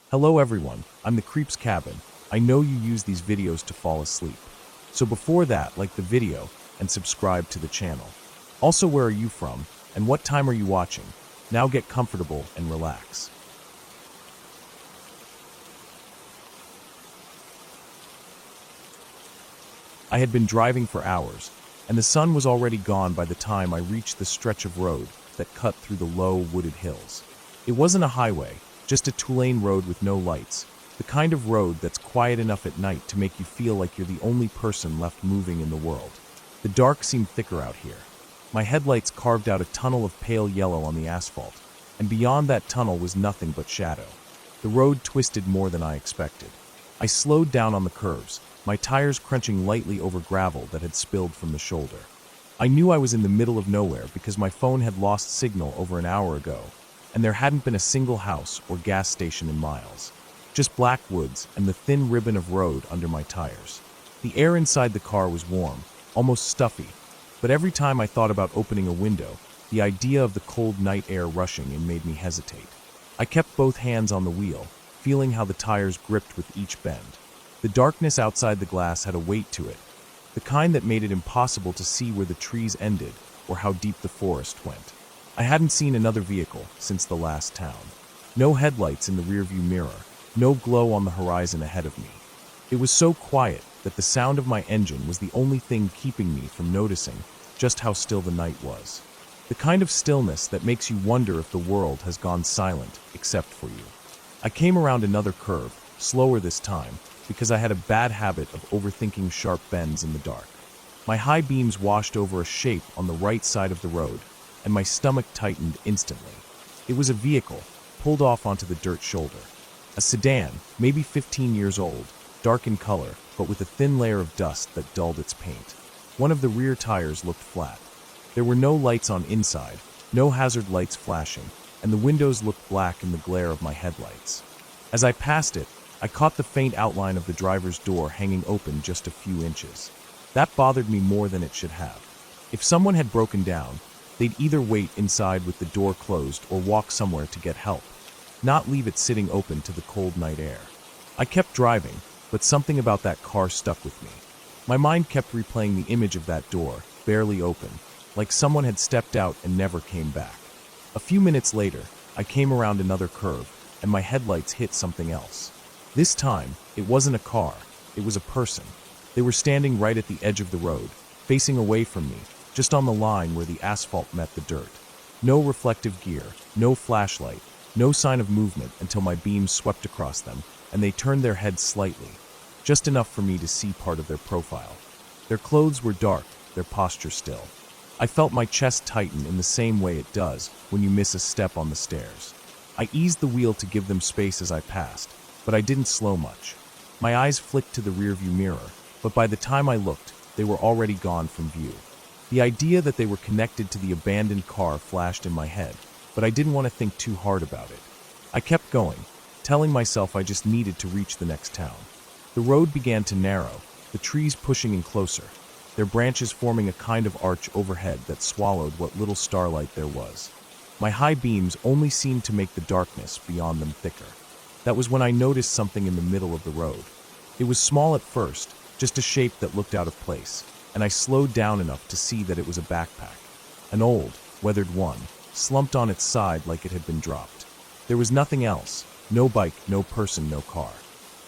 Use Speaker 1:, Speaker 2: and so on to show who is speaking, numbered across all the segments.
Speaker 1: Hello everyone, I'm the Creep's Cabin. I know you use these videos to fall asleep. So before that, like the video and subscribe to the channel. Also, where are you from and what time are you watching? Now get comfortable and relax. I had been driving for hours, and the sun was already gone by the time I reached the stretch of road that cut through the low, wooded hills. It wasn't a highway, just a two-lane road with no lights, the kind of road that's quiet enough at night to make you feel like you're the only person left moving in the world. The dark seemed thicker out here. My headlights carved out a tunnel of pale yellow on the asphalt, and beyond that tunnel was nothing but shadow. The road twisted more than I expected. I slowed down on the curves, my tires crunching lightly over gravel that had spilled from the shoulder. I knew I was in the middle of nowhere because my phone had lost signal over an hour ago, and there hadn't been a single house or gas station in miles. Just black woods and the thin ribbon of road under my tires. The air inside the car was warm, almost stuffy, but every time I thought about opening a window, the idea of the cold night air rushing in made me hesitate. I kept both hands on the wheel, feeling how the tires gripped with each bend. The darkness outside the glass had a weight to it, the kind that made it impossible to see where the trees ended or how deep the forest went. I hadn't seen another vehicle since the last town. No headlights in the rearview mirror, no glow on the horizon ahead of me. It was so quiet that the sound of my engine was the only thing keeping me from noticing just how still the night was. The kind of stillness that makes you wonder if the world has gone silent except for you. I came around another curve, slower this time, because I had a bad habit of overthinking sharp bends in the dark. My high beams washed over a shape on the right side of the road, and my stomach tightened instantly. It was a vehicle, pulled off onto the dirt shoulder. A sedan, maybe 15 years old, dark in color, but with a thin layer of dust that dulled its paint. One of the rear tires looked flat. There were no lights on inside, no hazard lights flashing, and the windows looked black in the glare of my headlights. As I passed it, I caught the faint outline of the driver's door hanging open just a few inches. That bothered me more than it should have. If someone had broken down, they'd either wait inside with the door closed or walk somewhere to get help, not leave it sitting open to the cold night air. I kept driving, but something about that car stuck with me. My mind kept replaying the image of that door, barely open, like someone had stepped out and never came back. A few minutes later, I came around another curve, and my headlights hit something else. This time, it wasn't a car, it was a person. They were standing right at the edge of the road, facing away from me, just on the line where the asphalt met the dirt. No reflective gear, no flashlight, no sign of movement until my beams swept across them, and they turned their heads slightly, just enough for me to see part of their profile. Their clothes were dark, their posture still. I felt my chest tighten in the same way it does when you miss a step on the stairs. I eased the wheel to give them space as I passed, but I didn't slow much. My eyes flicked to the rearview mirror, but by the time I looked, they were already gone from view. The idea that they were connected to the abandoned car flashed in my head, but I didn't want to think too hard about it. I kept going, telling myself I just needed to reach the next town. The road began to narrow, the trees pushing in closer, their branches forming a kind of arch overhead that swallowed what little starlight there was. My high beams only seemed to make the darkness beyond them thicker. That was when I noticed something in the middle of the road. It was small at first, just a shape that looked out of place, and I slowed down enough to see that it was a backpack. An old, weathered one, slumped on its side like it had been dropped. There was nothing else, no bike, no person, no car.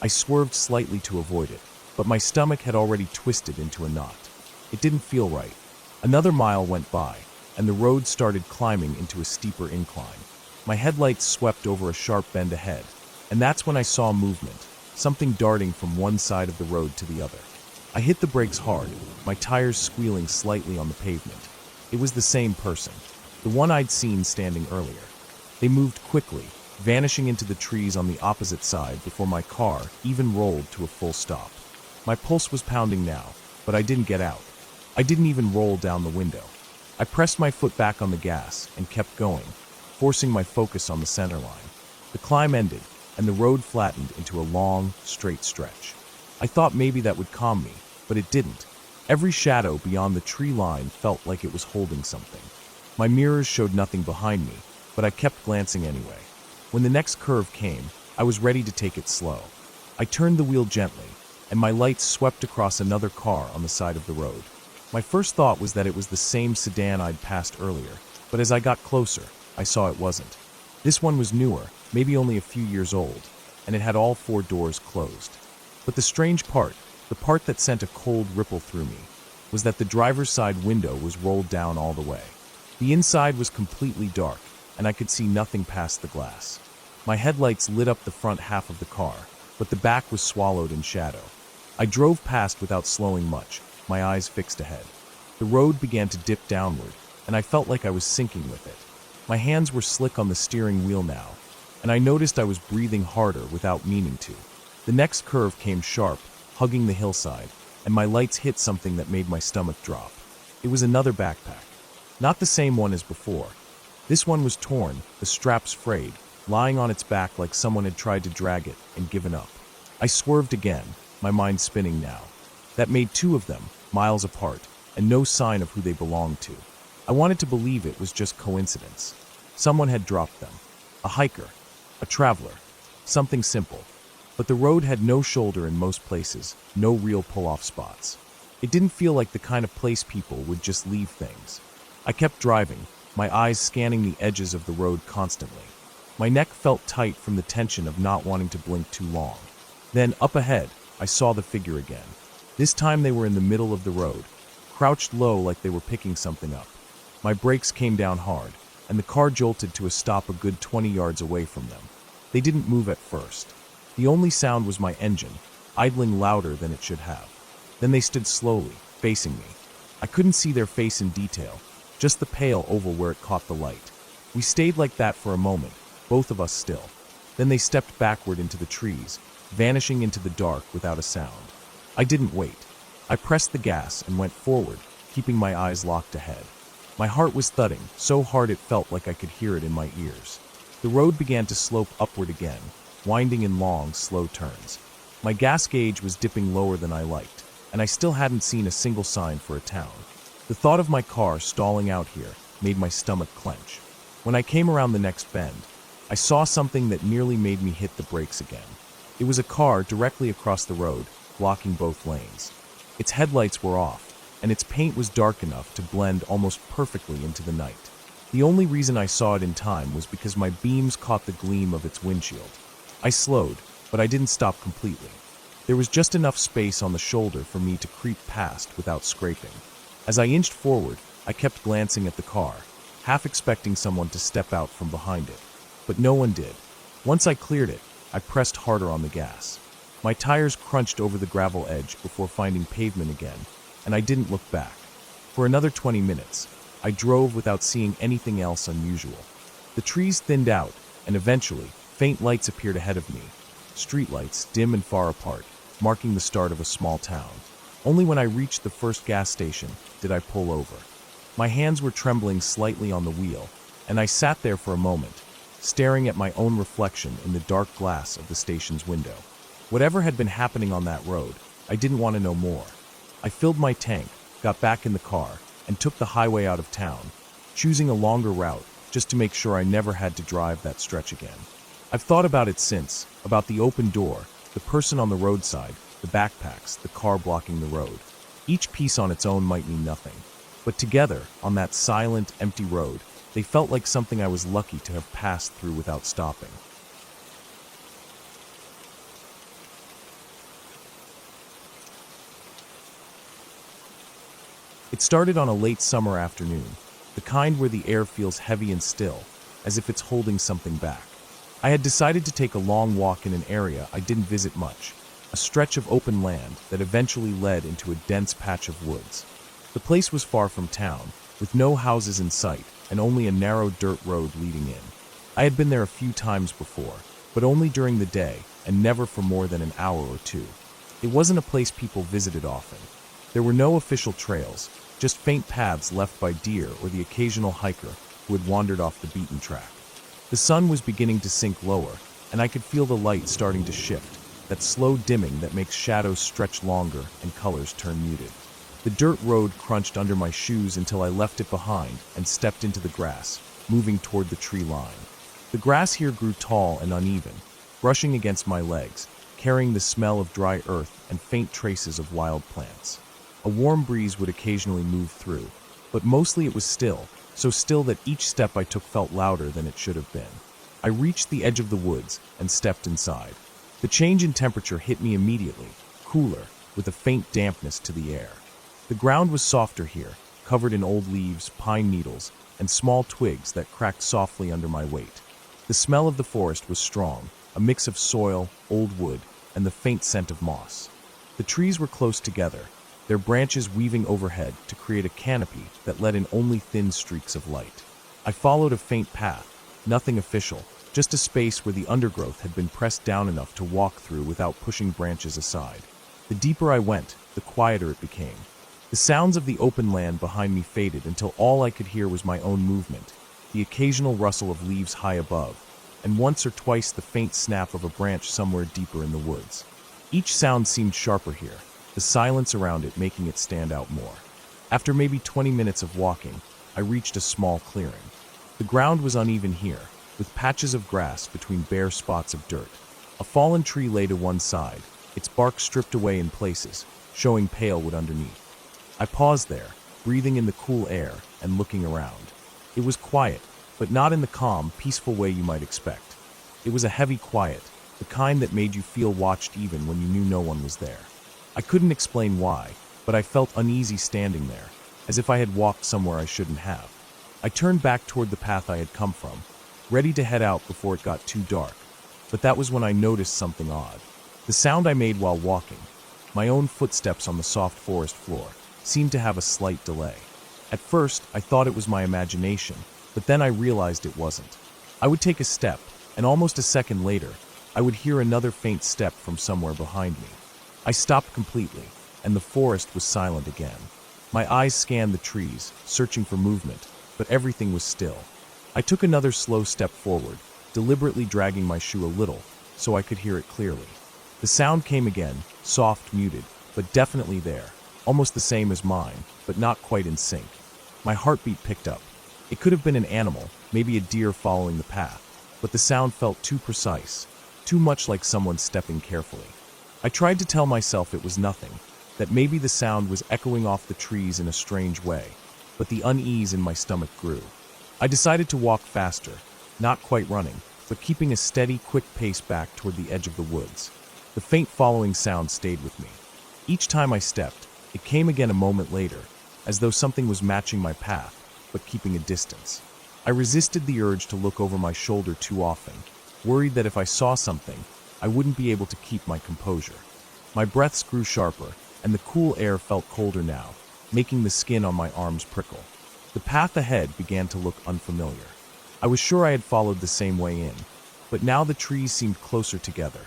Speaker 1: I swerved slightly to avoid it, but my stomach had already twisted into a knot. It didn't feel right. Another mile went by, and the road started climbing into a steeper incline. My headlights swept over a sharp bend ahead, and that's when I saw movement, something darting from one side of the road to the other. I hit the brakes hard, my tires squealing slightly on the pavement. It was the same person, the one I'd seen standing earlier. They moved quickly, vanishing into the trees on the opposite side before my car even rolled to a full stop. My pulse was pounding now, but I didn't get out. I didn't even roll down the window. I pressed my foot back on the gas and kept going, forcing my focus on the center line. The climb ended, and the road flattened into a long, straight stretch. I thought maybe that would calm me, but it didn't. Every shadow beyond the tree line felt like it was holding something. My mirrors showed nothing behind me, but I kept glancing anyway. When the next curve came, I was ready to take it slow. I turned the wheel gently, and my lights swept across another car on the side of the road. My first thought was that it was the same sedan I'd passed earlier, but as I got closer, I saw it wasn't. This one was newer, maybe only a few years old, and it had all 4 doors closed. But the strange part, the part that sent a cold ripple through me, was that the driver's side window was rolled down all the way. The inside was completely dark, and I could see nothing past the glass. My headlights lit up the front half of the car, but the back was swallowed in shadow. I drove past without slowing much, my eyes fixed ahead. The road began to dip downward, and I felt like I was sinking with it. My hands were slick on the steering wheel now, and I noticed I was breathing harder without meaning to. The next curve came sharp, hugging the hillside, and my lights hit something that made my stomach drop. It was another backpack. Not the same one as before. This one was torn, the straps frayed, lying on its back like someone had tried to drag it and given up. I swerved again, my mind spinning now. That made 2 of them, miles apart, and no sign of who they belonged to. I wanted to believe it was just coincidence. Someone had dropped them. A hiker, a traveler, something simple. But the road had no shoulder in most places, no real pull-off spots. It didn't feel like the kind of place people would just leave things. I kept driving, my eyes scanning the edges of the road constantly. My neck felt tight from the tension of not wanting to blink too long. Then, up ahead, I saw the figure again. This time they were in the middle of the road, crouched low like they were picking something up. My brakes came down hard, and the car jolted to a stop a good 20 yards away from them. They didn't move at first. The only sound was my engine, idling louder than it should have. Then they stood slowly, facing me. I couldn't see their face in detail, just the pale oval where it caught the light. We stayed like that for a moment, both of us still. Then they stepped backward into the trees, vanishing into the dark without a sound. I didn't wait. I pressed the gas and went forward, keeping my eyes locked ahead. My heart was thudding, so hard it felt like I could hear it in my ears. The road began to slope upward again, winding in long, slow turns. My gas gauge was dipping lower than I liked, and I still hadn't seen a single sign for a town. The thought of my car stalling out here made my stomach clench. When I came around the next bend, I saw something that nearly made me hit the brakes again. It was a car directly across the road, blocking both lanes. Its headlights were off, and its paint was dark enough to blend almost perfectly into the night. The only reason I saw it in time was because my beams caught the gleam of its windshield. I slowed, but I didn't stop completely. There was just enough space on the shoulder for me to creep past without scraping. As I inched forward, I kept glancing at the car, half expecting someone to step out from behind it. But no one did. Once I cleared it, I pressed harder on the gas. My tires crunched over the gravel edge before finding pavement again, and I didn't look back. For another 20 minutes, I drove without seeing anything else unusual. The trees thinned out, and eventually, faint lights appeared ahead of me. Streetlights, dim and far apart, marking the start of a small town. Only when I reached the first gas station did I pull over. My hands were trembling slightly on the wheel, and I sat there for a moment, staring at my own reflection in the dark glass of the station's window. Whatever had been happening on that road, I didn't want to know more. I filled my tank, got back in the car, and took the highway out of town, choosing a longer route just to make sure I never had to drive that stretch again. I've thought about it since, about the open door, the person on the roadside, the backpacks, the car blocking the road. Each piece on its own might mean nothing, but together, on that silent, empty road, they felt like something I was lucky to have passed through without stopping. It started on a late summer afternoon, the kind where the air feels heavy and still, as if it's holding something back. I had decided to take a long walk in an area I didn't visit much, a stretch of open land that eventually led into a dense patch of woods. The place was far from town, with no houses in sight and only a narrow dirt road leading in. I had been there a few times before, but only during the day and never for more than an hour or two. It wasn't a place people visited often. There were no official trails, just faint paths left by deer or the occasional hiker who had wandered off the beaten track. The sun was beginning to sink lower, and I could feel the light starting to shift, that slow dimming that makes shadows stretch longer and colors turn muted. The dirt road crunched under my shoes until I left it behind and stepped into the grass, moving toward the tree line. The grass here grew tall and uneven, brushing against my legs, carrying the smell of dry earth and faint traces of wild plants. A warm breeze would occasionally move through, but mostly it was still, so still that each step I took felt louder than it should have been. I reached the edge of the woods and stepped inside. The change in temperature hit me immediately, cooler, with a faint dampness to the air. The ground was softer here, covered in old leaves, pine needles, and small twigs that cracked softly under my weight. The smell of the forest was strong, a mix of soil, old wood, and the faint scent of moss. The trees were close together, their branches weaving overhead to create a canopy that let in only thin streaks of light. I followed a faint path, nothing official, just a space where the undergrowth had been pressed down enough to walk through without pushing branches aside. The deeper I went, the quieter it became. The sounds of the open land behind me faded until all I could hear was my own movement, the occasional rustle of leaves high above, and once or twice the faint snap of a branch somewhere deeper in the woods. Each sound seemed sharper here, the silence around it making it stand out more. After maybe 20 minutes of walking, I reached a small clearing. The ground was uneven here, with patches of grass between bare spots of dirt. A fallen tree lay to one side, its bark stripped away in places, showing pale wood underneath. I paused there, breathing in the cool air and looking around. It was quiet, but not in the calm, peaceful way you might expect. It was a heavy quiet, the kind that made you feel watched even when you knew no one was there. I couldn't explain why, but I felt uneasy standing there, as if I had walked somewhere I shouldn't have. I turned back toward the path I had come from, ready to head out before it got too dark, but that was when I noticed something odd. The sound I made while walking, my own footsteps on the soft forest floor, seemed to have a slight delay. At first, I thought it was my imagination, but then I realized it wasn't. I would take a step, and almost a second later, I would hear another faint step from somewhere behind me. I stopped completely, and the forest was silent again. My eyes scanned the trees, searching for movement, but everything was still. I took another slow step forward, deliberately dragging my shoe a little, so I could hear it clearly. The sound came again, soft, muted, but definitely there, almost the same as mine, but not quite in sync. My heartbeat picked up. It could have been an animal, maybe a deer following the path, but the sound felt too precise, too much like someone stepping carefully. I tried to tell myself it was nothing, that maybe the sound was echoing off the trees in a strange way, but the unease in my stomach grew. I decided to walk faster, not quite running, but keeping a steady, quick pace back toward the edge of the woods. The faint following sound stayed with me. Each time I stepped, it came again a moment later, as though something was matching my path, but keeping a distance. I resisted the urge to look over my shoulder too often, worried that if I saw something, I wouldn't be able to keep my composure. My breaths grew sharper, and the cool air felt colder now, making the skin on my arms prickle. The path ahead began to look unfamiliar. I was sure I had followed the same way in, but now the trees seemed closer together,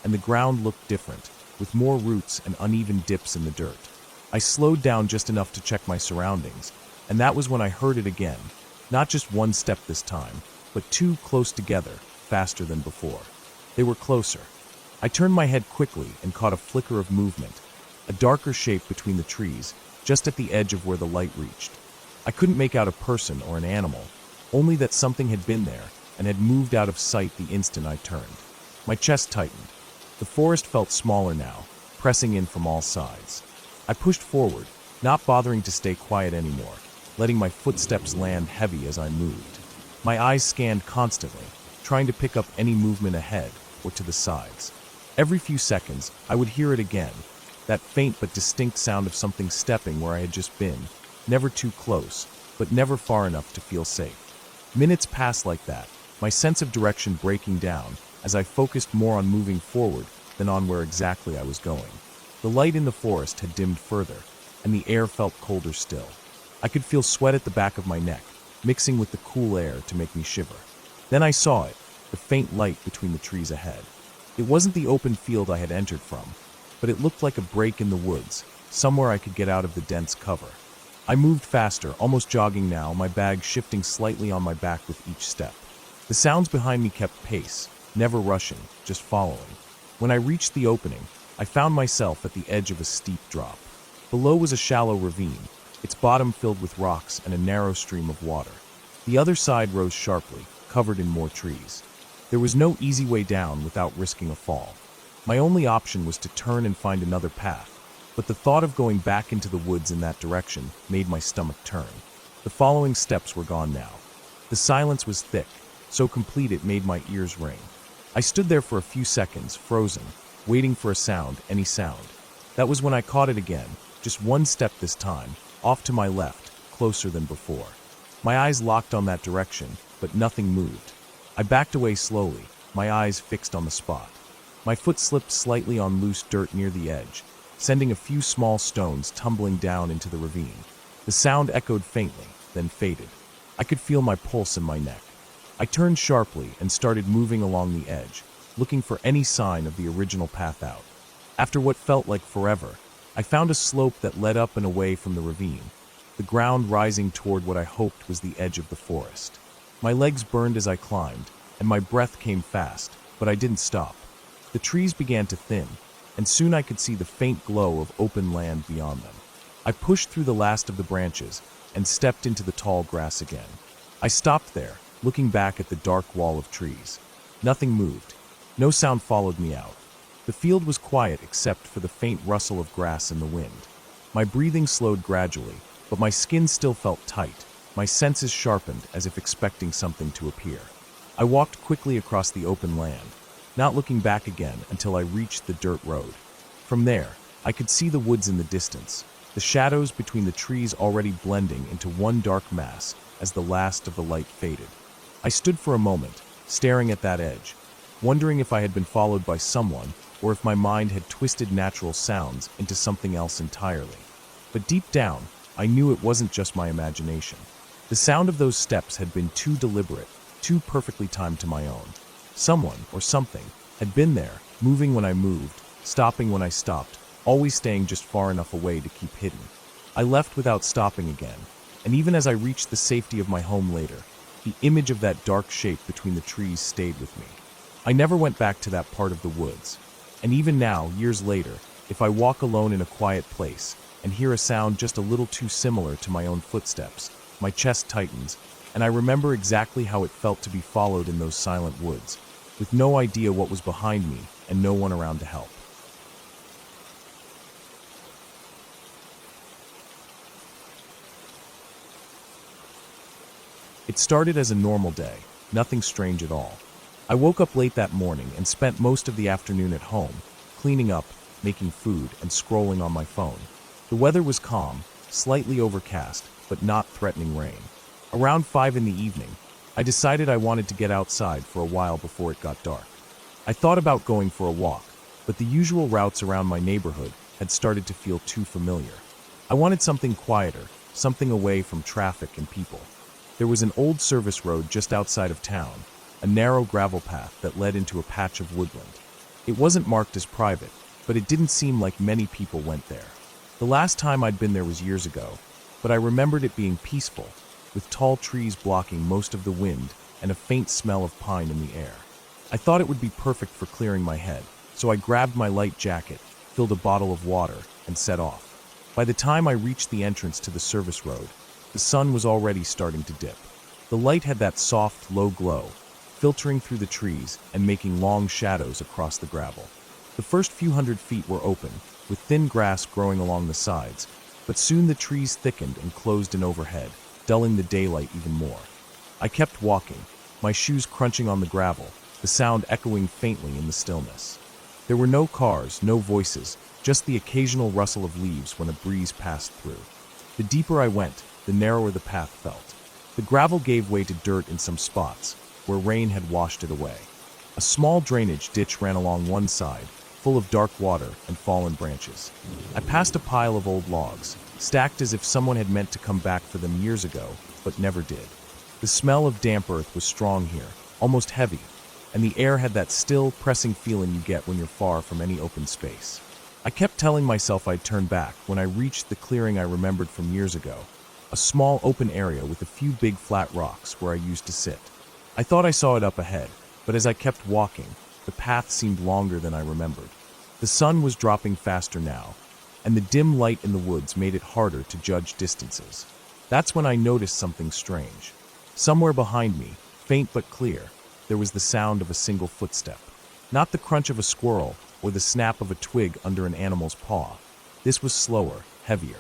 Speaker 1: and the ground looked different, with more roots and uneven dips in the dirt. I slowed down just enough to check my surroundings, and that was when I heard it again, not just one step this time, but two close together, faster than before. They were closer. I turned my head quickly and caught a flicker of movement, a darker shape between the trees, just at the edge of where the light reached. I couldn't make out a person or an animal, only that something had been there and had moved out of sight the instant I turned. My chest tightened. The forest felt smaller now, pressing in from all sides. I pushed forward, not bothering to stay quiet anymore, letting my footsteps land heavy as I moved. My eyes scanned constantly, trying to pick up any movement ahead or to the sides. Every few seconds, I would hear it again, that faint but distinct sound of something stepping where I had just been, never too close, but never far enough to feel safe. Minutes passed like that, my sense of direction breaking down as I focused more on moving forward than on where exactly I was going. The light in the forest had dimmed further, and the air felt colder still. I could feel sweat at the back of my neck, mixing with the cool air to make me shiver. Then I saw it, the faint light between the trees ahead. It wasn't the open field I had entered from, but it looked like a break in the woods, somewhere I could get out of the dense cover. I moved faster, almost jogging now, my bag shifting slightly on my back with each step. The sounds behind me kept pace, never rushing, just following. When I reached the opening, I found myself at the edge of a steep drop. Below was a shallow ravine, its bottom filled with rocks and a narrow stream of water. The other side rose sharply, covered in more trees. There was no easy way down without risking a fall. My only option was to turn and find another path, but the thought of going back into the woods in that direction made my stomach turn. The following steps were gone now. The silence was thick, so complete it made my ears ring. I stood there for a few seconds, frozen, waiting for a sound, any sound. That was when I caught it again, just one step this time, off to my left, closer than before. My eyes locked on that direction, but nothing moved. I backed away slowly, my eyes fixed on the spot. My foot slipped slightly on loose dirt near the edge, sending a few small stones tumbling down into the ravine. The sound echoed faintly, then faded. I could feel my pulse in my neck. I turned sharply and started moving along the edge, looking for any sign of the original path out. After what felt like forever, I found a slope that led up and away from the ravine, the ground rising toward what I hoped was the edge of the forest. My legs burned as I climbed, and my breath came fast, but I didn't stop. The trees began to thin, and soon I could see the faint glow of open land beyond them. I pushed through the last of the branches and stepped into the tall grass again. I stopped there, looking back at the dark wall of trees. Nothing moved. No sound followed me out. The field was quiet except for the faint rustle of grass in the wind. My breathing slowed gradually, but my skin still felt tight, my senses sharpened as if expecting something to appear. I walked quickly across the open land, not looking back again until I reached the dirt road. From there, I could see the woods in the distance, the shadows between the trees already blending into one dark mass as the last of the light faded. I stood for a moment, staring at that edge, wondering if I had been followed by someone or if my mind had twisted natural sounds into something else entirely. But deep down, I knew it wasn't just my imagination. The sound of those steps had been too deliberate, too perfectly timed to my own. Someone, or something, had been there, moving when I moved, stopping when I stopped, always staying just far enough away to keep hidden. I left without stopping again, and even as I reached the safety of my home later, the image of that dark shape between the trees stayed with me. I never went back to that part of the woods, and even now, years later, if I walk alone in a quiet place and hear a sound just a little too similar to my own footsteps, my chest tightens, and I remember exactly how it felt to be followed in those silent woods, with no idea what was behind me and no one around to help. It started as a normal day, nothing strange at all. I woke up late that morning and spent most of the afternoon at home, cleaning up, making food, and scrolling on my phone. The weather was calm, slightly overcast, but not threatening rain. Around 5 in the evening, I decided I wanted to get outside for a while before it got dark. I thought about going for a walk, but the usual routes around my neighborhood had started to feel too familiar. I wanted something quieter, something away from traffic and people. There was an old service road just outside of town, a narrow gravel path that led into a patch of woodland. It wasn't marked as private, but it didn't seem like many people went there. The last time I'd been there was years ago, but I remembered it being peaceful, with tall trees blocking most of the wind and a faint smell of pine in the air. I thought it would be perfect for clearing my head, so I grabbed my light jacket, filled a bottle of water, and set off. By the time I reached the entrance to the service road, the sun was already starting to dip. The light had that soft, low glow, filtering through the trees and making long shadows across the gravel. The first few hundred feet were open, with thin grass growing along the sides, but soon the trees thickened and closed in overhead, dulling the daylight even more. I kept walking, my shoes crunching on the gravel, the sound echoing faintly in the stillness. There were no cars, no voices, just the occasional rustle of leaves when a breeze passed through. The deeper I went, the narrower the path felt. The gravel gave way to dirt in some spots, where rain had washed it away. A small drainage ditch ran along one side, full of dark water and fallen branches. I passed a pile of old logs, stacked as if someone had meant to come back for them years ago, but never did. The smell of damp earth was strong here, almost heavy, and the air had that still, pressing feeling you get when you're far from any open space. I kept telling myself I'd turn back when I reached the clearing I remembered from years ago, a small open area with a few big flat rocks where I used to sit. I thought I saw it up ahead, but as I kept walking, the path seemed longer than I remembered. The sun was dropping faster now, and the dim light in the woods made it harder to judge distances. That's when I noticed something strange. Somewhere behind me, faint but clear, there was the sound of a single footstep. Not the crunch of a squirrel or the snap of a twig under an animal's paw. This was slower, heavier.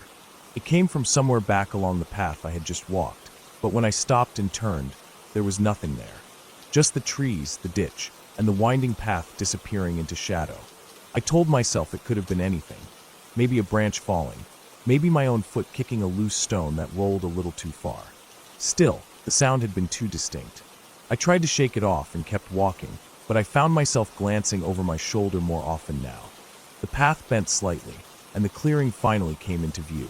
Speaker 1: It came from somewhere back along the path I had just walked, but when I stopped and turned, there was nothing there. Just the trees, the ditch, and the winding path disappearing into shadow. I told myself it could have been anything. Maybe a branch falling. Maybe my own foot kicking a loose stone that rolled a little too far. Still, the sound had been too distinct. I tried to shake it off and kept walking, but I found myself glancing over my shoulder more often now. The path bent slightly, and the clearing finally came into view.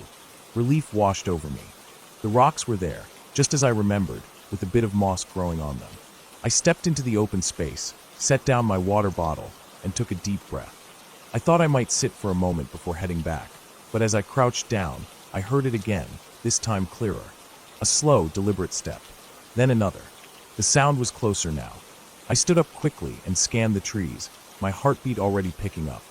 Speaker 1: Relief washed over me. The rocks were there, just as I remembered, with a bit of moss growing on them. I stepped into the open space, set down my water bottle, and took a deep breath. I thought I might sit for a moment before heading back, but as I crouched down, I heard it again, this time clearer. A slow, deliberate step. Then another. The sound was closer now. I stood up quickly and scanned the trees, my heartbeat already picking up.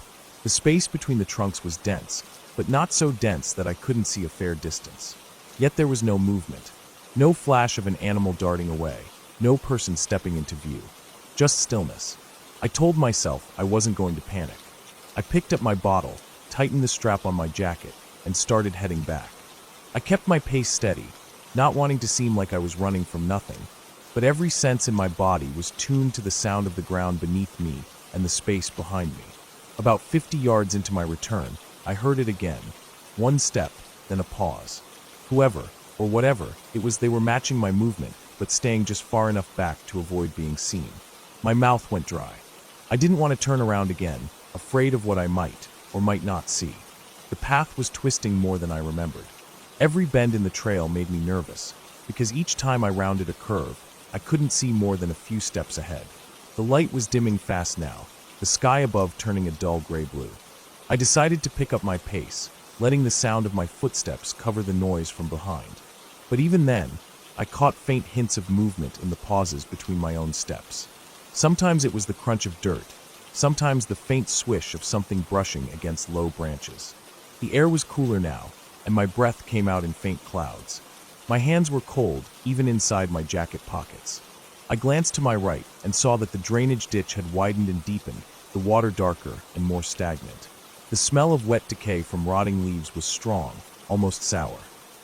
Speaker 1: The space between the trunks was dense, but not so dense that I couldn't see a fair distance. Yet there was no movement. No flash of an animal darting away. No person stepping into view. Just stillness. I told myself I wasn't going to panic. I picked up my bottle, tightened the strap on my jacket, and started heading back. I kept my pace steady, not wanting to seem like I was running from nothing, but every sense in my body was tuned to the sound of the ground beneath me and the space behind me. About 50 yards into my return, I heard it again. One step, then a pause. Whoever, or whatever, it was, they were matching my movement, but staying just far enough back to avoid being seen. My mouth went dry. I didn't want to turn around again, afraid of what I might, or might not see. The path was twisting more than I remembered. Every bend in the trail made me nervous, because each time I rounded a curve, I couldn't see more than a few steps ahead. The light was dimming fast now, the sky above turning a dull gray blue. I decided to pick up my pace, letting the sound of my footsteps cover the noise from behind. But even then, I caught faint hints of movement in the pauses between my own steps. Sometimes it was the crunch of dirt, sometimes the faint swish of something brushing against low branches. The air was cooler now, and my breath came out in faint clouds. My hands were cold, even inside my jacket pockets. I glanced to my right and saw that the drainage ditch had widened and deepened, the water darker and more stagnant. The smell of wet decay from rotting leaves was strong, almost sour.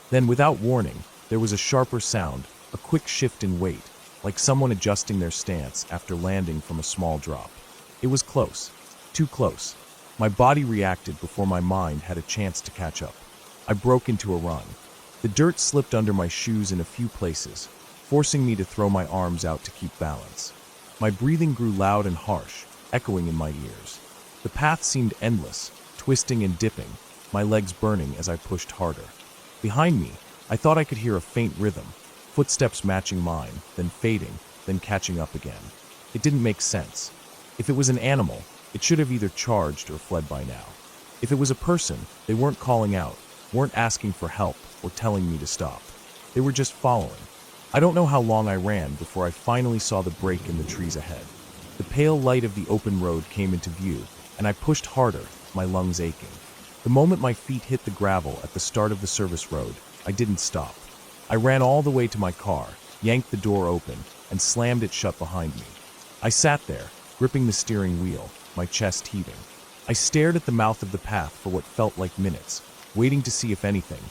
Speaker 1: Then, without warning, there was a sharper sound, a quick shift in weight, like someone adjusting their stance after landing from a small drop. It was close, too close. My body reacted before my mind had a chance to catch up. I broke into a run. The dirt slipped under my shoes in a few places, forcing me to throw my arms out to keep balance. My breathing grew loud and harsh, echoing in my ears. The path seemed endless, twisting and dipping, my legs burning as I pushed harder. Behind me, I thought I could hear a faint rhythm, footsteps matching mine, then fading, then catching up again. It didn't make sense. If it was an animal, it should have either charged or fled by now. If it was a person, they weren't calling out, weren't asking for help or telling me to stop. They were just following. I don't know how long I ran before I finally saw the break in the trees ahead. The pale light of the open road came into view, and I pushed harder, my lungs aching. The moment my feet hit the gravel at the start of the service road, I didn't stop. I ran all the way to my car, yanked the door open, and slammed it shut behind me. I sat there, gripping the steering wheel, my chest heaving. I stared at the mouth of the path for what felt like minutes, waiting to see if anything,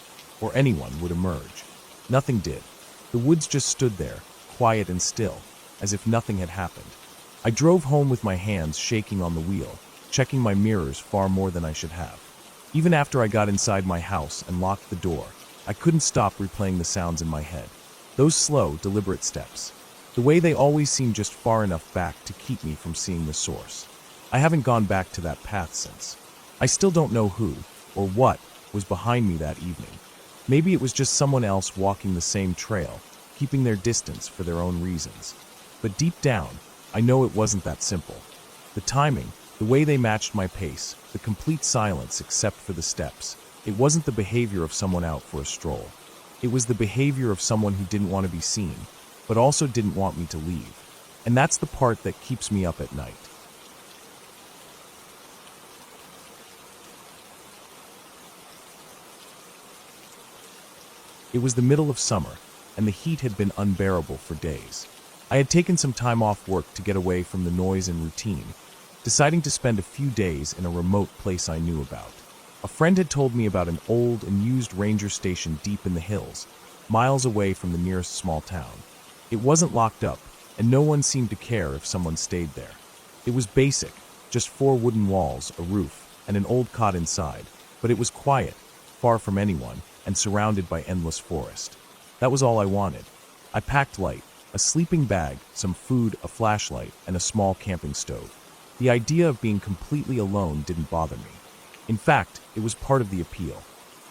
Speaker 1: or anyone, would emerge. Nothing did. The woods just stood there, quiet and still, as if nothing had happened. I drove home with my hands shaking on the wheel, checking my mirrors far more than I should have. Even after I got inside my house and locked the door, I couldn't stop replaying the sounds in my head. Those slow, deliberate steps. The way they always seemed just far enough back to keep me from seeing the source. I haven't gone back to that path since. I still don't know who, or what, was behind me that evening. Maybe it was just someone else walking the same trail, keeping their distance for their own reasons. But deep down, I know it wasn't that simple. The timing, the way they matched my pace, the complete silence except for the steps. It wasn't the behavior of someone out for a stroll. It was the behavior of someone who didn't want to be seen, but also didn't want me to leave. And that's the part that keeps me up at night. It was the middle of summer, and the heat had been unbearable for days. I had taken some time off work to get away from the noise and routine, deciding to spend a few days in a remote place I knew about. A friend had told me about an old and used ranger station deep in the hills, miles away from the nearest small town. It wasn't locked up, and no one seemed to care if someone stayed there. It was basic, just 4 wooden walls, a roof, and an old cot inside, but it was quiet, far from anyone, and surrounded by endless forest. That was all I wanted. I packed light, a sleeping bag, some food, a flashlight, and a small camping stove. The idea of being completely alone didn't bother me. In fact, it was part of the appeal.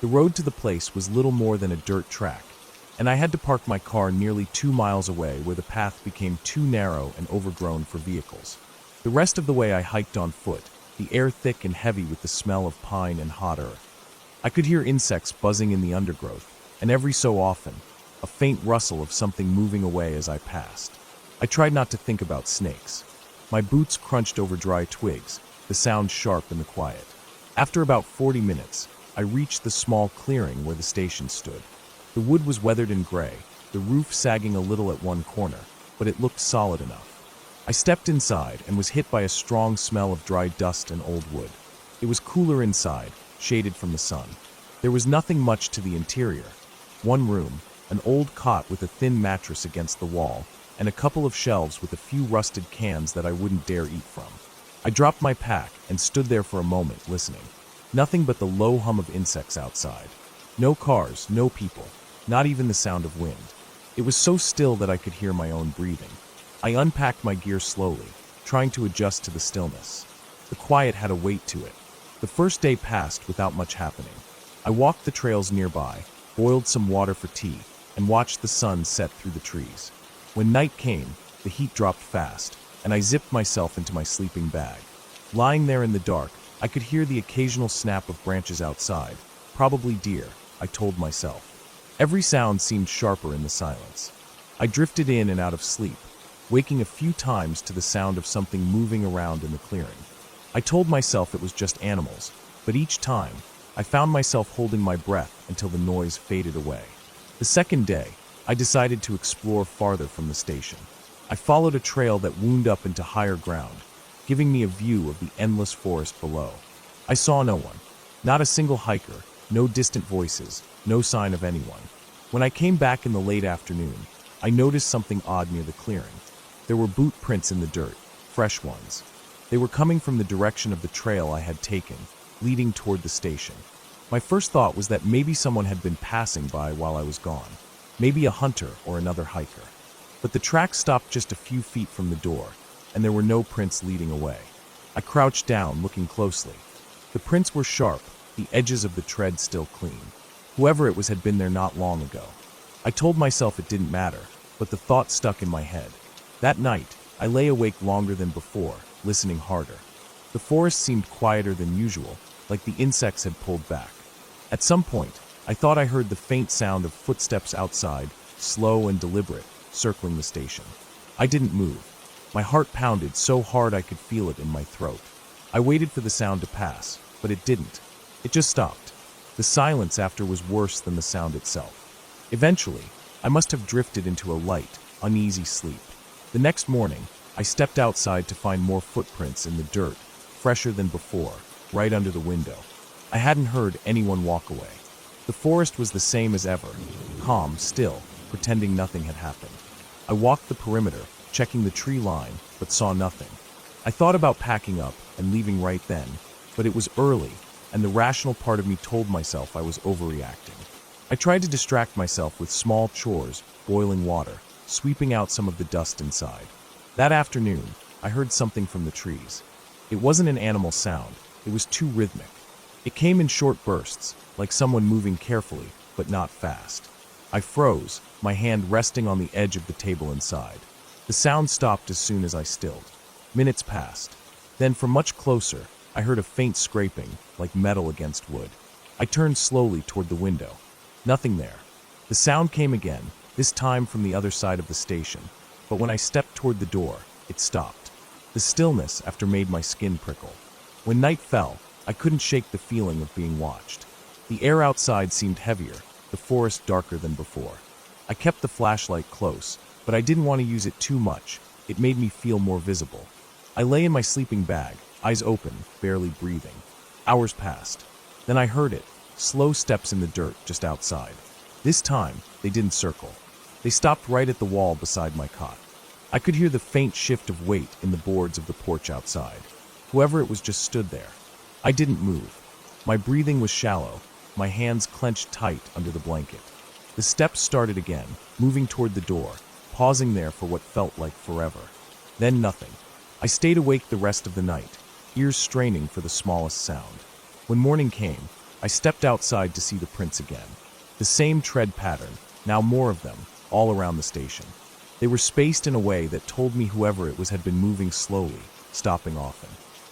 Speaker 1: The road to the place was little more than a dirt track, and I had to park my car nearly 2 miles away where the path became too narrow and overgrown for vehicles. The rest of the way I hiked on foot, the air thick and heavy with the smell of pine and hot earth. I could hear insects buzzing in the undergrowth, and every so often, a faint rustle of something moving away as I passed. I tried not to think about snakes. My boots crunched over dry twigs, the sound sharp in the quiet. After about 40 minutes, I reached the small clearing where the station stood. The wood was weathered and gray, the roof sagging a little at one corner, but it looked solid enough. I stepped inside and was hit by a strong smell of dry dust and old wood. It was cooler inside, shaded from the sun. There was nothing much to the interior. One room, an old cot with a thin mattress against the wall, and a couple of shelves with a few rusted cans that I wouldn't dare eat from. I dropped my pack and stood there for a moment, listening. Nothing but the low hum of insects outside. No cars, no people, not even the sound of wind. It was so still that I could hear my own breathing. I unpacked my gear slowly, trying to adjust to the stillness. The quiet had a weight to it. The first day passed without much happening. I walked the trails nearby, boiled some water for tea, and watched the sun set through the trees. When night came, the heat dropped fast, and I zipped myself into my sleeping bag. Lying there in the dark, I could hear the occasional snap of branches outside, probably deer, I told myself. Every sound seemed sharper in the silence. I drifted in and out of sleep, waking a few times to the sound of something moving around in the clearing. I told myself it was just animals, but each time, I found myself holding my breath until the noise faded away. The second day, I decided to explore farther from the station. I followed a trail that wound up into higher ground, giving me a view of the endless forest below. I saw no one, not a single hiker, no distant voices, no sign of anyone. When I came back in the late afternoon, I noticed something odd near the clearing. There were boot prints in the dirt, fresh ones. They were coming from the direction of the trail I had taken, leading toward the station. My first thought was that maybe someone had been passing by while I was gone, maybe a hunter or another hiker. But the track stopped just a few feet from the door, and there were no prints leading away. I crouched down, looking closely. The prints were sharp, the edges of the tread still clean. Whoever it was had been there not long ago. I told myself it didn't matter, but the thought stuck in my head. That night, I lay awake longer than before, listening harder. The forest seemed quieter than usual, like the insects had pulled back. At some point, I thought I heard the faint sound of footsteps outside, slow and deliberate, circling the station. I didn't move. My heart pounded so hard I could feel it in my throat. I waited for the sound to pass, but it didn't. It just stopped. The silence after was worse than the sound itself. Eventually, I must have drifted into a light, uneasy sleep. The next morning, I stepped outside to find more footprints in the dirt, fresher than before, right under the window. I hadn't heard anyone walk away. The forest was the same as ever, calm, still, pretending nothing had happened. I walked the perimeter, checking the tree line, but saw nothing. I thought about packing up and leaving right then, but it was early, and the rational part of me told myself I was overreacting. I tried to distract myself with small chores, boiling water, sweeping out some of the dust inside. That afternoon, I heard something from the trees. It wasn't an animal sound, it was too rhythmic. It came in short bursts, like someone moving carefully, but not fast. I froze, my hand resting on the edge of the table inside. The sound stopped as soon as I stilled. Minutes passed. Then, from much closer, I heard a faint scraping, like metal against wood. I turned slowly toward the window. Nothing there. The sound came again, this time from the other side of the station, but when I stepped toward the door, it stopped. The stillness after made my skin prickle. When night fell, I couldn't shake the feeling of being watched. The air outside seemed heavier, the forest darker than before. I kept the flashlight close, but I didn't want to use it too much. It made me feel more visible. I lay in my sleeping bag, eyes open, barely breathing. Hours passed. Then I heard it, slow steps in the dirt just outside. This time, they didn't circle. They stopped right at the wall beside my cot. I could hear the faint shift of weight in the boards of the porch outside. Whoever it was just stood there. I didn't move. My breathing was shallow, my hands clenched tight under the blanket. The steps started again, moving toward the door, pausing there for what felt like forever. Then nothing. I stayed awake the rest of the night, ears straining for the smallest sound. When morning came, I stepped outside to see the prints again. The same tread pattern, now more of them, all around the station. They were spaced in a way that told me whoever it was had been moving slowly, stopping often.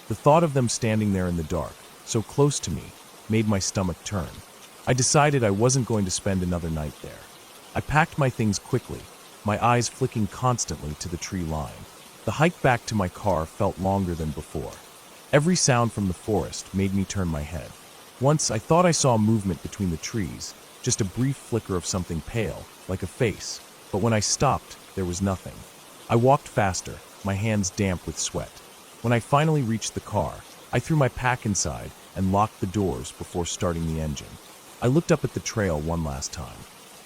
Speaker 1: The thought of them standing there in the dark, so close to me, made my stomach turn. I decided I wasn't going to spend another night there. I packed my things quickly, my eyes flicking constantly to the tree line. The hike back to my car felt longer than before. Every sound from the forest made me turn my head. Once I thought I saw movement between the trees, just a brief flicker of something pale, like a face, but when I stopped, there was nothing. I walked faster, my hands damp with sweat. When I finally reached the car, I threw my pack inside and locked the doors before starting the engine. I looked up at the trail one last time.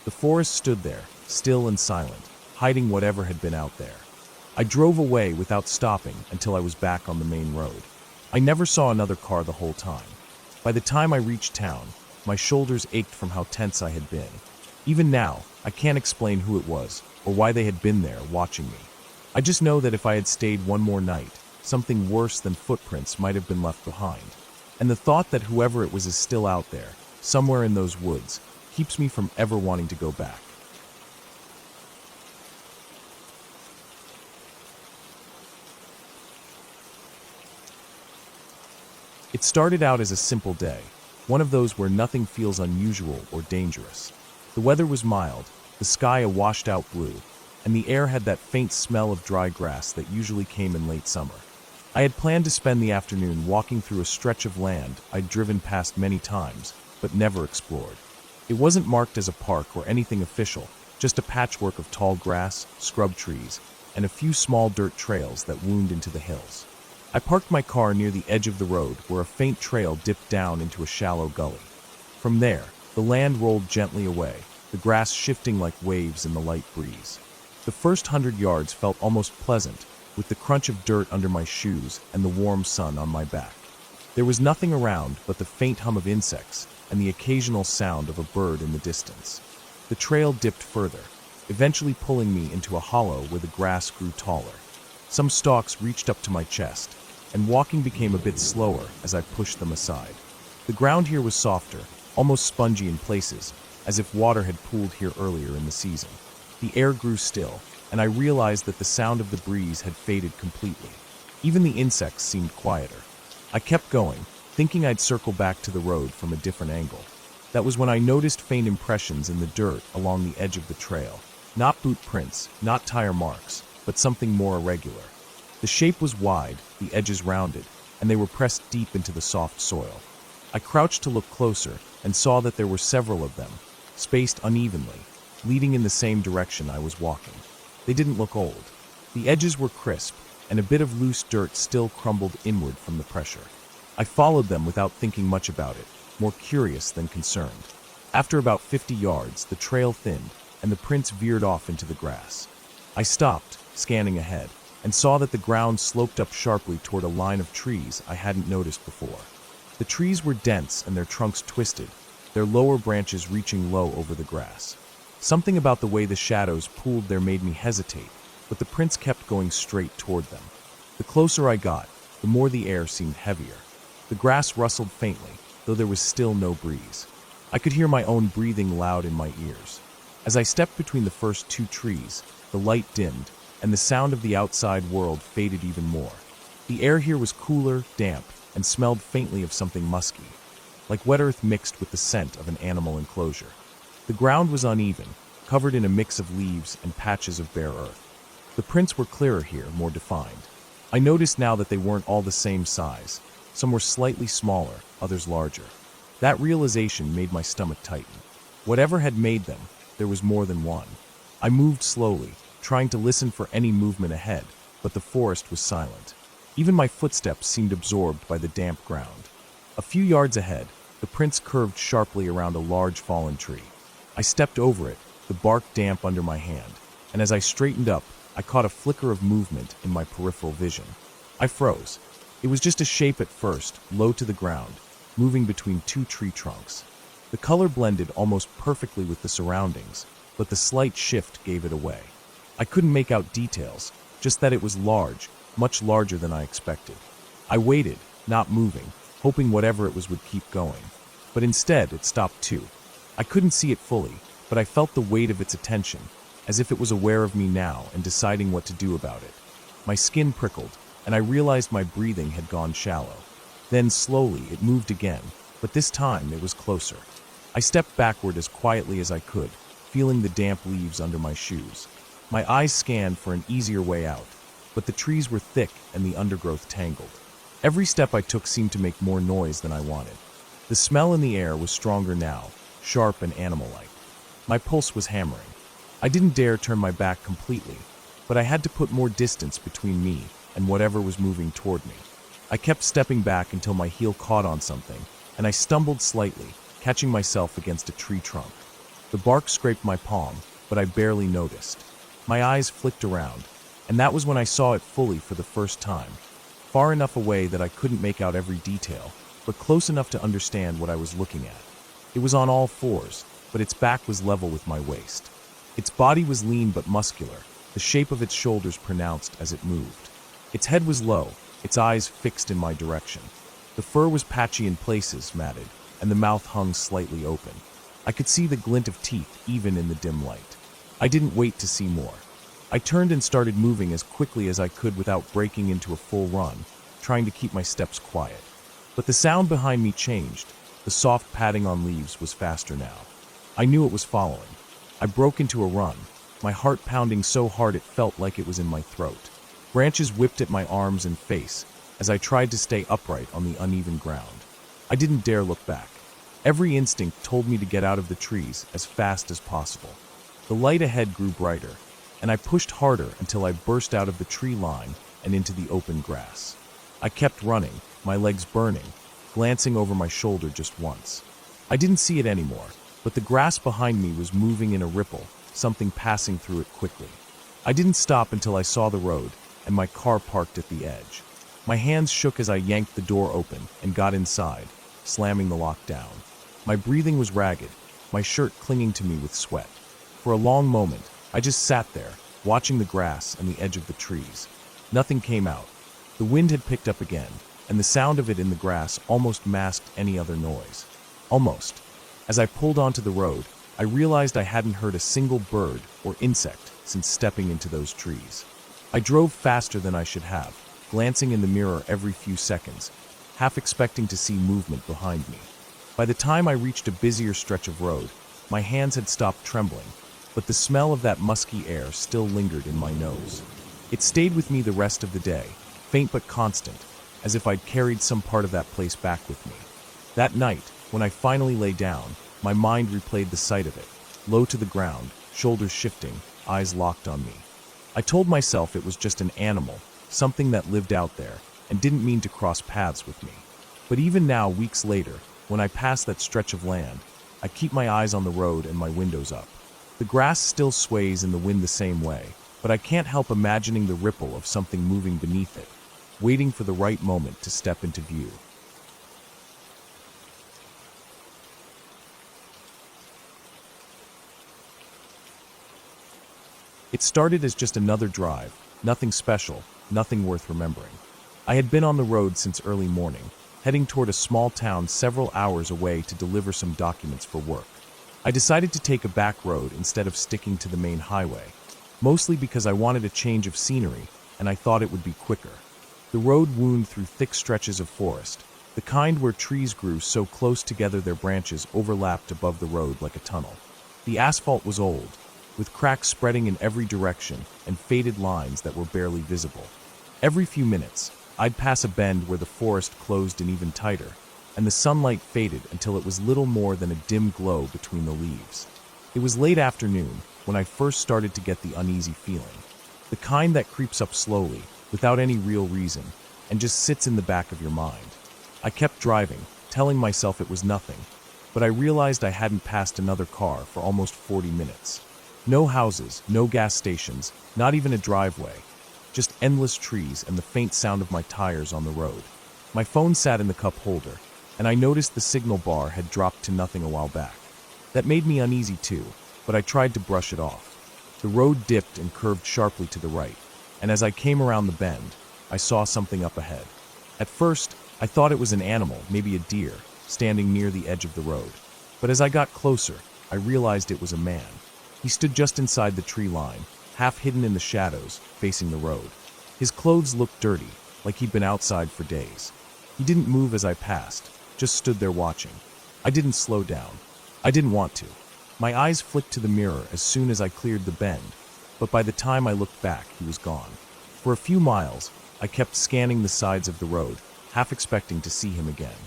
Speaker 1: The forest stood there, still and silent, hiding whatever had been out there. I drove away without stopping until I was back on the main road. I never saw another car the whole time. By the time I reached town, my shoulders ached from how tense I had been. Even now, I can't explain who it was or why they had been there watching me. I just know that if I had stayed one more night, something worse than footprints might have been left behind. And the thought that whoever it was is still out there, somewhere in those woods, keeps me from ever wanting to go back. It started out as a simple day, one of those where nothing feels unusual or dangerous. The weather was mild, the sky a washed-out blue, and the air had that faint smell of dry grass that usually came in late summer. I had planned to spend the afternoon walking through a stretch of land I'd driven past many times, but never explored. It wasn't marked as a park or anything official, just a patchwork of tall grass, scrub trees, and a few small dirt trails that wound into the hills. I parked my car near the edge of the road where a faint trail dipped down into a shallow gully. From there, the land rolled gently away, the grass shifting like waves in the light breeze. The first 100 yards felt almost pleasant, with the crunch of dirt under my shoes and the warm sun on my back. There was nothing around but the faint hum of insects and the occasional sound of a bird in the distance. The trail dipped further, eventually pulling me into a hollow where the grass grew taller. Some stalks reached up to my chest, and walking became a bit slower as I pushed them aside. The ground here was softer, almost spongy in places, as if water had pooled here earlier in the season. The air grew still, and I realized that the sound of the breeze had faded completely. Even the insects seemed quieter. I kept going, thinking I'd circle back to the road from a different angle. That was when I noticed faint impressions in the dirt along the edge of the trail. Not boot prints, not tire marks, but something more irregular. The shape was wide, the edges rounded, and they were pressed deep into the soft soil. I crouched to look closer and saw that there were several of them, spaced unevenly, leading in the same direction I was walking. They didn't look old. The edges were crisp, and a bit of loose dirt still crumbled inward from the pressure. I followed them without thinking much about it, more curious than concerned. After about 50 yards, the trail thinned, and the prints veered off into the grass. I stopped, scanning ahead, and saw that the ground sloped up sharply toward a line of trees I hadn't noticed before. The trees were dense and their trunks twisted, their lower branches reaching low over the grass. Something about the way the shadows pooled there made me hesitate, but the prints kept going straight toward them. The closer I got, the more the air seemed heavier. The grass rustled faintly, though there was still no breeze. I could hear my own breathing loud in my ears. As I stepped between the first two trees, the light dimmed, and the sound of the outside world faded even more. The air here was cooler, damp, and smelled faintly of something musky, like wet earth mixed with the scent of an animal enclosure. The ground was uneven, covered in a mix of leaves and patches of bare earth. The prints were clearer here, more defined. I noticed now that they weren't all the same size. Some were slightly smaller, others larger. That realization made my stomach tighten. Whatever had made them, there was more than one. I moved slowly, trying to listen for any movement ahead, but the forest was silent. Even my footsteps seemed absorbed by the damp ground. A few yards ahead, the prints curved sharply around a large fallen tree. I stepped over it, the bark damp under my hand, and as I straightened up, I caught a flicker of movement in my peripheral vision. I froze. It was just a shape at first, low to the ground, moving between two tree trunks. The color blended almost perfectly with the surroundings, but the slight shift gave it away. I couldn't make out details, just that it was large, much larger than I expected. I waited, not moving, hoping whatever it was would keep going. But instead, it stopped too. I couldn't see it fully, but I felt the weight of its attention, as if it was aware of me now and deciding what to do about it. My skin prickled, and I realized my breathing had gone shallow. Then slowly it moved again, but this time it was closer. I stepped backward as quietly as I could, feeling the damp leaves under my shoes. My eyes scanned for an easier way out, but the trees were thick and the undergrowth tangled. Every step I took seemed to make more noise than I wanted. The smell in the air was stronger now, sharp and animal-like. My pulse was hammering. I didn't dare turn my back completely, but I had to put more distance between me and whatever was moving toward me. I kept stepping back until my heel caught on something, and I stumbled slightly, catching myself against a tree trunk. The bark scraped my palm, but I barely noticed. My eyes flicked around, and that was when I saw it fully for the first time, far enough away that I couldn't make out every detail, but close enough to understand what I was looking at. It was on all fours, but its back was level with my waist. Its body was lean but muscular, the shape of its shoulders pronounced as it moved. Its head was low, its eyes fixed in my direction. The fur was patchy in places, matted, and the mouth hung slightly open. I could see the glint of teeth even in the dim light. I didn't wait to see more. I turned and started moving as quickly as I could without breaking into a full run, trying to keep my steps quiet. But the sound behind me changed. The soft padding on leaves was faster now. I knew it was following. I broke into a run, my heart pounding so hard it felt like it was in my throat. Branches whipped at my arms and face as I tried to stay upright on the uneven ground. I didn't dare look back. Every instinct told me to get out of the trees as fast as possible. The light ahead grew brighter, and I pushed harder until I burst out of the tree line and into the open grass. I kept running, my legs burning, glancing over my shoulder just once. I didn't see it anymore, but the grass behind me was moving in a ripple, something passing through it quickly. I didn't stop until I saw the road and my car parked at the edge. My hands shook as I yanked the door open and got inside, slamming the lock down. My breathing was ragged, my shirt clinging to me with sweat. For a long moment, I just sat there, watching the grass and the edge of the trees. Nothing came out. The wind had picked up again, and the sound of it in the grass almost masked any other noise. Almost. As I pulled onto the road, I realized I hadn't heard a single bird or insect since stepping into those trees. I drove faster than I should have, glancing in the mirror every few seconds, half expecting to see movement behind me. By the time I reached a busier stretch of road, my hands had stopped trembling, but the smell of that musky air still lingered in my nose. It stayed with me the rest of the day, faint but constant, as if I'd carried some part of that place back with me. That night, when I finally lay down, my mind replayed the sight of it, low to the ground, shoulders shifting, eyes locked on me. I told myself it was just an animal, something that lived out there, and didn't mean to cross paths with me. But even now, weeks later, when I pass that stretch of land, I keep my eyes on the road and my windows up. The grass still sways in the wind the same way, but I can't help imagining the ripple of something moving beneath it, waiting for the right moment to step into view. It started as just another drive, nothing special, nothing worth remembering. I had been on the road since early morning, heading toward a small town several hours away to deliver some documents for work. I decided to take a back road instead of sticking to the main highway, mostly because I wanted a change of scenery and I thought it would be quicker. The road wound through thick stretches of forest, the kind where trees grew so close together their branches overlapped above the road like a tunnel. The asphalt was old, with cracks spreading in every direction and faded lines that were barely visible. Every few minutes, I'd pass a bend where the forest closed in even tighter, and the sunlight faded until it was little more than a dim glow between the leaves. It was late afternoon, when I first started to get the uneasy feeling. The kind that creeps up slowly, without any real reason, and just sits in the back of your mind. I kept driving, telling myself it was nothing, but I realized I hadn't passed another car for almost 40 minutes. No houses, no gas stations, not even a driveway. Just endless trees and the faint sound of my tires on the road. My phone sat in the cup holder, and I noticed the signal bar had dropped to nothing a while back. That made me uneasy too, but I tried to brush it off. The road dipped and curved sharply to the right, and as I came around the bend, I saw something up ahead. At first, I thought it was an animal, maybe a deer, standing near the edge of the road. But as I got closer, I realized it was a man. He stood just inside the tree line, half hidden in the shadows, facing the road. His clothes looked dirty, like he'd been outside for days. He didn't move as I passed, just stood there watching. I didn't slow down. I didn't want to. My eyes flicked to the mirror as soon as I cleared the bend, but by the time I looked back, he was gone. For a few miles, I kept scanning the sides of the road, half expecting to see him again.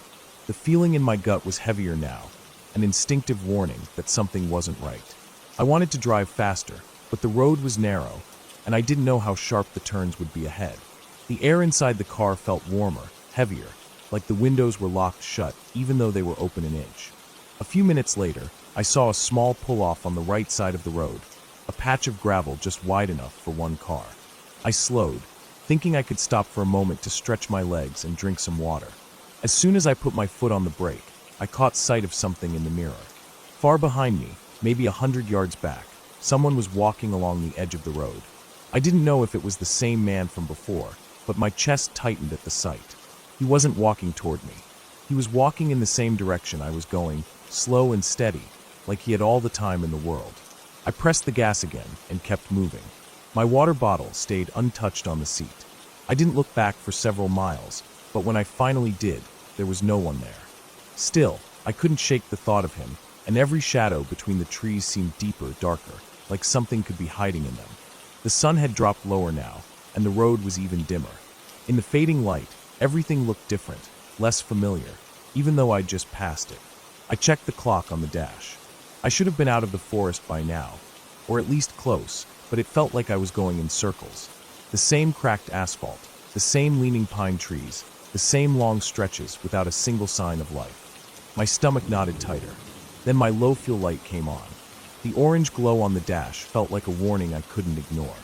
Speaker 1: The feeling in my gut was heavier now, an instinctive warning that something wasn't right. I wanted to drive faster, but the road was narrow, and I didn't know how sharp the turns would be ahead. The air inside the car felt warmer, heavier, like the windows were locked shut even though they were open an inch. A few minutes later, I saw a small pull-off on the right side of the road, a patch of gravel just wide enough for one car. I slowed, thinking I could stop for a moment to stretch my legs and drink some water. As soon as I put my foot on the brake, I caught sight of something in the mirror. Far behind me, maybe 100 yards back, someone was walking along the edge of the road. I didn't know if it was the same man from before, but my chest tightened at the sight. He wasn't walking toward me. He was walking in the same direction I was going, slow and steady, like he had all the time in the world. I pressed the gas again and kept moving. My water bottle stayed untouched on the seat. I didn't look back for several miles, but when I finally did, there was no one there. Still, I couldn't shake the thought of him, and every shadow between the trees seemed deeper, darker, like something could be hiding in them. The sun had dropped lower now, and the road was even dimmer. In the fading light, everything looked different, less familiar, even though I'd just passed it. I checked the clock on the dash. I should have been out of the forest by now, or at least close, but it felt like I was going in circles. The same cracked asphalt, the same leaning pine trees, the same long stretches without a single sign of life. My stomach knotted tighter. Then my low fuel light came on. The orange glow on the dash felt like a warning I couldn't ignore.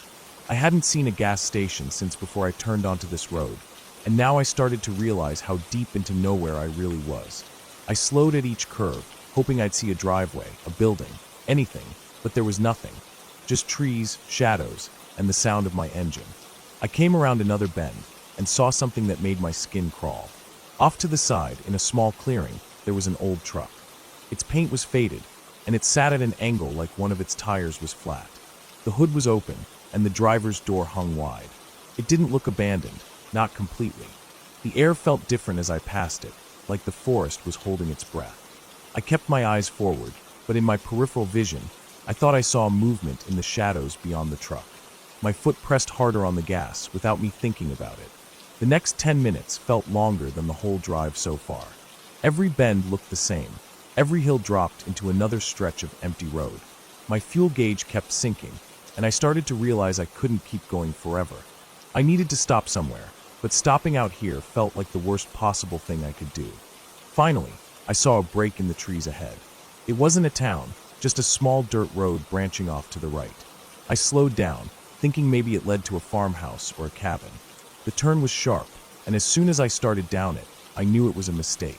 Speaker 1: I hadn't seen a gas station since before I turned onto this road, and now I started to realize how deep into nowhere I really was. I slowed at each curve, hoping I'd see a driveway, a building, anything, but there was nothing. Just trees, shadows, and the sound of my engine. I came around another bend and saw something that made my skin crawl. Off to the side, in a small clearing, there was an old truck. Its paint was faded, and it sat at an angle like one of its tires was flat. The hood was open, and the driver's door hung wide. It didn't look abandoned, not completely. The air felt different as I passed it, like the forest was holding its breath. I kept my eyes forward, but in my peripheral vision, I thought I saw movement in the shadows beyond the truck. My foot pressed harder on the gas without me thinking about it. The next 10 minutes felt longer than the whole drive so far. Every bend looked the same. Every hill dropped into another stretch of empty road. My fuel gauge kept sinking, and I started to realize I couldn't keep going forever. I needed to stop somewhere, but stopping out here felt like the worst possible thing I could do. Finally, I saw a break in the trees ahead. It wasn't a town, just a small dirt road branching off to the right. I slowed down, thinking maybe it led to a farmhouse or a cabin. The turn was sharp, and as soon as I started down it, I knew it was a mistake.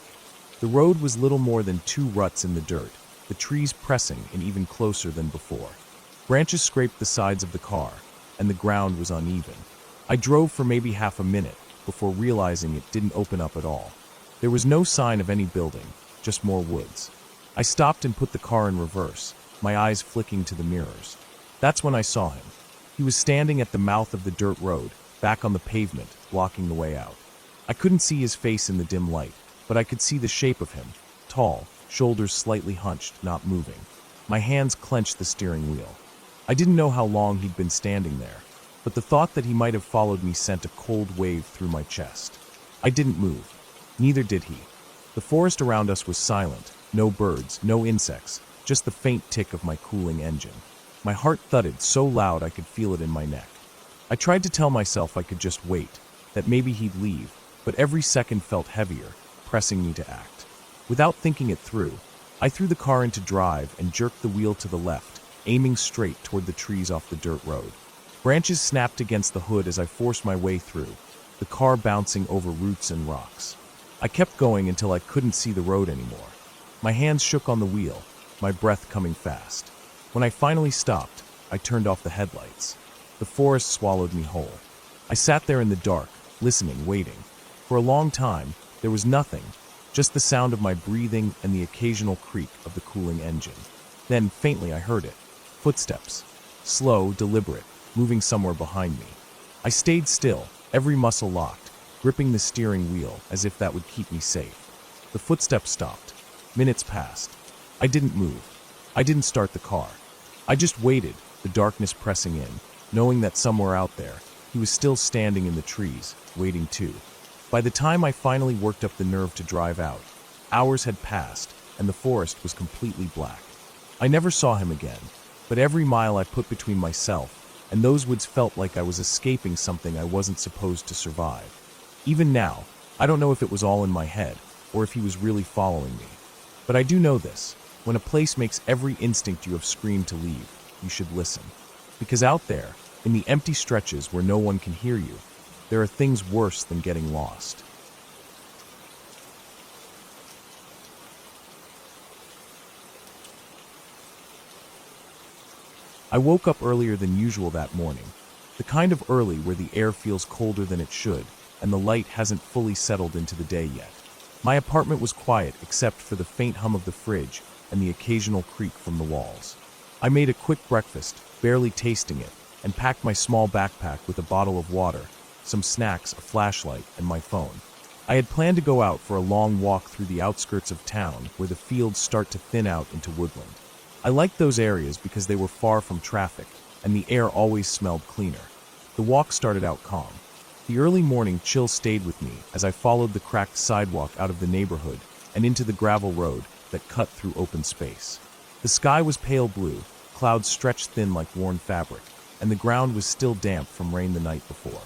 Speaker 1: The road was little more than 2 ruts in the dirt, the trees pressing in even closer than before. Branches scraped the sides of the car, and the ground was uneven. I drove for maybe half a minute before realizing it didn't open up at all. There was no sign of any building, just more woods. I stopped and put the car in reverse, my eyes flicking to the mirrors. That's when I saw him. He was standing at the mouth of the dirt road, back on the pavement, blocking the way out. I couldn't see his face in the dim light, but I could see the shape of him, tall, shoulders slightly hunched, not moving. My hands clenched the steering wheel. I didn't know how long he'd been standing there, but the thought that he might have followed me sent a cold wave through my chest. I didn't move. Neither did he. The forest around us was silent, no birds, no insects, just the faint tick of my cooling engine. My heart thudded so loud I could feel it in my neck. I tried to tell myself I could just wait, that maybe he'd leave, but every second felt heavier, pressing me to act. Without thinking it through, I threw the car into drive and jerked the wheel to the left, aiming straight toward the trees off the dirt road. Branches snapped against the hood as I forced my way through, the car bouncing over roots and rocks. I kept going until I couldn't see the road anymore. My hands shook on the wheel, my breath coming fast. When I finally stopped, I turned off the headlights. The forest swallowed me whole. I sat there in the dark, listening, waiting. For a long time, there was nothing, just the sound of my breathing and the occasional creak of the cooling engine. Then, faintly, I heard it. Footsteps. Slow, deliberate, moving somewhere behind me. I stayed still, every muscle locked, gripping the steering wheel as if that would keep me safe. The footsteps stopped. Minutes passed. I didn't move. I didn't start the car. I just waited, the darkness pressing in, knowing that somewhere out there, he was still standing in the trees, waiting too. By the time I finally worked up the nerve to drive out, hours had passed, and the forest was completely black. I never saw him again, but every mile I put between myself and those woods felt like I was escaping something I wasn't supposed to survive. Even now, I don't know if it was all in my head, or if he was really following me. But I do know this: when a place makes every instinct you have screamed to leave, you should listen. Because out there, in the empty stretches where no one can hear you, there are things worse than getting lost. I woke up earlier than usual that morning, the kind of early where the air feels colder than it should, and the light hasn't fully settled into the day yet. My apartment was quiet except for the faint hum of the fridge and the occasional creak from the walls. I made a quick breakfast, barely tasting it, and packed my small backpack with a bottle of water, some snacks, a flashlight, and my phone. I had planned to go out for a long walk through the outskirts of town where the fields start to thin out into woodland. I liked those areas because they were far from traffic, and the air always smelled cleaner. The walk started out calm. The early morning chill stayed with me as I followed the cracked sidewalk out of the neighborhood and into the gravel road that cut through open space. The sky was pale blue, clouds stretched thin like worn fabric, and the ground was still damp from rain the night before.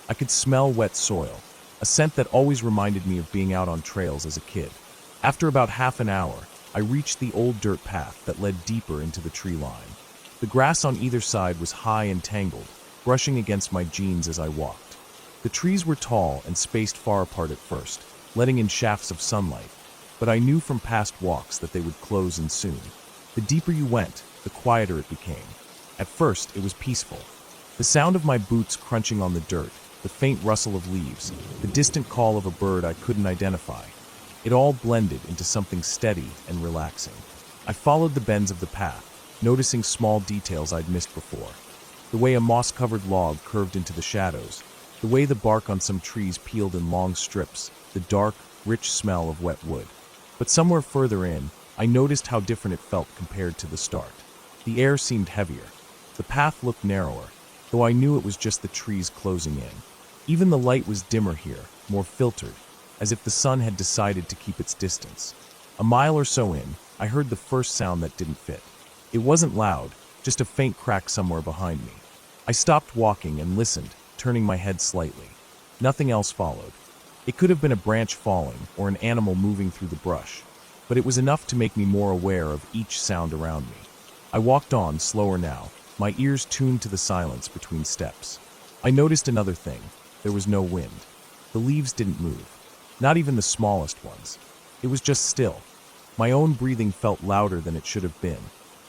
Speaker 1: I could smell wet soil, a scent that always reminded me of being out on trails as a kid. After about half an hour, I reached the old dirt path that led deeper into the tree line. The grass on either side was high and tangled, brushing against my jeans as I walked. The trees were tall and spaced far apart at first, letting in shafts of sunlight, but I knew from past walks that they would close in soon. The deeper you went, the quieter it became. At first, it was peaceful. The sound of my boots crunching on the dirt, the faint rustle of leaves, the distant call of a bird I couldn't identify. It all blended into something steady and relaxing. I followed the bends of the path, noticing small details I'd missed before. The way a moss-covered log curved into the shadows, the way the bark on some trees peeled in long strips, the dark, rich smell of wet wood. But somewhere further in, I noticed how different it felt compared to the start. The air seemed heavier. The path looked narrower, though I knew it was just the trees closing in. Even the light was dimmer here, more filtered, as if the sun had decided to keep its distance. A mile or so in, I heard the first sound that didn't fit. It wasn't loud, just a faint crack somewhere behind me. I stopped walking and listened, turning my head slightly. Nothing else followed. It could have been a branch falling or an animal moving through the brush, but it was enough to make me more aware of each sound around me. I walked on, slower now, my ears tuned to the silence between steps. I noticed another thing. There was no wind. The leaves didn't move. Not even the smallest ones. It was just still. My own breathing felt louder than it should have been,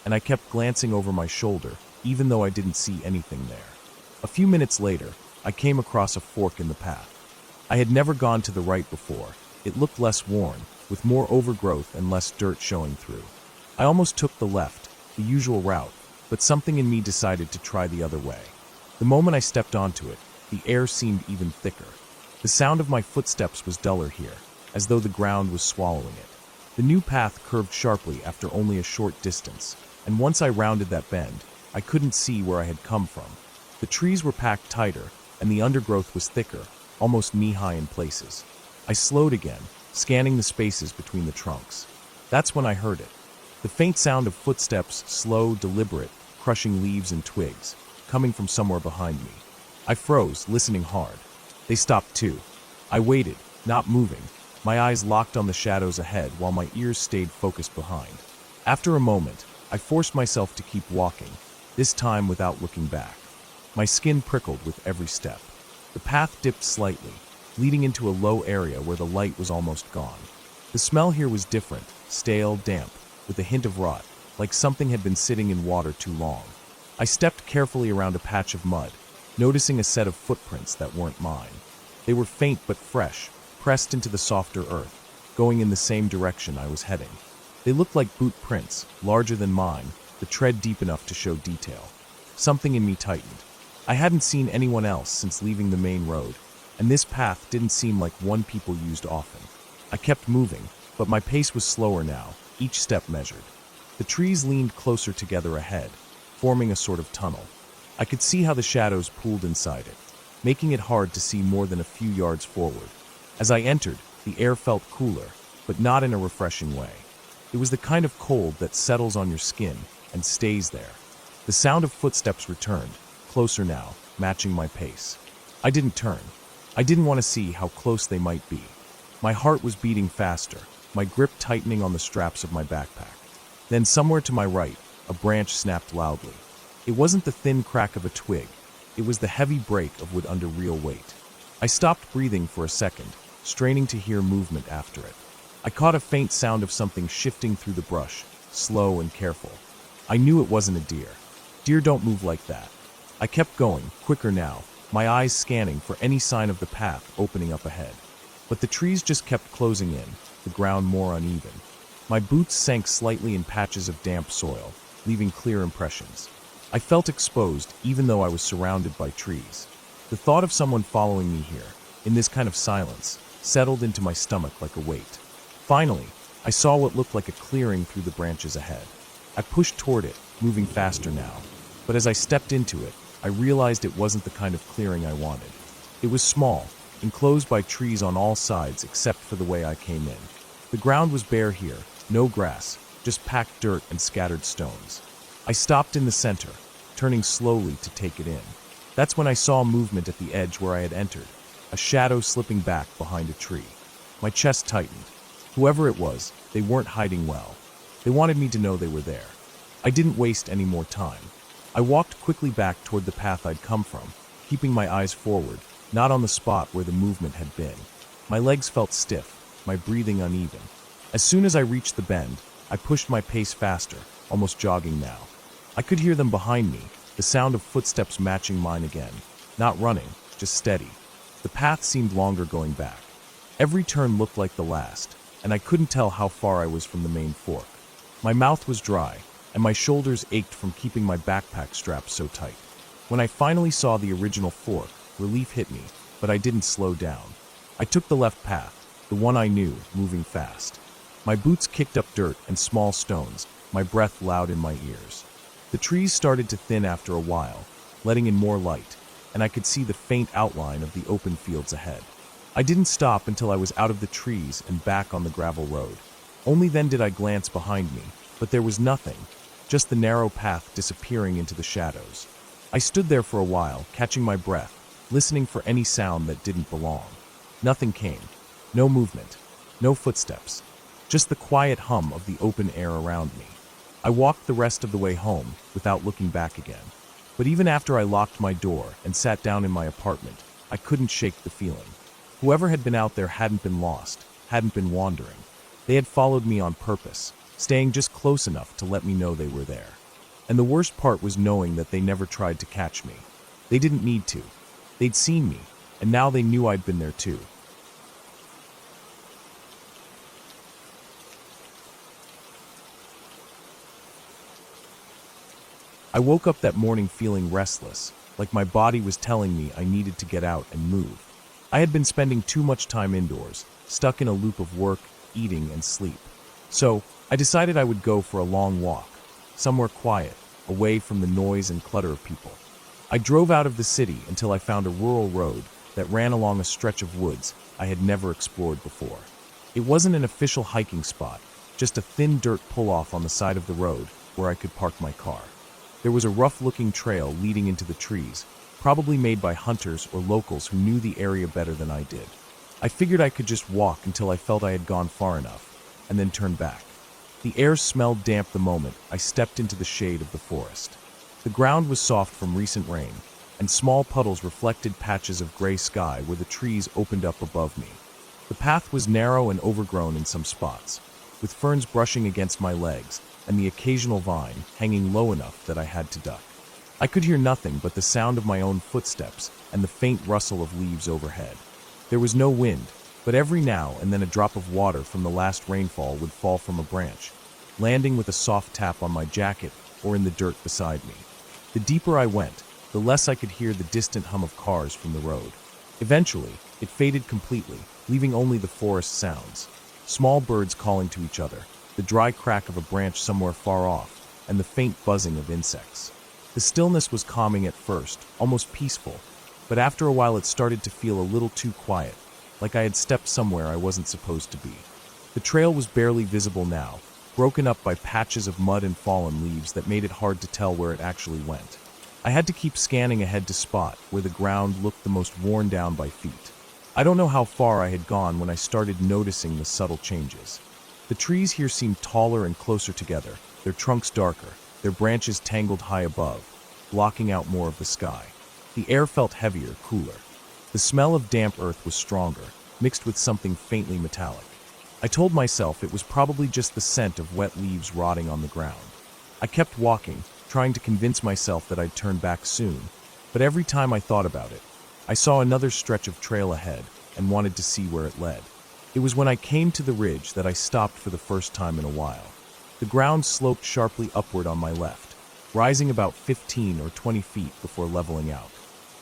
Speaker 1: and I kept glancing over my shoulder, even though I didn't see anything there. A few minutes later, I came across a fork in the path. I had never gone to the right before. It looked less worn, with more overgrowth and less dirt showing through. I almost took the left, the usual route, but something in me decided to try the other way. The moment I stepped onto it, the air seemed even thicker. The sound of my footsteps was duller here, as though the ground was swallowing it. The new path curved sharply after only a short distance, and once I rounded that bend, I couldn't see where I had come from. The trees were packed tighter, and the undergrowth was thicker, almost knee-high in places. I slowed again, scanning the spaces between the trunks. That's when I heard it. The faint sound of footsteps, slow, deliberate, crushing leaves and twigs, coming from somewhere behind me. I froze, listening hard. They stopped too. I waited, not moving, my eyes locked on the shadows ahead while my ears stayed focused behind. After a moment, I forced myself to keep walking, this time without looking back. My skin prickled with every step. The path dipped slightly, leading into a low area where the light was almost gone. The smell here was different, stale, damp, with a hint of rot, like something had been sitting in water too long. I stepped carefully around a patch of mud, noticing a set of footprints that weren't mine. They were faint but fresh, pressed into the softer earth, going in the same direction I was heading. They looked like boot prints, larger than mine, the tread deep enough to show detail. Something in me tightened. I hadn't seen anyone else since leaving the main road, and this path didn't seem like one people used often. I kept moving, but my pace was slower now, each step measured. The trees leaned closer together ahead, forming a sort of tunnel. I could see how the shadows pooled inside it, making it hard to see more than a few yards forward. As I entered, the air felt cooler, but not in a refreshing way. It was the kind of cold that settles on your skin and stays there. The sound of footsteps returned, closer now, matching my pace. I didn't turn. I didn't want to see how close they might be. My heart was beating faster, my grip tightening on the straps of my backpack. Then somewhere to my right, a branch snapped loudly. It wasn't the thin crack of a twig. It was the heavy break of wood under real weight. I stopped breathing for a second, straining to hear movement after it. I caught a faint sound of something shifting through the brush, slow and careful. I knew it wasn't a deer. Deer don't move like that. I kept going, quicker now, my eyes scanning for any sign of the path opening up ahead. But the trees just kept closing in, the ground more uneven. My boots sank slightly in patches of damp soil, leaving clear impressions. I felt exposed even though I was surrounded by trees. The thought of someone following me here, in this kind of silence, settled into my stomach like a weight. Finally, I saw what looked like a clearing through the branches ahead. I pushed toward it, moving faster now. But as I stepped into it, I realized it wasn't the kind of clearing I wanted. It was small, enclosed by trees on all sides except for the way I came in. The ground was bare here, no grass, just packed dirt and scattered stones. I stopped in the center, turning slowly to take it in. That's when I saw movement at the edge where I had entered, a shadow slipping back behind a tree. My chest tightened. Whoever it was, they weren't hiding well. They wanted me to know they were there. I didn't waste any more time. I walked quickly back toward the path I'd come from, keeping my eyes forward, not on the spot where the movement had been. My legs felt stiff, my breathing uneven. As soon as I reached the bend, I pushed my pace faster, almost jogging now. I could hear them behind me, the sound of footsteps matching mine again. Not running, just steady. The path seemed longer going back. Every turn looked like the last, and I couldn't tell how far I was from the main fork. My mouth was dry, and my shoulders ached from keeping my backpack strapped so tight. When I finally saw the original fork, relief hit me, but I didn't slow down. I took the left path, the one I knew, moving fast. My boots kicked up dirt and small stones, my breath loud in my ears. The trees started to thin after a while, letting in more light, and I could see the faint outline of the open fields ahead. I didn't stop until I was out of the trees and back on the gravel road. Only then did I glance behind me, but there was nothing, just the narrow path disappearing into the shadows. I stood there for a while, catching my breath, listening for any sound that didn't belong. Nothing came. No movement. No footsteps. Just the quiet hum of the open air around me. I walked the rest of the way home without looking back again. But even after I locked my door and sat down in my apartment, I couldn't shake the feeling. Whoever had been out there hadn't been lost, hadn't been wandering. They had followed me on purpose, staying just close enough to let me know they were there. And the worst part was knowing that they never tried to catch me. They didn't need to. They'd seen me, and now they knew I'd been there too. I woke up that morning feeling restless, like my body was telling me I needed to get out and move. I had been spending too much time indoors, stuck in a loop of work, eating, and sleep. So, I decided I would go for a long walk, somewhere quiet, away from the noise and clutter of people. I drove out of the city until I found a rural road that ran along a stretch of woods I had never explored before. It wasn't an official hiking spot, just a thin dirt pull-off on the side of the road where I could park my car. There was a rough-looking trail leading into the trees, probably made by hunters or locals who knew the area better than I did. I figured I could just walk until I felt I had gone far enough, and then turn back. The air smelled damp the moment I stepped into the shade of the forest. The ground was soft from recent rain, and small puddles reflected patches of gray sky where the trees opened up above me. The path was narrow and overgrown in some spots, with ferns brushing against my legs and the occasional vine hanging low enough that I had to duck. I could hear nothing but the sound of my own footsteps and the faint rustle of leaves overhead. There was no wind, but every now and then a drop of water from the last rainfall would fall from a branch, landing with a soft tap on my jacket or in the dirt beside me. The deeper I went, the less I could hear the distant hum of cars from the road. Eventually, it faded completely, leaving only the forest sounds. Small birds calling to each other, the dry crack of a branch somewhere far off, and the faint buzzing of insects. The stillness was calming at first, almost peaceful, but after a while it started to feel a little too quiet, like I had stepped somewhere I wasn't supposed to be. The trail was barely visible now, broken up by patches of mud and fallen leaves that made it hard to tell where it actually went. I had to keep scanning ahead to spot where the ground looked the most worn down by feet. I don't know how far I had gone when I started noticing the subtle changes. The trees here seemed taller and closer together, their trunks darker, their branches tangled high above, blocking out more of the sky. The air felt heavier, cooler. The smell of damp earth was stronger, mixed with something faintly metallic. I told myself it was probably just the scent of wet leaves rotting on the ground. I kept walking, trying to convince myself that I'd turn back soon, but every time I thought about it, I saw another stretch of trail ahead and wanted to see where it led. It was when I came to the ridge that I stopped for the first time in a while. The ground sloped sharply upward on my left, rising about 15 or 20 feet before leveling out.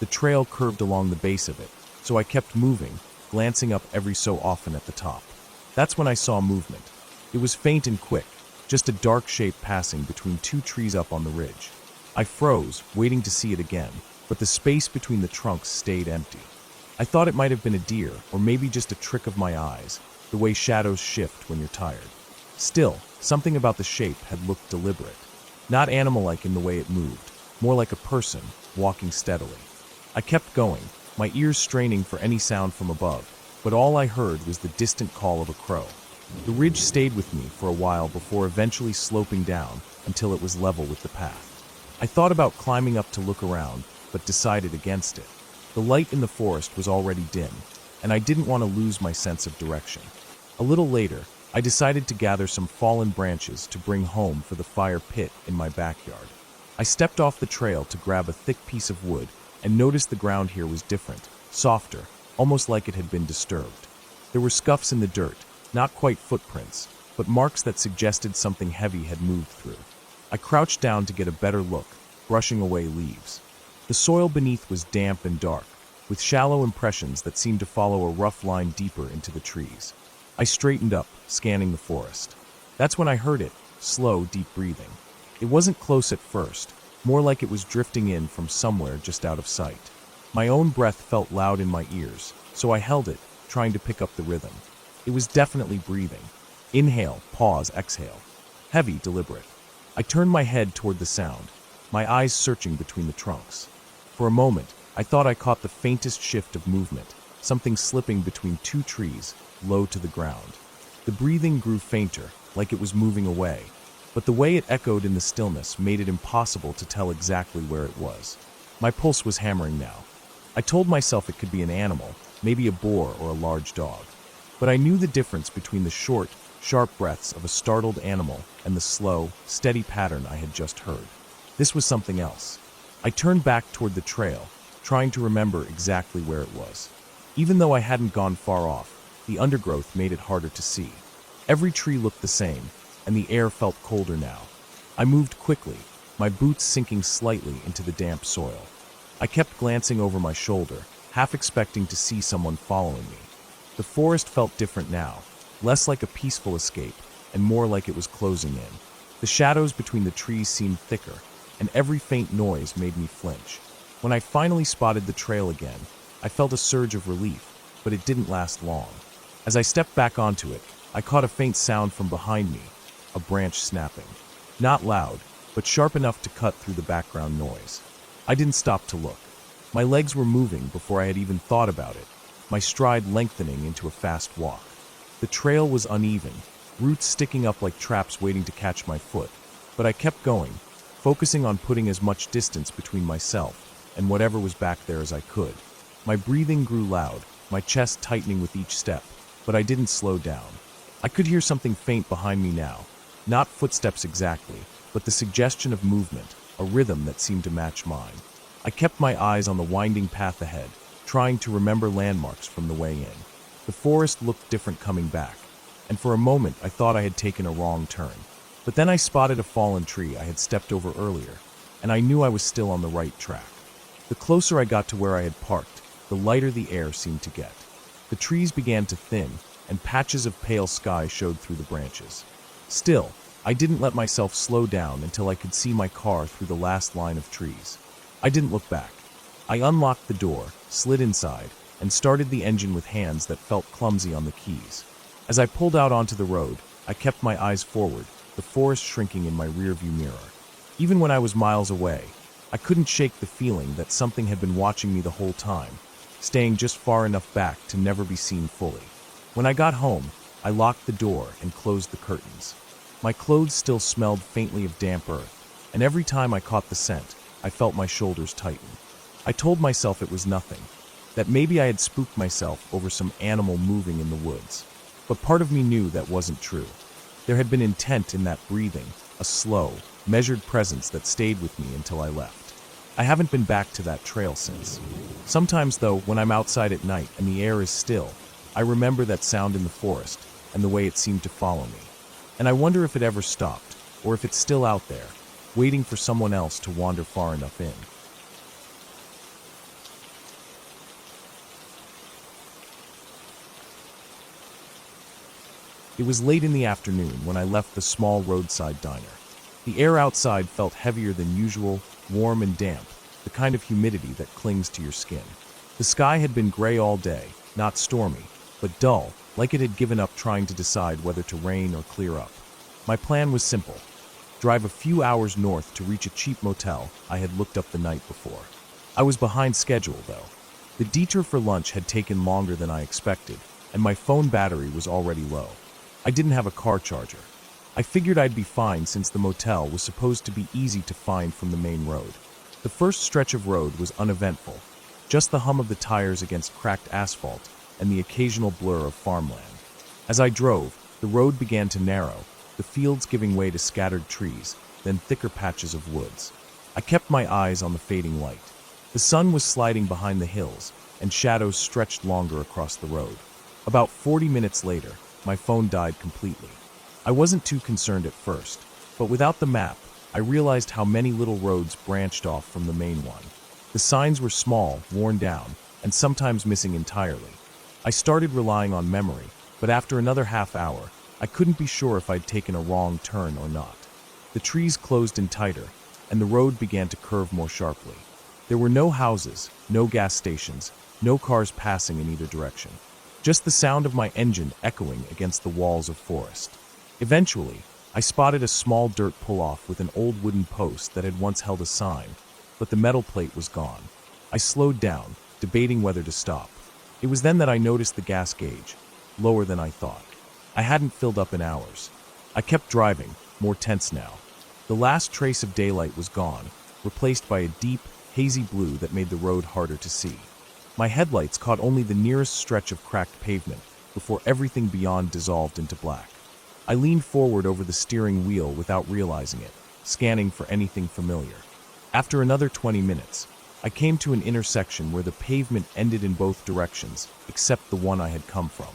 Speaker 1: The trail curved along the base of it, so I kept moving, glancing up every so often at the top. That's when I saw movement. It was faint and quick, just a dark shape passing between two trees up on the ridge. I froze, waiting to see it again, but the space between the trunks stayed empty. I thought it might have been a deer, or maybe just a trick of my eyes, the way shadows shift when you're tired. Still, something about the shape had looked deliberate. Not animal-like in the way it moved, more like a person, walking steadily. I kept going, my ears straining for any sound from above, but all I heard was the distant call of a crow. The ridge stayed with me for a while before eventually sloping down until it was level with the path. I thought about climbing up to look around, but decided against it. The light in the forest was already dim, and I didn't want to lose my sense of direction. A little later, I decided to gather some fallen branches to bring home for the fire pit in my backyard. I stepped off the trail to grab a thick piece of wood and noticed the ground here was different, softer, almost like it had been disturbed. There were scuffs in the dirt, not quite footprints, but marks that suggested something heavy had moved through. I crouched down to get a better look, brushing away leaves. The soil beneath was damp and dark, with shallow impressions that seemed to follow a rough line deeper into the trees. I straightened up, scanning the forest. That's when I heard it, slow, deep breathing. It wasn't close at first, more like it was drifting in from somewhere just out of sight. My own breath felt loud in my ears, so I held it, trying to pick up the rhythm. It was definitely breathing. Inhale, pause, exhale. Heavy, deliberate. I turned my head toward the sound, my eyes searching between the trunks. For a moment, I thought I caught the faintest shift of movement, something slipping between two trees, low to the ground. The breathing grew fainter, like it was moving away, but the way it echoed in the stillness made it impossible to tell exactly where it was. My pulse was hammering now. I told myself it could be an animal, maybe a boar or a large dog. But I knew the difference between the short, sharp breaths of a startled animal and the slow, steady pattern I had just heard. This was something else. I turned back toward the trail, trying to remember exactly where it was. Even though I hadn't gone far off, the undergrowth made it harder to see. Every tree looked the same, and the air felt colder now. I moved quickly, my boots sinking slightly into the damp soil. I kept glancing over my shoulder, half expecting to see someone following me. The forest felt different now, less like a peaceful escape, and more like it was closing in. The shadows between the trees seemed thicker, and every faint noise made me flinch. When I finally spotted the trail again, I felt a surge of relief, but it didn't last long. As I stepped back onto it, I caught a faint sound from behind me, a branch snapping. Not loud, but sharp enough to cut through the background noise. I didn't stop to look. My legs were moving before I had even thought about it, my stride lengthening into a fast walk. The trail was uneven, roots sticking up like traps waiting to catch my foot, but I kept going, focusing on putting as much distance between myself and whatever was back there as I could. My breathing grew loud, my chest tightening with each step, but I didn't slow down. I could hear something faint behind me now, not footsteps exactly, but the suggestion of movement, a rhythm that seemed to match mine. I kept my eyes on the winding path ahead, trying to remember landmarks from the way in. The forest looked different coming back, and for a moment I thought I had taken a wrong turn. But then I spotted a fallen tree I had stepped over earlier, and I knew I was still on the right track. The closer I got to where I had parked, the lighter the air seemed to get. The trees began to thin, and patches of pale sky showed through the branches. Still, I didn't let myself slow down until I could see my car through the last line of trees. I didn't look back. I unlocked the door, slid inside, and started the engine with hands that felt clumsy on the keys. As I pulled out onto the road, I kept my eyes forward, the forest shrinking in my rearview mirror. Even when I was miles away, I couldn't shake the feeling that something had been watching me the whole time, staying just far enough back to never be seen fully. When I got home, I locked the door and closed the curtains. My clothes still smelled faintly of damp earth, and every time I caught the scent, I felt my shoulders tighten. I told myself it was nothing, that maybe I had spooked myself over some animal moving in the woods. But part of me knew that wasn't true. There had been intent in that breathing, a slow, measured presence that stayed with me until I left. I haven't been back to that trail since. Sometimes, though, when I'm outside at night and the air is still, I remember that sound in the forest and the way it seemed to follow me. And I wonder if it ever stopped, or if it's still out there, waiting for someone else to wander far enough in. It was late in the afternoon when I left the small roadside diner. The air outside felt heavier than usual, warm and damp, the kind of humidity that clings to your skin. The sky had been gray all day, not stormy, but dull, like it had given up trying to decide whether to rain or clear up. My plan was simple: drive a few hours north to reach a cheap motel I had looked up the night before. I was behind schedule, though. The detour for lunch had taken longer than I expected, and my phone battery was already low. I didn't have a car charger. I figured I'd be fine since the motel was supposed to be easy to find from the main road. The first stretch of road was uneventful, just the hum of the tires against cracked asphalt and the occasional blur of farmland. As I drove, the road began to narrow, the fields giving way to scattered trees, then thicker patches of woods. I kept my eyes on the fading light. The sun was sliding behind the hills, and shadows stretched longer across the road. About 40 minutes later, my phone died completely. I wasn't too concerned at first, but without the map, I realized how many little roads branched off from the main one. The signs were small, worn down, and sometimes missing entirely. I started relying on memory, but after another half hour, I couldn't be sure if I'd taken a wrong turn or not. The trees closed in tighter, and the road began to curve more sharply. There were no houses, no gas stations, no cars passing in either direction. Just the sound of my engine echoing against the walls of forest. Eventually, I spotted a small dirt pull-off with an old wooden post that had once held a sign, but the metal plate was gone. I slowed down, debating whether to stop. It was then that I noticed the gas gauge, lower than I thought. I hadn't filled up in hours. I kept driving, more tense now. The last trace of daylight was gone, replaced by a deep, hazy blue that made the road harder to see. My headlights caught only the nearest stretch of cracked pavement before everything beyond dissolved into black. I leaned forward over the steering wheel without realizing it, scanning for anything familiar. After another 20 minutes, I came to an intersection where the pavement ended in both directions, except the one I had come from.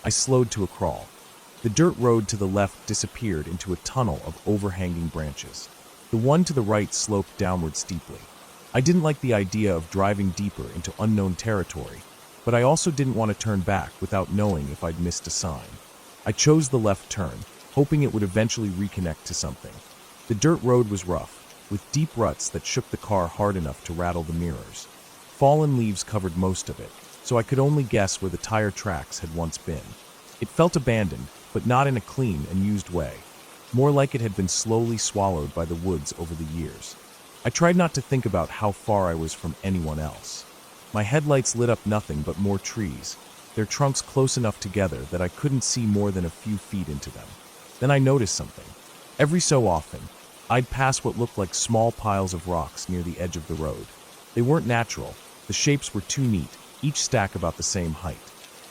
Speaker 1: I slowed to a crawl. The dirt road to the left disappeared into a tunnel of overhanging branches. The one to the right sloped downward steeply. I didn't like the idea of driving deeper into unknown territory, but I also didn't want to turn back without knowing if I'd missed a sign. I chose the left turn, hoping it would eventually reconnect to something. The dirt road was rough, with deep ruts that shook the car hard enough to rattle the mirrors. Fallen leaves covered most of it, so I could only guess where the tire tracks had once been. It felt abandoned, but not in a clean and used way. more like it had been slowly swallowed by the woods over the years. I tried not to think about how far I was from anyone else. My headlights lit up nothing but more trees, their trunks close enough together that I couldn't see more than a few feet into them. Then I noticed something. Every so often, I'd pass what looked like small piles of rocks near the edge of the road. They weren't natural, the shapes were too neat, each stack about the same height.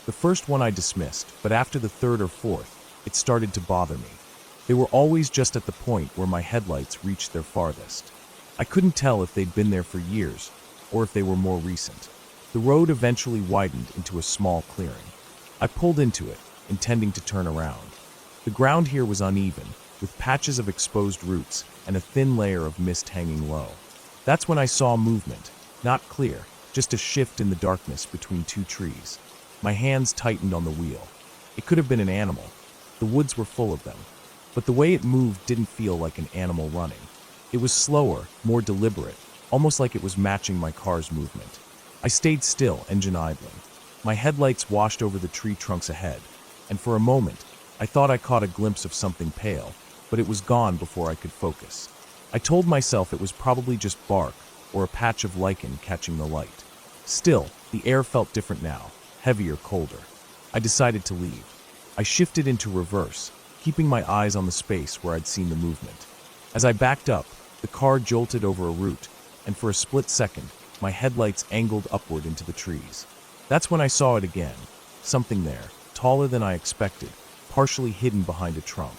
Speaker 1: The first one I dismissed, but after the third or fourth, it started to bother me. They were always just at the point where my headlights reached their farthest. I couldn't tell if they'd been there for years, or if they were more recent. The road eventually widened into a small clearing. I pulled into it, intending to turn around. The ground here was uneven, with patches of exposed roots and a thin layer of mist hanging low. That's when I saw movement, not clear, just a shift in the darkness between two trees. My hands tightened on the wheel. It could have been an animal. The woods were full of them. But the way it moved didn't feel like an animal running. It was slower, more deliberate, almost like it was matching my car's movement. I stayed still, engine idling. My headlights washed over the tree trunks ahead, and for a moment, I thought I caught a glimpse of something pale, but it was gone before I could focus. I told myself it was probably just bark or a patch of lichen catching the light. Still, the air felt different now, heavier, colder. I decided to leave. I shifted into reverse, keeping my eyes on the space where I'd seen the movement. As I backed up, the car jolted over a root, and for a split second, my headlights angled upward into the trees. That's when I saw it again. Something there, taller than I expected, partially hidden behind a trunk.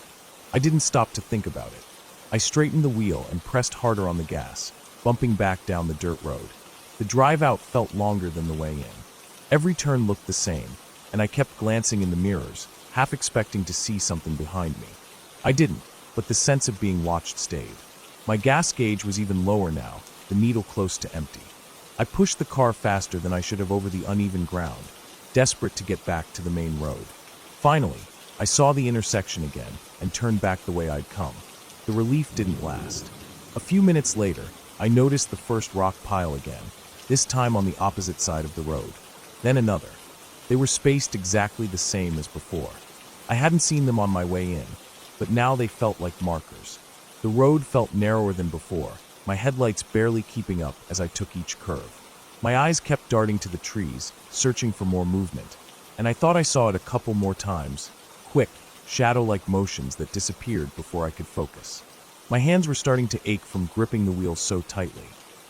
Speaker 1: I didn't stop to think about it. I straightened the wheel and pressed harder on the gas, bumping back down the dirt road. The drive out felt longer than the way in. Every turn looked the same, and I kept glancing in the mirrors, half expecting to see something behind me. I didn't, but the sense of being watched stayed. My gas gauge was even lower now, the needle close to empty. I pushed the car faster than I should have over the uneven ground, desperate to get back to the main road. Finally, I saw the intersection again and turned back the way I'd come. The relief didn't last. A few minutes later, I noticed the first rock pile again, this time on the opposite side of the road. Then another. They were spaced exactly the same as before. I hadn't seen them on my way in, but now they felt like markers. The road felt narrower than before, my headlights barely keeping up as I took each curve. My eyes kept darting to the trees, searching for more movement, and I thought I saw it a couple more times, quick, shadow-like motions that disappeared before I could focus. My hands were starting to ache from gripping the wheel so tightly.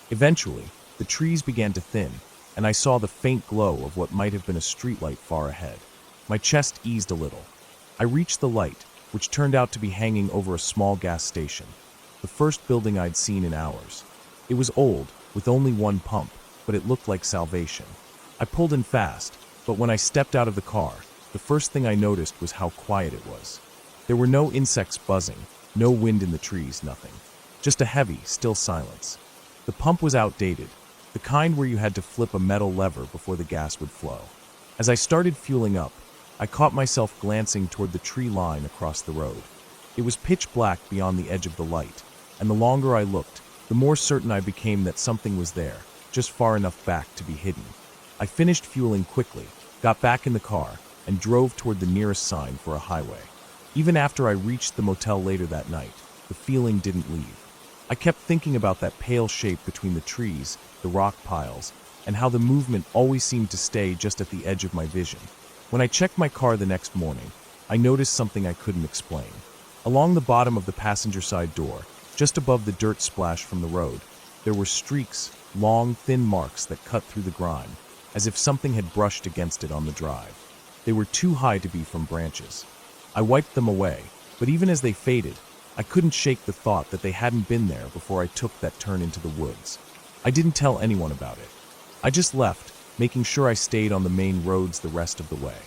Speaker 1: Eventually, the trees began to thin, and I saw the faint glow of what might have been a streetlight far ahead. My chest eased a little. I reached the light, which turned out to be hanging over a small gas station, the first building I'd seen in hours. It was old, with only one pump, but it looked like salvation. I pulled in fast, but when I stepped out of the car, the first thing I noticed was how quiet it was. There were no insects buzzing, no wind in the trees, nothing. Just a heavy, still silence. The pump was outdated, the kind where you had to flip a metal lever before the gas would flow. As I started fueling up, I caught myself glancing toward the tree line across the road. It was pitch black beyond the edge of the light, and the longer I looked, the more certain I became that something was there, just far enough back to be hidden. I finished fueling quickly, got back in the car, and drove toward the nearest sign for a highway. Even after I reached the motel later that night, the feeling didn't leave. I kept thinking about that pale shape between the trees, the rock piles, and how the movement always seemed to stay just at the edge of my vision. When I checked my car the next morning, I noticed something I couldn't explain. Along the bottom of the passenger side door, just above the dirt splash from the road, there were streaks, long, thin marks that cut through the grime, as if something had brushed against it on the drive. They were too high to be from branches. I wiped them away, but even as they faded, I couldn't shake the thought that they hadn't been there before I took that turn into the woods. I didn't tell anyone about it. I just left, making sure I stayed on the main roads the rest of the way.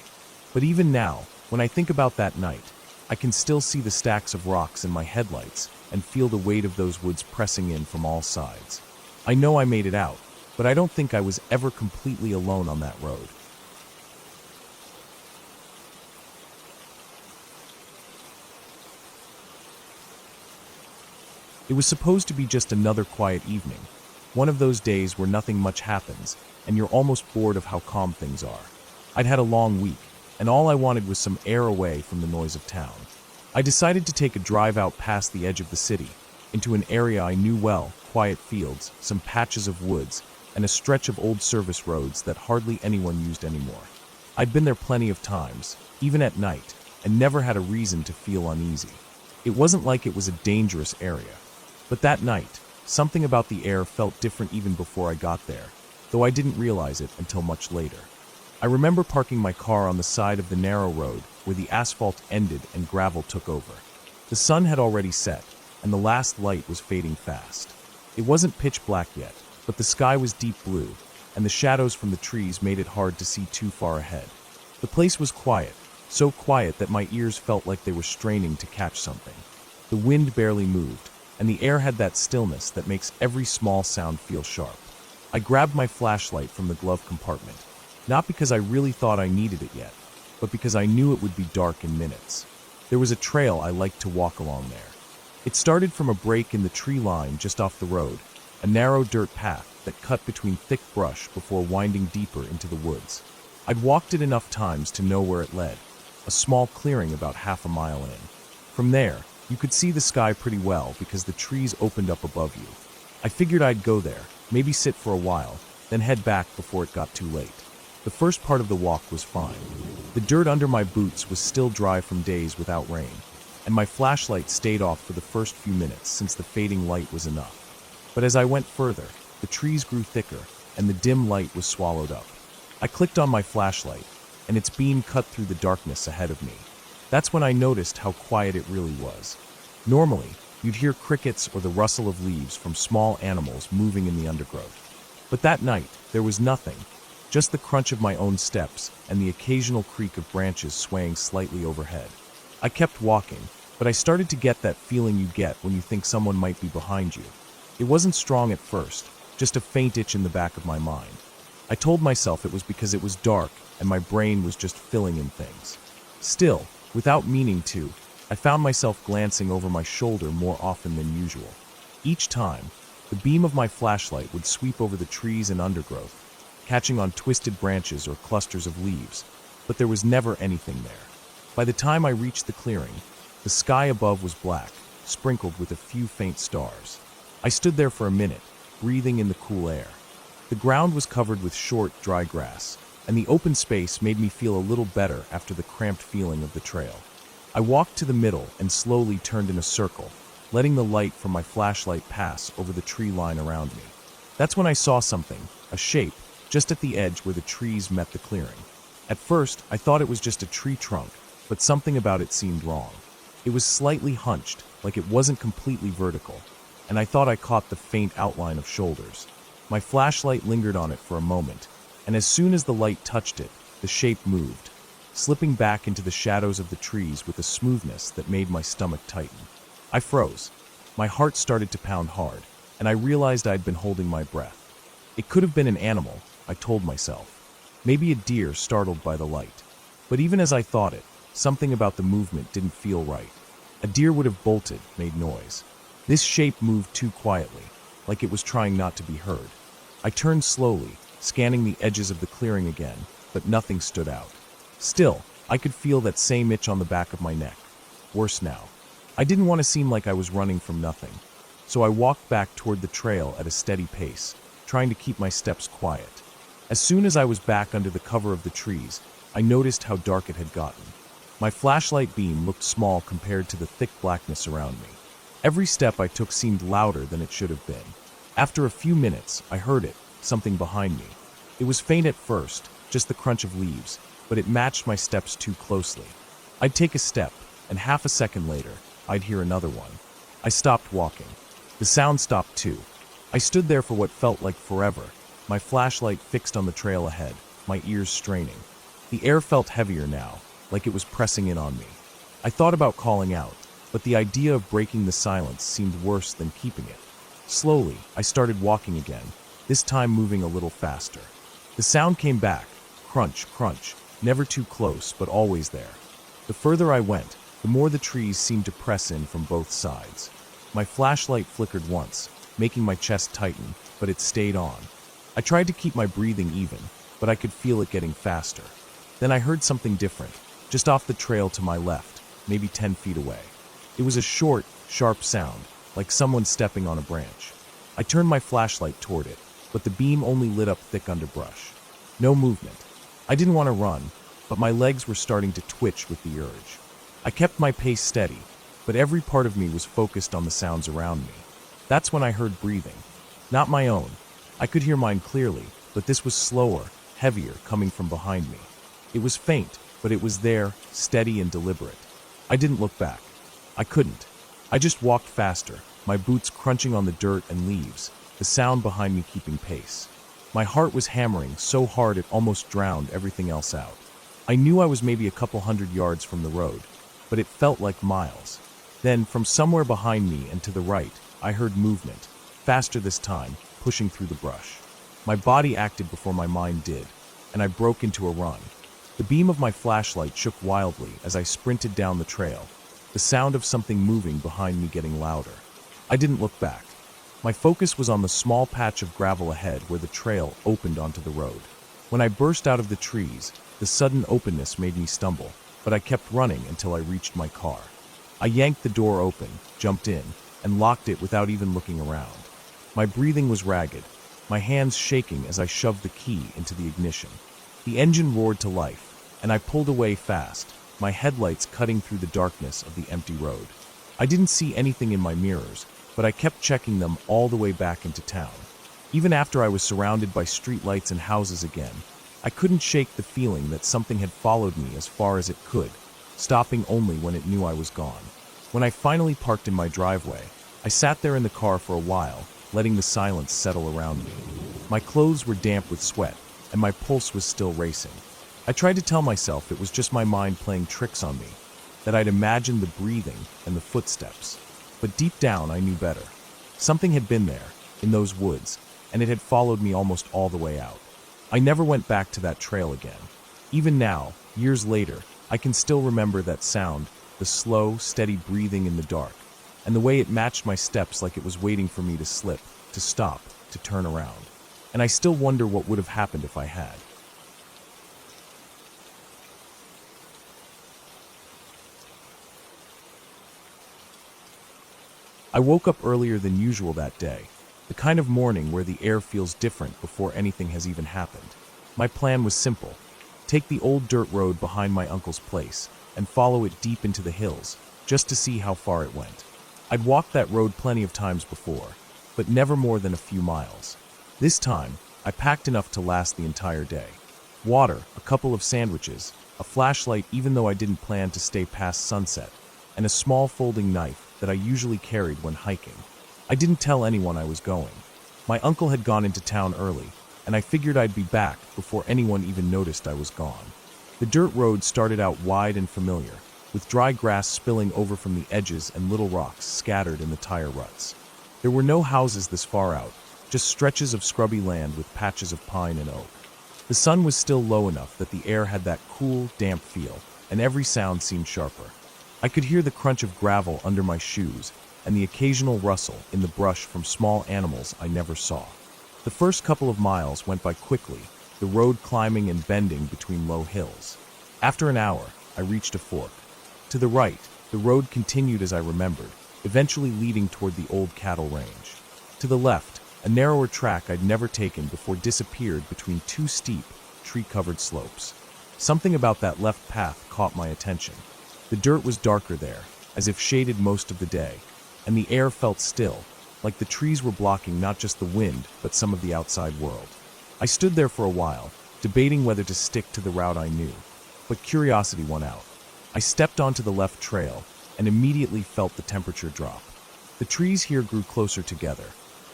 Speaker 1: But even now, when I think about that night, I can still see the stacks of rocks in my headlights and feel the weight of those woods pressing in from all sides. I know I made it out, but I don't think I was ever completely alone on that road. It was supposed to be just another quiet evening, one of those days where nothing much happens, and you're almost bored of how calm things are. I'd had a long week, and all I wanted was some air away from the noise of town. I decided to take a drive out past the edge of the city, into an area I knew well, quiet fields, some patches of woods, and a stretch of old service roads that hardly anyone used anymore. I'd been there plenty of times, even at night, and never had a reason to feel uneasy. It wasn't like it was a dangerous area. But that night, something about the air felt different even before I got there, though I didn't realize it until much later. I remember parking my car on the side of the narrow road where the asphalt ended and gravel took over. The sun had already set, and the last light was fading fast. It wasn't pitch black yet, but the sky was deep blue, and the shadows from the trees made it hard to see too far ahead. The place was quiet, so quiet that my ears felt like they were straining to catch something. The wind barely moved, and the air had that stillness that makes every small sound feel sharp. I grabbed my flashlight from the glove compartment, not because I really thought I needed it yet, but because I knew it would be dark in minutes. There was a trail I liked to walk along there. It started from a break in the tree line just off the road, a narrow dirt path that cut between thick brush before winding deeper into the woods. I'd walked it enough times to know where it led, a small clearing about half a mile in. From there, you could see the sky pretty well because the trees opened up above you. I figured I'd go there, maybe sit for a while, then head back before it got too late. The first part of the walk was fine. The dirt under my boots was still dry from days without rain, and my flashlight stayed off for the first few minutes since the fading light was enough. But as I went further, the trees grew thicker, and the dim light was swallowed up. I clicked on my flashlight, and its beam cut through the darkness ahead of me. That's when I noticed how quiet it really was. Normally, you'd hear crickets or the rustle of leaves from small animals moving in the undergrowth. But that night, there was nothing, just the crunch of my own steps and the occasional creak of branches swaying slightly overhead. I kept walking, but I started to get that feeling you get when you think someone might be behind you. It wasn't strong at first, just a faint itch in the back of my mind. I told myself it was because it was dark and my brain was just filling in things. Still, without meaning to, I found myself glancing over my shoulder more often than usual. Each time, the beam of my flashlight would sweep over the trees and undergrowth, catching on twisted branches or clusters of leaves, but there was never anything there. By the time I reached the clearing, the sky above was black, sprinkled with a few faint stars. I stood there for a minute, breathing in the cool air. The ground was covered with short, dry grass, and the open space made me feel a little better after the cramped feeling of the trail. I walked to the middle and slowly turned in a circle, letting the light from my flashlight pass over the tree line around me. That's when I saw something, a shape, just at the edge where the trees met the clearing. At first, I thought it was just a tree trunk, but something about it seemed wrong. It was slightly hunched, like it wasn't completely vertical, and I thought I caught the faint outline of shoulders. My flashlight lingered on it for a moment, and as soon as the light touched it, the shape moved, slipping back into the shadows of the trees with a smoothness that made my stomach tighten. I froze. My heart started to pound hard, and I realized I'd been holding my breath. It could have been an animal, I told myself. Maybe a deer startled by the light. But even as I thought it, something about the movement didn't feel right. A deer would have bolted, made noise. This shape moved too quietly, like it was trying not to be heard. I turned slowly, scanning the edges of the clearing again, but nothing stood out. Still, I could feel that same itch on the back of my neck. Worse now. I didn't want to seem like I was running from nothing, so I walked back toward the trail at a steady pace, trying to keep my steps quiet. As soon as I was back under the cover of the trees, I noticed how dark it had gotten. My flashlight beam looked small compared to the thick blackness around me. Every step I took seemed louder than it should have been. After a few minutes, I heard it, something behind me. It was faint at first, just the crunch of leaves, but it matched my steps too closely. I'd take a step, and half a second later, I'd hear another one. I stopped walking. The sound stopped too. I stood there for what felt like forever, my flashlight fixed on the trail ahead, my ears straining. The air felt heavier now, like it was pressing in on me. I thought about calling out, but the idea of breaking the silence seemed worse than keeping it. Slowly, I started walking again, this time moving a little faster. The sound came back, crunch, crunch, never too close, but always there. The further I went, the more the trees seemed to press in from both sides. My flashlight flickered once, making my chest tighten, but it stayed on. I tried to keep my breathing even, but I could feel it getting faster. Then I heard something different, just off the trail to my left, maybe 10 feet away. It was a short, sharp sound, like someone stepping on a branch. I turned my flashlight toward it, but the beam only lit up thick underbrush. No movement. I didn't want to run, but my legs were starting to twitch with the urge. I kept my pace steady, but every part of me was focused on the sounds around me. That's when I heard breathing. Not my own. I could hear mine clearly, but this was slower, heavier, coming from behind me. It was faint, but it was there, steady and deliberate. I didn't look back. I couldn't. I just walked faster, my boots crunching on the dirt and leaves, the sound behind me keeping pace. My heart was hammering so hard it almost drowned everything else out. I knew I was maybe a couple hundred yards from the road, but it felt like miles. Then, from somewhere behind me and to the right, I heard movement, faster this time, pushing through the brush. My body acted before my mind did, and I broke into a run. The beam of my flashlight shook wildly as I sprinted down the trail, the sound of something moving behind me getting louder. I didn't look back. My focus was on the small patch of gravel ahead where the trail opened onto the road. When I burst out of the trees, the sudden openness made me stumble, but I kept running until I reached my car. I yanked the door open, jumped in, and locked it without even looking around. My breathing was ragged, my hands shaking as I shoved the key into the ignition. The engine roared to life, and I pulled away fast, my headlights cutting through the darkness of the empty road. I didn't see anything in my mirrors, but I kept checking them all the way back into town. Even after I was surrounded by streetlights and houses again, I couldn't shake the feeling that something had followed me as far as it could, stopping only when it knew I was gone. When I finally parked in my driveway, I sat there in the car for a while, letting the silence settle around me. My clothes were damp with sweat, and my pulse was still racing. I tried to tell myself it was just my mind playing tricks on me, that I'd imagined the breathing and the footsteps. But deep down, I knew better. Something had been there, in those woods, and it had followed me almost all the way out. I never went back to that trail again. Even now, years later, I can still remember that sound, the slow, steady breathing in the dark, and the way it matched my steps like it was waiting for me to slip, to stop, to turn around. And I still wonder what would have happened if I had. I woke up earlier than usual that day, the kind of morning where the air feels different before anything has even happened. My plan was simple: take the old dirt road behind my uncle's place and follow it deep into the hills, just to see how far it went. I'd walked that road plenty of times before, but never more than a few miles. This time, I packed enough to last the entire day. Water, a couple of sandwiches, a flashlight even though I didn't plan to stay past sunset, and a small folding knife that I usually carried when hiking. I didn't tell anyone I was going. My uncle had gone into town early, and I figured I'd be back before anyone even noticed I was gone. The dirt road started out wide and familiar, with dry grass spilling over from the edges and little rocks scattered in the tire ruts. There were no houses this far out, just stretches of scrubby land with patches of pine and oak. The sun was still low enough that the air had that cool, damp feel, and every sound seemed sharper. I could hear the crunch of gravel under my shoes and the occasional rustle in the brush from small animals I never saw. The first couple of miles went by quickly, the road climbing and bending between low hills. After an hour, I reached a fork. To the right, the road continued as I remembered, eventually leading toward the old cattle range. To the left, a narrower track I'd never taken before disappeared between two steep, tree-covered slopes. Something about that left path caught my attention. The dirt was darker there, as if shaded most of the day, and the air felt still, like the trees were blocking not just the wind, but some of the outside world. I stood there for a while, debating whether to stick to the route I knew, but curiosity won out. I stepped onto the left trail, and immediately felt the temperature drop. The trees here grew closer together,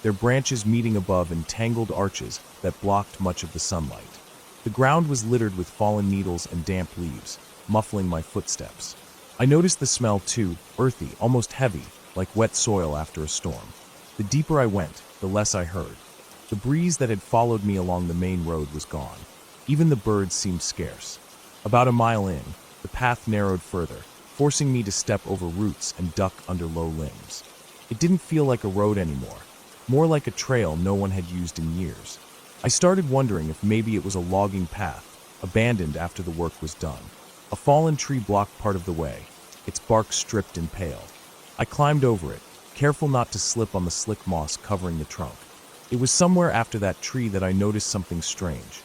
Speaker 1: their branches meeting above in tangled arches that blocked much of the sunlight. The ground was littered with fallen needles and damp leaves, muffling my footsteps. I noticed the smell too, earthy, almost heavy, like wet soil after a storm. The deeper I went, the less I heard. The breeze that had followed me along the main road was gone. Even the birds seemed scarce. About a mile in, the path narrowed further, forcing me to step over roots and duck under low limbs. It didn't feel like a road anymore, more like a trail no one had used in years. I started wondering if maybe it was a logging path, abandoned after the work was done. A fallen tree blocked part of the way, its bark stripped and pale. I climbed over it, careful not to slip on the slick moss covering the trunk. It was somewhere after that tree that I noticed something strange.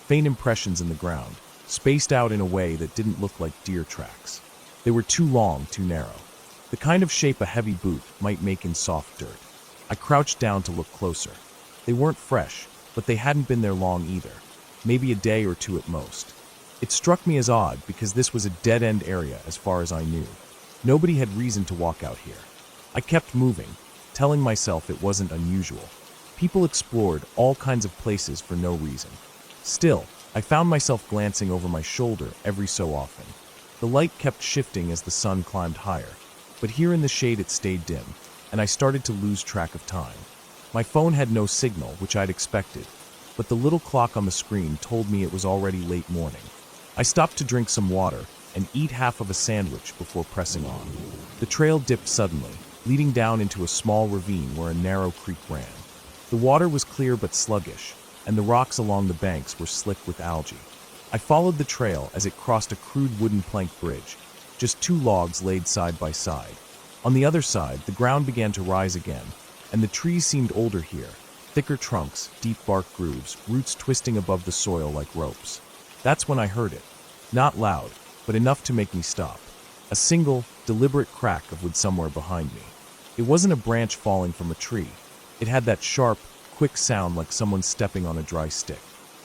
Speaker 1: Faint impressions in the ground, spaced out in a way that didn't look like deer tracks. They were too long, too narrow. The kind of shape a heavy boot might make in soft dirt. I crouched down to look closer. They weren't fresh, but they hadn't been there long either. Maybe a day or two at most. It struck me as odd because this was a dead-end area as far as I knew. Nobody had reason to walk out here. I kept moving, telling myself it wasn't unusual. People explored all kinds of places for no reason. Still, I found myself glancing over my shoulder every so often. The light kept shifting as the sun climbed higher, but here in the shade it stayed dim, and I started to lose track of time. My phone had no signal, which I'd expected, but the little clock on the screen told me it was already late morning. I stopped to drink some water and eat half of a sandwich before pressing on. The trail dipped suddenly, leading down into a small ravine where a narrow creek ran. The water was clear but sluggish, and the rocks along the banks were slick with algae. I followed the trail as it crossed a crude wooden plank bridge, just two logs laid side by side. On the other side, the ground began to rise again, and the trees seemed older here, thicker trunks, deep bark grooves, roots twisting above the soil like ropes. That's when I heard it. Not loud, but enough to make me stop. A single, deliberate crack of wood somewhere behind me. It wasn't a branch falling from a tree. It had that sharp, quick sound like someone stepping on a dry stick.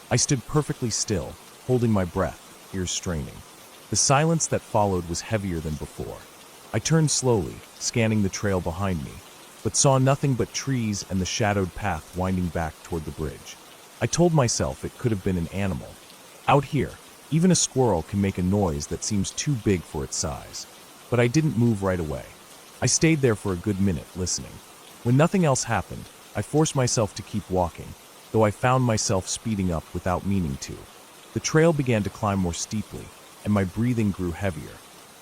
Speaker 1: I stood perfectly still, holding my breath, ears straining. The silence that followed was heavier than before. I turned slowly, scanning the trail behind me, but saw nothing but trees and the shadowed path winding back toward the bridge. I told myself it could have been an animal. Out here, even a squirrel can make a noise that seems too big for its size. But I didn't move right away. I stayed there for a good minute, listening. When nothing else happened, I forced myself to keep walking, though I found myself speeding up without meaning to. The trail began to climb more steeply, and my breathing grew heavier.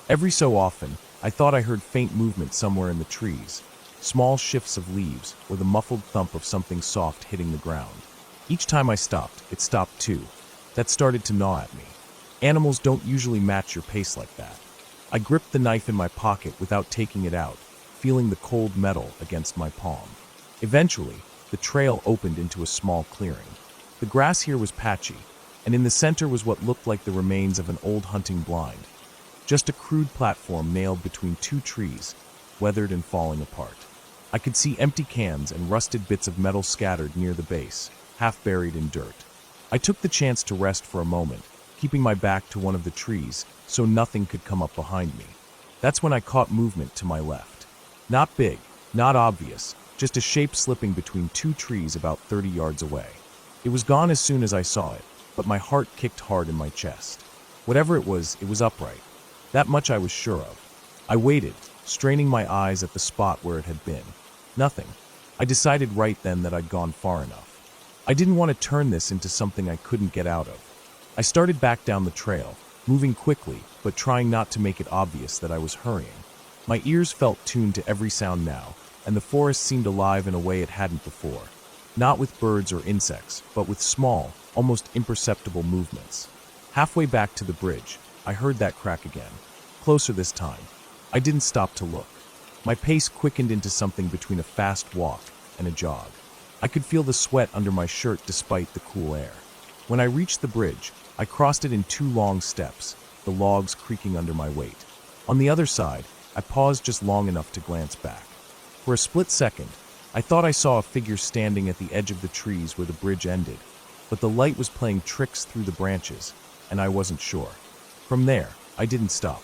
Speaker 1: Every so often, I thought I heard faint movement somewhere in the trees, small shifts of leaves, or the muffled thump of something soft hitting the ground. Each time I stopped, it stopped too. That started to gnaw at me. Animals don't usually match your pace like that. I gripped the knife in my pocket without taking it out, feeling the cold metal against my palm. Eventually, the trail opened into a small clearing. The grass here was patchy, and in the center was what looked like the remains of an old hunting blind. Just a crude platform nailed between two trees, weathered and falling apart. I could see empty cans and rusted bits of metal scattered near the base, half buried in dirt. I took the chance to rest for a moment, keeping my back to one of the trees so nothing could come up behind me. That's when I caught movement to my left. Not big, not obvious, just a shape slipping between two trees about 30 yards away. It was gone as soon as I saw it, but my heart kicked hard in my chest. Whatever it was upright. That much I was sure of. I waited, straining my eyes at the spot where it had been. Nothing. I decided right then that I'd gone far enough. I didn't want to turn this into something I couldn't get out of. I started back down the trail, moving quickly, but trying not to make it obvious that I was hurrying. My ears felt tuned to every sound now, and the forest seemed alive in a way it hadn't before. Not with birds or insects, but with small, almost imperceptible movements. Halfway back to the bridge, I heard that crack again. Closer this time. I didn't stop to look. My pace quickened into something between a fast walk and a jog. I could feel the sweat under my shirt despite the cool air. When I reached the bridge, I crossed it in 2 long steps, the logs creaking under my weight. On the other side, I paused just long enough to glance back. For a split second, I thought I saw a figure standing at the edge of the trees where the bridge ended, but the light was playing tricks through the branches, and I wasn't sure. From there, I didn't stop.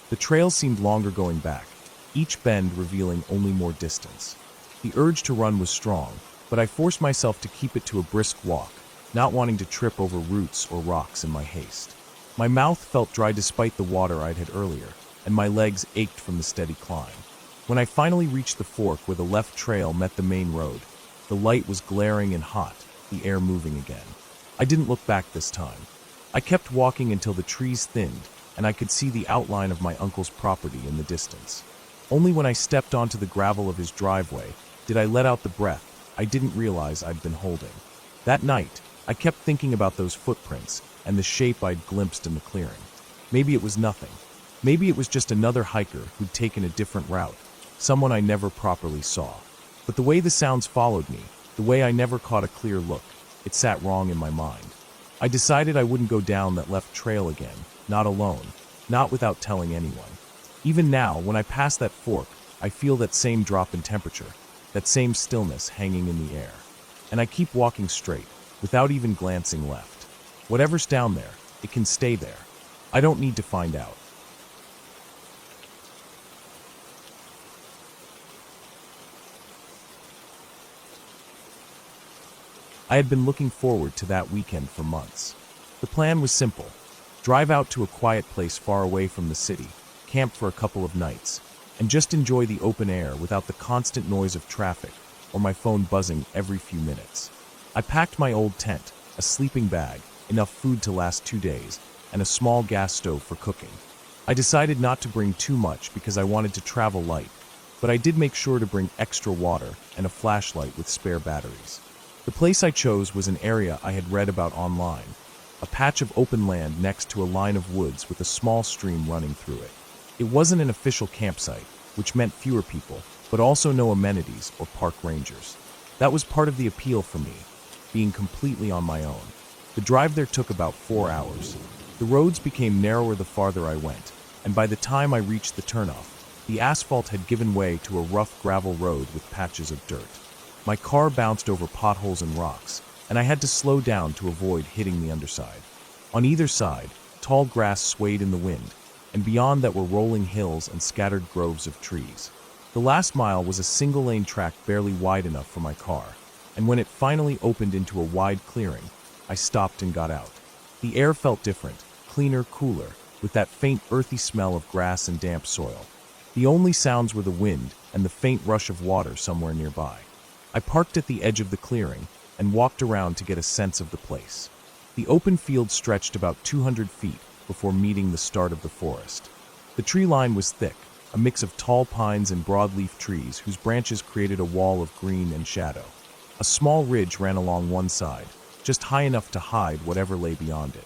Speaker 1: The trail seemed longer going back, each bend revealing only more distance. The urge to run was strong, but I forced myself to keep it to a brisk walk, not wanting to trip over roots or rocks in my haste. My mouth felt dry despite the water I'd had earlier, and my legs ached from the steady climb. When I finally reached the fork where the left trail met the main road, the light was glaring and hot, the air moving again. I didn't look back this time. I kept walking until the trees thinned, and I could see the outline of my uncle's property in the distance. Only when I stepped onto the gravel of his driveway did I let out the breath I didn't realize I'd been holding. That night, I kept thinking about those footprints and the shape I'd glimpsed in the clearing. Maybe it was nothing. Maybe it was just another hiker who'd taken a different route, someone I never properly saw. But the way the sounds followed me, the way I never caught a clear look, it sat wrong in my mind. I decided I wouldn't go down that left trail again, not alone, not without telling anyone. Even now, when I pass that fork, I feel that same drop in temperature, that same stillness hanging in the air. And I keep walking straight, without even glancing left. Whatever's down there, it can stay there. I don't need to find out. I had been looking forward to that weekend for months. The plan was simple. Drive out to a quiet place far away from the city, camp for a couple of nights, and just enjoy the open air without the constant noise of traffic or my phone buzzing every few minutes. I packed my old tent, a sleeping bag, enough food to last 2 days, and a small gas stove for cooking. I decided not to bring too much because I wanted to travel light, but I did make sure to bring extra water and a flashlight with spare batteries. The place I chose was an area I had read about online, a patch of open land next to a line of woods with a small stream running through it. It wasn't an official campsite, which meant fewer people, but also no amenities or park rangers. That was part of the appeal for me, being completely on my own. The drive there took about 4 hours. The roads became narrower the farther I went, and by the time I reached the turnoff, the asphalt had given way to a rough gravel road with patches of dirt. My car bounced over potholes and rocks, and I had to slow down to avoid hitting the underside. On either side, tall grass swayed in the wind, and beyond that were rolling hills and scattered groves of trees. The last mile was a single-lane track barely wide enough for my car, and when it finally opened into a wide clearing, I stopped and got out. The air felt different, cleaner, cooler, with that faint earthy smell of grass and damp soil. The only sounds were the wind and the faint rush of water somewhere nearby. I parked at the edge of the clearing and walked around to get a sense of the place. The open field stretched about 200 feet before meeting the start of the forest. The tree line was thick, a mix of tall pines and broadleaf trees whose branches created a wall of green and shadow. A small ridge ran along one side, just high enough to hide whatever lay beyond it.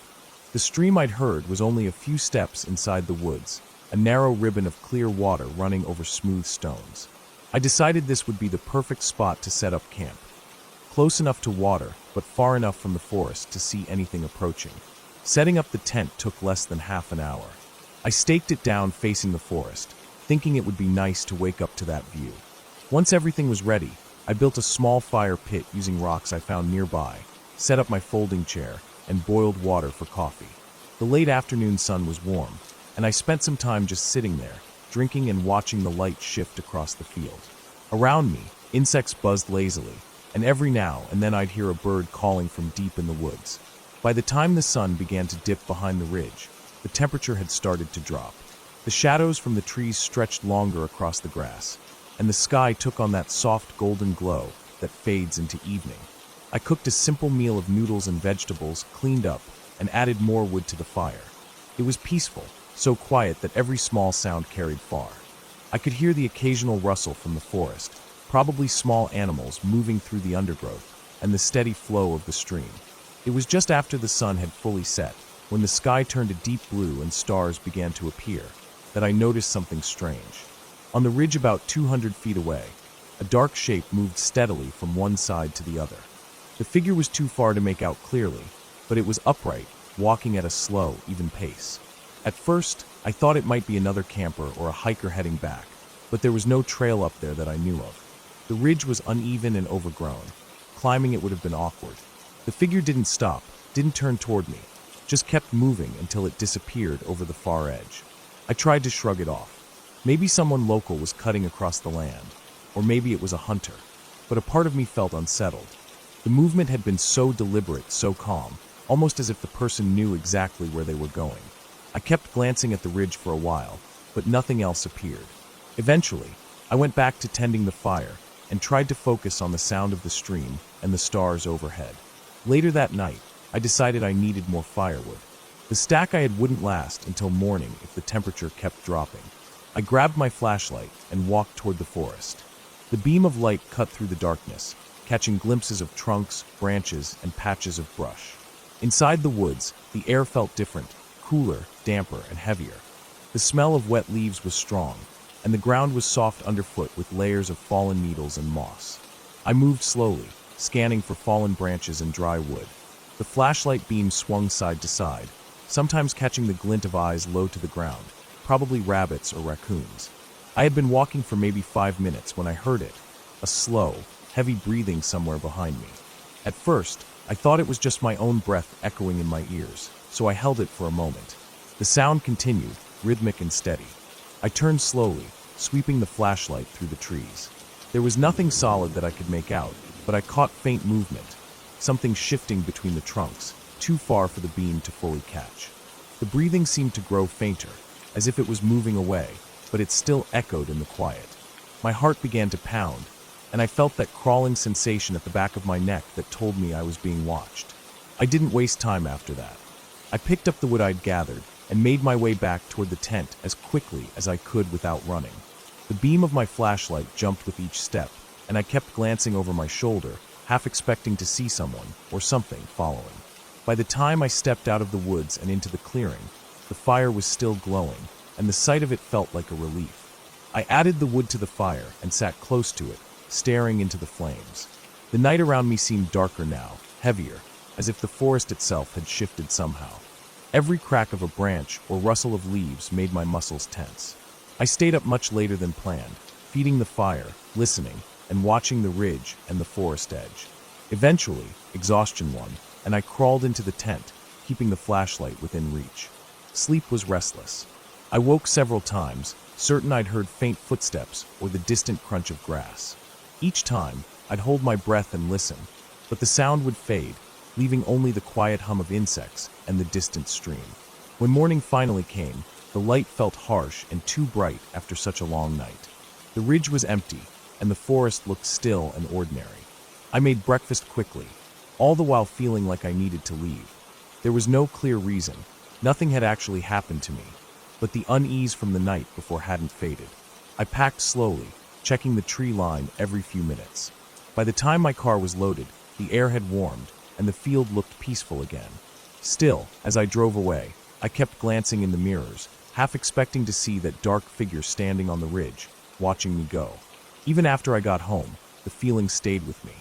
Speaker 1: The stream I'd heard was only a few steps inside the woods, a narrow ribbon of clear water running over smooth stones. I decided this would be the perfect spot to set up camp. Close enough to water, but far enough from the forest to see anything approaching. Setting up the tent took less than half an hour. I staked it down facing the forest, thinking it would be nice to wake up to that view. Once everything was ready, I built a small fire pit using rocks I found nearby, set up my folding chair, and boiled water for coffee. The late afternoon sun was warm, and I spent some time just sitting there, drinking and watching the light shift across the field. Around me, insects buzzed lazily, and every now and then I'd hear a bird calling from deep in the woods. By the time the sun began to dip behind the ridge, the temperature had started to drop. The shadows from the trees stretched longer across the grass, and the sky took on that soft golden glow that fades into evening. I cooked a simple meal of noodles and vegetables, cleaned up, and added more wood to the fire. It was peaceful, so quiet that every small sound carried far. I could hear the occasional rustle from the forest, probably small animals moving through the undergrowth, and the steady flow of the stream. It was just after the sun had fully set, when the sky turned a deep blue and stars began to appear, that I noticed something strange. On the ridge about 200 feet away, a dark shape moved steadily from one side to the other. The figure was too far to make out clearly, but it was upright, walking at a slow, even pace. At first, I thought it might be another camper or a hiker heading back, but there was no trail up there that I knew of. The ridge was uneven and overgrown. Climbing it would have been awkward. The figure didn't stop, didn't turn toward me, just kept moving until it disappeared over the far edge. I tried to shrug it off. Maybe someone local was cutting across the land, or maybe it was a hunter, but a part of me felt unsettled. The movement had been so deliberate, so calm, almost as if the person knew exactly where they were going. I kept glancing at the ridge for a while, but nothing else appeared. Eventually, I went back to tending the fire and tried to focus on the sound of the stream and the stars overhead. Later that night, I decided I needed more firewood. The stack I had wouldn't last until morning if the temperature kept dropping. I grabbed my flashlight and walked toward the forest. The beam of light cut through the darkness, catching glimpses of trunks, branches, and patches of brush. Inside the woods, the air felt different, cooler, damper, and heavier. The smell of wet leaves was strong, and the ground was soft underfoot with layers of fallen needles and moss. I moved slowly, scanning for fallen branches and dry wood. The flashlight beam swung side to side, sometimes catching the glint of eyes low to the ground, probably rabbits or raccoons. I had been walking for maybe 5 minutes when I heard it, a slow, heavy breathing somewhere behind me. At first, I thought it was just my own breath echoing in my ears, so I held it for a moment. The sound continued, rhythmic and steady. I turned slowly, sweeping the flashlight through the trees. There was nothing solid that I could make out, but I caught faint movement, something shifting between the trunks, too far for the beam to fully catch. The breathing seemed to grow fainter, as if it was moving away, but it still echoed in the quiet. My heart began to pound, and I felt that crawling sensation at the back of my neck that told me I was being watched. I didn't waste time after that. I picked up the wood I'd gathered and made my way back toward the tent as quickly as I could without running. The beam of my flashlight jumped with each step, and I kept glancing over my shoulder, half expecting to see someone or something following. By the time I stepped out of the woods and into the clearing, the fire was still glowing, and the sight of it felt like a relief. I added the wood to the fire and sat close to it, staring into the flames. The night around me seemed darker now, heavier, as if the forest itself had shifted somehow. Every crack of a branch or rustle of leaves made my muscles tense. I stayed up much later than planned, feeding the fire, listening, and watching the ridge and the forest edge. Eventually, exhaustion won, and I crawled into the tent, keeping the flashlight within reach. Sleep was restless. I woke several times, certain I'd heard faint footsteps or the distant crunch of grass. Each time, I'd hold my breath and listen, but the sound would fade, leaving only the quiet hum of insects and the distant stream. When morning finally came, the light felt harsh and too bright after such a long night. The ridge was empty, and the forest looked still and ordinary. I made breakfast quickly, all the while feeling like I needed to leave. There was no clear reason, nothing had actually happened to me, but the unease from the night before hadn't faded. I packed slowly, checking the tree line every few minutes. By the time my car was loaded, the air had warmed, and the field looked peaceful again. Still, as I drove away, I kept glancing in the mirrors, half expecting to see that dark figure standing on the ridge, watching me go. Even after I got home, the feeling stayed with me.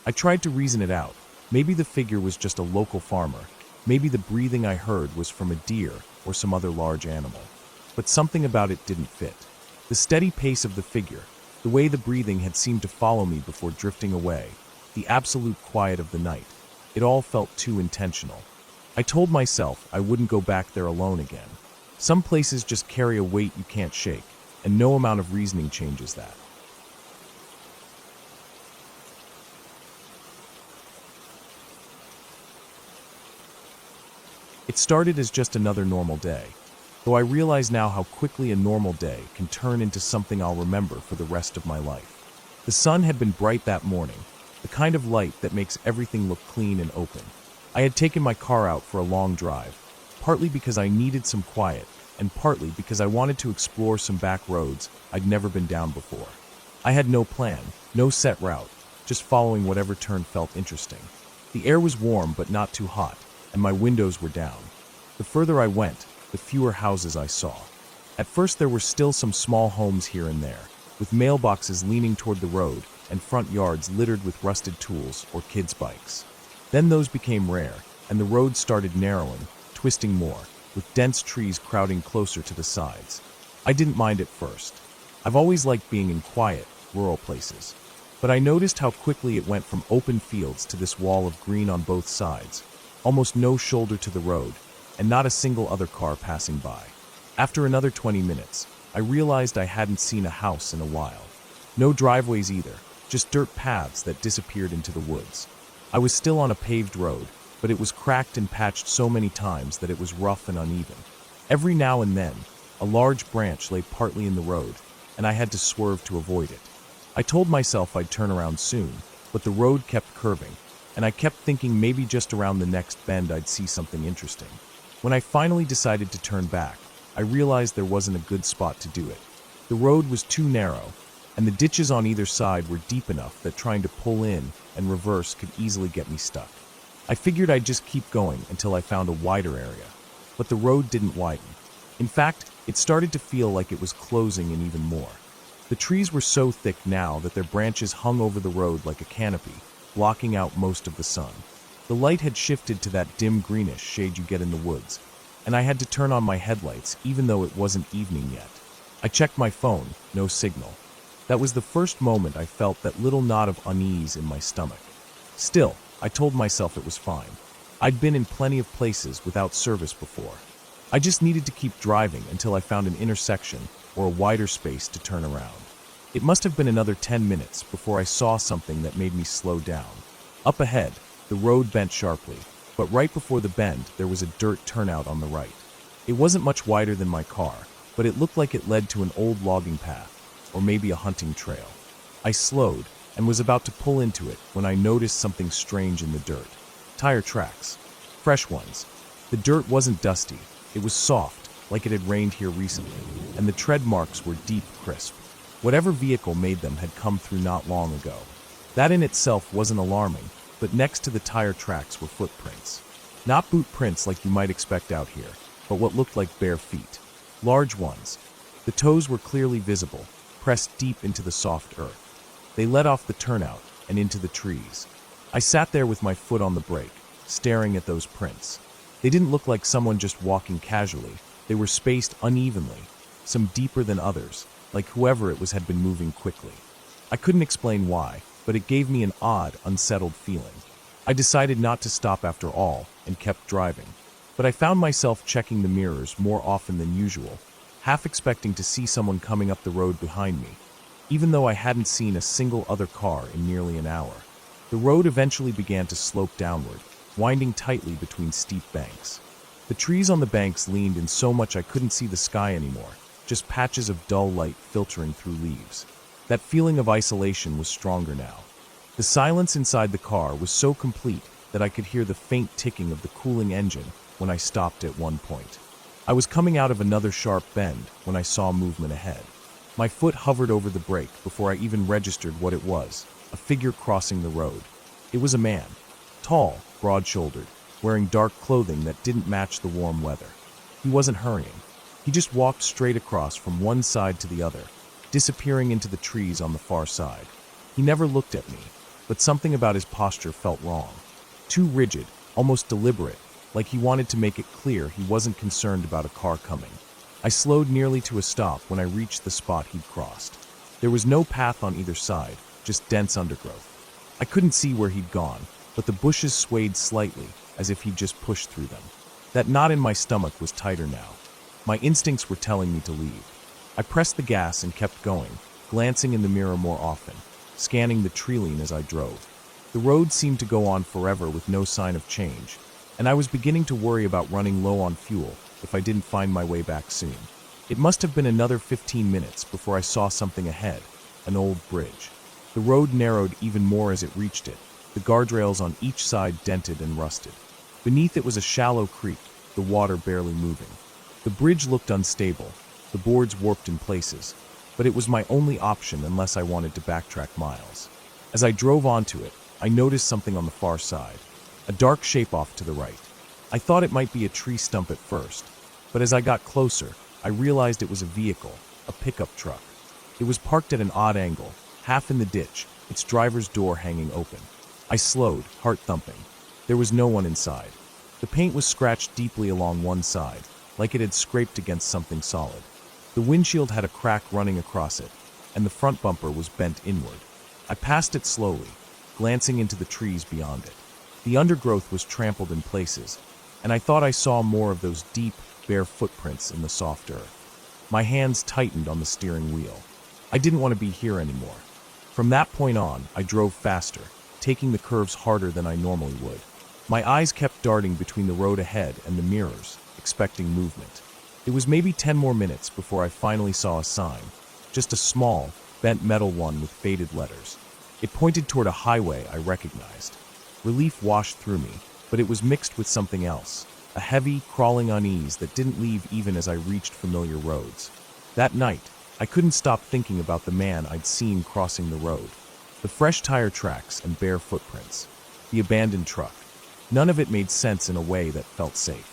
Speaker 1: I tried to reason it out. Maybe the figure was just a local farmer. Maybe the breathing I heard was from a deer or some other large animal. But something about it didn't fit. The steady pace of the figure, the way the breathing had seemed to follow me before drifting away, the absolute quiet of the night, it all felt too intentional. I told myself I wouldn't go back there alone again. Some places just carry a weight you can't shake, and no amount of reasoning changes that. It started as just another normal day, though I realize now how quickly a normal day can turn into something I'll remember for the rest of my life. The sun had been bright that morning, the kind of light that makes everything look clean and open. I had taken my car out for a long drive, partly because I needed some quiet, and partly because I wanted to explore some back roads I'd never been down before. I had no plan, no set route, just following whatever turn felt interesting. The air was warm but not too hot, and my windows were down. The further I went, the fewer houses I saw. At first there were still some small homes here and there, with mailboxes leaning toward the road and front yards littered with rusted tools or kids' bikes. Then those became rare, and the road started narrowing, twisting more, with dense trees crowding closer to the sides. I didn't mind at first. I've always liked being in quiet, rural places. But I noticed how quickly it went from open fields to this wall of green on both sides, almost no shoulder to the road, and not a single other car passing by. After another 20 minutes, I realized I hadn't seen a house in a while. No driveways either, just dirt paths that disappeared into the woods. I was still on a paved road, but it was cracked and patched so many times that it was rough and uneven. Every now and then, a large branch lay partly in the road, and I had to swerve to avoid it. I told myself I'd turn around soon, but the road kept curving, and I kept thinking maybe just around the next bend I'd see something interesting. When I finally decided to turn back, I realized there wasn't a good spot to do it. The road was too narrow, and the ditches on either side were deep enough that trying to pull in and reverse could easily get me stuck. I figured I'd just keep going until I found a wider area, but the road didn't widen. In fact, It started to feel like it was closing in even more. The trees were so thick now that their branches hung over the road like a canopy, blocking out most of the sun. The light had shifted to that dim greenish shade you get in the woods, and I had to turn on my headlights even though it wasn't evening yet. I checked my phone, no signal. That was the first moment I felt that little knot of unease in my stomach. Still, I told myself it was fine. I'd been in plenty of places without service before. I just needed to keep driving until I found an intersection or a wider space to turn around. It must have been another 10 minutes before I saw something that made me slow down. Up ahead, the road bent sharply, but right before the bend, there was a dirt turnout on the right. It wasn't much wider than my car, but it looked like it led to an old logging path, or maybe a hunting trail. I slowed and was about to pull into it when I noticed something strange in the dirt. Tire tracks. Fresh ones. The dirt wasn't dusty. It was soft, like it had rained here recently, and the tread marks were deep crisp. Whatever vehicle made them had come through not long ago. That in itself wasn't alarming, but next to the tire tracks were footprints. Not boot prints like you might expect out here, but what looked like bare feet. Large ones. The toes were clearly visible, pressed deep into the soft earth. They led off the turnout and into the trees. I sat there with my foot on the brake, staring at those prints. They didn't look like someone just walking casually. They were spaced unevenly, some deeper than others, like whoever it was had been moving quickly. I couldn't explain why, but it gave me an odd, unsettled feeling. I decided not to stop after all and kept driving. But I found myself checking the mirrors more often than usual, half expecting to see someone coming up the road behind me, even though I hadn't seen a single other car in nearly an hour. The road eventually began to slope downward, winding tightly between steep banks. The trees on the banks leaned in so much I couldn't see the sky anymore, just patches of dull light filtering through leaves. That feeling of isolation was stronger now. The silence inside the car was so complete that I could hear the faint ticking of the cooling engine when I stopped at one point. I was coming out of another sharp bend when I saw movement ahead. My foot hovered over the brake before I even registered what it was, a figure crossing the road. It was a man, tall, broad-shouldered, wearing dark clothing that didn't match the warm weather. He wasn't hurrying. He just walked straight across from one side to the other, disappearing into the trees on the far side. He never looked at me, but something about his posture felt wrong. Too rigid, almost deliberate, like he wanted to make it clear he wasn't concerned about a car coming. I slowed nearly to a stop when I reached the spot he'd crossed. There was no path on either side, just dense undergrowth. I couldn't see where he'd gone, but the bushes swayed slightly, as if he'd just pushed through them. That knot in my stomach was tighter now. My instincts were telling me to leave. I pressed the gas and kept going, glancing in the mirror more often, scanning the treeline as I drove. The road seemed to go on forever with no sign of change, and I was beginning to worry about running low on fuel if I didn't find my way back soon. It must have been another 15 minutes before I saw something ahead, an old bridge. The road narrowed even more as it reached it, the guardrails on each side dented and rusted. Beneath it was a shallow creek, the water barely moving. The bridge looked unstable, the boards warped in places, but it was my only option unless I wanted to backtrack miles. As I drove onto it, I noticed something on the far side, a dark shape off to the right. I thought it might be a tree stump at first, but as I got closer, I realized it was a vehicle, a pickup truck. It was parked at an odd angle, half in the ditch, its driver's door hanging open. I slowed, heart thumping. There was no one inside. The paint was scratched deeply along one side, like it had scraped against something solid. The windshield had a crack running across it, and the front bumper was bent inward. I passed it slowly, glancing into the trees beyond it. The undergrowth was trampled in places, and I thought I saw more of those deep, bare footprints in the soft earth. My hands tightened on the steering wheel. I didn't want to be here anymore. From that point on, I drove faster, taking the curves harder than I normally would. My eyes kept darting between the road ahead and the mirrors, expecting movement. It was maybe 10 more minutes before I finally saw a sign, just a small, bent metal one with faded letters. It pointed toward a highway I recognized. Relief washed through me, but it was mixed with something else, a heavy, crawling unease that didn't leave even as I reached familiar roads. That night, I couldn't stop thinking about the man I'd seen crossing the road, the fresh tire tracks and bare footprints, the abandoned truck. None of it made sense in a way that felt safe.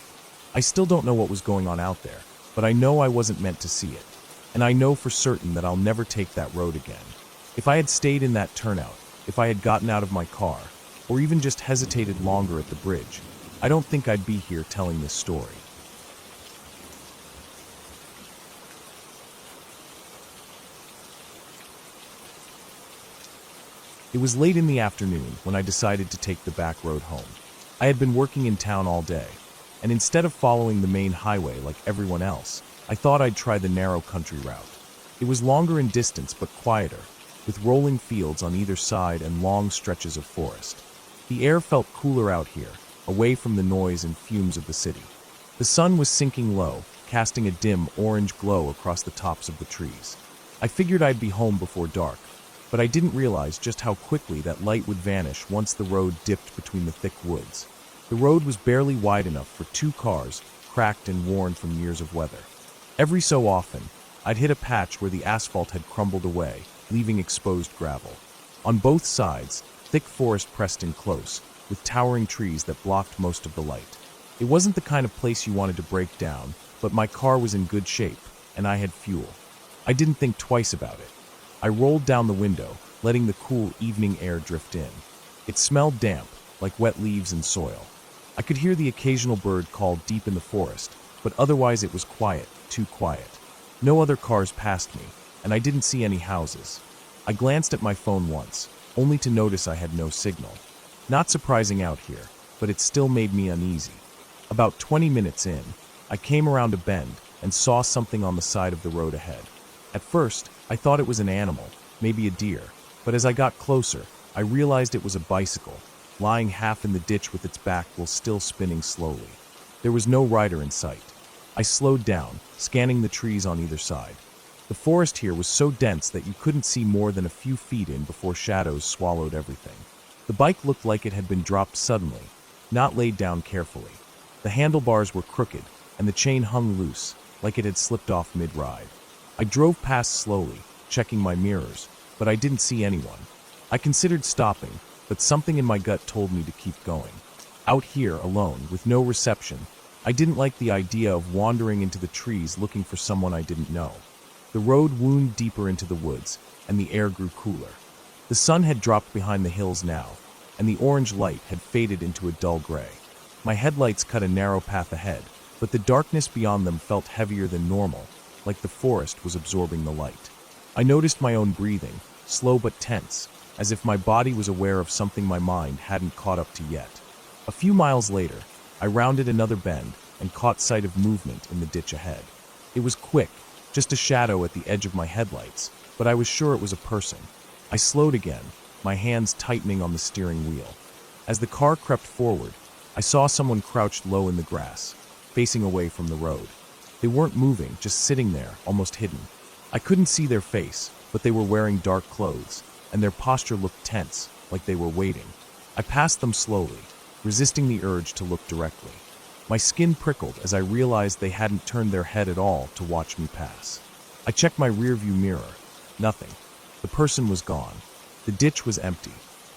Speaker 1: I still don't know what was going on out there, but I know I wasn't meant to see it. And I know for certain that I'll never take that road again. If I had stayed in that turnout, if I had gotten out of my car, or even just hesitated longer at the bridge, I don't think I'd be here telling this story. It was late in the afternoon when I decided to take the back road home. I had been working in town all day, and instead of following the main highway like everyone else, I thought I'd try the narrow country route. It was longer in distance but quieter, with rolling fields on either side and long stretches of forest. The air felt cooler out here, away from the noise and fumes of the city. The sun was sinking low, casting a dim orange glow across the tops of the trees. I figured I'd be home before dark, but I didn't realize just how quickly that light would vanish once the road dipped between the thick woods. The road was barely wide enough for 2 cars, cracked and worn from years of weather. Every so often, I'd hit a patch where the asphalt had crumbled away, leaving exposed gravel. On both sides, thick forest pressed in close, with towering trees that blocked most of the light. It wasn't the kind of place you wanted to break down, but my car was in good shape, and I had fuel. I didn't think twice about it. I rolled down the window, letting the cool evening air drift in. It smelled damp, like wet leaves and soil. I could hear the occasional bird call deep in the forest, but otherwise it was quiet, too quiet. No other cars passed me, and I didn't see any houses. I glanced at my phone once, only to notice I had no signal. Not surprising out here, but it still made me uneasy. About 20 minutes in, I came around a bend and saw something on the side of the road ahead. At first, I thought it was an animal, maybe a deer, but as I got closer, I realized it was a bicycle, lying half in the ditch with its back wheel still spinning slowly. There was no rider in sight. I slowed down, scanning the trees on either side. The forest here was so dense that you couldn't see more than a few feet in before shadows swallowed everything. The bike looked like it had been dropped suddenly, not laid down carefully. The handlebars were crooked, and the chain hung loose, like it had slipped off mid-ride. I drove past slowly, checking my mirrors, but I didn't see anyone. I considered stopping, but something in my gut told me to keep going. Out here, alone, with no reception, I didn't like the idea of wandering into the trees looking for someone I didn't know. The road wound deeper into the woods, and the air grew cooler. The sun had dropped behind the hills now, and the orange light had faded into a dull gray. My headlights cut a narrow path ahead, but the darkness beyond them felt heavier than normal, like the forest was absorbing the light. I noticed my own breathing, slow but tense, as if my body was aware of something my mind hadn't caught up to yet. A few miles later, I rounded another bend and caught sight of movement in the ditch ahead. It was quick, just a shadow at the edge of my headlights, but I was sure it was a person. I slowed again, my hands tightening on the steering wheel. As the car crept forward, I saw someone crouched low in the grass, facing away from the road. They weren't moving, just sitting there, almost hidden. I couldn't see their face, but they were wearing dark clothes, and their posture looked tense, like they were waiting. I passed them slowly, resisting the urge to look directly. My skin prickled as I realized they hadn't turned their head at all to watch me pass. I checked my rearview mirror. Nothing. The person was gone. The ditch was empty.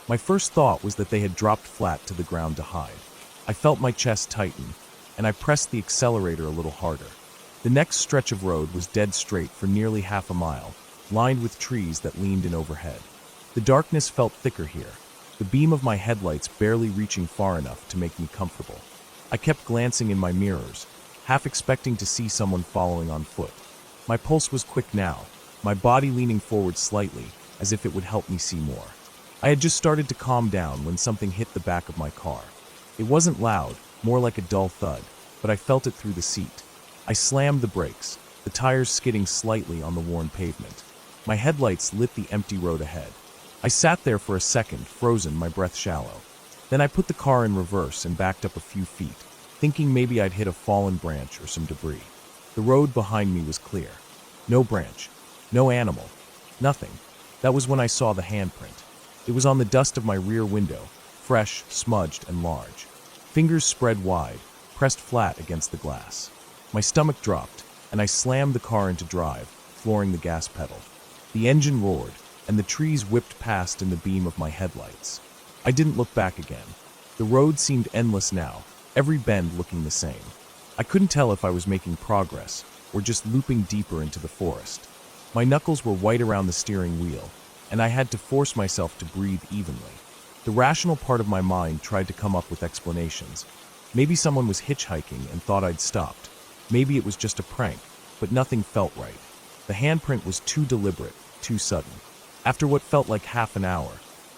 Speaker 1: My first thought was that they had dropped flat to the ground to hide. I felt my chest tighten, and I pressed the accelerator a little harder. The next stretch of road was dead straight for nearly half a mile, lined with trees that leaned in overhead. The darkness felt thicker here, the beam of my headlights barely reaching far enough to make me comfortable. I kept glancing in my mirrors, half expecting to see someone following on foot. My pulse was quick now, my body leaning forward slightly, as if it would help me see more. I had just started to calm down when something hit the back of my car. It wasn't loud, more like a dull thud, but I felt it through the seat. I slammed the brakes, the tires skidding slightly on the worn pavement. My headlights lit the empty road ahead. I sat there for a second, frozen, my breath shallow. Then I put the car in reverse and backed up a few feet, thinking maybe I'd hit a fallen branch or some debris. The road behind me was clear. No branch, no animal, nothing. That was when I saw the handprint. It was on the dust of my rear window, fresh, smudged, and large. Fingers spread wide, pressed flat against the glass. My stomach dropped, and I slammed the car into drive, flooring the gas pedal. The engine roared, and the trees whipped past in the beam of my headlights. I didn't look back again. The road seemed endless now, every bend looking the same. I couldn't tell if I was making progress, or just looping deeper into the forest. My knuckles were white around the steering wheel, and I had to force myself to breathe evenly. The rational part of my mind tried to come up with explanations. Maybe someone was hitchhiking and thought I'd stopped. Maybe it was just a prank, but nothing felt right. The handprint was too deliberate, too sudden. After what felt like half an hour,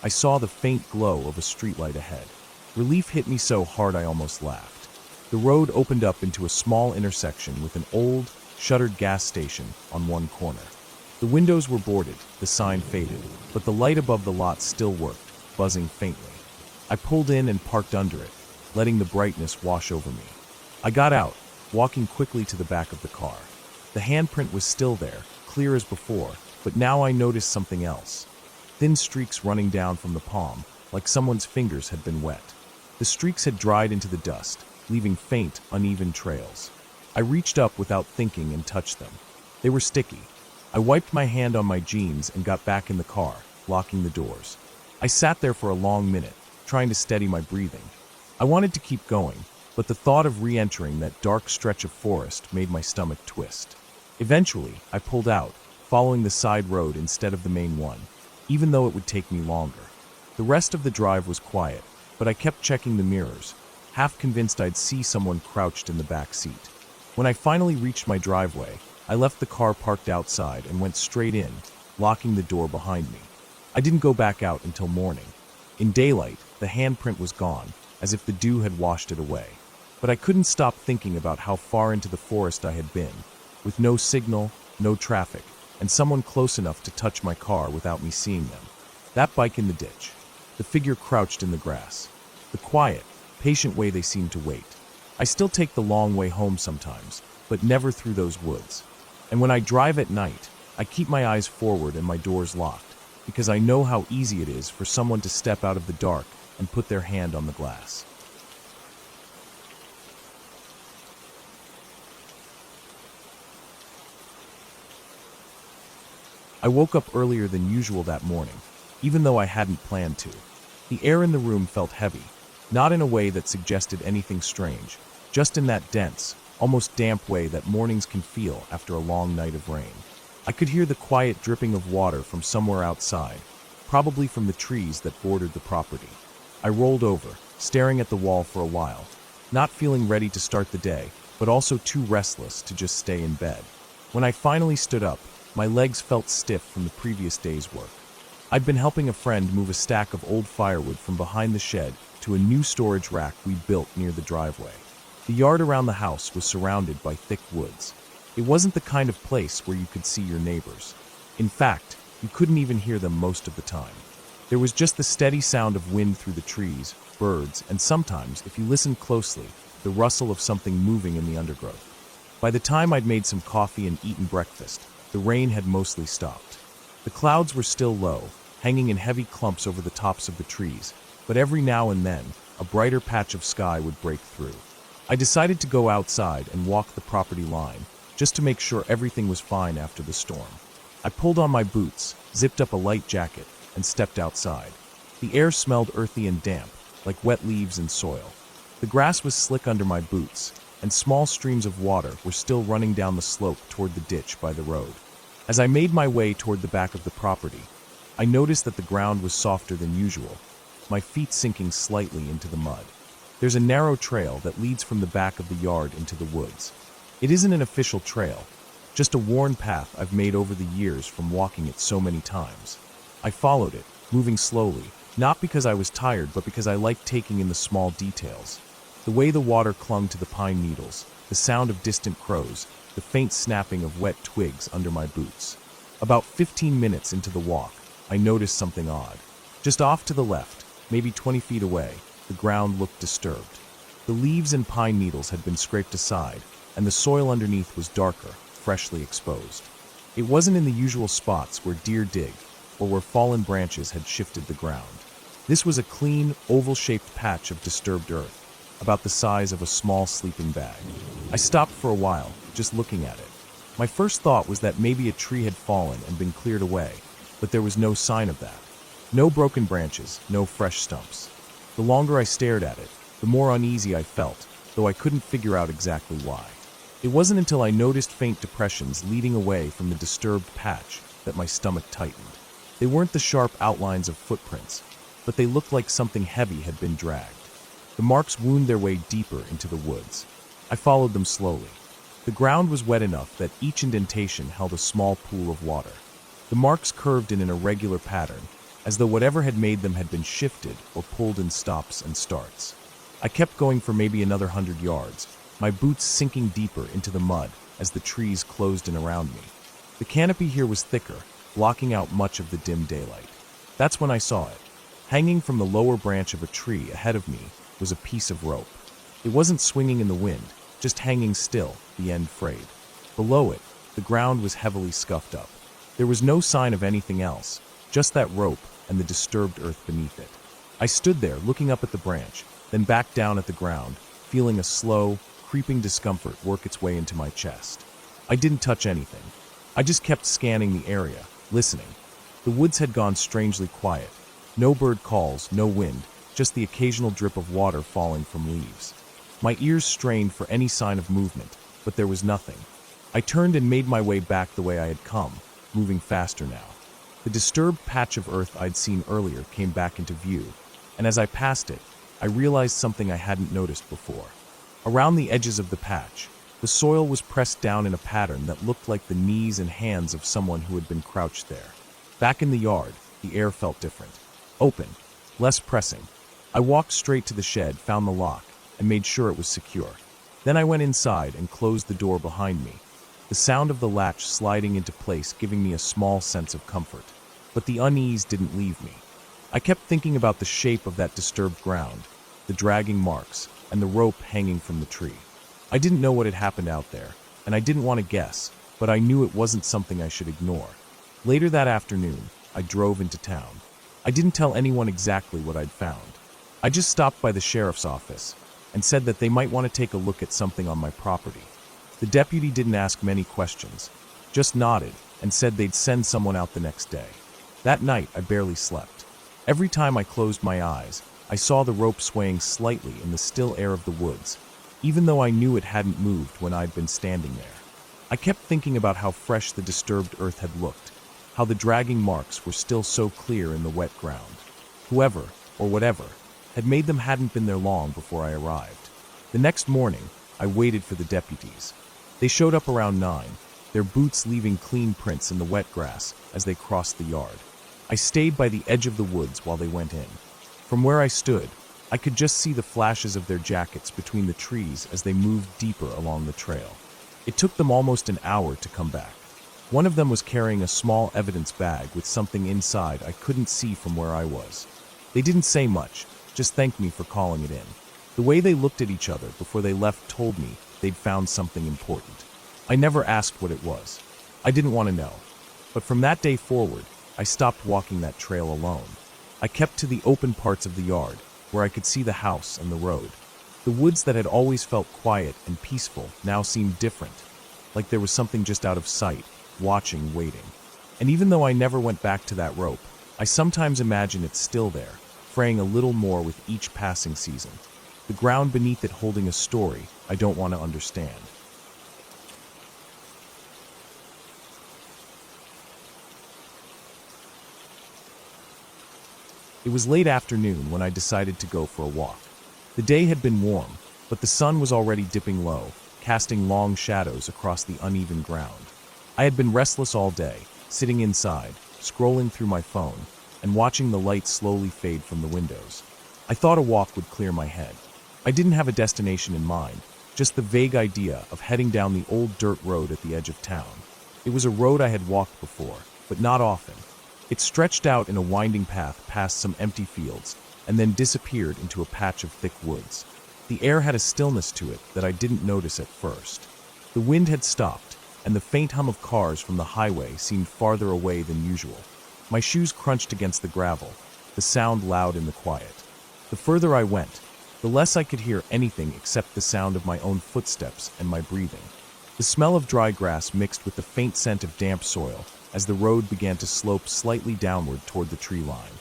Speaker 1: I saw the faint glow of a streetlight ahead. Relief hit me so hard I almost laughed. The road opened up into a small intersection with an old, shuttered gas station on one corner. The windows were boarded, the sign faded, but the light above the lot still worked, buzzing faintly. I pulled in and parked under it, letting the brightness wash over me. I got out, walking quickly to the back of the car. The handprint was still there, clear as before, but now I noticed something else. Thin streaks running down from the palm, like someone's fingers had been wet. The streaks had dried into the dust, leaving faint, uneven trails. I reached up without thinking and touched them. They were sticky. I wiped my hand on my jeans and got back in the car, locking the doors. I sat there for a long minute, trying to steady my breathing. I wanted to keep going, but the thought of re-entering that dark stretch of forest made my stomach twist. Eventually, I pulled out, following the side road instead of the main one, even though it would take me longer. The rest of the drive was quiet, but I kept checking the mirrors, half convinced I'd see someone crouched in the back seat. When I finally reached my driveway, I left the car parked outside and went straight in, locking the door behind me. I didn't go back out until morning. In daylight, the handprint was gone, as if the dew had washed it away. But I couldn't stop thinking about how far into the forest I had been, with no signal, no traffic, and someone close enough to touch my car without me seeing them. That bike in the ditch, the figure crouched in the grass, the quiet, patient way they seemed to wait. I still take the long way home sometimes, but never through those woods. And when I drive at night, I keep my eyes forward and my doors locked, because I know how easy it is for someone to step out of the dark and put their hand on the glass. I woke up earlier than usual that morning, even though I hadn't planned to. The air in the room felt heavy, not in a way that suggested anything strange, just in that dense, almost damp way that mornings can feel after a long night of rain. I could hear the quiet dripping of water from somewhere outside, probably from the trees that bordered the property. I rolled over, staring at the wall for a while, not feeling ready to start the day, but also too restless to just stay in bed. When I finally stood up, my legs felt stiff from the previous day's work. I'd been helping a friend move a stack of old firewood from behind the shed to a new storage rack we'd built near the driveway. The yard around the house was surrounded by thick woods. It wasn't the kind of place where you could see your neighbors. In fact, you couldn't even hear them most of the time. There was just the steady sound of wind through the trees, birds, and sometimes, if you listened closely, the rustle of something moving in the undergrowth. By the time I'd made some coffee and eaten breakfast, the rain had mostly stopped. The clouds were still low, hanging in heavy clumps over the tops of the trees, but every now and then, a brighter patch of sky would break through. I decided to go outside and walk the property line, just to make sure everything was fine after the storm. I pulled on my boots, zipped up a light jacket, and stepped outside. The air smelled earthy and damp, like wet leaves and soil. The grass was slick under my boots, and small streams of water were still running down the slope toward the ditch by the road. As I made my way toward the back of the property, I noticed that the ground was softer than usual, my feet sinking slightly into the mud. There's a narrow trail that leads from the back of the yard into the woods. It isn't an official trail, just a worn path I've made over the years from walking it so many times. I followed it, moving slowly, not because I was tired, but because I liked taking in the small details. The way the water clung to the pine needles, the sound of distant crows, the faint snapping of wet twigs under my boots. About 15 minutes into the walk, I noticed something odd. Just off to the left, maybe 20 feet away, the ground looked disturbed. The leaves and pine needles had been scraped aside, and the soil underneath was darker, freshly exposed. It wasn't in the usual spots where deer dig, or where fallen branches had shifted the ground. This was a clean, oval-shaped patch of disturbed earth, about the size of a small sleeping bag. I stopped for a while, just looking at it. My first thought was that maybe a tree had fallen and been cleared away, but there was no sign of that. No broken branches, no fresh stumps. The longer I stared at it, the more uneasy I felt, though I couldn't figure out exactly why. It wasn't until I noticed faint depressions leading away from the disturbed patch that my stomach tightened. They weren't the sharp outlines of footprints, but they looked like something heavy had been dragged. The marks wound their way deeper into the woods. I followed them slowly. The ground was wet enough that each indentation held a small pool of water. The marks curved in an irregular pattern, as though whatever had made them had been shifted or pulled in stops and starts. I kept going for maybe another 100 yards, my boots sinking deeper into the mud as the trees closed in around me. The canopy here was thicker, blocking out much of the dim daylight. That's when I saw it. Hanging from the lower branch of a tree ahead of me was a piece of rope. It wasn't swinging in the wind, just hanging still, the end frayed. Below it, the ground was heavily scuffed up. There was no sign of anything else, just that rope and the disturbed earth beneath it. I stood there, looking up at the branch, then back down at the ground, feeling a slow, creeping discomfort work its way into my chest. I didn't touch anything. I just kept scanning the area, listening. The woods had gone strangely quiet. No bird calls, no wind, just the occasional drip of water falling from leaves. My ears strained for any sign of movement, but there was nothing. I turned and made my way back the way I had come, moving faster now. The disturbed patch of earth I'd seen earlier came back into view, and as I passed it, I realized something I hadn't noticed before. Around the edges of the patch, the soil was pressed down in a pattern that looked like the knees and hands of someone who had been crouched there. Back in the yard, the air felt different. Open, less pressing. I walked straight to the shed, found the lock, and made sure it was secure. Then I went inside and closed the door behind me, the sound of the latch sliding into place giving me a small sense of comfort. But the unease didn't leave me. I kept thinking about the shape of that disturbed ground, the dragging marks, and the rope hanging from the tree. I didn't know what had happened out there, and I didn't want to guess, but I knew it wasn't something I should ignore. Later that afternoon, I drove into town. I didn't tell anyone exactly what I'd found. I just stopped by the sheriff's office and said that they might want to take a look at something on my property. The deputy didn't ask many questions, just nodded and said they'd send someone out the next day. That night, I barely slept. Every time I closed my eyes, I saw the rope swaying slightly in the still air of the woods, even though I knew it hadn't moved when I'd been standing there. I kept thinking about how fresh the disturbed earth had looked, how the dragging marks were still so clear in the wet ground. Whoever, or whatever, had made them hadn't been there long before I arrived. The next morning, I waited for the deputies. They showed up around 9, their boots leaving clean prints in the wet grass as they crossed the yard. I stayed by the edge of the woods while they went in. From where I stood, I could just see the flashes of their jackets between the trees as they moved deeper along the trail. It took them almost an hour to come back. One of them was carrying a small evidence bag with something inside I couldn't see from where I was. They didn't say much, just thanked me for calling it in. The way they looked at each other before they left told me they'd found something important. I never asked what it was. I didn't want to know. But from that day forward, I stopped walking that trail alone. I kept to the open parts of the yard, where I could see the house and the road. The woods that had always felt quiet and peaceful now seemed different, like there was something just out of sight, watching, waiting. And even though I never went back to that rope, I sometimes imagine it's still there, fraying a little more with each passing season. The ground beneath it holding a story I don't want to understand. It was late afternoon when I decided to go for a walk. The day had been warm, but the sun was already dipping low, casting long shadows across the uneven ground. I had been restless all day, sitting inside, scrolling through my phone, and watching the light slowly fade from the windows. I thought a walk would clear my head. I didn't have a destination in mind, just the vague idea of heading down the old dirt road at the edge of town. It was a road I had walked before, but not often. It stretched out in a winding path past some empty fields, and then disappeared into a patch of thick woods. The air had a stillness to it that I didn't notice at first. The wind had stopped, and the faint hum of cars from the highway seemed farther away than usual. My shoes crunched against the gravel, the sound loud in the quiet. The further I went, the less I could hear anything except the sound of my own footsteps and my breathing. The smell of dry grass mixed with the faint scent of damp soil as the road began to slope slightly downward toward the tree line.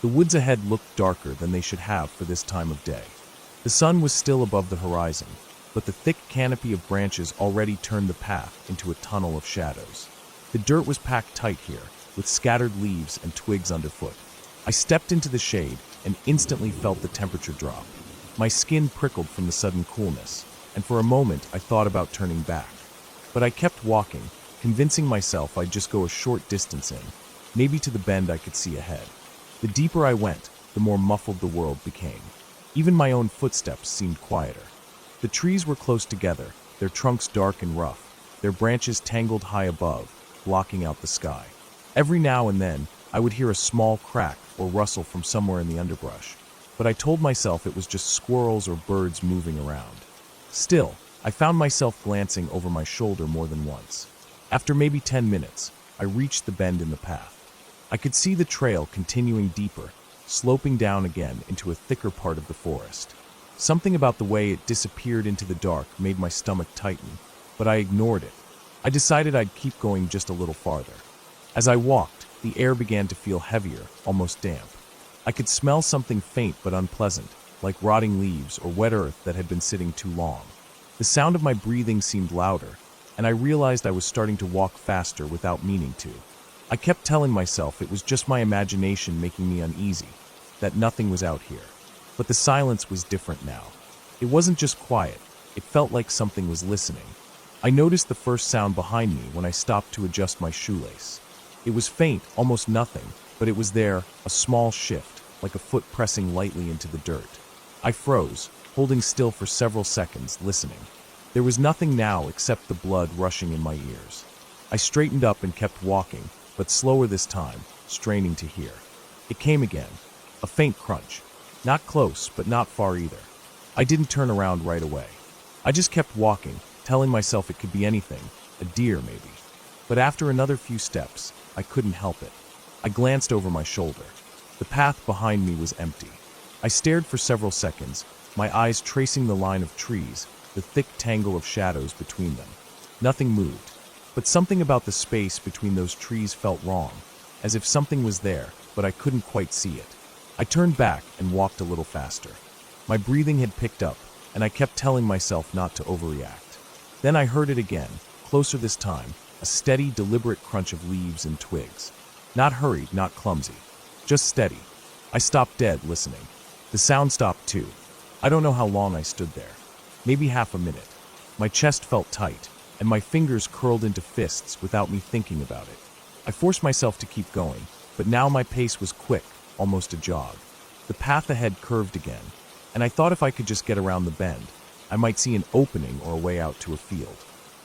Speaker 1: The woods ahead looked darker than they should have for this time of day. The sun was still above the horizon, but the thick canopy of branches already turned the path into a tunnel of shadows. The dirt was packed tight here, with scattered leaves and twigs underfoot. I stepped into the shade and instantly felt the temperature drop. My skin prickled from the sudden coolness, and for a moment I thought about turning back. But I kept walking, convincing myself I'd just go a short distance in, maybe to the bend I could see ahead. The deeper I went, the more muffled the world became. Even my own footsteps seemed quieter. The trees were close together, their trunks dark and rough, their branches tangled high above, blocking out the sky. Every now and then, I would hear a small crack or rustle from somewhere in the underbrush, but I told myself it was just squirrels or birds moving around. Still, I found myself glancing over my shoulder more than once. After maybe 10 minutes, I reached the bend in the path. I could see the trail continuing deeper, sloping down again into a thicker part of the forest. Something about the way it disappeared into the dark made my stomach tighten, but I ignored it. I decided I'd keep going just a little farther. As I walked, the air began to feel heavier, almost damp. I could smell something faint but unpleasant, like rotting leaves or wet earth that had been sitting too long. The sound of my breathing seemed louder, and I realized I was starting to walk faster without meaning to. I kept telling myself it was just my imagination making me uneasy, that nothing was out here. But the silence was different now. It wasn't just quiet, it felt like something was listening. I noticed the first sound behind me when I stopped to adjust my shoelace. It was faint, almost nothing, but it was there, a small shift, like a foot pressing lightly into the dirt. I froze, holding still for several seconds, listening. There was nothing now except the blood rushing in my ears. I straightened up and kept walking, but slower this time, straining to hear. It came again, a faint crunch. Not close, but not far either. I didn't turn around right away. I just kept walking, telling myself it could be anything, a deer maybe. But after another few steps, I couldn't help it. I glanced over my shoulder. The path behind me was empty. I stared for several seconds, my eyes tracing the line of trees, the thick tangle of shadows between them. Nothing moved, but something about the space between those trees felt wrong, as if something was there, but I couldn't quite see it. I turned back and walked a little faster. My breathing had picked up, and I kept telling myself not to overreact. Then I heard it again, closer this time, a steady, deliberate crunch of leaves and twigs. Not hurried, not clumsy, just steady. I stopped dead, listening. The sound stopped too. I don't know how long I stood there. Maybe half a minute. My chest felt tight, and my fingers curled into fists without me thinking about it. I forced myself to keep going, but now my pace was quick, almost a jog. The path ahead curved again, and I thought if I could just get around the bend, I might see an opening or a way out to a field.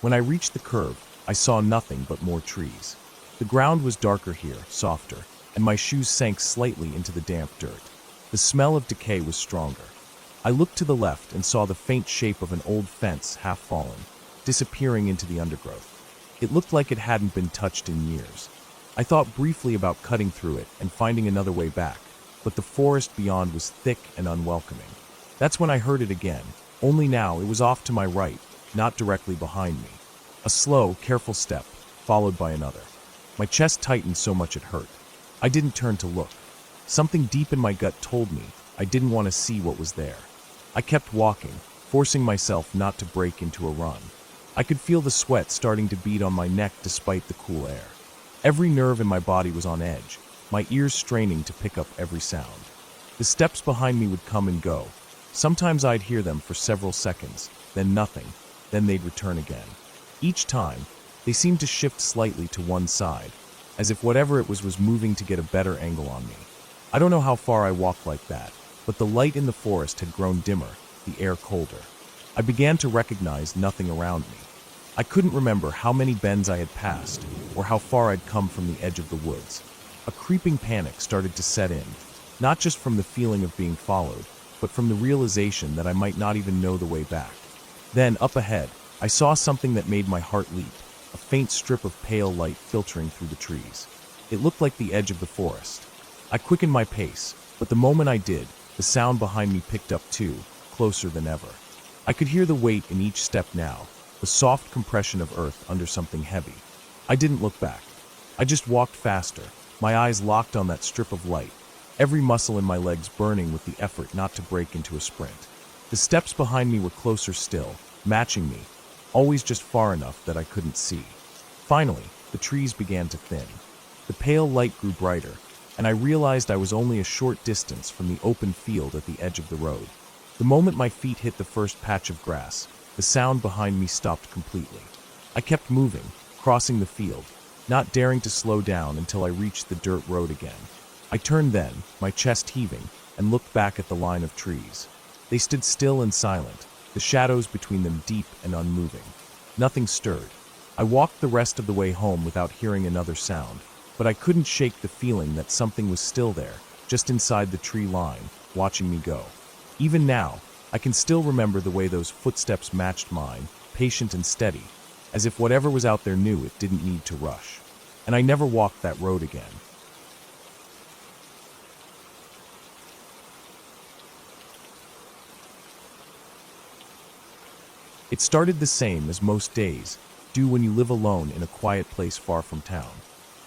Speaker 1: When I reached the curve, I saw nothing but more trees. The ground was darker here, softer, and my shoes sank slightly into the damp dirt. The smell of decay was stronger. I looked to the left and saw the faint shape of an old fence half fallen, disappearing into the undergrowth. It looked like it hadn't been touched in years. I thought briefly about cutting through it and finding another way back, but the forest beyond was thick and unwelcoming. That's when I heard it again, only now it was off to my right, not directly behind me. A slow, careful step, followed by another. My chest tightened so much it hurt. I didn't turn to look. Something deep in my gut told me I didn't want to see what was there. I kept walking, forcing myself not to break into a run. I could feel the sweat starting to bead on my neck despite the cool air. Every nerve in my body was on edge, my ears straining to pick up every sound. The steps behind me would come and go. Sometimes I'd hear them for several seconds, then nothing, then they'd return again. Each time, they seemed to shift slightly to one side, as if whatever it was moving to get a better angle on me. I don't know how far I walked like that, but the light in the forest had grown dimmer, the air colder. I began to recognize nothing around me. I couldn't remember how many bends I had passed, or how far I'd come from the edge of the woods. A creeping panic started to set in, not just from the feeling of being followed, but from the realization that I might not even know the way back. Then, up ahead, I saw something that made my heart leap, a faint strip of pale light filtering through the trees. It looked like the edge of the forest. I quickened my pace, but the moment I did, the sound behind me picked up too, closer than ever. I could hear the weight in each step now, the soft compression of earth under something heavy. I didn't look back. I just walked faster, my eyes locked on that strip of light, every muscle in my legs burning with the effort not to break into a sprint. The steps behind me were closer still, matching me, always just far enough that I couldn't see. Finally, the trees began to thin. The pale light grew brighter, and I realized I was only a short distance from the open field at the edge of the road. The moment my feet hit the first patch of grass, the sound behind me stopped completely. I kept moving, crossing the field, not daring to slow down until I reached the dirt road again. I turned then, my chest heaving, and looked back at the line of trees. They stood still and silent, the shadows between them deep and unmoving. Nothing stirred. I walked the rest of the way home without hearing another sound, but I couldn't shake the feeling that something was still there, just inside the tree line, watching me go. Even now, I can still remember the way those footsteps matched mine, patient and steady, as if whatever was out there knew it didn't need to rush. And I never walked that road again. It started the same as most days do when you live alone in a quiet place far from town.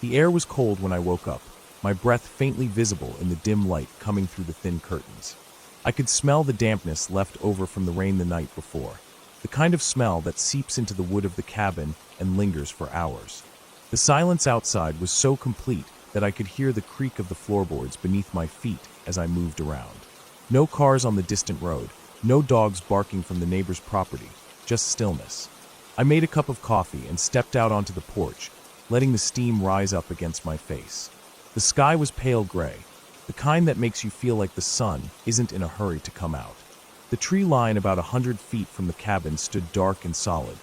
Speaker 1: The air was cold when I woke up, my breath faintly visible in the dim light coming through the thin curtains. I could smell the dampness left over from the rain the night before, the kind of smell that seeps into the wood of the cabin and lingers for hours. The silence outside was so complete that I could hear the creak of the floorboards beneath my feet as I moved around. No cars on the distant road, no dogs barking from the neighbor's property, just stillness. I made a cup of coffee and stepped out onto the porch, letting the steam rise up against my face. The sky was pale gray, the kind that makes you feel like the sun isn't in a hurry to come out. The tree line about 100 feet from the cabin stood dark and solid,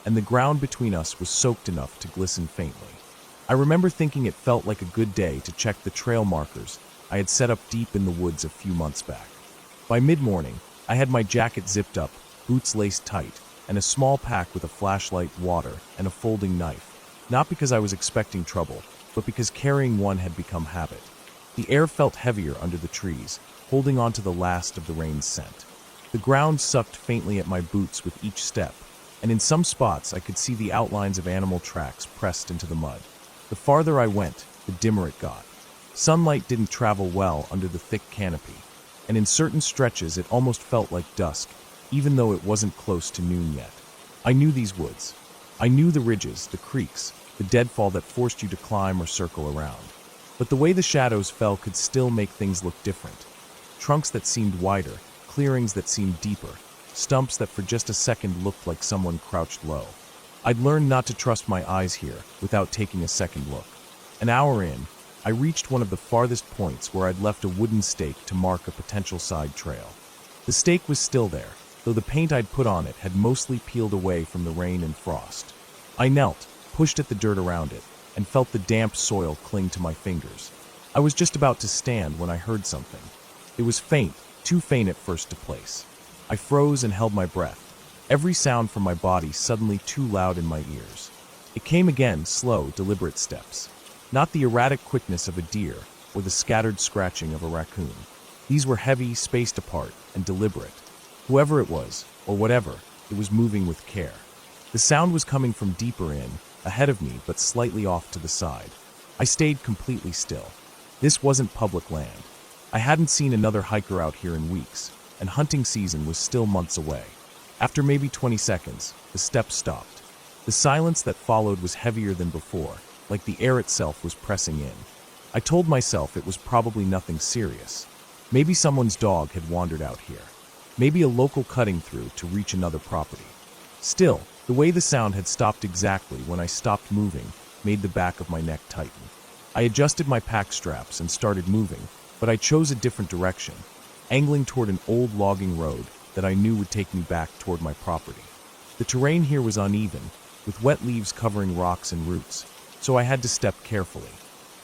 Speaker 1: and the ground between us was soaked enough to glisten faintly. I remember thinking it felt like a good day to check the trail markers I had set up deep in the woods a few months back. By mid-morning, I had my jacket zipped up, boots laced tight, and a small pack with a flashlight, water, and a folding knife. Not because I was expecting trouble, but because carrying one had become habit. The air felt heavier under the trees, holding on to the last of the rain's scent. The ground sucked faintly at my boots with each step, and in some spots I could see the outlines of animal tracks pressed into the mud. The farther I went, the dimmer it got. Sunlight didn't travel well under the thick canopy, and in certain stretches it almost felt like dusk, even though it wasn't close to noon yet. I knew these woods. I knew the ridges, the creeks, the deadfall that forced you to climb or circle around. But the way the shadows fell could still make things look different. Trunks that seemed wider, clearings that seemed deeper, stumps that for just a second looked like someone crouched low. I'd learned not to trust my eyes here without taking a second look. An hour in, I reached one of the farthest points where I'd left a wooden stake to mark a potential side trail. The stake was still there, though the paint I'd put on it had mostly peeled away from the rain and frost. I knelt, pushed at the dirt around it, and felt the damp soil cling to my fingers. I was just about to stand when I heard something. It was faint, too faint at first to place. I froze and held my breath, every sound from my body suddenly too loud in my ears. It came again, slow, deliberate steps. Not the erratic quickness of a deer or the scattered scratching of a raccoon. These were heavy, spaced apart, and deliberate. Whoever it was, or whatever, it was moving with care. The sound was coming from deeper in, ahead of me but slightly off to the side. I stayed completely still. This wasn't public land. I hadn't seen another hiker out here in weeks, and hunting season was still months away. After maybe 20 seconds, the steps stopped. The silence that followed was heavier than before, like the air itself was pressing in. I told myself it was probably nothing serious. Maybe someone's dog had wandered out here. Maybe a local cutting through to reach another property. Still, the way the sound had stopped exactly when I stopped moving made the back of my neck tighten. I adjusted my pack straps and started moving, but I chose a different direction, angling toward an old logging road that I knew would take me back toward my property. The terrain here was uneven, with wet leaves covering rocks and roots, so I had to step carefully.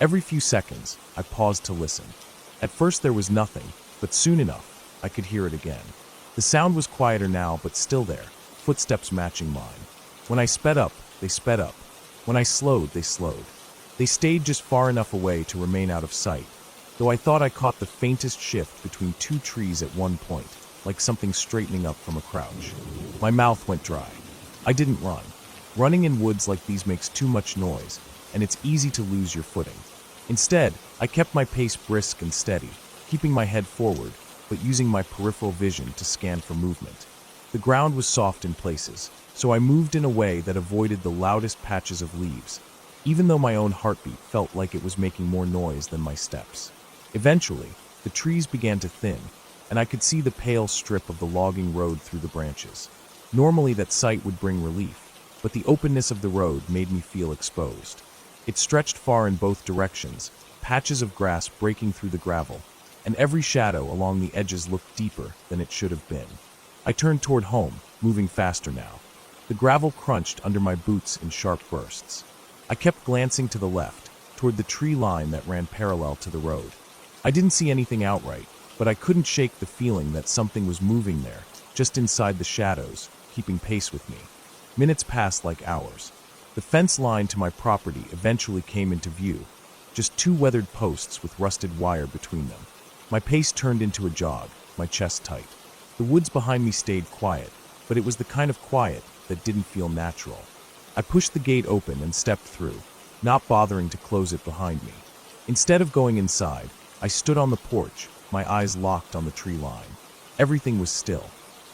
Speaker 1: Every few seconds, I paused to listen. At first there was nothing, but soon enough, I could hear it again. The sound was quieter now, but still there, footsteps matching mine. When I sped up, they sped up. When I slowed, they slowed. They stayed just far enough away to remain out of sight, though I thought I caught the faintest shift between two trees at one point, like something straightening up from a crouch. My mouth went dry. I didn't run. Running in woods like these makes too much noise, and it's easy to lose your footing. Instead, I kept my pace brisk and steady, keeping my head forward, but using my peripheral vision to scan for movement. The ground was soft in places, so I moved in a way that avoided the loudest patches of leaves, even though my own heartbeat felt like it was making more noise than my steps. Eventually, the trees began to thin, and I could see the pale strip of the logging road through the branches. Normally that sight would bring relief, but the openness of the road made me feel exposed. It stretched far in both directions, patches of grass breaking through the gravel, and every shadow along the edges looked deeper than it should have been. I turned toward home, moving faster now. The gravel crunched under my boots in sharp bursts. I kept glancing to the left, toward the tree line that ran parallel to the road. I didn't see anything outright, but I couldn't shake the feeling that something was moving there, just inside the shadows, keeping pace with me. Minutes passed like hours. The fence line to my property eventually came into view, just two weathered posts with rusted wire between them. My pace turned into a jog, my chest tight. The woods behind me stayed quiet, but it was the kind of quiet that didn't feel natural. I pushed the gate open and stepped through, not bothering to close it behind me. Instead of going inside, I stood on the porch, my eyes locked on the tree line. Everything was still.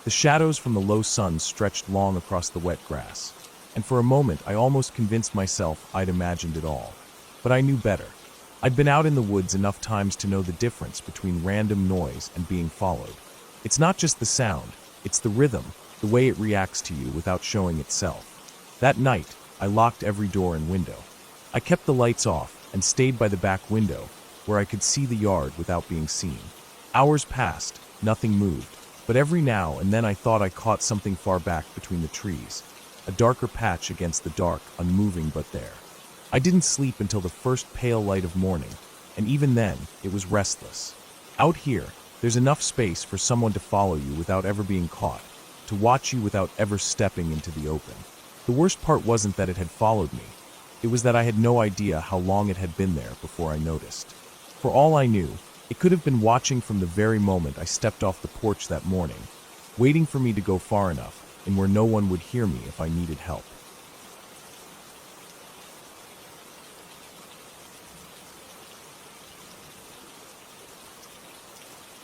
Speaker 1: The shadows from the low sun stretched long across the wet grass, and for a moment I almost convinced myself I'd imagined it all. But I knew better. I'd been out in the woods enough times to know the difference between random noise and being followed. It's not just the sound, it's the rhythm, the way it reacts to you without showing itself. That night, I locked every door and window. I kept the lights off and stayed by the back window, where I could see the yard without being seen. Hours passed, nothing moved, but every now and then I thought I caught something far back between the trees, a darker patch against the dark, unmoving but there. I didn't sleep until the first pale light of morning, and even then, it was restless. Out here, there's enough space for someone to follow you without ever being caught, to watch you without ever stepping into the open. The worst part wasn't that it had followed me. It was that I had no idea how long it had been there before I noticed. For all I knew, it could have been watching from the very moment I stepped off the porch that morning, waiting for me to go far enough and where no one would hear me if I needed help.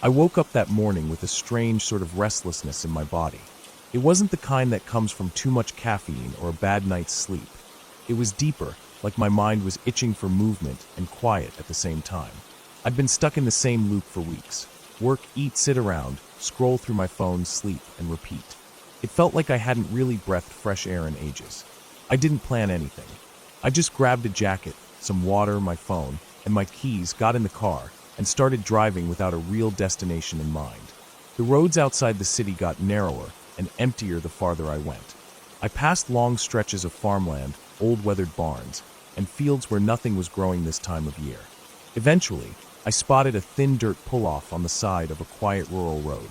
Speaker 1: I woke up that morning with a strange sort of restlessness in my body. It wasn't the kind that comes from too much caffeine or a bad night's sleep. It was deeper, like my mind was itching for movement and quiet at the same time. I'd been stuck in the same loop for weeks. Work, eat, sit around, scroll through my phone, sleep, and repeat. It felt like I hadn't really breathed fresh air in ages. I didn't plan anything. I just grabbed a jacket, some water, my phone, and my keys, got in the car, and started driving without a real destination in mind. The roads outside the city got narrower and emptier the farther I went. I passed long stretches of farmland, old weathered barns, and fields where nothing was growing this time of year. Eventually, I spotted a thin dirt pull-off on the side of a quiet rural road.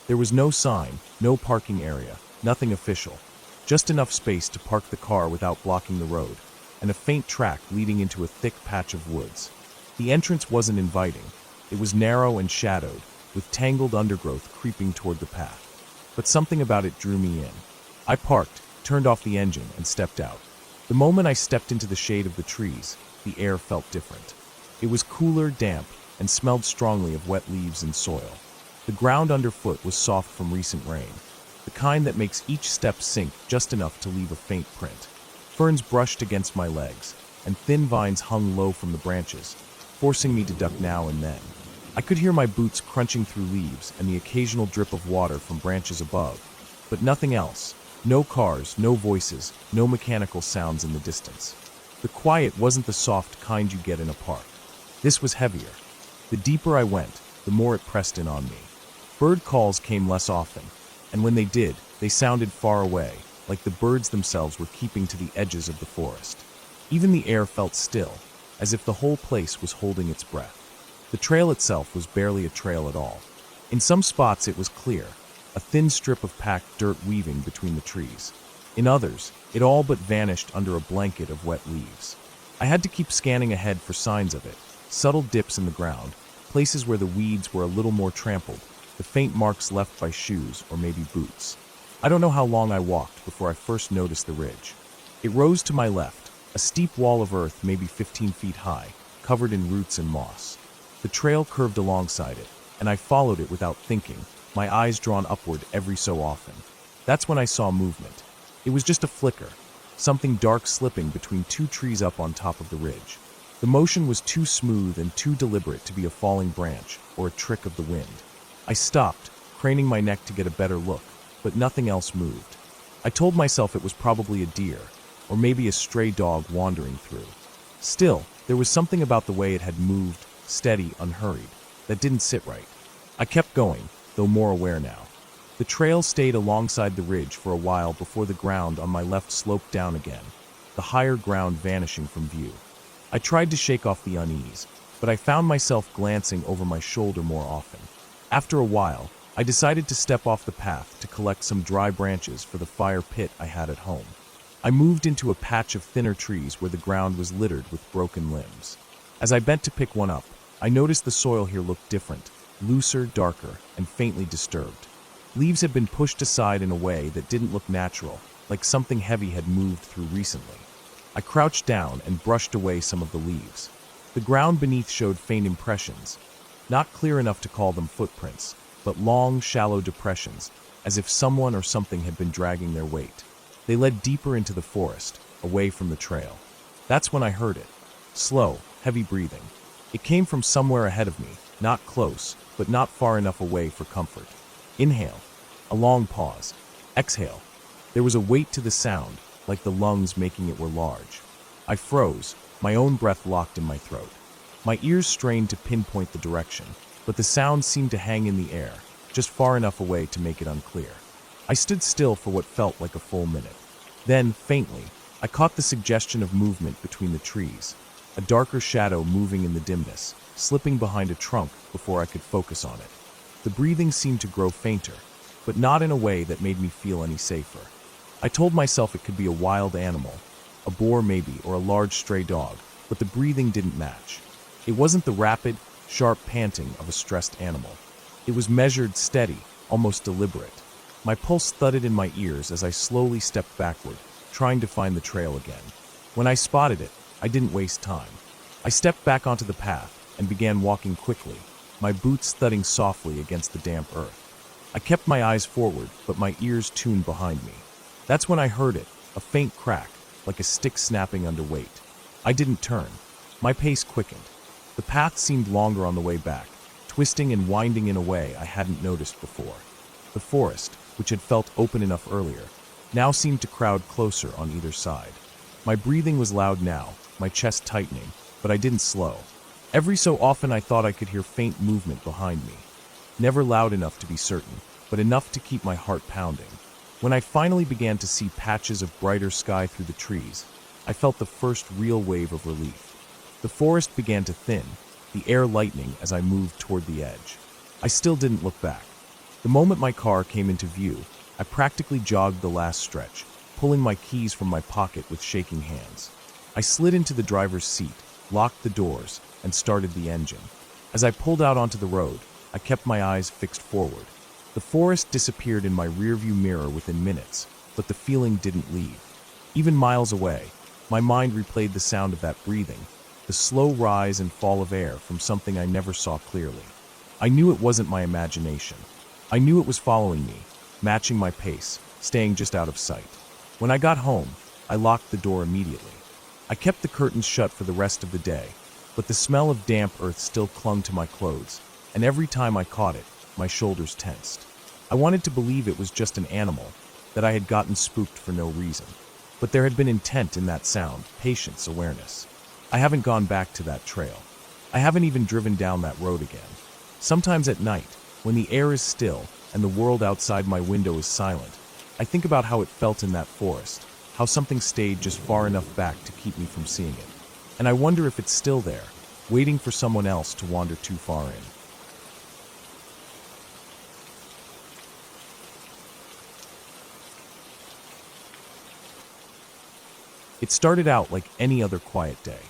Speaker 1: There was no sign, no parking area, nothing official, just enough space to park the car without blocking the road, and a faint track leading into a thick patch of woods. The entrance wasn't inviting. It was narrow and shadowed, with tangled undergrowth creeping toward the path. But something about it drew me in. I parked, turned off the engine, and stepped out. The moment I stepped into the shade of the trees, the air felt different. It was cooler, damp, and smelled strongly of wet leaves and soil. The ground underfoot was soft from recent rain, the kind that makes each step sink just enough to leave a faint print. Ferns brushed against my legs, and thin vines hung low from the branches, forcing me to duck now and then. I could hear my boots crunching through leaves and the occasional drip of water from branches above, but nothing else. No cars, no voices, no mechanical sounds in the distance. The quiet wasn't the soft kind you get in a park. This was heavier. The deeper I went, the more it pressed in on me. Bird calls came less often, and when they did, they sounded far away, like the birds themselves were keeping to the edges of the forest. Even the air felt still, as if the whole place was holding its breath. The trail itself was barely a trail at all. In some spots it was clear, a thin strip of packed dirt weaving between the trees. In others, it all but vanished under a blanket of wet leaves. I had to keep scanning ahead for signs of it, subtle dips in the ground, places where the weeds were a little more trampled, the faint marks left by shoes or maybe boots. I don't know how long I walked before I first noticed the ridge. It rose to my left, a steep wall of earth maybe 15 feet high, covered in roots and moss. The trail curved alongside it, and I followed it without thinking, my eyes drawn upward every so often. That's when I saw movement. It was just a flicker, something dark slipping between two trees up on top of the ridge. The motion was too smooth and too deliberate to be a falling branch or a trick of the wind. I stopped, craning my neck to get a better look, but nothing else moved. I told myself it was probably a deer, or maybe a stray dog wandering through. Still, there was something about the way it had moved, steady, unhurried, that didn't sit right. I kept going, though more aware now. The trail stayed alongside the ridge for a while before the ground on my left sloped down again, the higher ground vanishing from view. I tried to shake off the unease, but I found myself glancing over my shoulder more often. After a while, I decided to step off the path to collect some dry branches for the fire pit I had at home. I moved into a patch of thinner trees where the ground was littered with broken limbs. As I bent to pick one up, I noticed the soil here looked different, looser, darker, and faintly disturbed. Leaves had been pushed aside in a way that didn't look natural, like something heavy had moved through recently. I crouched down and brushed away some of the leaves. The ground beneath showed faint impressions, not clear enough to call them footprints, but long, shallow depressions, as if someone or something had been dragging their weight. They led deeper into the forest, away from the trail. That's when I heard it. Slow, heavy breathing. It came from somewhere ahead of me, not close, but not far enough away for comfort. Inhale. A long pause. Exhale. There was a weight to the sound, like the lungs making it were large. I froze, my own breath locked in my throat. My ears strained to pinpoint the direction, but the sound seemed to hang in the air, just far enough away to make it unclear. I stood still for what felt like a full minute. Then, faintly, I caught the suggestion of movement between the trees, a darker shadow moving in the dimness, slipping behind a trunk before I could focus on it. The breathing seemed to grow fainter, but not in a way that made me feel any safer. I told myself it could be a wild animal, a boar maybe, or a large stray dog, but the breathing didn't match. It wasn't the rapid, sharp panting of a stressed animal. It was measured, steady, almost deliberate. My pulse thudded in my ears as I slowly stepped backward, trying to find the trail again. When I spotted it, I didn't waste time. I stepped back onto the path and began walking quickly, my boots thudding softly against the damp earth. I kept my eyes forward, but my ears tuned behind me. That's when I heard it, a faint crack, like a stick snapping under weight. I didn't turn. My pace quickened. The path seemed longer on the way back, twisting and winding in a way I hadn't noticed before. The forest, which had felt open enough earlier, now seemed to crowd closer on either side. My breathing was loud now, my chest tightening, but I didn't slow. Every so often I thought I could hear faint movement behind me. Never loud enough to be certain, but enough to keep my heart pounding. When I finally began to see patches of brighter sky through the trees, I felt the first real wave of relief. The forest began to thin, the air lightening as I moved toward the edge. I still didn't look back. The moment my car came into view, I practically jogged the last stretch, pulling my keys from my pocket with shaking hands. I slid into the driver's seat, locked the doors, and started the engine. As I pulled out onto the road, I kept my eyes fixed forward. The forest disappeared in my rearview mirror within minutes, but the feeling didn't leave. Even miles away, my mind replayed the sound of that breathing, the slow rise and fall of air from something I never saw clearly. I knew it wasn't my imagination. I knew it was following me, matching my pace, staying just out of sight. When I got home, I locked the door immediately. I kept the curtains shut for the rest of the day, but the smell of damp earth still clung to my clothes, and every time I caught it, my shoulders tensed. I wanted to believe it was just an animal, that I had gotten spooked for no reason. But there had been intent in that sound, patience, awareness. I haven't gone back to that trail. I haven't even driven down that road again. Sometimes at night, when the air is still and the world outside my window is silent, I think about how it felt in that forest, how something stayed just far enough back to keep me from seeing it. And I wonder if it's still there, waiting for someone else to wander too far in. It started out like any other quiet day.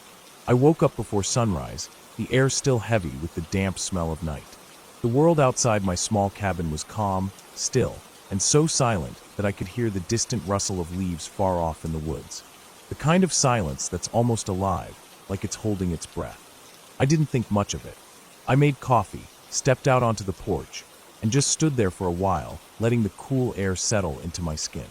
Speaker 1: I woke up before sunrise, the air still heavy with the damp smell of night. The world outside my small cabin was calm, still, and so silent that I could hear the distant rustle of leaves far off in the woods. The kind of silence that's almost alive, like it's holding its breath. I didn't think much of it. I made coffee, stepped out onto the porch, and just stood there for a while, letting the cool air settle into my skin.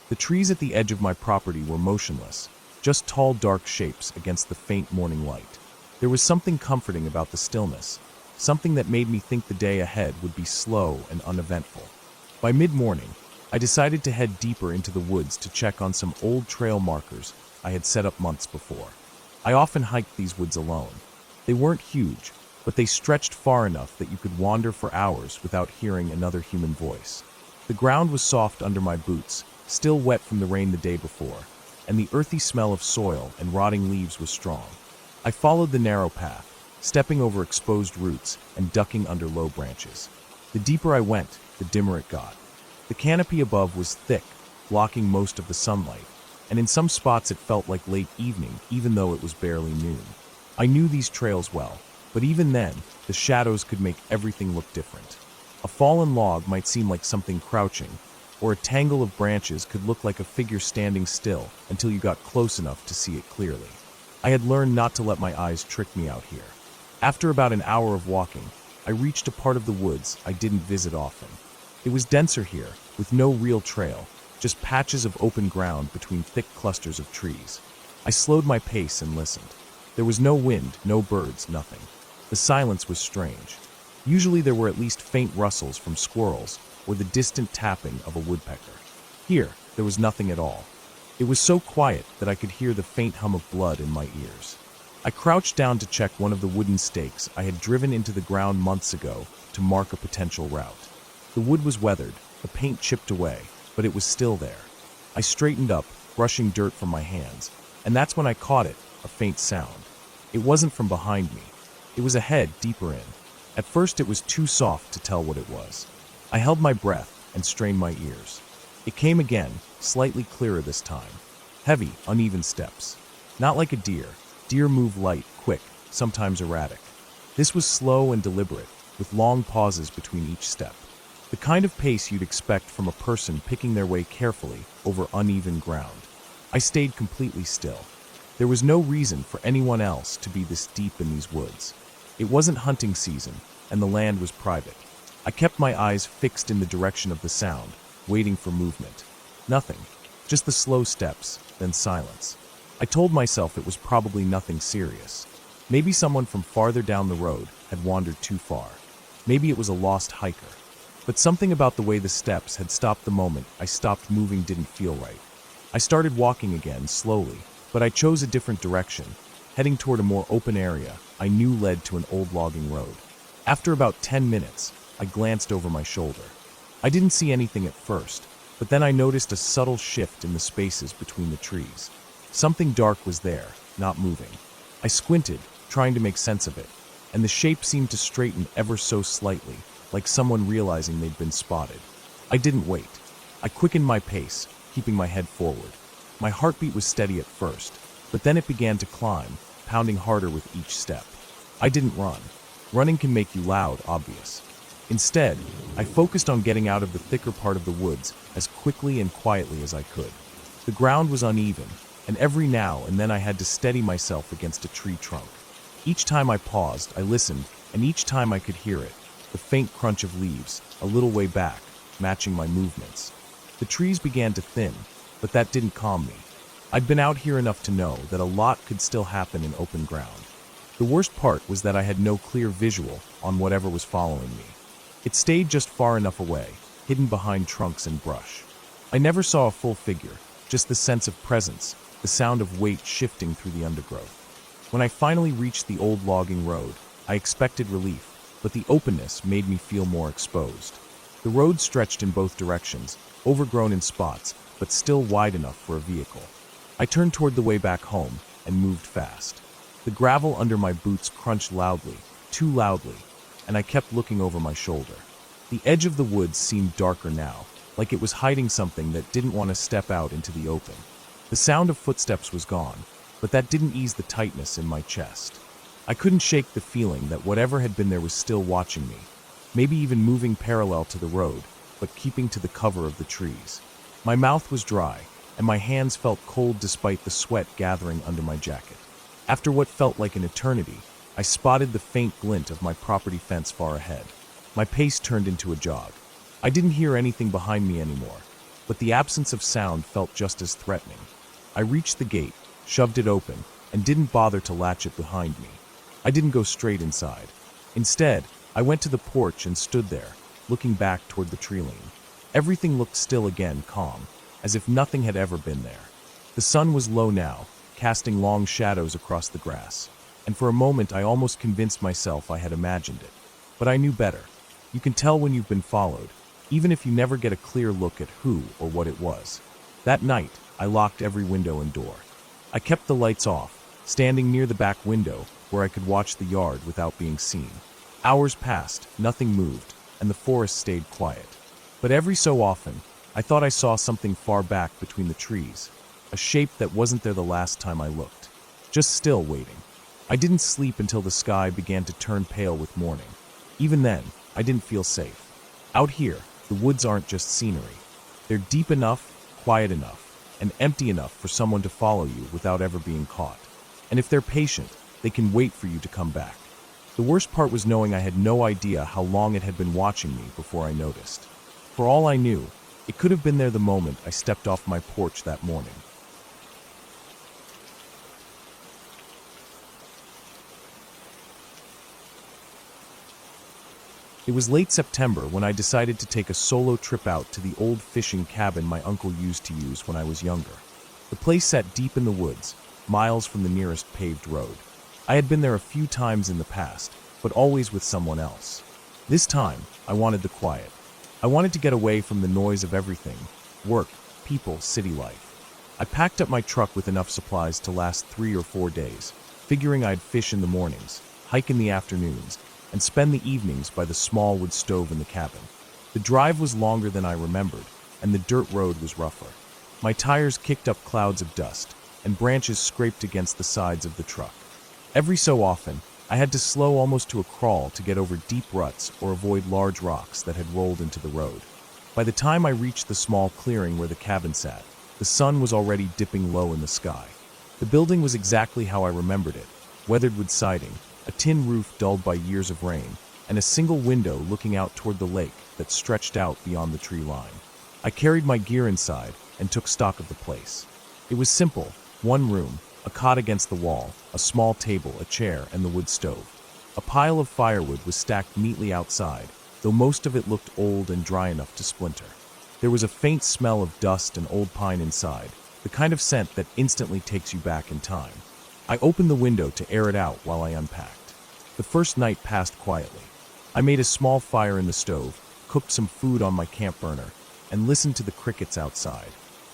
Speaker 1: The trees at the edge of my property were motionless, just tall dark shapes against the faint morning light. There was something comforting about the stillness, something that made me think the day ahead would be slow and uneventful. By mid-morning, I decided to head deeper into the woods to check on some old trail markers I had set up months before. I often hiked these woods alone. They weren't huge, but they stretched far enough that you could wander for hours without hearing another human voice. The ground was soft under my boots, still wet from the rain the day before, and the earthy smell of soil and rotting leaves was strong. I followed the narrow path, stepping over exposed roots and ducking under low branches. The deeper I went, the dimmer it got. The canopy above was thick, blocking most of the sunlight, and in some spots it felt like late evening, even though it was barely noon. I knew these trails well, but even then, the shadows could make everything look different. A fallen log might seem like something crouching, or a tangle of branches could look like a figure standing still until you got close enough to see it clearly. I had learned not to let my eyes trick me out here. After about an hour of walking, I reached a part of the woods I didn't visit often. It was denser here, with no real trail, just patches of open ground between thick clusters of trees. I slowed my pace and listened. There was no wind, no birds, nothing. The silence was strange. Usually there were at least faint rustles from squirrels or the distant tapping of a woodpecker. Here, there was nothing at all. It was so quiet that I could hear the faint hum of blood in my ears. I crouched down to check one of the wooden stakes I had driven into the ground months ago to mark a potential route. The wood was weathered, the paint chipped away, but it was still there. I straightened up, brushing dirt from my hands, and that's when I caught it, a faint sound. It wasn't from behind me. It was ahead, deeper in. At first it was too soft to tell what it was. I held my breath and strained my ears. It came again, slightly clearer this time. Heavy, uneven steps. Not like a deer. Deer move light, quick, sometimes erratic. This was slow and deliberate, with long pauses between each step. The kind of pace you'd expect from a person picking their way carefully over uneven ground. I stayed completely still. There was no reason for anyone else to be this deep in these woods. It wasn't hunting season, and the land was private. I kept my eyes fixed in the direction of the sound, waiting for movement. Nothing. Just the slow steps, then silence. I told myself it was probably nothing serious. Maybe someone from farther down the road had wandered too far. Maybe it was a lost hiker. But something about the way the steps had stopped the moment I stopped moving didn't feel right. I started walking again, slowly, but I chose a different direction, heading toward a more open area I knew led to an old logging road. After about 10 minutes, I glanced over my shoulder. I didn't see anything at first, but then I noticed a subtle shift in the spaces between the trees. Something dark was there, not moving. I squinted, trying to make sense of it, and the shape seemed to straighten ever so slightly, like someone realizing they'd been spotted. I didn't wait. I quickened my pace, keeping my head forward. My heartbeat was steady at first, but then it began to climb, pounding harder with each step. I didn't run. Running can make you loud, obvious. Instead, I focused on getting out of the thicker part of the woods as quickly and quietly as I could. The ground was uneven, and every now and then I had to steady myself against a tree trunk. Each time I paused, I listened, and each time I could hear it, the faint crunch of leaves, a little way back, matching my movements. The trees began to thin, but that didn't calm me. I'd been out here enough to know that a lot could still happen in open ground. The worst part was that I had no clear visual on whatever was following me. It stayed just far enough away, hidden behind trunks and brush. I never saw a full figure, just the sense of presence, the sound of weight shifting through the undergrowth. When I finally reached the old logging road, I expected relief, but the openness made me feel more exposed. The road stretched in both directions, overgrown in spots, but still wide enough for a vehicle. I turned toward the way back home and moved fast. The gravel under my boots crunched loudly, too loudly, and I kept looking over my shoulder. The edge of the woods seemed darker now, like it was hiding something that didn't want to step out into the open. The sound of footsteps was gone, but that didn't ease the tightness in my chest. I couldn't shake the feeling that whatever had been there was still watching me, maybe even moving parallel to the road, but keeping to the cover of the trees. My mouth was dry, and my hands felt cold despite the sweat gathering under my jacket. After what felt like an eternity, I spotted the faint glint of my property fence far ahead. My pace turned into a jog. I didn't hear anything behind me anymore, but the absence of sound felt just as threatening. I reached the gate, shoved it open, and didn't bother to latch it behind me. I didn't go straight inside. Instead, I went to the porch and stood there, looking back toward the tree line. Everything looked still again, calm, as if nothing had ever been there. The sun was low now, casting long shadows across the grass, and for a moment I almost convinced myself I had imagined it. But I knew better. You can tell when you've been followed, even if you never get a clear look at who or what it was. That night, I locked every window and door. I kept the lights off, standing near the back window where I could watch the yard without being seen. Hours passed, nothing moved, and the forest stayed quiet. But every so often, I thought I saw something far back between the trees, a shape that wasn't there the last time I looked, just still waiting. I didn't sleep until the sky began to turn pale with morning. Even then, I didn't feel safe. Out here, the woods aren't just scenery. They're deep enough, quiet enough, and empty enough for someone to follow you without ever being caught. And if they're patient, they can wait for you to come back. The worst part was knowing I had no idea how long it had been watching me before I noticed. For all I knew, it could have been there the moment I stepped off my porch that morning. It was late September when I decided to take a solo trip out to the old fishing cabin my uncle used to use when I was younger. The place sat deep in the woods, miles from the nearest paved road. I had been there a few times in the past, but always with someone else. This time, I wanted the quiet. I wanted to get away from the noise of everything: work, people, city life. I packed up my truck with enough supplies to last 3 or 4 days, figuring I'd fish in the mornings, hike in the afternoons, and spend the evenings by the small wood stove in the cabin. The drive was longer than I remembered, and the dirt road was rougher. My tires kicked up clouds of dust, and branches scraped against the sides of the truck. Every so often, I had to slow almost to a crawl to get over deep ruts or avoid large rocks that had rolled into the road. By the time I reached the small clearing where the cabin sat, the sun was already dipping low in the sky. The building was exactly how I remembered it: weathered wood siding, a tin roof dulled by years of rain, and a single window looking out toward the lake that stretched out beyond the tree line. I carried my gear inside and took stock of the place. It was simple: one room, a cot against the wall, a small table, a chair, and the wood stove. A pile of firewood was stacked neatly outside, though most of it looked old and dry enough to splinter. There was a faint smell of dust and old pine inside, the kind of scent that instantly takes you back in time. I opened the window to air it out while I unpacked. The first night passed quietly. I made a small fire in the stove, cooked some food on my camp burner, and listened to the crickets outside.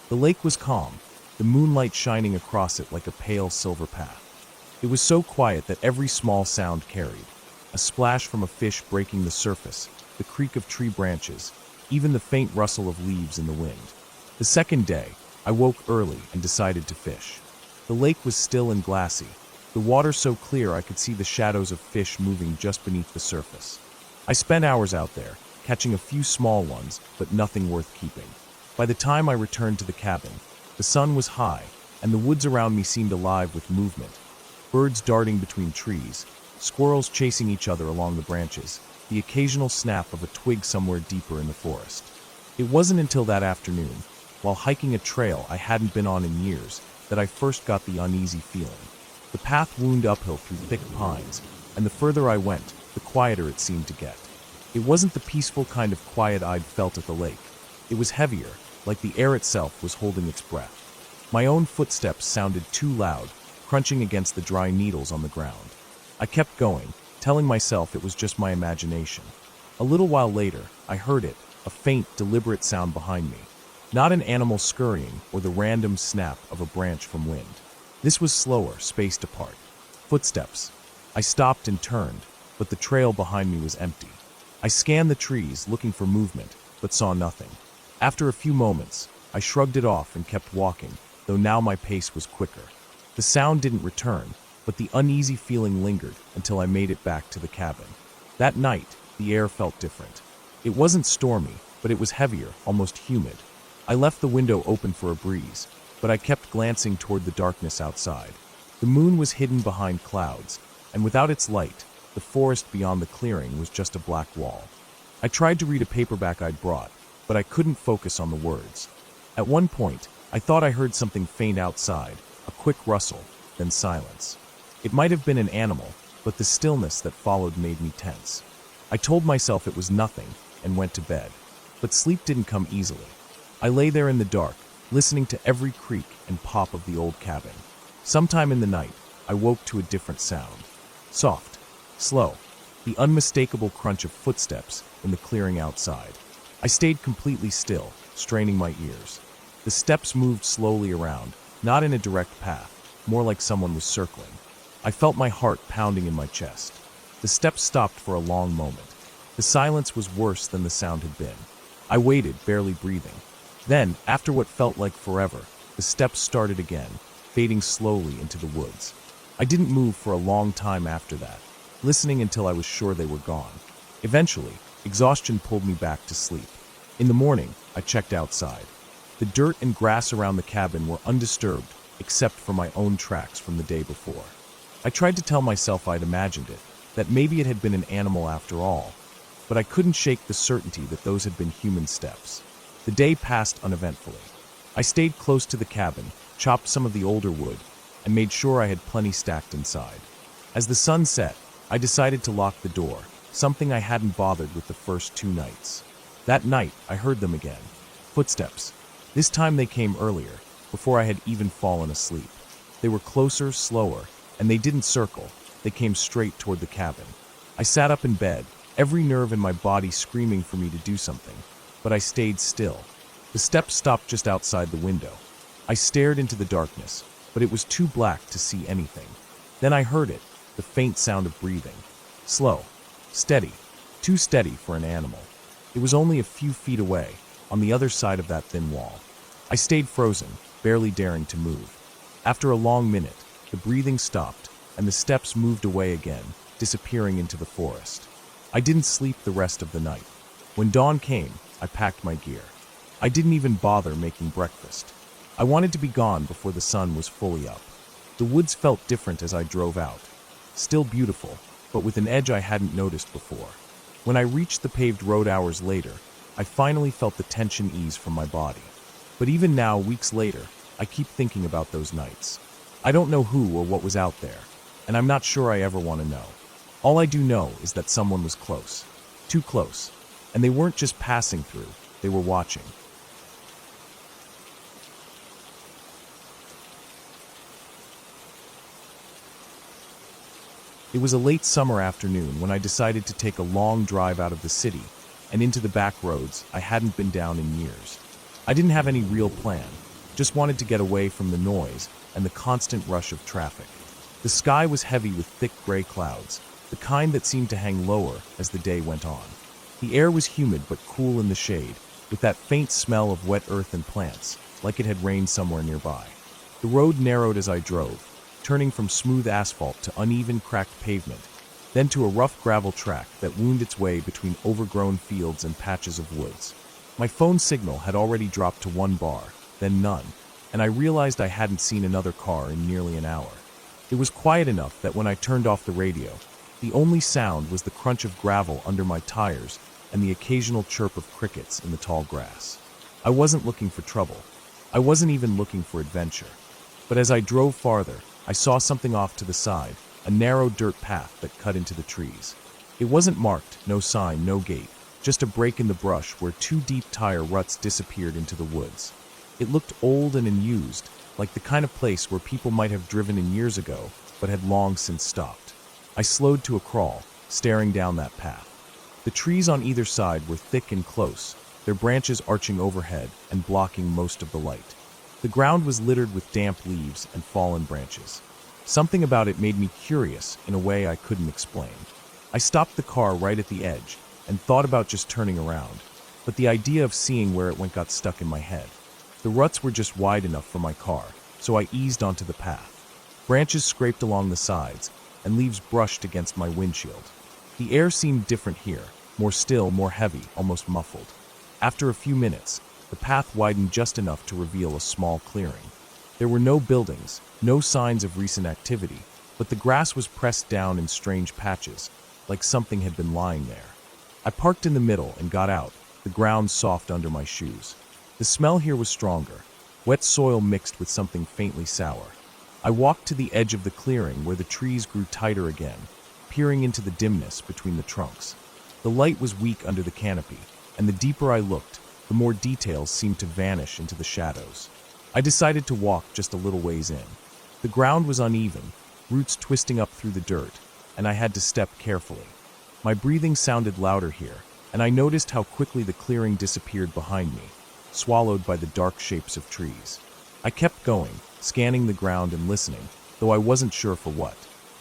Speaker 1: The lake was calm, the moonlight shining across it like a pale silver path. It was so quiet that every small sound carried: a splash from a fish breaking the surface, the creak of tree branches, even the faint rustle of leaves in the wind. The second day, I woke early and decided to fish. The lake was still and glassy, the water so clear I could see the shadows of fish moving just beneath the surface. I spent hours out there, catching a few small ones, but nothing worth keeping. By the time I returned to the cabin, the sun was high, and the woods around me seemed alive with movement. Birds darting between trees, squirrels chasing each other along the branches, the occasional snap of a twig somewhere deeper in the forest. It wasn't until that afternoon, while hiking a trail I hadn't been on in years, that I first got the uneasy feeling. The path wound uphill through thick pines, and the further I went, the quieter it seemed to get. It wasn't the peaceful kind of quiet I'd felt at the lake. It was heavier, like the air itself was holding its breath. My own footsteps sounded too loud, crunching against the dry needles on the ground. I kept going, telling myself it was just my imagination. A little while later, I heard it, a faint, deliberate sound behind me. Not an animal scurrying or the random snap of a branch from wind. This was slower, spaced apart. Footsteps. I stopped and turned, but the trail behind me was empty. I scanned the trees, looking for movement, but saw nothing. After a few moments, I shrugged it off and kept walking, though now my pace was quicker. The sound didn't return, but the uneasy feeling lingered until I made it back to the cabin. That night, the air felt different. It wasn't stormy, but it was heavier, almost humid. I left the window open for a breeze, but I kept glancing toward the darkness outside. The moon was hidden behind clouds, and without its light, the forest beyond the clearing was just a black wall. I tried to read a paperback I'd brought, but I couldn't focus on the words. At one point, I thought I heard something faint outside, a quick rustle, then silence. It might have been an animal, but the stillness that followed made me tense. I told myself it was nothing and went to bed. But sleep didn't come easily. I lay there in the dark, listening to every creak and pop of the old cabin. Sometime in the night, I woke to a different sound. Soft, slow, the unmistakable crunch of footsteps in the clearing outside. I stayed completely still, straining my ears. The steps moved slowly around, not in a direct path, more like someone was circling. I felt my heart pounding in my chest. The steps stopped for a long moment. The silence was worse than the sound had been. I waited, barely breathing. Then, after what felt like forever, the steps started again, fading slowly into the woods. I didn't move for a long time after that, listening until I was sure they were gone. Eventually, exhaustion pulled me back to sleep. In the morning, I checked outside. The dirt and grass around the cabin were undisturbed, except for my own tracks from the day before. I tried to tell myself I'd imagined it, that maybe it had been an animal after all, but I couldn't shake the certainty that those had been human steps. The day passed uneventfully. I stayed close to the cabin, chopped some of the older wood, and made sure I had plenty stacked inside. As the sun set, I decided to lock the door, something I hadn't bothered with the first 2 nights. That night, I heard them again. Footsteps. This time they came earlier, before I had even fallen asleep. They were closer, slower, and they didn't circle. They came straight toward the cabin. I sat up in bed, every nerve in my body screaming for me to do something, but I stayed still. The steps stopped just outside the window. I stared into the darkness, but it was too black to see anything. Then I heard it, the faint sound of breathing. Slow, steady, too steady for an animal. It was only a few feet away, on the other side of that thin wall. I stayed frozen, barely daring to move. After a long minute, the breathing stopped, and the steps moved away again, disappearing into the forest. I didn't sleep the rest of the night. When dawn came, I packed my gear. I didn't even bother making breakfast. I wanted to be gone before the sun was fully up. The woods felt different as I drove out. Still beautiful, but with an edge I hadn't noticed before. When I reached the paved road hours later, I finally felt the tension ease from my body. But even now, weeks later, I keep thinking about those nights. I don't know who or what was out there, and I'm not sure I ever want to know. All I do know is that someone was close. Too close. And they weren't just passing through, they were watching. It was a late summer afternoon when I decided to take a long drive out of the city and into the back roads I hadn't been down in years. I didn't have any real plan, just wanted to get away from the noise and the constant rush of traffic. The sky was heavy with thick gray clouds, the kind that seemed to hang lower as the day went on. The air was humid but cool in the shade, with that faint smell of wet earth and plants, like it had rained somewhere nearby. The road narrowed as I drove, turning from smooth asphalt to uneven, cracked pavement, then to a rough gravel track that wound its way between overgrown fields and patches of woods. My phone signal had already dropped to 1 bar, then none, and I realized I hadn't seen another car in nearly an hour. It was quiet enough that when I turned off the radio, the only sound was the crunch of gravel under my tires and the occasional chirp of crickets in the tall grass. I wasn't looking for trouble. I wasn't even looking for adventure. But as I drove farther, I saw something off to the side, a narrow dirt path that cut into the trees. It wasn't marked, no sign, no gate, just a break in the brush where 2 deep tire ruts disappeared into the woods. It looked old and unused, like the kind of place where people might have driven in years ago, but had long since stopped. I slowed to a crawl, staring down that path. The trees on either side were thick and close, their branches arching overhead and blocking most of the light. The ground was littered with damp leaves and fallen branches. Something about it made me curious in a way I couldn't explain. I stopped the car right at the edge and thought about just turning around, but the idea of seeing where it went got stuck in my head. The ruts were just wide enough for my car, so I eased onto the path. Branches scraped along the sides, and leaves brushed against my windshield. The air seemed different here, more still, more heavy, almost muffled. After a few minutes, the path widened just enough to reveal a small clearing. There were no buildings, no signs of recent activity, but the grass was pressed down in strange patches, like something had been lying there. I parked in the middle and got out, the ground soft under my shoes. The smell here was stronger, wet soil mixed with something faintly sour. I walked to the edge of the clearing where the trees grew tighter again, peering into the dimness between the trunks. The light was weak under the canopy, and the deeper I looked, the more details seemed to vanish into the shadows. I decided to walk just a little ways in. The ground was uneven, roots twisting up through the dirt, and I had to step carefully. My breathing sounded louder here, and I noticed how quickly the clearing disappeared behind me, swallowed by the dark shapes of trees. I kept going, scanning the ground and listening, though I wasn't sure for what.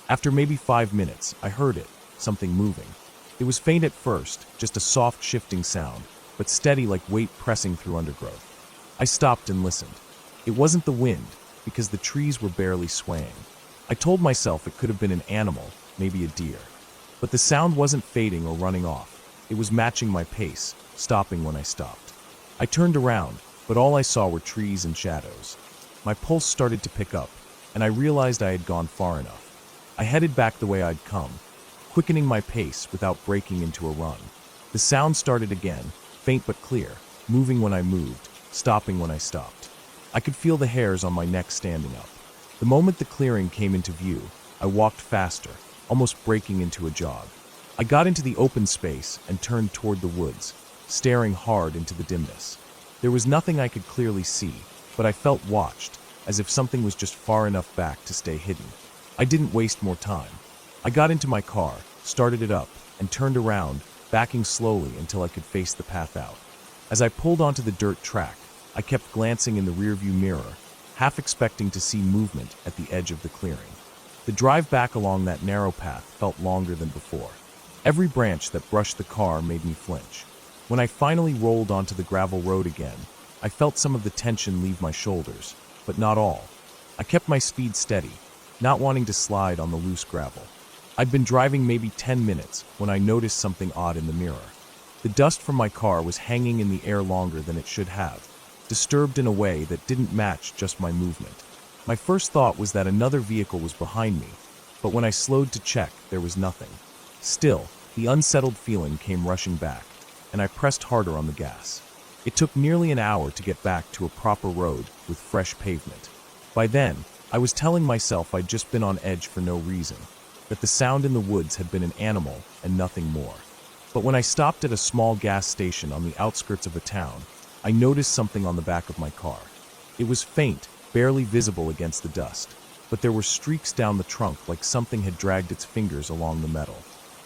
Speaker 1: After maybe 5 minutes, I heard it, something moving. It was faint at first, just a soft shifting sound, but steady like weight pressing through undergrowth. I stopped and listened. It wasn't the wind, because the trees were barely swaying. I told myself it could have been an animal, maybe a deer. But the sound wasn't fading or running off. It was matching my pace, stopping when I stopped. I turned around, but all I saw were trees and shadows. My pulse started to pick up, and I realized I had gone far enough. I headed back the way I'd come, quickening my pace without breaking into a run. The sound started again, faint but clear, moving when I moved, stopping when I stopped. I could feel the hairs on my neck standing up. The moment the clearing came into view, I walked faster, almost breaking into a jog. I got into the open space and turned toward the woods, staring hard into the dimness. There was nothing I could clearly see, but I felt watched, as if something was just far enough back to stay hidden. I didn't waste more time. I got into my car, started it up, and turned around, backing slowly until I could face the path out. As I pulled onto the dirt track, I kept glancing in the rearview mirror, half expecting to see movement at the edge of the clearing. The drive back along that narrow path felt longer than before. Every branch that brushed the car made me flinch. When I finally rolled onto the gravel road again, I felt some of the tension leave my shoulders, but not all. I kept my speed steady, not wanting to slide on the loose gravel. I'd been driving maybe 10 minutes when I noticed something odd in the mirror. The dust from my car was hanging in the air longer than it should have, disturbed in a way that didn't match just my movement. My first thought was that another vehicle was behind me, but when I slowed to check, there was nothing. Still, the unsettled feeling came rushing back, and I pressed harder on the gas. It took nearly an hour to get back to a proper road with fresh pavement. By then, I was telling myself I'd just been on edge for no reason, that the sound in the woods had been an animal and nothing more. But when I stopped at a small gas station on the outskirts of a town, I noticed something on the back of my car. It was faint, barely visible against the dust, but there were streaks down the trunk like something had dragged its fingers along the metal.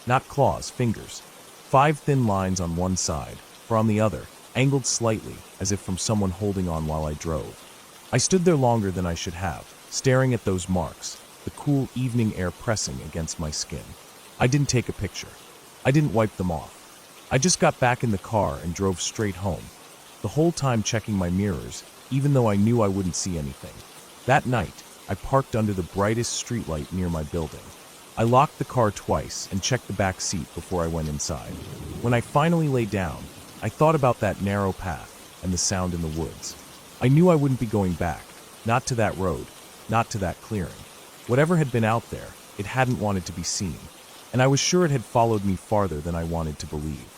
Speaker 1: Not claws, fingers. 5 thin lines on one side, for on the other, angled slightly, as if from someone holding on while I drove. I stood there longer than I should have, staring at those marks, the cool evening air pressing against my skin. I didn't take a picture. I didn't wipe them off. I just got back in the car and drove straight home, the whole time checking my mirrors, even though I knew I wouldn't see anything. That night, I parked under the brightest streetlight near my building. I locked the car twice and checked the back seat before I went inside. When I finally lay down, I thought about that narrow path and the sound in the woods. I knew I wouldn't be going back, not to that road, not to that clearing. Whatever had been out there, it hadn't wanted to be seen, and I was sure it had followed me farther than I wanted to believe.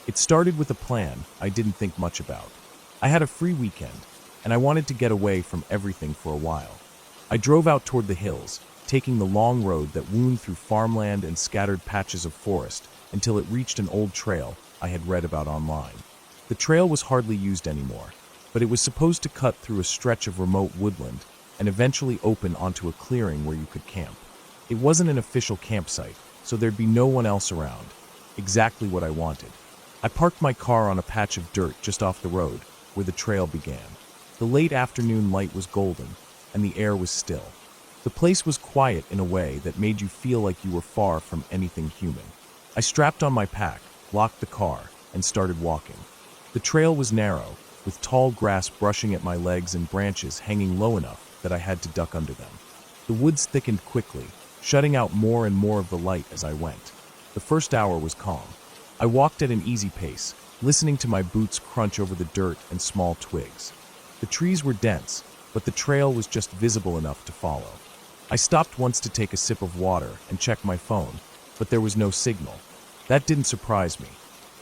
Speaker 1: It started with a plan I didn't think much about. I had a free weekend, and I wanted to get away from everything for a while. I drove out toward the hills, taking the long road that wound through farmland and scattered patches of forest until it reached an old trail I had read about online. The trail was hardly used anymore, but it was supposed to cut through a stretch of remote woodland and eventually open onto a clearing where you could camp. It wasn't an official campsite, so there'd be no one else around. Exactly what I wanted. I parked my car on a patch of dirt just off the road, where the trail began. The late afternoon light was golden, and the air was still. The place was quiet in a way that made you feel like you were far from anything human. I strapped on my pack, locked the car, and started walking. The trail was narrow, with tall grass brushing at my legs and branches hanging low enough that I had to duck under them. The woods thickened quickly, shutting out more and more of the light as I went. The first hour was calm. I walked at an easy pace, listening to my boots crunch over the dirt and small twigs. The trees were dense, but the trail was just visible enough to follow. I stopped once to take a sip of water and check my phone, but there was no signal. That didn't surprise me.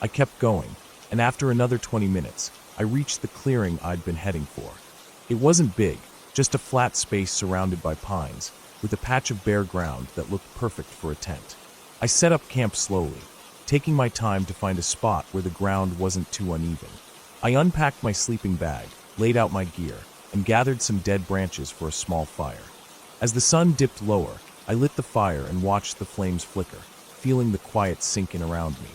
Speaker 1: I kept going, and after another 20 minutes, I reached the clearing I'd been heading for. It wasn't big, just a flat space surrounded by pines, with a patch of bare ground that looked perfect for a tent. I set up camp slowly, taking my time to find a spot where the ground wasn't too uneven. I unpacked my sleeping bag, laid out my gear, and gathered some dead branches for a small fire. As the sun dipped lower, I lit the fire and watched the flames flicker, feeling the quiet sink in around me.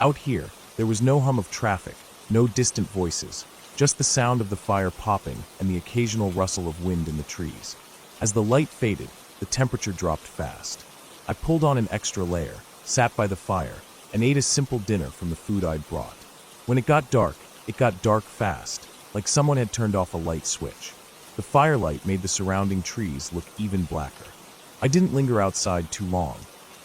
Speaker 1: Out here, there was no hum of traffic, no distant voices, just the sound of the fire popping and the occasional rustle of wind in the trees. As the light faded, the temperature dropped fast. I pulled on an extra layer, sat by the fire, and ate a simple dinner from the food I'd brought. When it got dark fast, like someone had turned off a light switch. The firelight made the surrounding trees look even blacker. I didn't linger outside too long.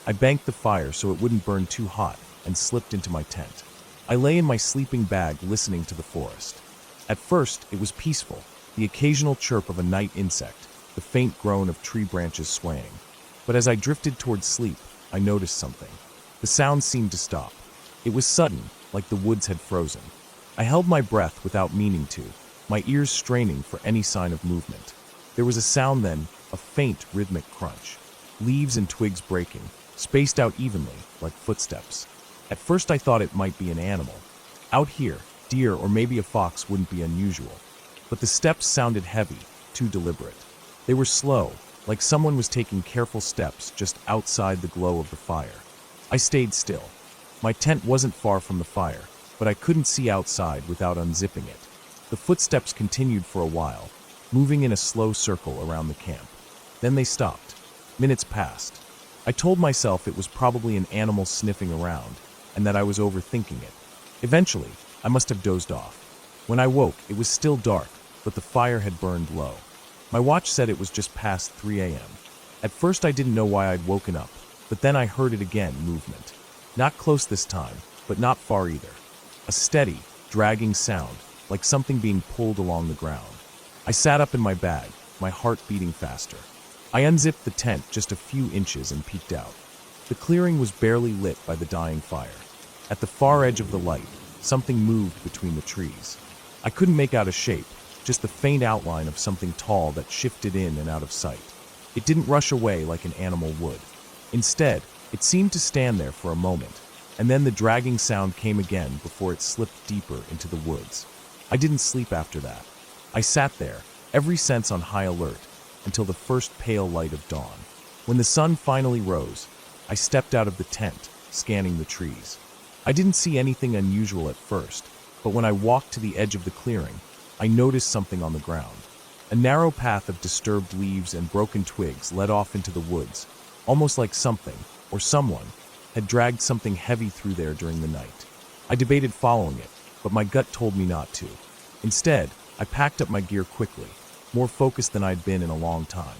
Speaker 1: I banked the fire so it wouldn't burn too hot and slipped into my tent. I lay in my sleeping bag listening to the forest. At first, it was peaceful, the occasional chirp of a night insect, the faint groan of tree branches swaying. But as I drifted towards sleep, I noticed something. The sound seemed to stop. It was sudden, like the woods had frozen. I held my breath without meaning to, my ears straining for any sign of movement. There was a sound then, a faint rhythmic crunch. Leaves and twigs breaking, spaced out evenly, like footsteps. At first I thought it might be an animal. Out here, deer or maybe a fox wouldn't be unusual. But the steps sounded heavy, too deliberate. They were slow, like someone was taking careful steps just outside the glow of the fire. I stayed still. My tent wasn't far from the fire, but I couldn't see outside without unzipping it. The footsteps continued for a while, moving in a slow circle around the camp. Then they stopped. Minutes passed. I told myself it was probably an animal sniffing around, and that I was overthinking it. Eventually, I must have dozed off. When I woke, it was still dark, but the fire had burned low. My watch said it was just past 3 a.m. At first I didn't know why I'd woken up, but then I heard it again, movement. Not close this time, but not far either. A steady, dragging sound, like something being pulled along the ground. I sat up in my bag, my heart beating faster. I unzipped the tent just a few inches and peeked out. The clearing was barely lit by the dying fire. At the far edge of the light, something moved between the trees. I couldn't make out a shape, just the faint outline of something tall that shifted in and out of sight. It didn't rush away like an animal would. Instead, it seemed to stand there for a moment, and then the dragging sound came again before it slipped deeper into the woods. I didn't sleep after that. I sat there, every sense on high alert, until the first pale light of dawn. When the sun finally rose, I stepped out of the tent, scanning the trees. I didn't see anything unusual at first, but when I walked to the edge of the clearing, I noticed something on the ground. A narrow path of disturbed leaves and broken twigs led off into the woods, almost like something, or someone, had dragged something heavy through there during the night. I debated following it, but my gut told me not to. Instead, I packed up my gear quickly, more focused than I'd been in a long time.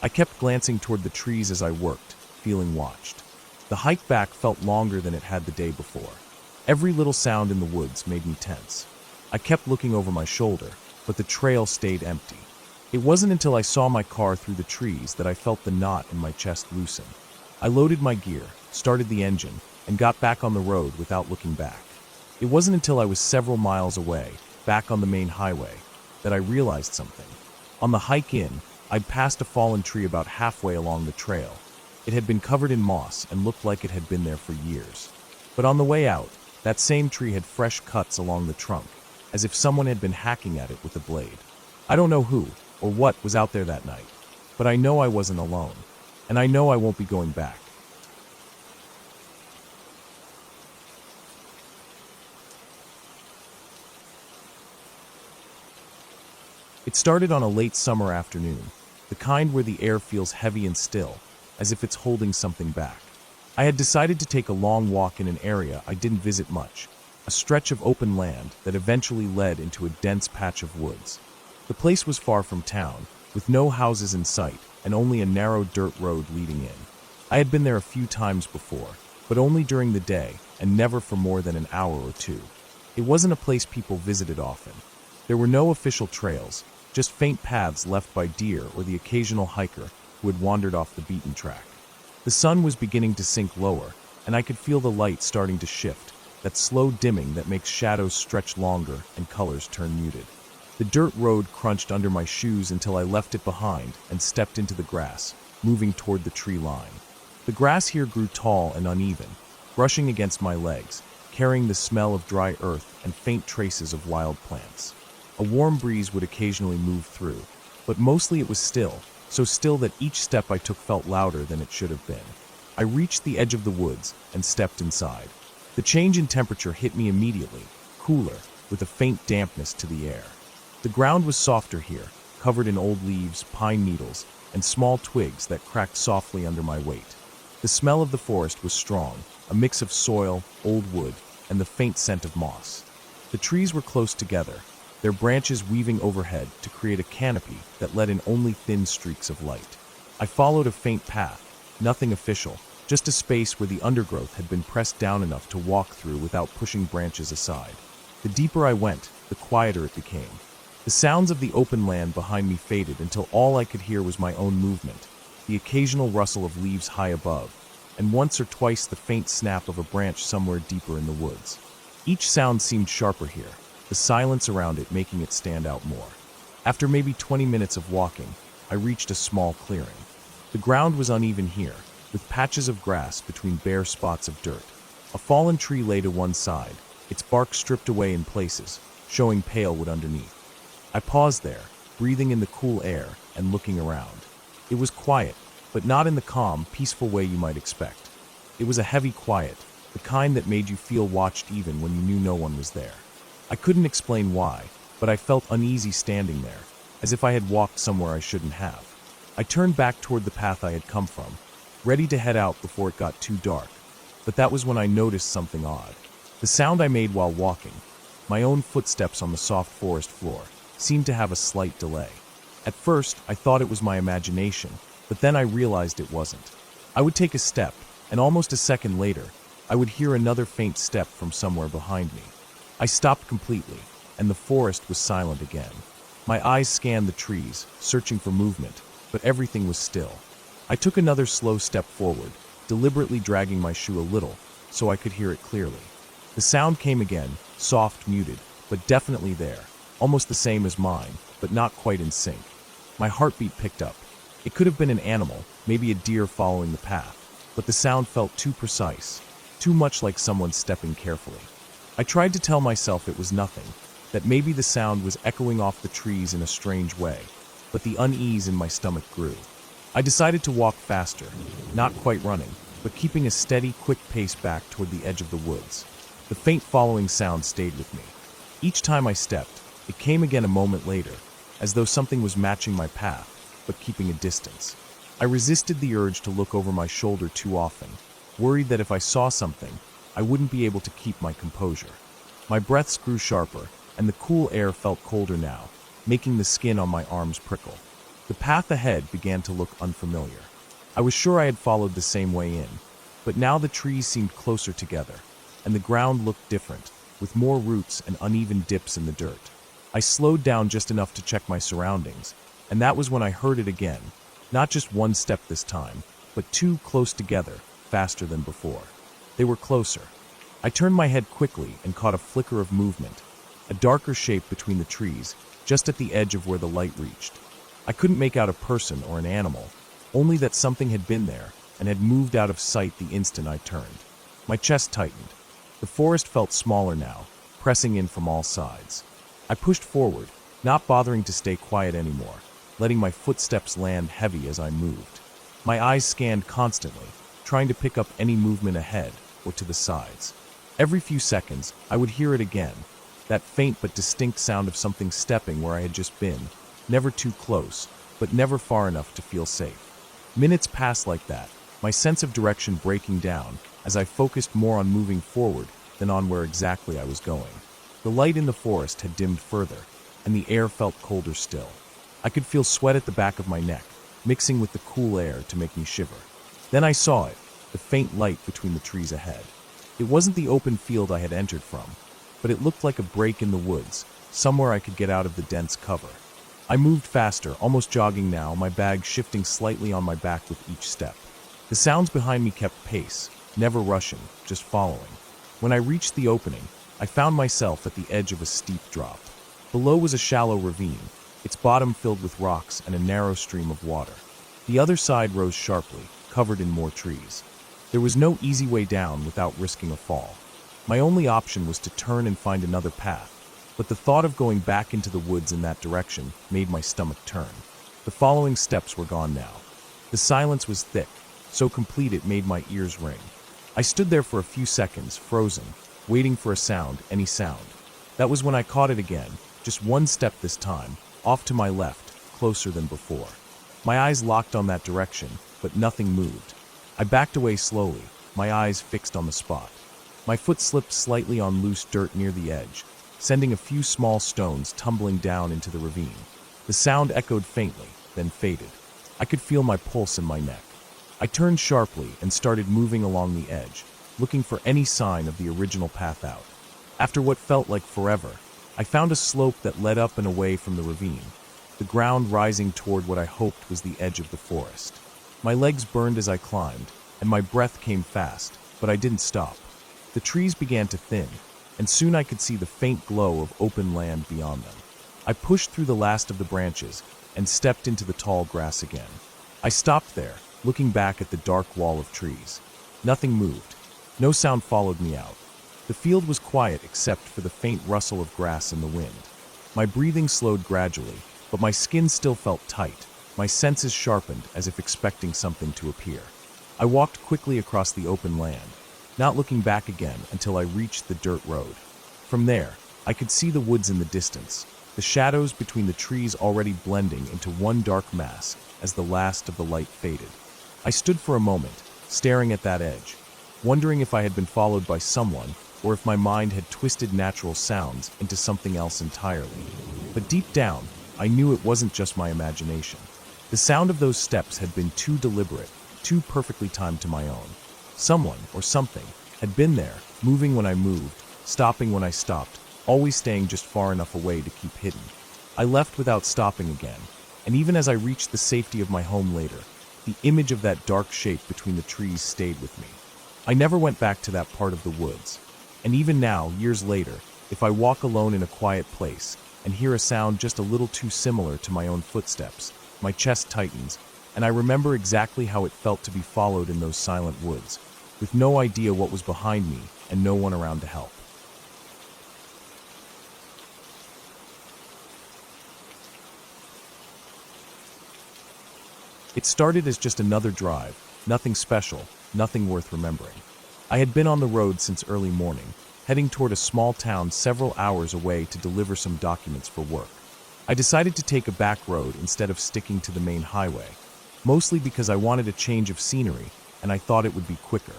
Speaker 1: I kept glancing toward the trees as I worked, feeling watched. The hike back felt longer than it had the day before. Every little sound in the woods made me tense. I kept looking over my shoulder, but the trail stayed empty. It wasn't until I saw my car through the trees that I felt the knot in my chest loosen. I loaded my gear, started the engine, and got back on the road without looking back. It wasn't until I was several miles away, back on the main highway, that I realized something. On the hike in, I'd passed a fallen tree about halfway along the trail. It had been covered in moss and looked like it had been there for years. But on the way out, that same tree had fresh cuts along the trunk, as if someone had been hacking at it with a blade. I don't know who or what was out there that night, but I know I wasn't alone, and I know I won't be going back. It started on a late summer afternoon, the kind where the air feels heavy and still, as if it's holding something back. I had decided to take a long walk in an area I didn't visit much, a stretch of open land that eventually led into a dense patch of woods. The place was far from town, with no houses in sight and only a narrow dirt road leading in. I had been there a few times before, but only during the day and never for more than an hour or two. It wasn't a place people visited often. There were no official trails, just faint paths left by deer or the occasional hiker who had wandered off the beaten track. The sun was beginning to sink lower, and I could feel the light starting to shift, that slow dimming that makes shadows stretch longer and colors turn muted. The dirt road crunched under my shoes until I left it behind and stepped into the grass, moving toward the tree line. The grass here grew tall and uneven, brushing against my legs, carrying the smell of dry earth and faint traces of wild plants. A warm breeze would occasionally move through, but mostly it was still, so still that each step I took felt louder than it should have been. I reached the edge of the woods and stepped inside. The change in temperature hit me immediately, cooler, with a faint dampness to the air. The ground was softer here, covered in old leaves, pine needles, and small twigs that cracked softly under my weight. The smell of the forest was strong, a mix of soil, old wood, and the faint scent of moss. The trees were close together, their branches weaving overhead to create a canopy that let in only thin streaks of light. I followed a faint path, nothing official, just a space where the undergrowth had been pressed down enough to walk through without pushing branches aside. The deeper I went, the quieter it became. The sounds of the open land behind me faded until all I could hear was my own movement, the occasional rustle of leaves high above, and once or twice the faint snap of a branch somewhere deeper in the woods. Each sound seemed sharper here, the silence around it making it stand out more. After maybe 20 minutes of walking, I reached a small clearing. The ground was uneven here, with patches of grass between bare spots of dirt. A fallen tree lay to one side, its bark stripped away in places, showing pale wood underneath. I paused there, breathing in the cool air and looking around. It was quiet, but not in the calm, peaceful way you might expect. It was a heavy quiet, the kind that made you feel watched even when you knew no one was there. I couldn't explain why, but I felt uneasy standing there, as if I had walked somewhere I shouldn't have. I turned back toward the path I had come from, ready to head out before it got too dark, but that was when I noticed something odd. The sound I made while walking, my own footsteps on the soft forest floor, seemed to have a slight delay. At first, I thought it was my imagination, but then I realized it wasn't. I would take a step, and almost a second later, I would hear another faint step from somewhere behind me. I stopped completely, and the forest was silent again. My eyes scanned the trees, searching for movement, but everything was still. I took another slow step forward, deliberately dragging my shoe a little, so I could hear it clearly. The sound came again, soft, muted, but definitely there, almost the same as mine, but not quite in sync. My heartbeat picked up. It could have been an animal, maybe a deer following the path, but the sound felt too precise, too much like someone stepping carefully. I tried to tell myself it was nothing, that maybe the sound was echoing off the trees in a strange way, but the unease in my stomach grew. I decided to walk faster, not quite running, but keeping a steady, quick pace back toward the edge of the woods. The faint following sound stayed with me. Each time I stepped, it came again a moment later, as though something was matching my path, but keeping a distance. I resisted the urge to look over my shoulder too often, worried that if I saw something, I wouldn't be able to keep my composure. My breaths grew sharper, and the cool air felt colder now, making the skin on my arms prickle. The path ahead began to look unfamiliar. I was sure I had followed the same way in, but now the trees seemed closer together, and the ground looked different, with more roots and uneven dips in the dirt. I slowed down just enough to check my surroundings, and that was when I heard it again, not just one step this time, but two close together, faster than before. They were closer. I turned my head quickly and caught a flicker of movement, a darker shape between the trees, just at the edge of where the light reached. I couldn't make out a person or an animal, only that something had been there and had moved out of sight the instant I turned. My chest tightened. The forest felt smaller now, pressing in from all sides. I pushed forward, not bothering to stay quiet anymore, letting my footsteps land heavy as I moved. My eyes scanned constantly, trying to pick up any movement ahead or to the sides. Every few seconds, I would hear it again, that faint but distinct sound of something stepping where I had just been, never too close, but never far enough to feel safe. Minutes passed like that, my sense of direction breaking down as I focused more on moving forward than on where exactly I was going. The light in the forest had dimmed further, and the air felt colder still. I could feel sweat at the back of my neck, mixing with the cool air to make me shiver. Then I saw it, the faint light between the trees ahead. It wasn't the open field I had entered from, but it looked like a break in the woods, somewhere I could get out of the dense cover. I moved faster, almost jogging now, my bag shifting slightly on my back with each step. The sounds behind me kept pace, never rushing, just following. When I reached the opening, I found myself at the edge of a steep drop. Below was a shallow ravine, its bottom filled with rocks and a narrow stream of water. The other side rose sharply, covered in more trees. There was no easy way down without risking a fall. My only option was to turn and find another path, but the thought of going back into the woods in that direction made my stomach turn. The following steps were gone now. The silence was thick, so complete it made my ears ring. I stood there for a few seconds, frozen, waiting for a sound, any sound. That was when I caught it again, just one step this time, off to my left, closer than before. My eyes locked on that direction, but nothing moved. I backed away slowly, my eyes fixed on the spot. My foot slipped slightly on loose dirt near the edge, sending a few small stones tumbling down into the ravine. The sound echoed faintly, then faded. I could feel my pulse in my neck. I turned sharply and started moving along the edge, looking for any sign of the original path out. After what felt like forever, I found a slope that led up and away from the ravine, the ground rising toward what I hoped was the edge of the forest. My legs burned as I climbed, and my breath came fast, but I didn't stop. The trees began to thin, and soon I could see the faint glow of open land beyond them. I pushed through the last of the branches and stepped into the tall grass again. I stopped there, looking back at the dark wall of trees. Nothing moved. No sound followed me out. The field was quiet except for the faint rustle of grass in the wind. My breathing slowed gradually, but my skin still felt tight, my senses sharpened as if expecting something to appear. I walked quickly across the open land, not looking back again until I reached the dirt road. From there, I could see the woods in the distance, the shadows between the trees already blending into one dark mass as the last of the light faded. I stood for a moment, staring at that edge, wondering if I had been followed by someone or if my mind had twisted natural sounds into something else entirely. But deep down, I knew it wasn't just my imagination. The sound of those steps had been too deliberate, too perfectly timed to my own. Someone, or something, had been there, moving when I moved, stopping when I stopped, always staying just far enough away to keep hidden. I left without stopping again, and even as I reached the safety of my home later, the image of that dark shape between the trees stayed with me. I never went back to that part of the woods, and even now, years later, if I walk alone in a quiet place and hear a sound just a little too similar to my own footsteps, my chest tightens, and I remember exactly how it felt to be followed in those silent woods, with no idea what was behind me and no one around to help. It started as just another drive, nothing special, nothing worth remembering. I had been on the road since early morning, heading toward a small town several hours away to deliver some documents for work. I decided to take a back road instead of sticking to the main highway, mostly because I wanted a change of scenery and I thought it would be quicker.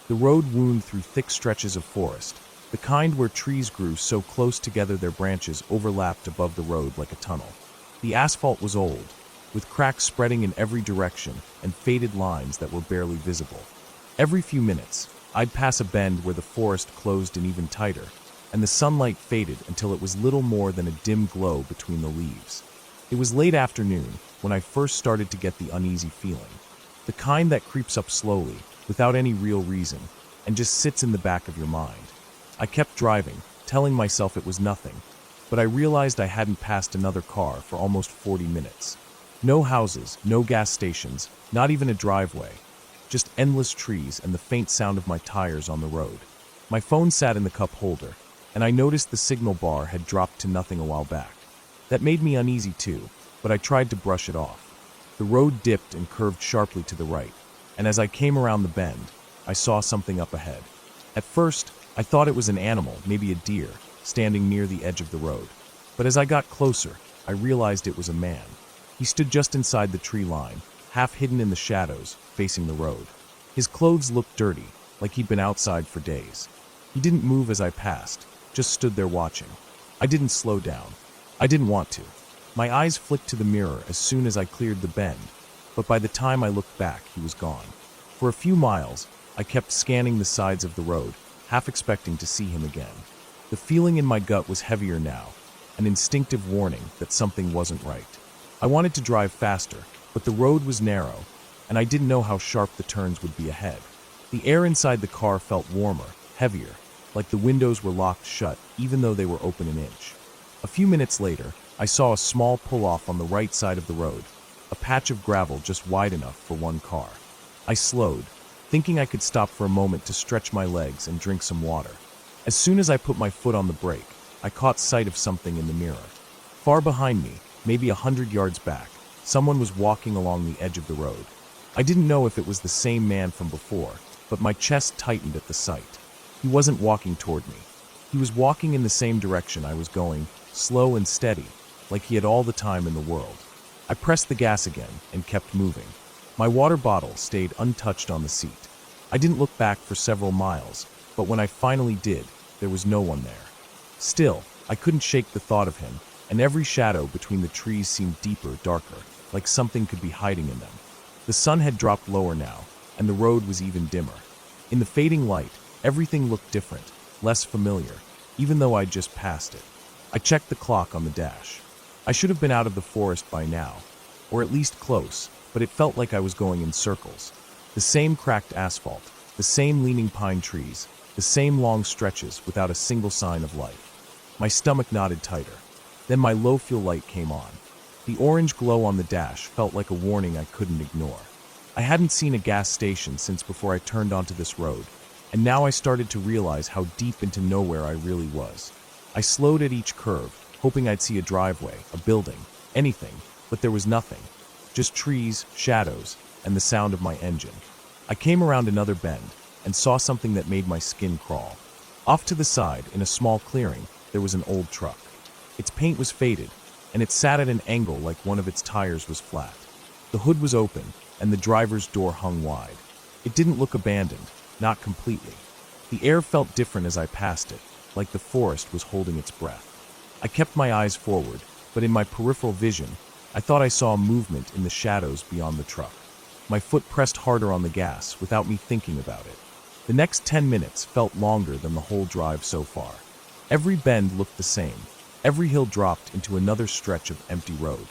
Speaker 1: The road wound through thick stretches of forest, the kind where trees grew so close together their branches overlapped above the road like a tunnel. The asphalt was old, with cracks spreading in every direction and faded lines that were barely visible. Every few minutes, I'd pass a bend where the forest closed in even tighter, and the sunlight faded until it was little more than a dim glow between the leaves. It was late afternoon when I first started to get the uneasy feeling, the kind that creeps up slowly, without any real reason, and just sits in the back of your mind. I kept driving, telling myself it was nothing, but I realized I hadn't passed another car for almost 40 minutes. No houses, no gas stations, not even a driveway. Just endless trees and the faint sound of my tires on the road. My phone sat in the cup holder, and I noticed the signal bar had dropped to nothing a while back. That made me uneasy too, but I tried to brush it off. The road dipped and curved sharply to the right, and as I came around the bend, I saw something up ahead. At first, I thought it was an animal, maybe a deer, standing near the edge of the road. But as I got closer, I realized it was a man. He stood just inside the tree line, half hidden in the shadows, facing the road. His clothes looked dirty, like he'd been outside for days. He didn't move as I passed, just stood there watching. I didn't slow down. I didn't want to. My eyes flicked to the mirror as soon as I cleared the bend, but by the time I looked back, he was gone. For a few miles, I kept scanning the sides of the road, half expecting to see him again. The feeling in my gut was heavier now, an instinctive warning that something wasn't right. I wanted to drive faster, but the road was narrow, and I didn't know how sharp the turns would be ahead. The air inside the car felt warmer, heavier, like the windows were locked shut even though they were open an inch. A few minutes later, I saw a small pull-off on the right side of the road, a patch of gravel just wide enough for one car. I slowed, thinking I could stop for a moment to stretch my legs and drink some water. As soon as I put my foot on the brake, I caught sight of something in the mirror. Far behind me, maybe 100 yards back, someone was walking along the edge of the road. I didn't know if it was the same man from before, but my chest tightened at the sight. He wasn't walking toward me. He was walking in the same direction I was going, slow and steady, like he had all the time in the world. I pressed the gas again and kept moving. My water bottle stayed untouched on the seat. I didn't look back for several miles, but when I finally did, there was no one there. Still, I couldn't shake the thought of him, and every shadow between the trees seemed deeper, darker, like something could be hiding in them. The sun had dropped lower now, and the road was even dimmer. In the fading light, everything looked different, less familiar, even though I'd just passed it. I checked the clock on the dash. I should have been out of the forest by now, or at least close, but it felt like I was going in circles. The same cracked asphalt, the same leaning pine trees, the same long stretches without a single sign of life. My stomach knotted tighter. Then my low fuel light came on. The orange glow on the dash felt like a warning I couldn't ignore. I hadn't seen a gas station since before I turned onto this road, and now I started to realize how deep into nowhere I really was. I slowed at each curve, hoping I'd see a driveway, a building, anything, but there was nothing. Just trees, shadows, and the sound of my engine. I came around another bend and saw something that made my skin crawl. Off to the side, in a small clearing, there was an old truck. Its paint was faded, and it sat at an angle like one of its tires was flat. The hood was open, and the driver's door hung wide. It didn't look abandoned, not completely. The air felt different as I passed it, like the forest was holding its breath. I kept my eyes forward, but in my peripheral vision, I thought I saw a movement in the shadows beyond the truck. My foot pressed harder on the gas without me thinking about it. The next 10 minutes felt longer than the whole drive so far. Every bend looked the same. Every hill dropped into another stretch of empty road.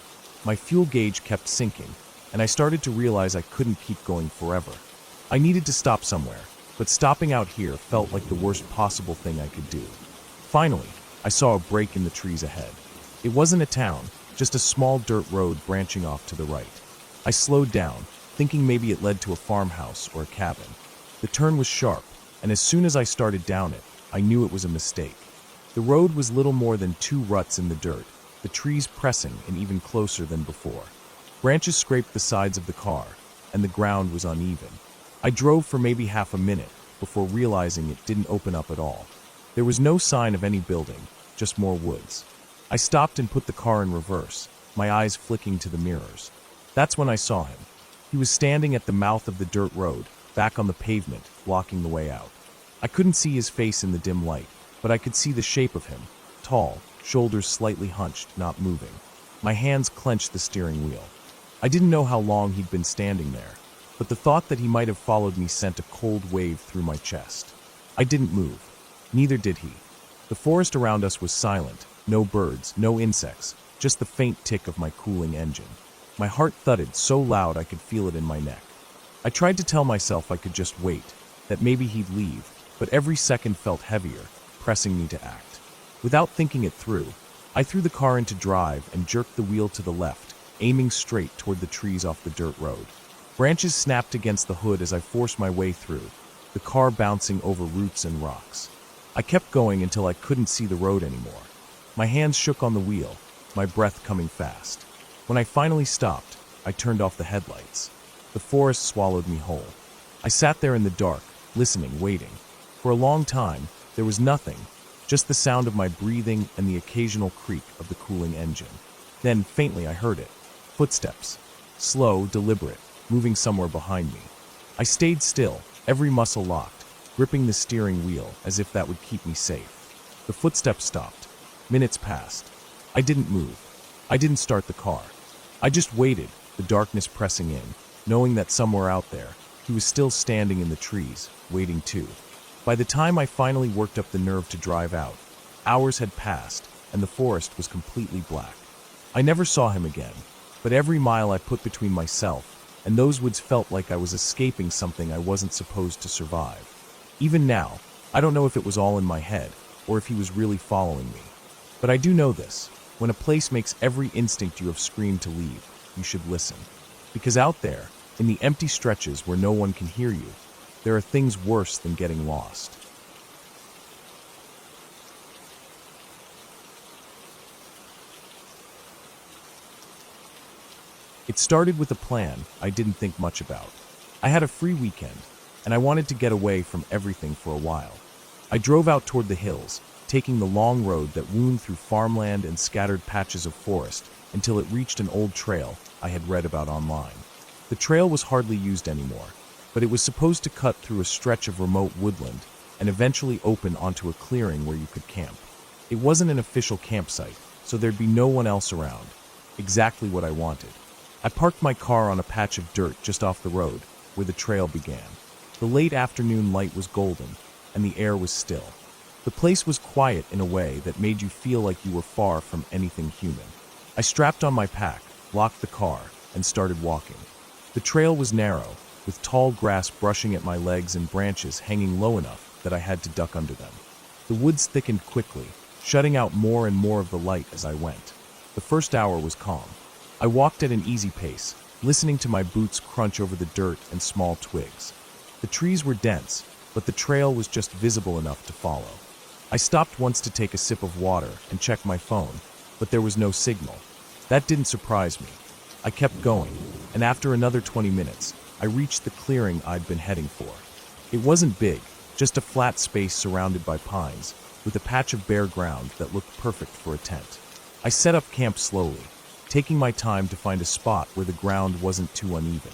Speaker 1: My fuel gauge kept sinking, and I started to realize I couldn't keep going forever. I needed to stop somewhere, but stopping out here felt like the worst possible thing I could do. Finally, I saw a break in the trees ahead. It wasn't a town, just a small dirt road branching off to the right. I slowed down, thinking maybe it led to a farmhouse or a cabin. The turn was sharp, and as soon as I started down it, I knew it was a mistake. The road was little more than 2 ruts in the dirt, the trees pressing and even closer than before. Branches scraped the sides of the car, and the ground was uneven. I drove for maybe half a minute before realizing it didn't open up at all. There was no sign of any building, just more woods. I stopped and put the car in reverse, my eyes flicking to the mirrors. That's when I saw him. He was standing at the mouth of the dirt road, back on the pavement, blocking the way out. I couldn't see his face in the dim light, but I could see the shape of him, tall, shoulders slightly hunched, not moving. My hands clenched the steering wheel. I didn't know how long he'd been standing there, but the thought that he might have followed me sent a cold wave through my chest. I didn't move. Neither did he. The forest around us was silent, no birds, no insects, just the faint tick of my cooling engine. My heart thudded so loud I could feel it in my neck. I tried to tell myself I could just wait, that maybe he'd leave, but every second felt heavier, pressing me to act. Without thinking it through, I threw the car into drive and jerked the wheel to the left, aiming straight toward the trees off the dirt road. Branches snapped against the hood as I forced my way through, the car bouncing over roots and rocks. I kept going until I couldn't see the road anymore. My hands shook on the wheel, my breath coming fast. When I finally stopped, I turned off the headlights. The forest swallowed me whole. I sat there in the dark, listening, waiting. For a long time, there was nothing, just the sound of my breathing and the occasional creak of the cooling engine. Then, faintly, I heard it. Footsteps. Slow, deliberate, moving somewhere behind me. I stayed still, every muscle locked, gripping the steering wheel as if that would keep me safe. The footsteps stopped. Minutes passed. I didn't move. I didn't start the car. I just waited, the darkness pressing in, knowing that somewhere out there, he was still standing in the trees, waiting too. By the time I finally worked up the nerve to drive out, hours had passed, and the forest was completely black. I never saw him again, but every mile I put between myself and those woods felt like I was escaping something I wasn't supposed to survive. Even now, I don't know if it was all in my head or if he was really following me. But I do know this: when a place makes every instinct you have screamed to leave, you should listen. Because out there, in the empty stretches where no one can hear you, there are things worse than getting lost. It started with a plan I didn't think much about. I had a free weekend, and I wanted to get away from everything for a while. I drove out toward the hills, taking the long road that wound through farmland and scattered patches of forest until it reached an old trail I had read about online. The trail was hardly used anymore, but it was supposed to cut through a stretch of remote woodland and eventually open onto a clearing where you could camp. It wasn't an official campsite, so there'd be no one else around. Exactly what I wanted. I parked my car on a patch of dirt just off the road, where the trail began. The late afternoon light was golden, and the air was still. The place was quiet in a way that made you feel like you were far from anything human. I strapped on my pack, locked the car, and started walking. The trail was narrow, with tall grass brushing at my legs and branches hanging low enough that I had to duck under them. The woods thickened quickly, shutting out more and more of the light as I went. The first hour was calm. I walked at an easy pace, listening to my boots crunch over the dirt and small twigs. The trees were dense, but the trail was just visible enough to follow. I stopped once to take a sip of water and check my phone, but there was no signal. That didn't surprise me. I kept going, and after another 20 minutes, I reached the clearing I'd been heading for. It wasn't big, just a flat space surrounded by pines, with a patch of bare ground that looked perfect for a tent. I set up camp slowly, taking my time to find a spot where the ground wasn't too uneven.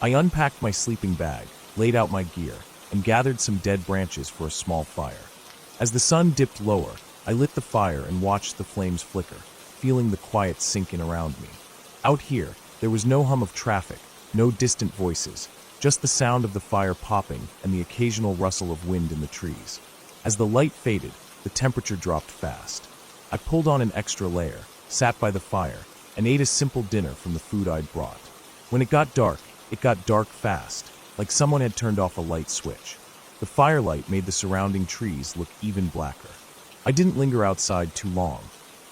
Speaker 1: I unpacked my sleeping bag, laid out my gear, and gathered some dead branches for a small fire. As the sun dipped lower, I lit the fire and watched the flames flicker, feeling the quiet sink in around me. Out here, there was no hum of traffic, no distant voices, just the sound of the fire popping and the occasional rustle of wind in the trees. As the light faded, the temperature dropped fast. I pulled on an extra layer, sat by the fire, and ate a simple dinner from the food I'd brought. When it got dark fast, like someone had turned off a light switch. The firelight made the surrounding trees look even blacker. I didn't linger outside too long.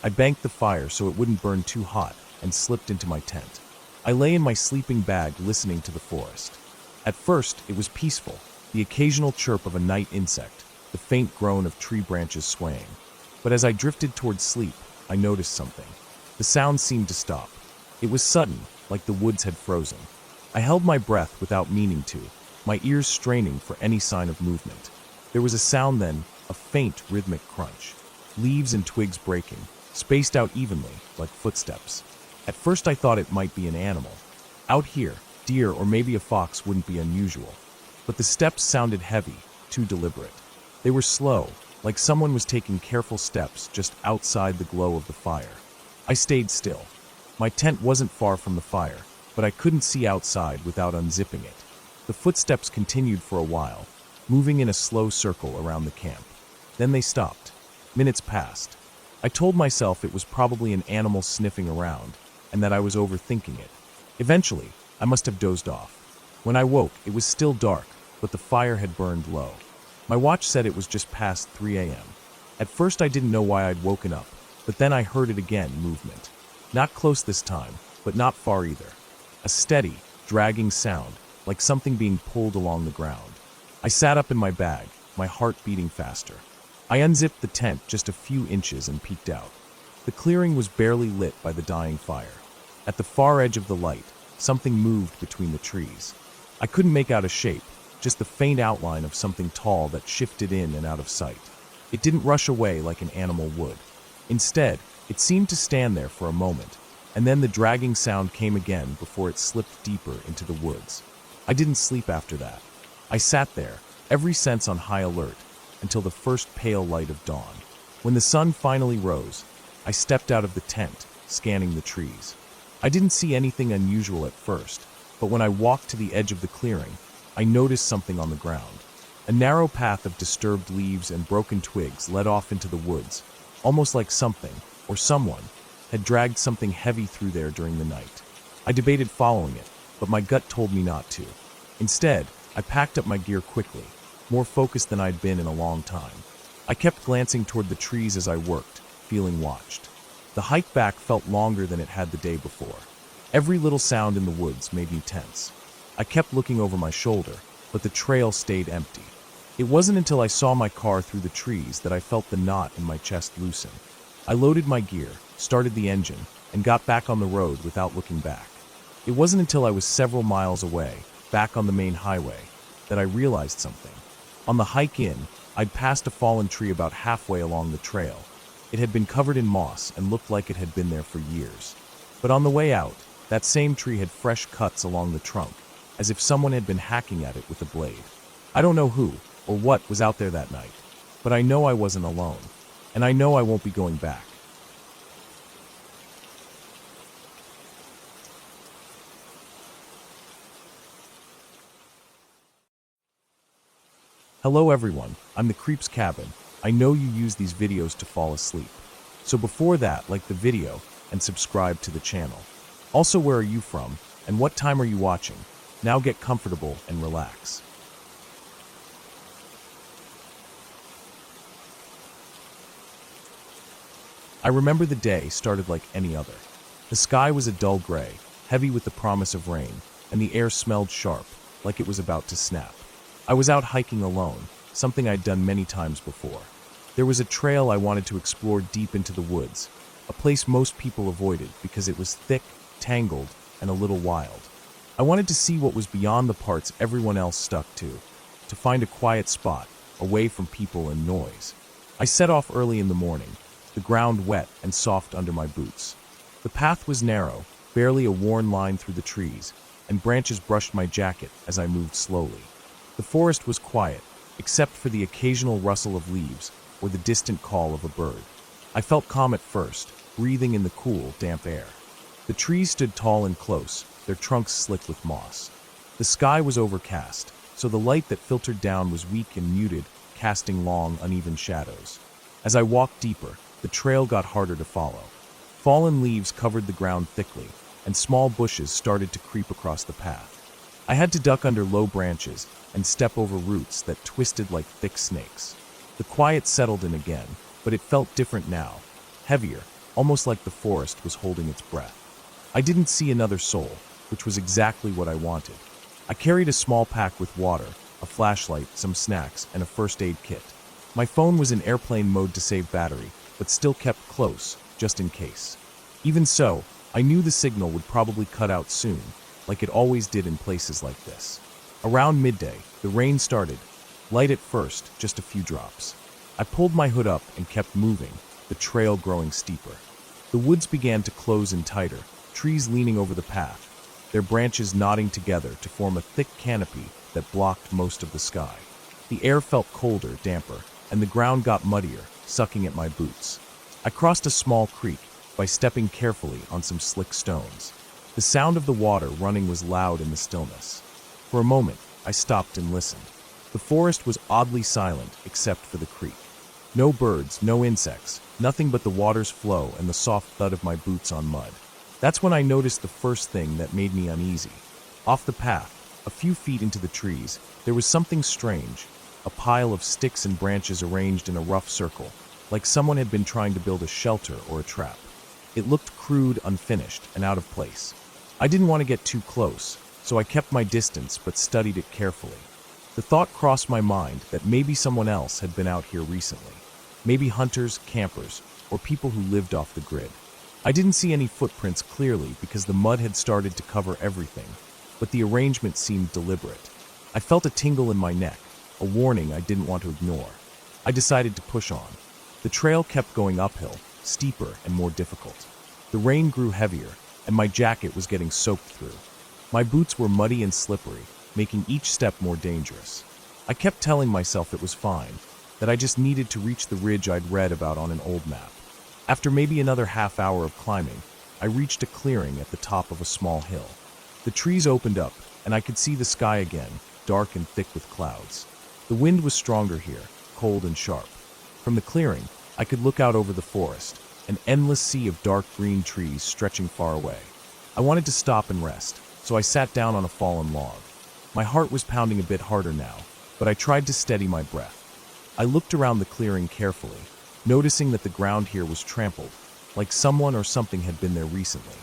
Speaker 1: I banked the fire so it wouldn't burn too hot and slipped into my tent. I lay in my sleeping bag listening to the forest. At first, it was peaceful, the occasional chirp of a night insect, the faint groan of tree branches swaying. But as I drifted toward sleep, I noticed something. The sound seemed to stop. It was sudden, like the woods had frozen. I held my breath without meaning to, my ears straining for any sign of movement. There was a sound then, a faint rhythmic crunch. Leaves and twigs breaking, spaced out evenly, like footsteps. At first I thought it might be an animal. Out here, deer or maybe a fox wouldn't be unusual. But the steps sounded heavy, too deliberate. They were slow, like someone was taking careful steps just outside the glow of the fire. I stayed still. My tent wasn't far from the fire, but I couldn't see outside without unzipping it. The footsteps continued for a while, moving in a slow circle around the camp. Then they stopped. Minutes passed. I told myself it was probably an animal sniffing around, and that I was overthinking it. Eventually, I must have dozed off. When I woke, it was still dark, but the fire had burned low. My watch said it was just past 3 a.m. At first I didn't know why I'd woken up, but then I heard it again, movement. Not close this time, but not far either. A steady, dragging sound, like something being pulled along the ground. I sat up in my bag, my heart beating faster. I unzipped the tent just a few inches and peeked out. The clearing was barely lit by the dying fire. At the far edge of the light, something moved between the trees. I couldn't make out a shape, just the faint outline of something tall that shifted in and out of sight. It didn't rush away like an animal would. Instead, it seemed to stand there for a moment, and then the dragging sound came again before it slipped deeper into the woods. I didn't sleep after that. I sat there, every sense on high alert, until the first pale light of dawn. When the sun finally rose, I stepped out of the tent, scanning the trees. I didn't see anything unusual at first, but when I walked to the edge of the clearing, I noticed something on the ground. A narrow path of disturbed leaves and broken twigs led off into the woods, almost like something, or someone, had dragged something heavy through there during the night. I debated following it, but my gut told me not to. Instead, I packed up my gear quickly, more focused than I'd been in a long time. I kept glancing toward the trees as I worked, feeling watched. The hike back felt longer than it had the day before. Every little sound in the woods made me tense. I kept looking over my shoulder, but the trail stayed empty. It wasn't until I saw my car through the trees that I felt the knot in my chest loosen. I loaded my gear, started the engine, and got back on the road without looking back. It wasn't until I was several miles away, back on the main highway, that I realized something. On the hike in, I'd passed a fallen tree about halfway along the trail. It had been covered in moss and looked like it had been there for years. But on the way out, that same tree had fresh cuts along the trunk, as if someone had been hacking at it with a blade. I don't know who or what was out there that night, but I know I wasn't alone, and I know I won't be going back. Hello everyone, I'm the Creep's Cabin. I know you use these videos to fall asleep. So before that, like the video and subscribe to the channel. Also, where are you from and what time are you watching? Now get comfortable and relax. I remember the day started like any other. The sky was a dull gray, heavy with the promise of rain, and the air smelled sharp, like it was about to snap. I was out hiking alone, something I'd done many times before. There was a trail I wanted to explore deep into the woods, a place most people avoided because it was thick, tangled, and a little wild. I wanted to see what was beyond the parts everyone else stuck to find a quiet spot, away from people and noise. I set off early in the morning, the ground wet and soft under my boots. The path was narrow, barely a worn line through the trees, and branches brushed my jacket as I moved slowly. The forest was quiet, except for the occasional rustle of leaves or the distant call of a bird. I felt calm at first, breathing in the cool, damp air. The trees stood tall and close, their trunks slick with moss. The sky was overcast, so the light that filtered down was weak and muted, casting long, uneven shadows. As I walked deeper, the trail got harder to follow. Fallen leaves covered the ground thickly, and small bushes started to creep across the path. I had to duck under low branches and step over roots that twisted like thick snakes. The quiet settled in again, but it felt different now, heavier, almost like the forest was holding its breath. I didn't see another soul, which was exactly what I wanted. I carried a small pack with water, a flashlight, some snacks, and a first aid kit. My phone was in airplane mode to save battery, but still kept close, just in case. Even so, I knew the signal would probably cut out soon, like it always did in places like this. Around midday, the rain started, light at first, just a few drops. I pulled my hood up and kept moving, the trail growing steeper. The woods began to close in tighter, trees leaning over the path, their branches knotting together to form a thick canopy that blocked most of the sky. The air felt colder, damper, and the ground got muddier, sucking at my boots. I crossed a small creek by stepping carefully on some slick stones. The sound of the water running was loud in the stillness. For a moment, I stopped and listened. The forest was oddly silent except for the creek. No birds, no insects, nothing but the water's flow and the soft thud of my boots on mud. That's when I noticed the first thing that made me uneasy. Off the path, a few feet into the trees, there was something strange, a pile of sticks and branches arranged in a rough circle, like someone had been trying to build a shelter or a trap. It looked crude, unfinished, and out of place. I didn't want to get too close, so I kept my distance but studied it carefully. The thought crossed my mind that maybe someone else had been out here recently. Maybe hunters, campers, or people who lived off the grid. I didn't see any footprints clearly because the mud had started to cover everything, but the arrangement seemed deliberate. I felt a tingle in my neck, a warning I didn't want to ignore. I decided to push on. The trail kept going uphill, steeper and more difficult. The rain grew heavier, and my jacket was getting soaked through. My boots were muddy and slippery, making each step more dangerous. I kept telling myself it was fine, that I just needed to reach the ridge I'd read about on an old map. After maybe another half hour of climbing, I reached a clearing at the top of a small hill. The trees opened up, and I could see the sky again, dark and thick with clouds. The wind was stronger here, cold and sharp. From the clearing, I could look out over the forest, an endless sea of dark green trees stretching far away. I wanted to stop and rest, so I sat down on a fallen log. My heart was pounding a bit harder now, but I tried to steady my breath. I looked around the clearing carefully, noticing that the ground here was trampled, like someone or something had been there recently.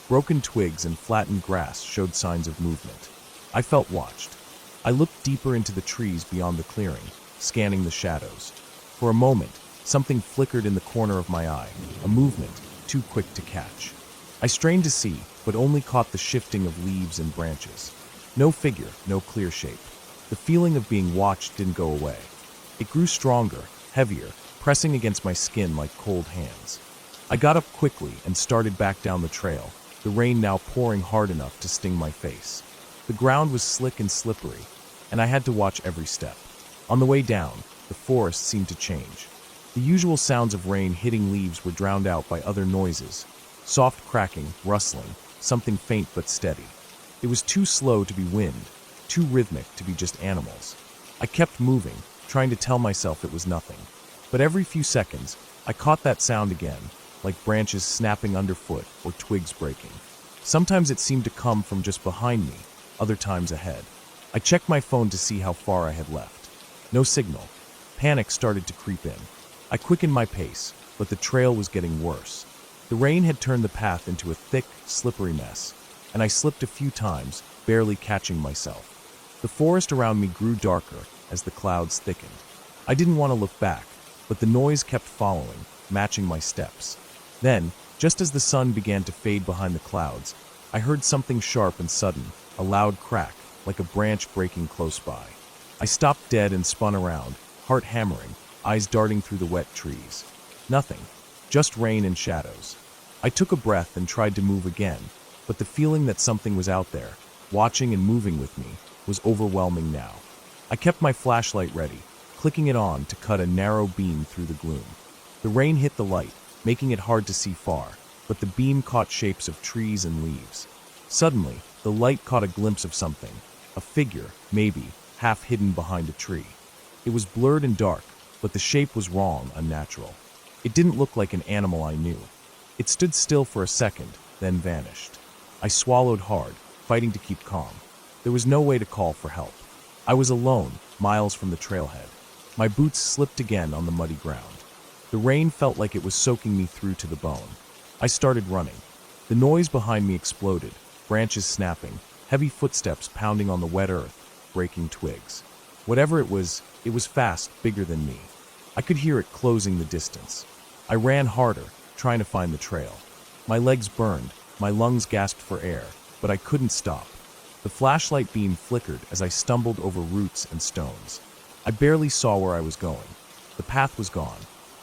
Speaker 1: Broken twigs and flattened grass showed signs of movement. I felt watched. I looked deeper into the trees beyond the clearing, scanning the shadows. For a moment, something flickered in the corner of my eye, a movement too quick to catch. I strained to see, but only caught the shifting of leaves and branches. No figure, no clear shape. The feeling of being watched didn't go away. It grew stronger, heavier, pressing against my skin like cold hands. I got up quickly and started back down the trail, the rain now pouring hard enough to sting my face. The ground was slick and slippery, and I had to watch every step. On the way down, the forest seemed to change. The usual sounds of rain hitting leaves were drowned out by other noises. Soft cracking, rustling, something faint but steady. It was too slow to be wind, too rhythmic to be just animals. I kept moving, trying to tell myself it was nothing. But every few seconds, I caught that sound again, like branches snapping underfoot or twigs breaking. Sometimes it seemed to come from just behind me, other times ahead. I checked my phone to see how far I had left. No signal. Panic started to creep in. I quickened my pace, but the trail was getting worse. The rain had turned the path into a thick, slippery mess, and I slipped a few times, barely catching myself. The forest around me grew darker as the clouds thickened. I didn't want to look back, but the noise kept following, matching my steps. Then, just as the sun began to fade behind the clouds, I heard something sharp and sudden, a loud crack, like a branch breaking close by. I stopped dead and spun around, heart hammering, eyes darting through the wet trees. Nothing, just rain and shadows. I took a breath and tried to move again, but the feeling that something was out there, watching and moving with me, was overwhelming now. I kept my flashlight ready, clicking it on to cut a narrow beam through the gloom. The rain hit the light, making it hard to see far, but the beam caught shapes of trees and leaves. Suddenly, the light caught a glimpse of something, a figure, maybe, half hidden behind a tree. It was blurred and dark, but the shape was wrong, unnatural. It didn't look like an animal I knew. It stood still for a second, then vanished. I swallowed hard, fighting to keep calm. There was no way to call for help. I was alone, miles from the trailhead. My boots slipped again on the muddy ground. The rain felt like it was soaking me through to the bone. I started running. The noise behind me exploded, branches snapping, heavy footsteps pounding on the wet earth, breaking twigs. Whatever it was fast, bigger than me. I could hear it closing the distance. I ran harder, trying to find the trail. My legs burned, my lungs gasped for air, but I couldn't stop. The flashlight beam flickered as I stumbled over roots and stones. I barely saw where I was going. The path was gone.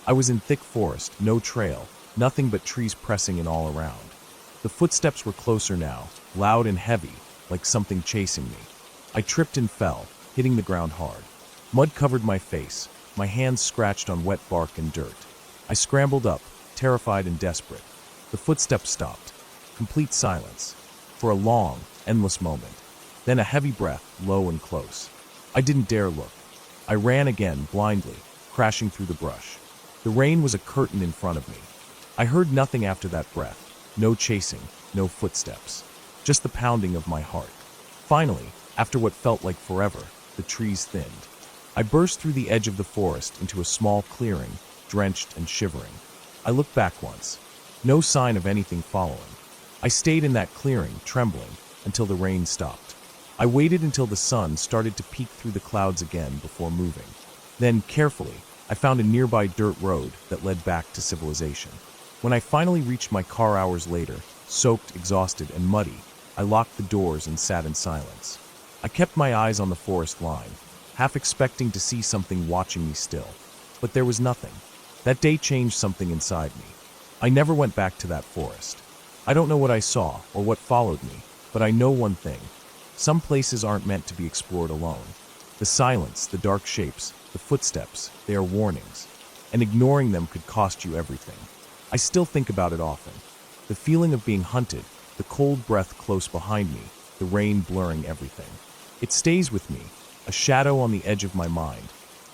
Speaker 1: I was in thick forest, no trail, nothing but trees pressing in all around. The footsteps were closer now, loud and heavy, like something chasing me. I tripped and fell, hitting the ground hard. Mud covered my face, my hands scratched on wet bark and dirt. I scrambled up, terrified and desperate. The footsteps stopped. Complete silence. For a long, endless moment. Then a heavy breath, low and close. I didn't dare look. I ran again, blindly, crashing through the brush. The rain was a curtain in front of me. I heard nothing after that breath. No chasing, no footsteps. Just the pounding of my heart. Finally, after what felt like forever, the trees thinned. I burst through the edge of the forest into a small clearing, drenched and shivering. I looked back once. No sign of anything following. I stayed in that clearing, trembling, until the rain stopped. I waited until the sun started to peek through the clouds again before moving. Then, carefully, I found a nearby dirt road that led back to civilization. When I finally reached my car hours later, soaked, exhausted, and muddy, I locked the doors and sat in silence. I kept my eyes on the forest line, half expecting to see something watching me still. But there was nothing. That day changed something inside me. I never went back to that forest. I don't know what I saw or what followed me, but I know one thing. Some places aren't meant to be explored alone. The silence, the dark shapes, the footsteps, they are warnings. And ignoring them could cost you everything. I still think about it often. The feeling of being hunted, the cold breath close behind me, the rain blurring everything. It stays with me, a shadow on the edge of my mind,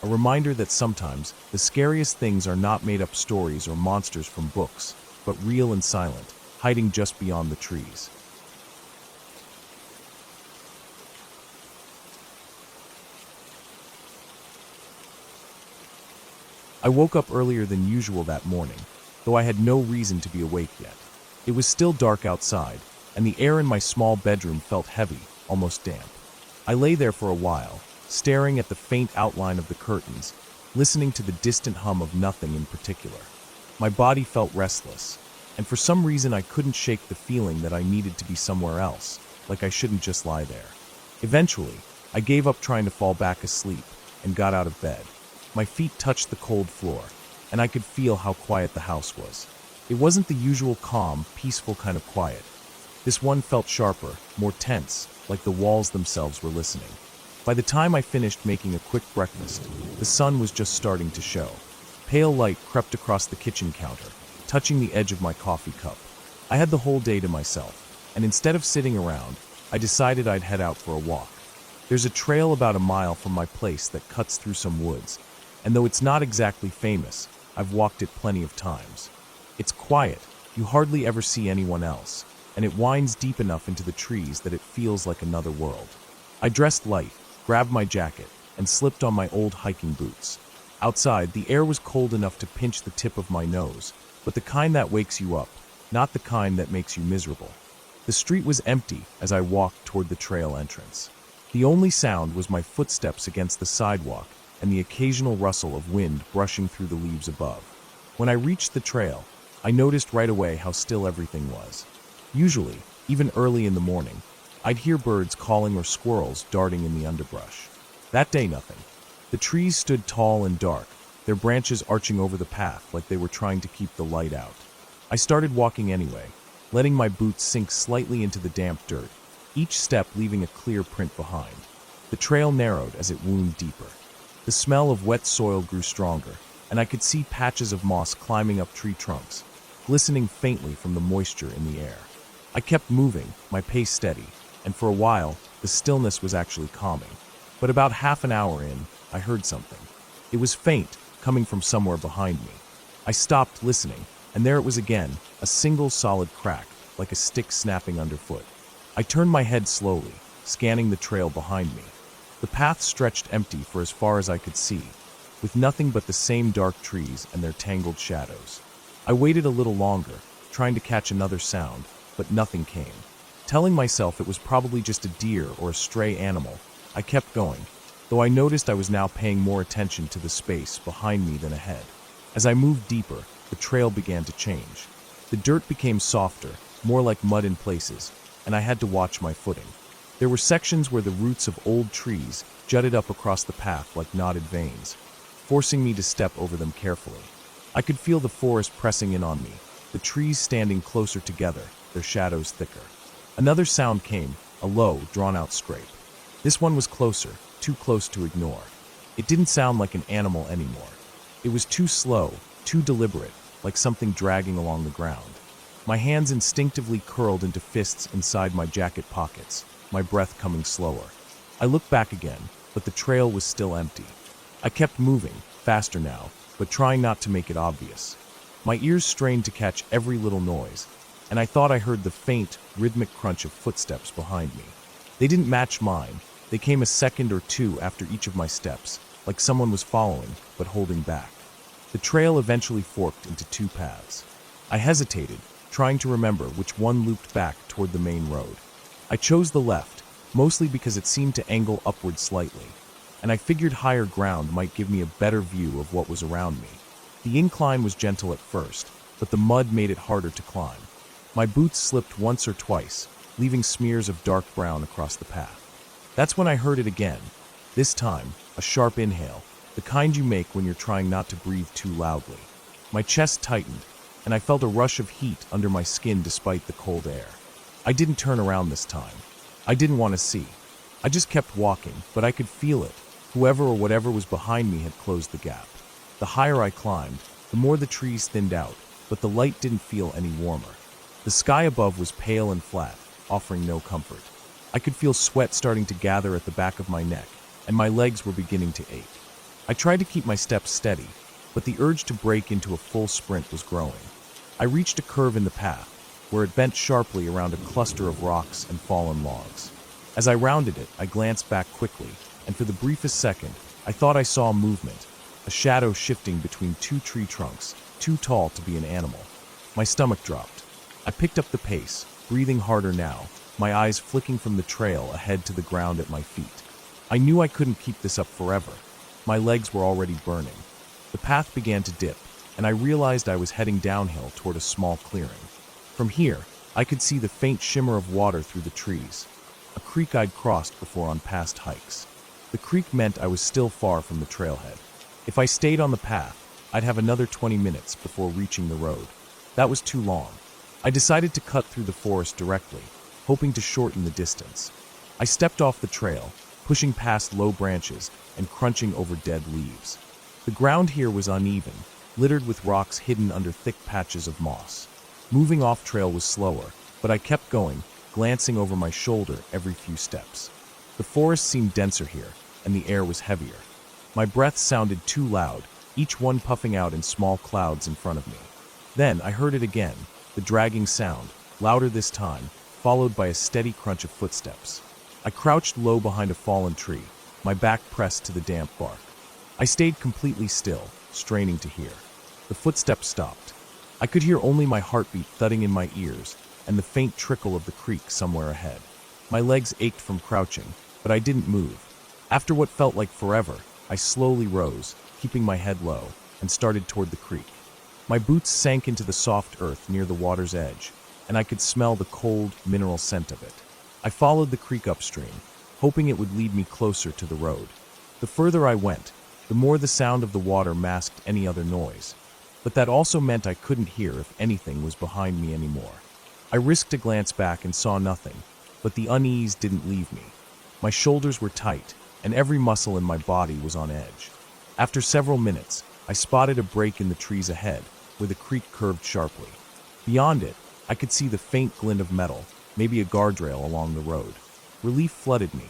Speaker 1: a reminder that sometimes the scariest things are not made-up stories or monsters from books, but real and silent, hiding just beyond the trees. I woke up earlier than usual that morning, though I had no reason to be awake yet. It was still dark outside, and the air in my small bedroom felt heavy, almost damp. I lay there for a while, staring at the faint outline of the curtains, listening to the distant hum of nothing in particular. My body felt restless, and for some reason I couldn't shake the feeling that I needed to be somewhere else, like I shouldn't just lie there. Eventually, I gave up trying to fall back asleep and got out of bed. My feet touched the cold floor, and I could feel how quiet the house was. It wasn't the usual calm, peaceful kind of quiet. This one felt sharper, more tense, like the walls themselves were listening. By the time I finished making a quick breakfast, the sun was just starting to show. Pale light crept across the kitchen counter, touching the edge of my coffee cup. I had the whole day to myself, and instead of sitting around, I decided I'd head out for a walk. There's a trail about a mile from my place that cuts through some woods, and though it's not exactly famous, I've walked it plenty of times. It's quiet, you hardly ever see anyone else, and it winds deep enough into the trees that it feels like another world. I dressed light, grabbed my jacket, and slipped on my old hiking boots. Outside, the air was cold enough to pinch the tip of my nose, but the kind that wakes you up, not the kind that makes you miserable. The street was empty as I walked toward the trail entrance. The only sound was my footsteps against the sidewalk and the occasional rustle of wind brushing through the leaves above. When I reached the trail, I noticed right away how still everything was. Usually, even early in the morning, I'd hear birds calling or squirrels darting in the underbrush. That day, nothing. The trees stood tall and dark, their branches arching over the path like they were trying to keep the light out. I started walking anyway, letting my boots sink slightly into the damp dirt, each step leaving a clear print behind. The trail narrowed as it wound deeper. The smell of wet soil grew stronger, and I could see patches of moss climbing up tree trunks, glistening faintly from the moisture in the air. I kept moving, my pace steady, and for a while, the stillness was actually calming. But about half an hour in, I heard something. It was faint, coming from somewhere behind me. I stopped listening, and there it was again, a single solid crack, like a stick snapping underfoot. I turned my head slowly, scanning the trail behind me. The path stretched empty for as far as I could see, with nothing but the same dark trees and their tangled shadows. I waited a little longer, trying to catch another sound, but nothing came. Telling myself it was probably just a deer or a stray animal, I kept going, though I noticed I was now paying more attention to the space behind me than ahead. As I moved deeper, the trail began to change. The dirt became softer, more like mud in places, and I had to watch my footing. There were sections where the roots of old trees jutted up across the path like knotted veins, forcing me to step over them carefully. I could feel the forest pressing in on me, the trees standing closer together, their shadows thicker. Another sound came, a low, drawn-out scrape. This one was closer, too close to ignore. It didn't sound like an animal anymore. It was too slow, too deliberate, like something dragging along the ground. My hands instinctively curled into fists inside my jacket pockets, my breath coming slower. I looked back again, but the trail was still empty. I kept moving, faster now, but trying not to make it obvious. My ears strained to catch every little noise, and I thought I heard the faint, rhythmic crunch of footsteps behind me. They didn't match mine. They came a second or two after each of my steps, like someone was following, but holding back. The trail eventually forked into two paths. I hesitated, trying to remember which one looped back toward the main road. I chose the left, mostly because it seemed to angle upward slightly, and I figured higher ground might give me a better view of what was around me. The incline was gentle at first, but the mud made it harder to climb. My boots slipped once or twice, leaving smears of dark brown across the path. That's when I heard it again. This time, a sharp inhale, the kind you make when you're trying not to breathe too loudly. My chest tightened, and I felt a rush of heat under my skin despite the cold air. I didn't turn around this time. I didn't want to see. I just kept walking, but I could feel it. Whoever or whatever was behind me had closed the gap. The higher I climbed, the more the trees thinned out, but the light didn't feel any warmer. The sky above was pale and flat, offering no comfort. I could feel sweat starting to gather at the back of my neck, and my legs were beginning to ache. I tried to keep my steps steady, but the urge to break into a full sprint was growing. I reached a curve in the path, where it bent sharply around a cluster of rocks and fallen logs. As I rounded it, I glanced back quickly, and for the briefest second, I thought I saw movement, a shadow shifting between two tree trunks, too tall to be an animal. My stomach dropped. I picked up the pace, breathing harder now, my eyes flicking from the trail ahead to the ground at my feet. I knew I couldn't keep this up forever. My legs were already burning. The path began to dip, and I realized I was heading downhill toward a small clearing. From here, I could see the faint shimmer of water through the trees, a creek I'd crossed before on past hikes. The creek meant I was still far from the trailhead. If I stayed on the path, I'd have another 20 minutes before reaching the road. That was too long. I decided to cut through the forest directly, hoping to shorten the distance. I stepped off the trail, pushing past low branches and crunching over dead leaves. The ground here was uneven, littered with rocks hidden under thick patches of moss. Moving off trail was slower, but I kept going, glancing over my shoulder every few steps. The forest seemed denser here, and the air was heavier. My breath sounded too loud, each one puffing out in small clouds in front of me. Then I heard it again, the dragging sound, louder this time, followed by a steady crunch of footsteps. I crouched low behind a fallen tree, my back pressed to the damp bark. I stayed completely still, straining to hear. The footsteps stopped. I could hear only my heartbeat thudding in my ears and the faint trickle of the creek somewhere ahead. My legs ached from crouching, but I didn't move. After what felt like forever, I slowly rose, keeping my head low, and started toward the creek. My boots sank into the soft earth near the water's edge, and I could smell the cold, mineral scent of it. I followed the creek upstream, hoping it would lead me closer to the road. The further I went, the more the sound of the water masked any other noise. But that also meant I couldn't hear if anything was behind me anymore. I risked a glance back and saw nothing, but the unease didn't leave me. My shoulders were tight, and every muscle in my body was on edge. After several minutes, I spotted a break in the trees ahead, where the creek curved sharply. Beyond it, I could see the faint glint of metal, maybe a guardrail along the road. Relief flooded me,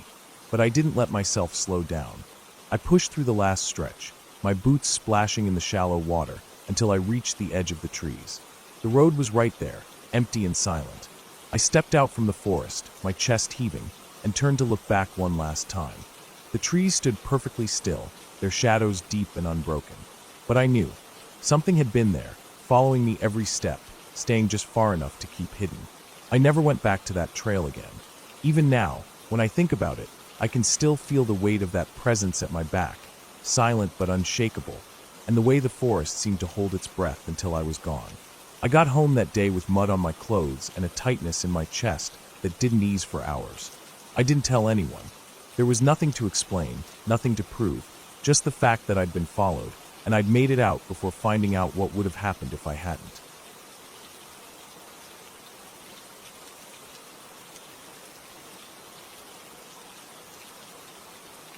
Speaker 1: but I didn't let myself slow down. I pushed through the last stretch, my boots splashing in the shallow water, until I reached the edge of the trees. The road was right there, empty and silent. I stepped out from the forest, my chest heaving, and turned to look back one last time. The trees stood perfectly still, their shadows deep and unbroken. But I knew. Something had been there, following me every step, staying just far enough to keep hidden. I never went back to that trail again. Even now, when I think about it, I can still feel the weight of that presence at my back, silent but unshakable, and the way the forest seemed to hold its breath until I was gone. I got home that day with mud on my clothes and a tightness in my chest that didn't ease for hours. I didn't tell anyone. There was nothing to explain, nothing to prove, just the fact that I'd been followed, and I'd made it out before finding out what would have happened if I hadn't.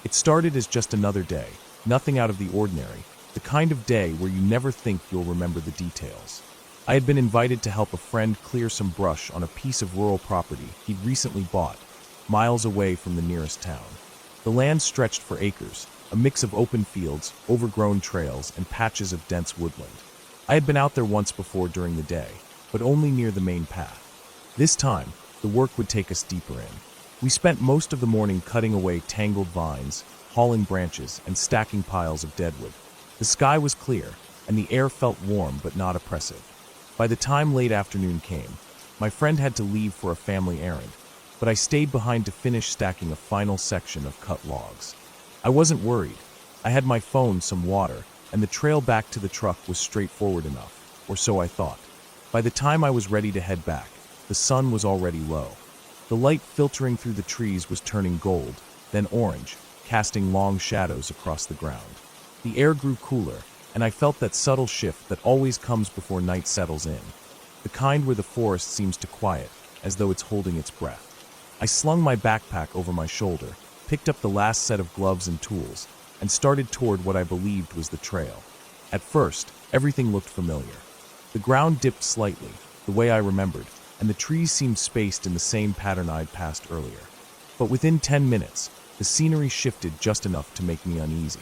Speaker 1: It started as just another day, nothing out of the ordinary, the kind of day where you never think you'll remember the details. I had been invited to help a friend clear some brush on a piece of rural property he'd recently bought, miles away from the nearest town. The land stretched for acres, a mix of open fields, overgrown trails, and patches of dense woodland. I had been out there once before during the day, but only near the main path. This time, the work would take us deeper in. We spent most of the morning cutting away tangled vines, hauling branches, and stacking piles of deadwood. The sky was clear, and the air felt warm but not oppressive. By the time late afternoon came, my friend had to leave for a family errand, but I stayed behind to finish stacking a final section of cut logs. I wasn't worried. I had my phone, some water, and the trail back to the truck was straightforward enough, or so I thought. By the time I was ready to head back, the sun was already low. The light filtering through the trees was turning gold, then orange, casting long shadows across the ground. The air grew cooler, and I felt that subtle shift that always comes before night settles in, the kind where the forest seems to quiet, as though it's holding its breath. I slung my backpack over my shoulder, picked up the last set of gloves and tools, and started toward what I believed was the trail. At first, everything looked familiar. The ground dipped slightly, the way I remembered, and the trees seemed spaced in the same pattern I'd passed earlier. But within 10 minutes, the scenery shifted just enough to make me uneasy.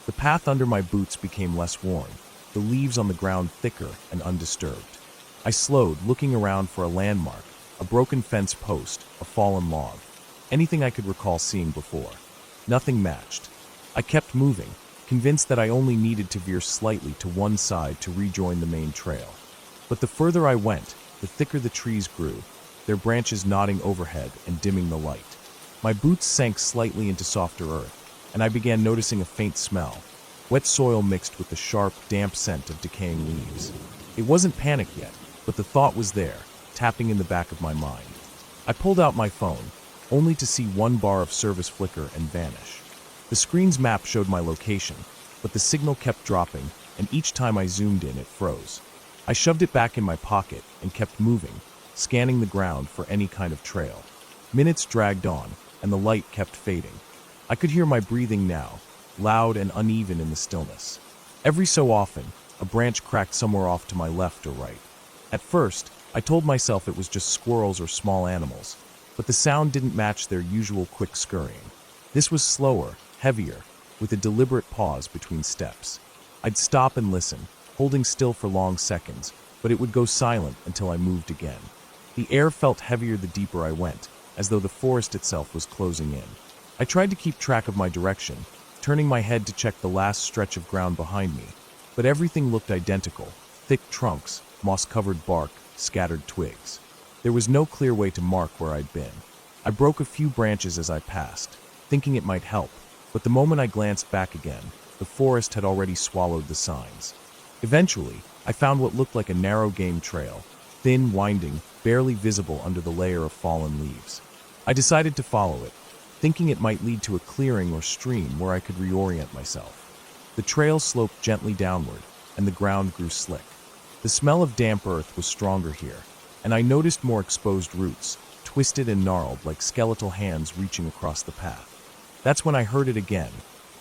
Speaker 1: The path under my boots became less worn, the leaves on the ground thicker and undisturbed. I slowed, looking around for a landmark, a broken fence post, a fallen log, anything I could recall seeing before. Nothing matched. I kept moving, convinced that I only needed to veer slightly to one side to rejoin the main trail. But the further I went, the thicker the trees grew, their branches nodding overhead and dimming the light. My boots sank slightly into softer earth, and I began noticing a faint smell, wet soil mixed with the sharp, damp scent of decaying leaves. It wasn't panic yet, but the thought was there, tapping in the back of my mind. I pulled out my phone, only to see one bar of service flicker and vanish. The screen's map showed my location, but the signal kept dropping, and each time I zoomed in, it froze. I shoved it back in my pocket and kept moving, scanning the ground for any kind of trail. Minutes dragged on, and the light kept fading. I could hear my breathing now, loud and uneven in the stillness. Every so often, a branch cracked somewhere off to my left or right. At first, I told myself it was just squirrels or small animals, but the sound didn't match their usual quick scurrying. This was slower, heavier, with a deliberate pause between steps. I'd stop and listen, holding still for long seconds, but it would go silent until I moved again. The air felt heavier the deeper I went, as though the forest itself was closing in. I tried to keep track of my direction, turning my head to check the last stretch of ground behind me, but everything looked identical: thick trunks, moss-covered bark, scattered twigs. There was no clear way to mark where I'd been. I broke a few branches as I passed, thinking it might help, but the moment I glanced back again, the forest had already swallowed the signs. Eventually, I found what looked like a narrow game trail, thin, winding, barely visible under the layer of fallen leaves. I decided to follow it, thinking it might lead to a clearing or stream where I could reorient myself. The trail sloped gently downward, and the ground grew slick. The smell of damp earth was stronger here, and I noticed more exposed roots, twisted and gnarled like skeletal hands reaching across the path. That's when I heard it again,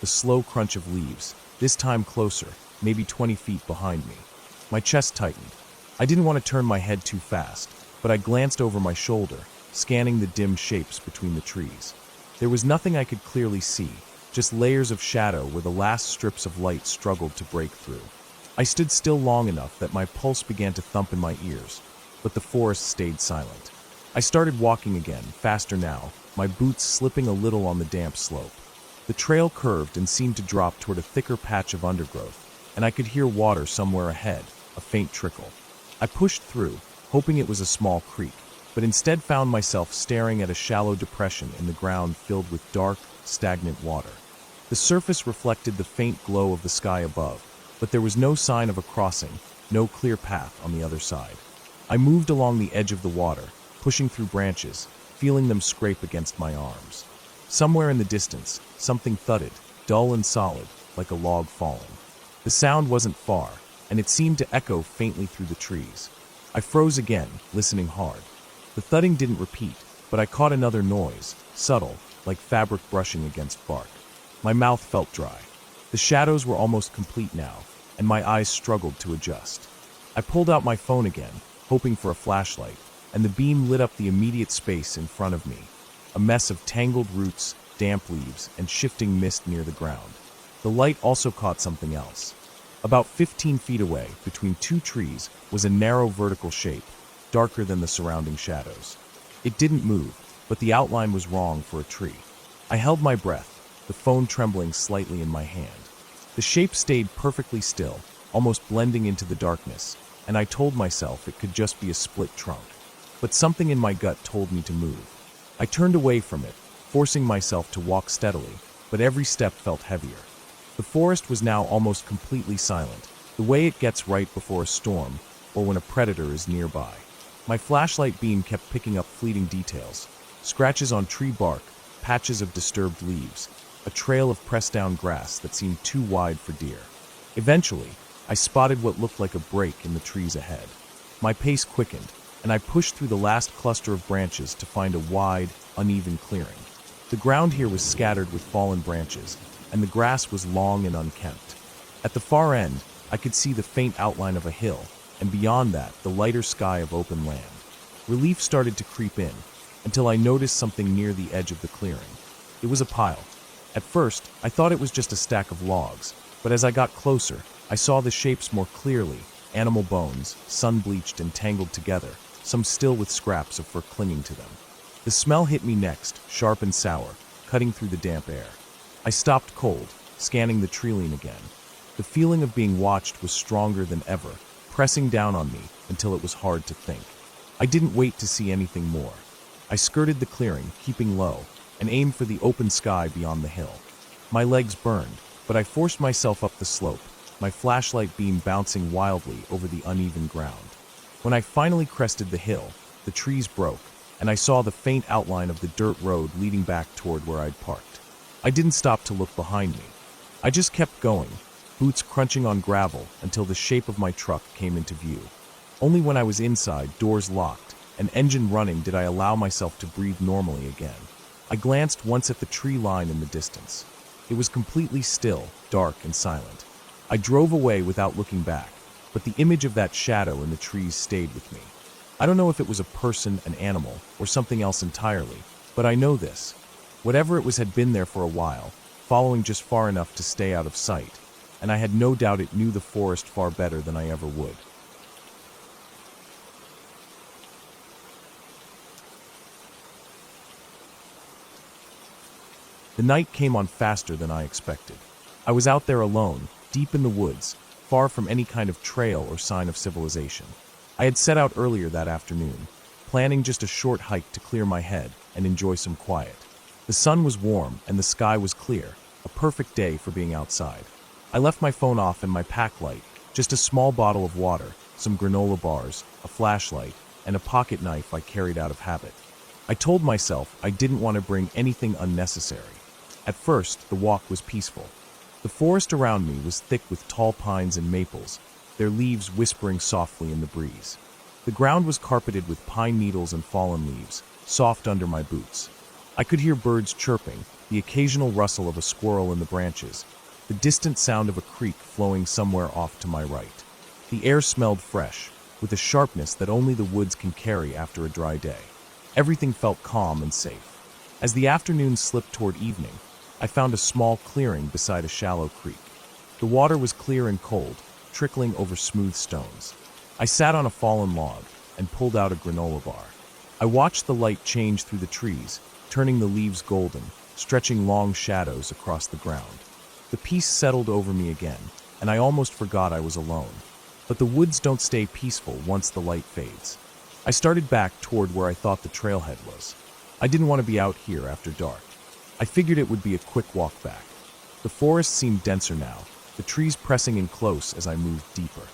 Speaker 1: the slow crunch of leaves, this time closer, maybe 20 feet behind me. My chest tightened. I didn't want to turn my head too fast, but I glanced over my shoulder, scanning the dim shapes between the trees. There was nothing I could clearly see, just layers of shadow where the last strips of light struggled to break through. I stood still long enough that my pulse began to thump in my ears, but the forest stayed silent. I started walking again, faster now, my boots slipping a little on the damp slope. The trail curved and seemed to drop toward a thicker patch of undergrowth, and I could hear water somewhere ahead, a faint trickle. I pushed through, hoping it was a small creek, but instead found myself staring at a shallow depression in the ground filled with dark, stagnant water. The surface reflected the faint glow of the sky above, but there was no sign of a crossing, no clear path on the other side. I moved along the edge of the water, pushing through branches, feeling them scrape against my arms. Somewhere in the distance, something thudded, dull and solid, like a log falling. The sound wasn't far, and it seemed to echo faintly through the trees. I froze again, listening hard. The thudding didn't repeat, but I caught another noise, subtle, like fabric brushing against bark. My mouth felt dry. The shadows were almost complete now, and my eyes struggled to adjust. I pulled out my phone again, hoping for a flashlight, and the beam lit up the immediate space in front of me, a mess of tangled roots, damp leaves, and shifting mist near the ground. The light also caught something else. About 15 feet away, between two trees, was a narrow vertical shape, darker than the surrounding shadows. It didn't move, but the outline was wrong for a tree. I held my breath, the phone trembling slightly in my hand. The shape stayed perfectly still, almost blending into the darkness, and I told myself it could just be a split trunk. But something in my gut told me to move. I turned away from it, forcing myself to walk steadily, but every step felt heavier. The forest was now almost completely silent, the way it gets right before a storm or when a predator is nearby. My flashlight beam kept picking up fleeting details: scratches on tree bark, patches of disturbed leaves, a trail of pressed-down grass that seemed too wide for deer. Eventually, I spotted what looked like a break in the trees ahead. My pace quickened, and I pushed through the last cluster of branches to find a wide, uneven clearing. The ground here was scattered with fallen branches, and the grass was long and unkempt. At the far end, I could see the faint outline of a hill, and beyond that, the lighter sky of open land. Relief started to creep in, until I noticed something near the edge of the clearing. It was a pile, At first, I thought it was just a stack of logs, but as I got closer, I saw the shapes more clearly: animal bones, sun-bleached and tangled together, some still with scraps of fur clinging to them. The smell hit me next, sharp and sour, cutting through the damp air. I stopped cold, scanning the tree again. The feeling of being watched was stronger than ever, pressing down on me until it was hard to think. I didn't wait to see anything more. I skirted the clearing, keeping low, and aimed for the open sky beyond the hill. My legs burned, but I forced myself up the slope, my flashlight beam bouncing wildly over the uneven ground. When I finally crested the hill, the trees broke, and I saw the faint outline of the dirt road leading back toward where I'd parked. I didn't stop to look behind me. I just kept going, boots crunching on gravel until the shape of my truck came into view. Only when I was inside, doors locked, and engine running did I allow myself to breathe normally again. I glanced once at the tree line in the distance. It was completely still, dark and silent. I drove away without looking back, but the image of that shadow in the trees stayed with me. I don't know if it was a person, an animal, or something else entirely, but I know this. Whatever it was had been there for a while, following just far enough to stay out of sight, and I had no doubt it knew the forest far better than I ever would. The night came on faster than I expected. I was out there alone, deep in the woods, far from any kind of trail or sign of civilization. I had set out earlier that afternoon, planning just a short hike to clear my head and enjoy some quiet. The sun was warm and the sky was clear, a perfect day for being outside. I left my phone off and my pack light, just a small bottle of water, some granola bars, a flashlight, and a pocket knife I carried out of habit. I told myself I didn't want to bring anything unnecessary. At first, the walk was peaceful. The forest around me was thick with tall pines and maples, their leaves whispering softly in the breeze. The ground was carpeted with pine needles and fallen leaves, soft under my boots. I could hear birds chirping, the occasional rustle of a squirrel in the branches, the distant sound of a creek flowing somewhere off to my right. The air smelled fresh, with a sharpness that only the woods can carry after a dry day. Everything felt calm and safe. As the afternoon slipped toward evening, I found a small clearing beside a shallow creek. The water was clear and cold, trickling over smooth stones. I sat on a fallen log and pulled out a granola bar. I watched the light change through the trees, turning the leaves golden, stretching long shadows across the ground. The peace settled over me again, and I almost forgot I was alone. But the woods don't stay peaceful once the light fades. I started back toward where I thought the trailhead was. I didn't want to be out here after dark. I figured it would be a quick walk back. The forest seemed denser now, the trees pressing in close as I moved deeper.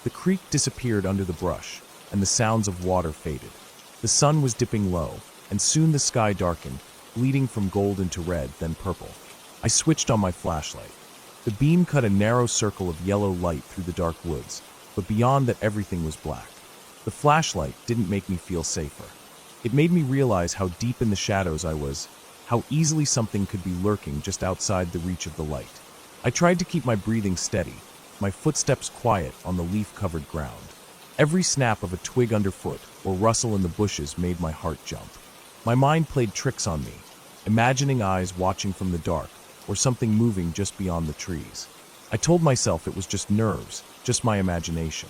Speaker 1: The creek disappeared under the brush, and the sounds of water faded. The sun was dipping low, and soon the sky darkened, bleeding from gold into red, then purple. I switched on my flashlight. The beam cut a narrow circle of yellow light through the dark woods, but beyond that everything was black. The flashlight didn't make me feel safer. It made me realize how deep in the shadows I was, how easily something could be lurking just outside the reach of the light. I tried to keep my breathing steady, my footsteps quiet on the leaf-covered ground. Every snap of a twig underfoot or rustle in the bushes made my heart jump. My mind played tricks on me, imagining eyes watching from the dark or something moving just beyond the trees. I told myself it was just nerves, just my imagination.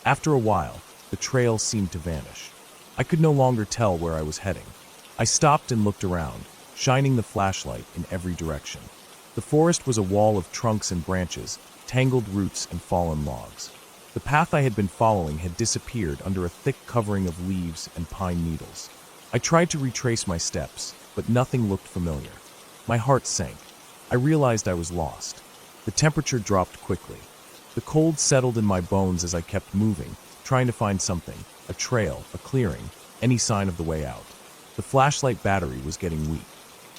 Speaker 1: After a while, the trail seemed to vanish. I could no longer tell where I was heading. I stopped and looked around, shining the flashlight in every direction. The forest was a wall of trunks and branches, tangled roots and fallen logs. The path I had been following had disappeared under a thick covering of leaves and pine needles. I tried to retrace my steps, but nothing looked familiar. My heart sank. I realized I was lost. The temperature dropped quickly. The cold settled in my bones as I kept moving, trying to find something, a trail, a clearing, any sign of the way out. The flashlight battery was getting weak.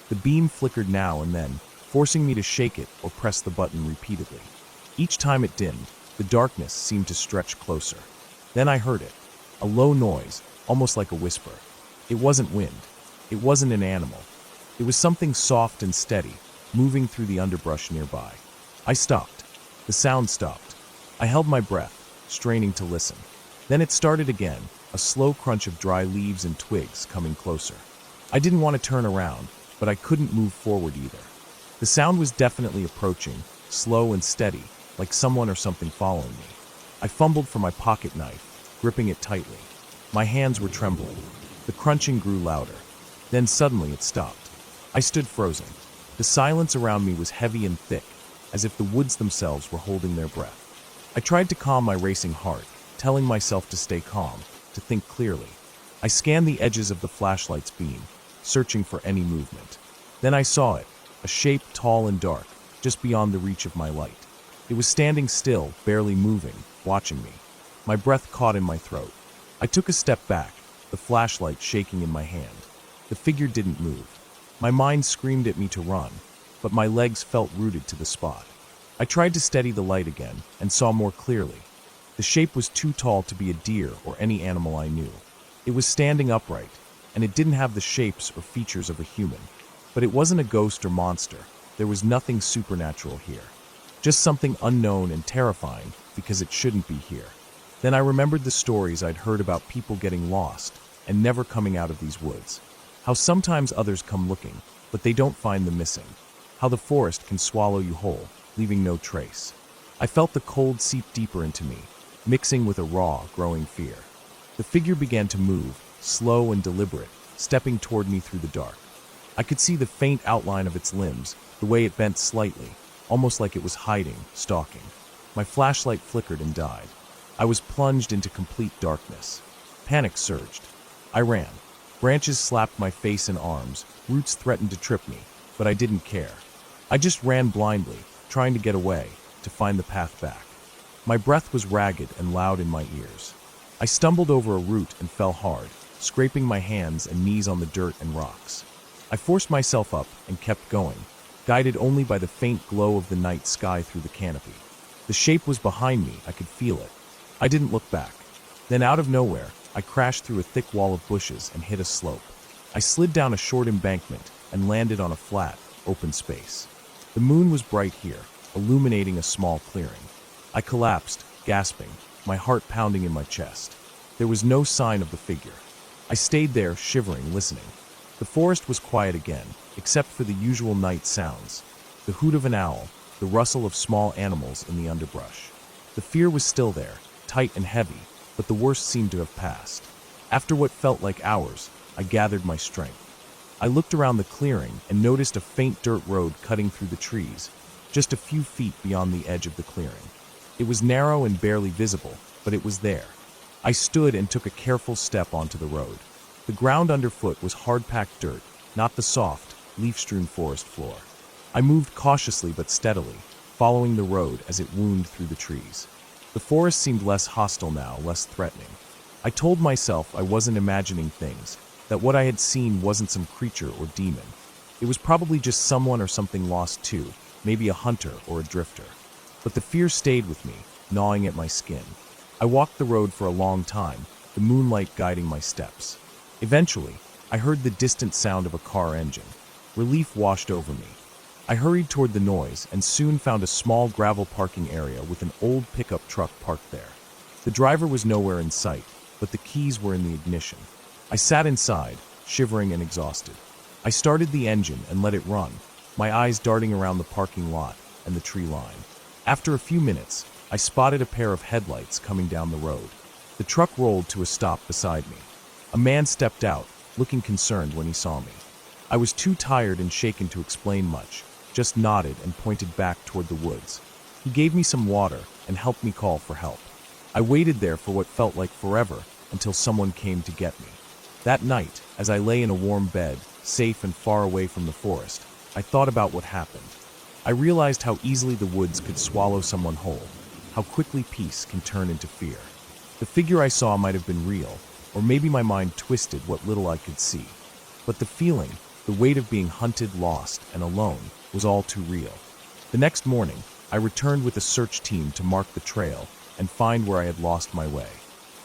Speaker 1: The beam flickered now and then, forcing me to shake it or press the button repeatedly. Each time it dimmed, the darkness seemed to stretch closer. Then I heard it, a low noise, almost like a whisper. It wasn't wind. It wasn't an animal. It was something soft and steady, moving through the underbrush nearby. I stopped. The sound stopped. I held my breath, straining to listen. Then it started again, a slow crunch of dry leaves and twigs coming closer. I didn't want to turn around, but I couldn't move forward either. The sound was definitely approaching, slow and steady, like someone or something following me. I fumbled for my pocket knife, gripping it tightly. My hands were trembling. The crunching grew louder. Then suddenly it stopped. I stood frozen. The silence around me was heavy and thick, as if the woods themselves were holding their breath. I tried to calm my racing heart, telling myself to stay calm, to think clearly. I scanned the edges of the flashlight's beam, searching for any movement. Then I saw it, a shape tall and dark, just beyond the reach of my light. It was standing still, barely moving, watching me. My breath caught in my throat. I took a step back, the flashlight shaking in my hand. The figure didn't move. My mind screamed at me to run, but my legs felt rooted to the spot. I tried to steady the light again and saw more clearly. The shape was too tall to be a deer or any animal I knew. It was standing upright, and it didn't have the shapes or features of a human. But it wasn't a ghost or monster. There was nothing supernatural here. Just something unknown and terrifying because it shouldn't be here. Then I remembered the stories I'd heard about people getting lost and never coming out of these woods. How sometimes others come looking, but they don't find the missing. How the forest can swallow you whole, leaving no trace. I felt the cold seep deeper into me, mixing with a raw, growing fear. The figure began to move, slow and deliberate, stepping toward me through the dark. I could see the faint outline of its limbs, the way it bent slightly, almost like it was hiding, stalking. My flashlight flickered and died. I was plunged into complete darkness. Panic surged. I ran. Branches slapped my face and arms, roots threatened to trip me, but I didn't care. I just ran blindly, trying to get away, to find the path back. My breath was ragged and loud in my ears. I stumbled over a root and fell hard, scraping my hands and knees on the dirt and rocks. I forced myself up and kept going, guided only by the faint glow of the night sky through the canopy. The shape was behind me, I could feel it. I didn't look back. Then out of nowhere, I crashed through a thick wall of bushes and hit a slope. I slid down a short embankment and landed on a flat, open space. The moon was bright here, illuminating a small clearing. I collapsed, gasping, my heart pounding in my chest. There was no sign of the figure. I stayed there, shivering, listening. The forest was quiet again, except for the usual night sounds. The hoot of an owl, the rustle of small animals in the underbrush. The fear was still there, tight and heavy, but the worst seemed to have passed. After what felt like hours, I gathered my strength. I looked around the clearing and noticed a faint dirt road cutting through the trees, just a few feet beyond the edge of the clearing. It was narrow and barely visible, but it was there. I stood and took a careful step onto the road. The ground underfoot was hard-packed dirt, not the soft, leaf-strewn forest floor. I moved cautiously but steadily, following the road as it wound through the trees. The forest seemed less hostile now, less threatening. I told myself I wasn't imagining things, that what I had seen wasn't some creature or demon. It was probably just someone or something lost too, maybe a hunter or a drifter. But the fear stayed with me, gnawing at my skin. I walked the road for a long time, the moonlight guiding my steps. Eventually, I heard the distant sound of a car engine. Relief washed over me. I hurried toward the noise and soon found a small gravel parking area with an old pickup truck parked there. The driver was nowhere in sight, but the keys were in the ignition. I sat inside, shivering and exhausted. I started the engine and let it run, my eyes darting around the parking lot and the tree line. After a few minutes, I spotted a pair of headlights coming down the road. The truck rolled to a stop beside me. A man stepped out, looking concerned when he saw me. I was too tired and shaken to explain much, just nodded and pointed back toward the woods. He gave me some water and helped me call for help. I waited there for what felt like forever until someone came to get me. That night, as I lay in a warm bed, safe and far away from the forest, I thought about what happened. I realized how easily the woods could swallow someone whole, how quickly peace can turn into fear. The figure I saw might have been real, or maybe my mind twisted what little I could see. But the feeling, the weight of being hunted, lost, and alone, was all too real. The next morning, I returned with a search team to mark the trail and find where I had lost my way.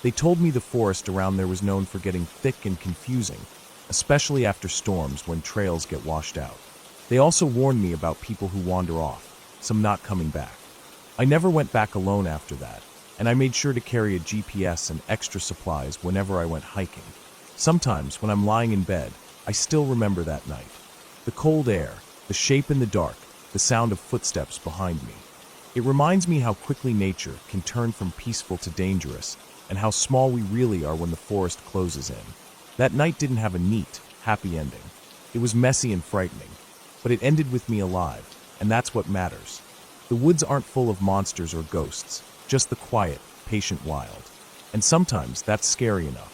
Speaker 1: They told me the forest around there was known for getting thick and confusing, especially after storms when trails get washed out. They also warned me about people who wander off, some not coming back. I never went back alone after that, and I made sure to carry a GPS and extra supplies whenever I went hiking. Sometimes, when I'm lying in bed, I still remember that night. The cold air, the the shape in the dark, the sound of footsteps behind me. It reminds me how quickly nature can turn from peaceful to dangerous, and how small we really are when the forest closes in. That night didn't have a neat, happy ending. It was messy and frightening, but it ended with me alive, and that's what matters. The woods aren't full of monsters or ghosts, just the quiet, patient wild. And sometimes that's scary enough.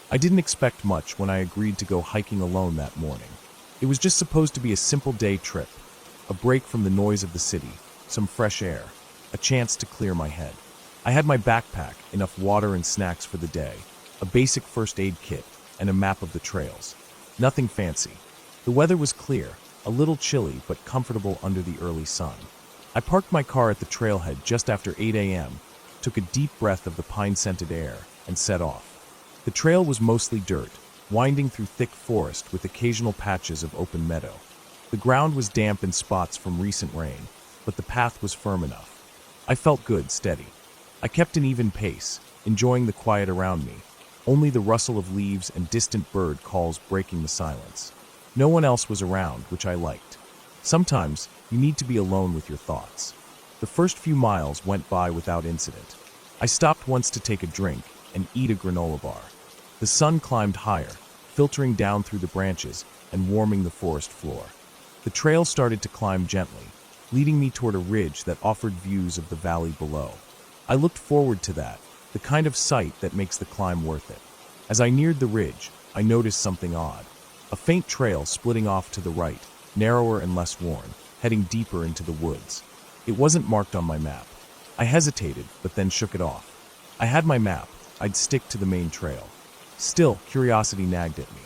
Speaker 1: I didn't expect much when I agreed to go hiking alone that morning. It was just supposed to be a simple day trip, a break from the noise of the city, some fresh air, a chance to clear my head. I had my backpack, enough water and snacks for the day, a basic first aid kit, and a map of the trails. Nothing fancy. The weather was clear, a little chilly but comfortable under the early sun. I parked my car at the trailhead just after 8 a.m., took a deep breath of the pine-scented air, and set off. The trail was mostly dirt, winding through thick forest with occasional patches of open meadow. The ground was damp in spots from recent rain, but the path was firm enough. I felt good, steady. I kept an even pace, enjoying the quiet around me, only the rustle of leaves and distant bird calls breaking the silence. No one else was around, which I liked. Sometimes, you need to be alone with your thoughts. The first few miles went by without incident. I stopped once to take a drink and eat a granola bar. The sun climbed higher, filtering down through the branches and warming the forest floor. The trail started to climb gently, leading me toward a ridge that offered views of the valley below. I looked forward to that, the kind of sight that makes the climb worth it. As I neared the ridge, I noticed something odd. A faint trail splitting off to the right, narrower and less worn, heading deeper into the woods. It wasn't marked on my map. I hesitated, but then shook it off. I had my map. I'd stick to the main trail. Still, curiosity nagged at me.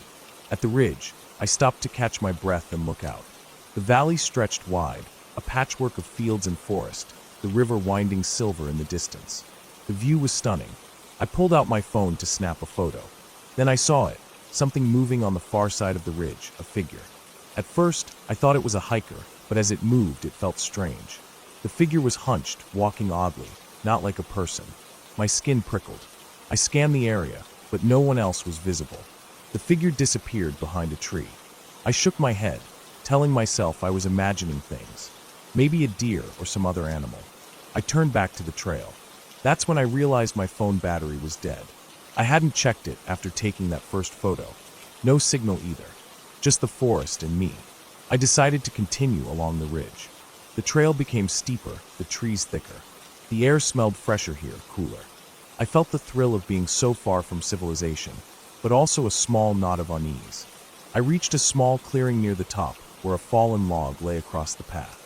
Speaker 1: At the ridge, I stopped to catch my breath and look out. The valley stretched wide, a patchwork of fields and forest, the river winding silver in the distance. The view was stunning. I pulled out my phone to snap a photo. Then I saw it, something moving on the far side of the ridge, a figure. At first, I thought it was a hiker, but as it moved, it felt strange. The figure was hunched, walking oddly, not like a person. My skin prickled. I scanned the area, but no one else was visible. The figure disappeared behind a tree. I shook my head, telling myself I was imagining things. Maybe a deer or some other animal. I turned back to the trail. That's when I realized my phone battery was dead. I hadn't checked it after taking that first photo. No signal either. Just the forest and me. I decided to continue along the ridge. The trail became steeper, the trees thicker. The air smelled fresher here, cooler. I felt the thrill of being so far from civilization, but also a small knot of unease. I reached a small clearing near the top, where a fallen log lay across the path.